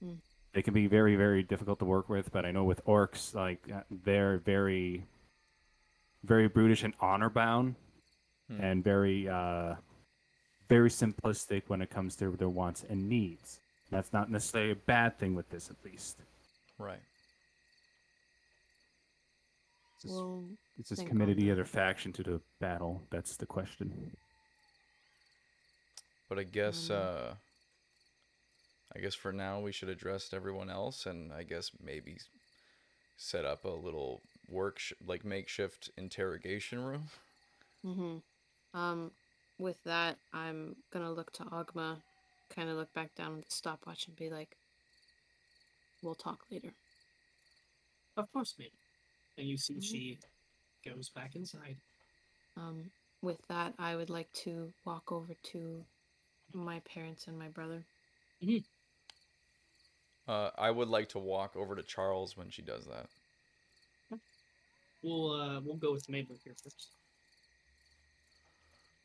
Mm. they can be very, very difficult to work with. But I know with orcs, like they're very, very brutish and honor bound, and very, very simplistic when it comes to their wants and needs. That's not necessarily a bad thing with this, at least. Right. We'll It's just think committed on the that. other faction to the battle. That's the question. But Um, I guess for now we should address everyone else, and I guess maybe set up a little like makeshift interrogation room. Mm-hmm. With that, I'm gonna look to Ogma, kind of look back down at the stopwatch and be like, "We'll talk later." Of course, mate. And you see Mhm. she goes back inside. With that, I would like to walk over to my parents and my brother. Mm-hmm. I would like to walk over to Charles when she does that. We'll go with Mabel here first.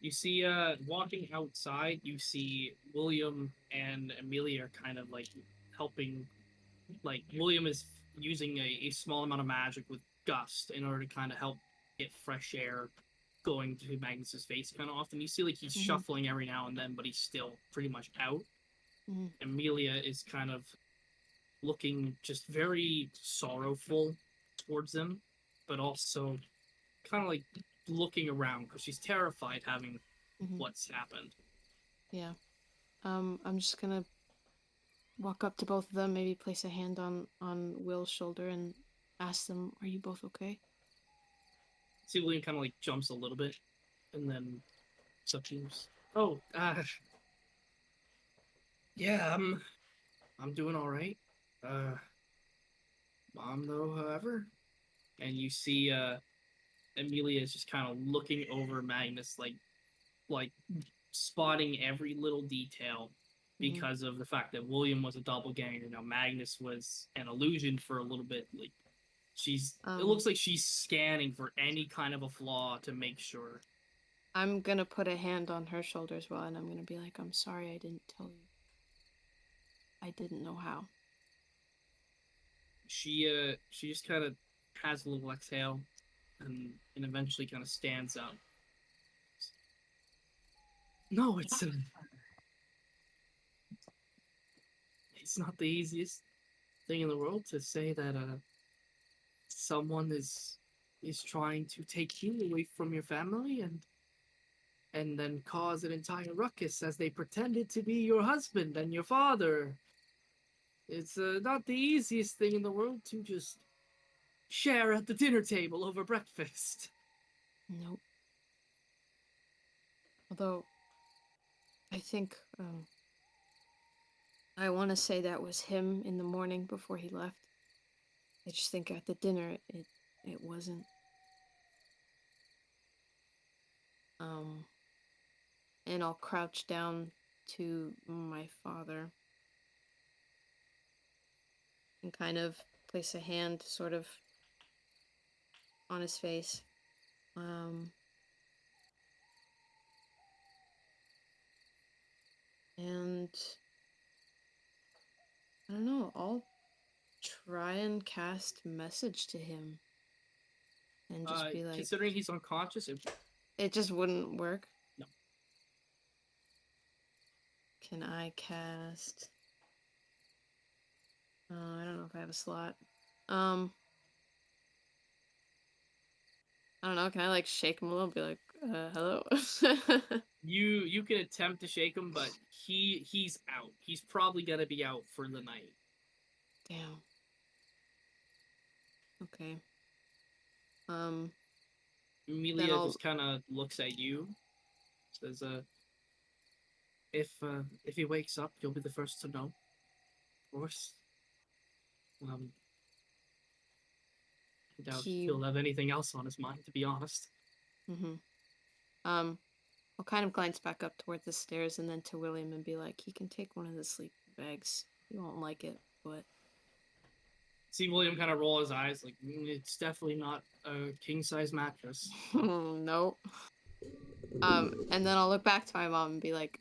You see, walking outside, you see William and Amelia are kind of like helping. Like William is using a small amount of magic with gust in order to kind of help get fresh air going to Magnus's face kind of often. You see like he's shuffling every now and then, but he's still pretty much out. Amelia is kind of looking just very sorrowful towards them, but also kind of like looking around because she's terrified having what's happened. Yeah. I'm just gonna walk up to both of them, maybe place a hand on Will's shoulder and ask them, "Are you both okay?" See, William kind of like jumps a little bit, and then subsumes. Oh, yeah, I'm doing all right. Mom though, however, and you see, Amelia is just kind of looking over Magnus, like spotting every little detail because of the fact that William was a doppelganger. Now Magnus was an illusion for a little bit. Like it looks like she's scanning for any kind of a flaw to make sure. I'm gonna put a hand on her shoulder as well, and I'm gonna be like, "I'm sorry I didn't tell you. I didn't know how." She just kind of has a little exhale and eventually kind of stands up. No, it's not the easiest thing in the world to say that someone is trying to take you away from your family and then cause an entire ruckus as they pretended to be your husband and your father. It's not the easiest thing in the world to just share at the dinner table over breakfast. Nope. Although, I think, I want to say that was him in the morning before he left. I just think at the dinner, it wasn't. And I'll crouch down to my father and kind of place a hand sort of on his face. And I don't know, I'll try and cast message to him and just be like, Considering he's unconscious, it just wouldn't work. No. Can I cast? I don't know if I have a slot. I don't know. Can I like shake him a little? Be like, hello. You can attempt to shake him, but he's out. He's probably gonna be out for the night. Damn. Okay. Amelia just kind of looks at you, says, if he wakes up, you'll be the first to know. Of course. I doubt he'll have anything else on his mind, to be honest. I'll kind of glance back up towards the stairs and then to William and be like, he can take one of the sleeping bags. He won't like it, but... See William kind of roll his eyes, like, it's definitely not a king-size mattress. Nope. And then I'll look back to my mom and be like,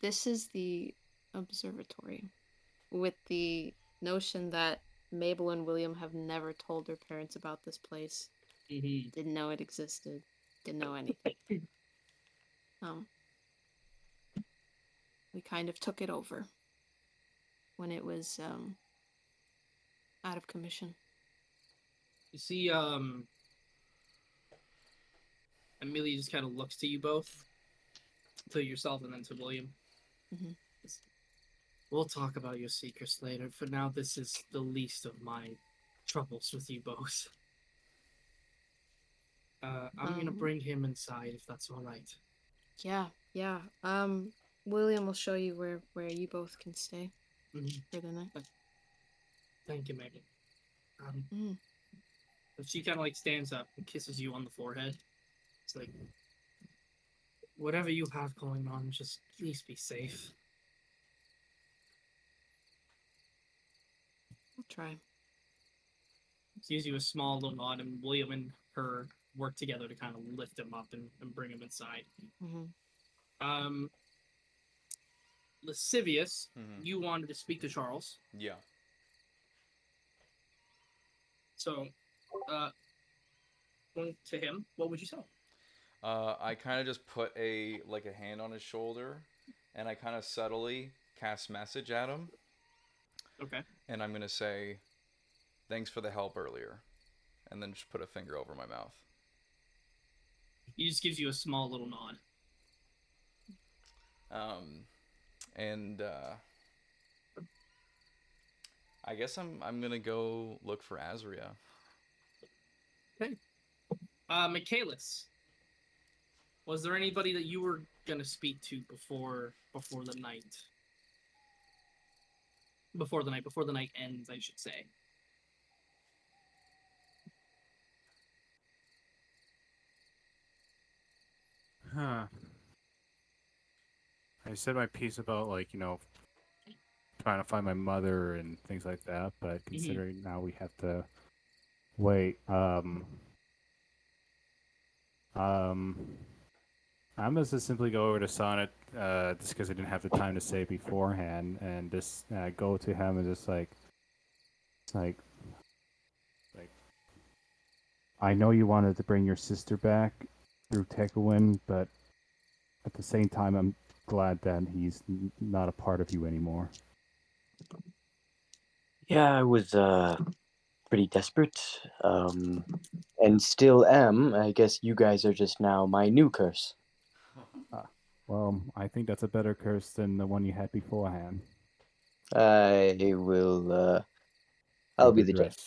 this is the observatory, with the notion that Mabel and William have never told their parents about this place. Didn't know it existed. Didn't know anything. We kind of took it over when it was out of commission. You see, Amelia just kind of looks to you both, to yourself, and then to William. Mhm. We'll talk about your secrets later. For now, this is the least of my troubles with you both. I'm gonna bring him inside if that's all right. Yeah. William will show you where you both can stay for the night. Thank you, Megan. But she kind of like stands up and kisses you on the forehead. It's like, whatever you have going on, just please be safe. I'll try. She gives you a small little nod, and William and her work together to kind of lift him up and bring him inside. Lascivious, you wanted to speak to Charles. Yeah. So, going to him, what would you say? I kind of just put a hand on his shoulder, and I kind of subtly cast message at him. Okay. And I'm gonna say, "Thanks for the help earlier," and then just put a finger over my mouth. He just gives you a small little nod. I guess I'm gonna go look for Azria. Okay. Michaelis, was there anybody that you were gonna speak to before the night? Before the night ends, I should say. Huh. I said my piece about trying to find my mother and things like that, but considering now we have to wait, I'm gonna just simply go over to Sonnet, just because I didn't have the time to say beforehand, and just go to him and just like, I know you wanted to bring your sister back through Tekawin, but at the same time, I'm glad that he's not a part of you anymore. Yeah, I was pretty desperate, and still am. I guess you guys are just now my new curse. Well, I think that's a better curse than the one you had beforehand. I will, I'll be the judge.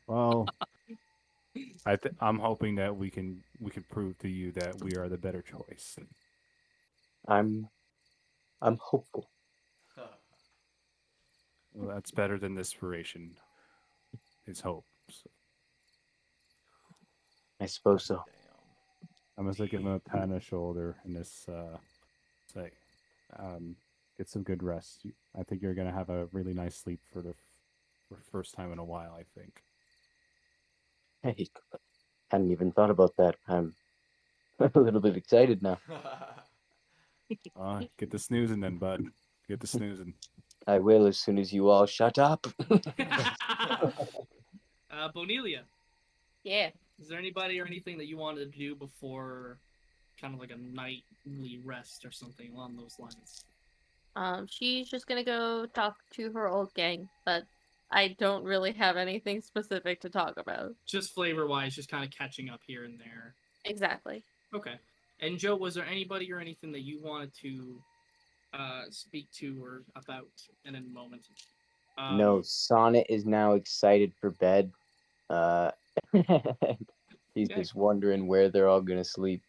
Well, I'm hoping that we can prove to you that we are the better choice. I'm hopeful. Well, that's better than desperation. Is hope. So. I suppose so. I'm just gonna give him a pat on the shoulder and just say, get some good rest. I think you're gonna have a really nice sleep for the first time in a while. I think. Hey, hadn't even thought about that. I'm a little bit excited now. Get the snoozing then, bud. Get the snoozing. I will as soon as you all shut up. Bonelia. Yeah. Is there anybody or anything that you wanted to do before kind of like a nightly rest or something along those lines? She's just gonna go talk to her old gang, but I don't really have anything specific to talk about. Just flavor-wise, just kind of catching up here and there. Exactly. Okay. And Joe, was there anybody or anything that you wanted to speak to or about in a moment? No, Sonnet is now excited for bed. He's just wondering where they're all gonna sleep.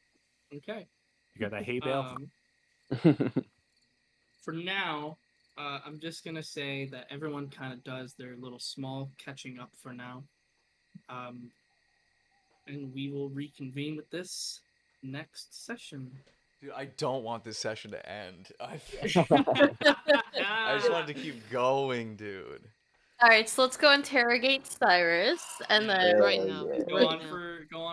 Okay. You got that hay bale? For now, I'm just gonna say that everyone kind of does their little small catching up for now, and we will reconvene with this next session. Dude, I don't want this session to end. I just wanted to keep going, dude. All right, so let's go interrogate Cyrus, and Yeah. then Right now. Go Right on now.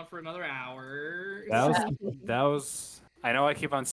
for another hour. That was. I know I keep on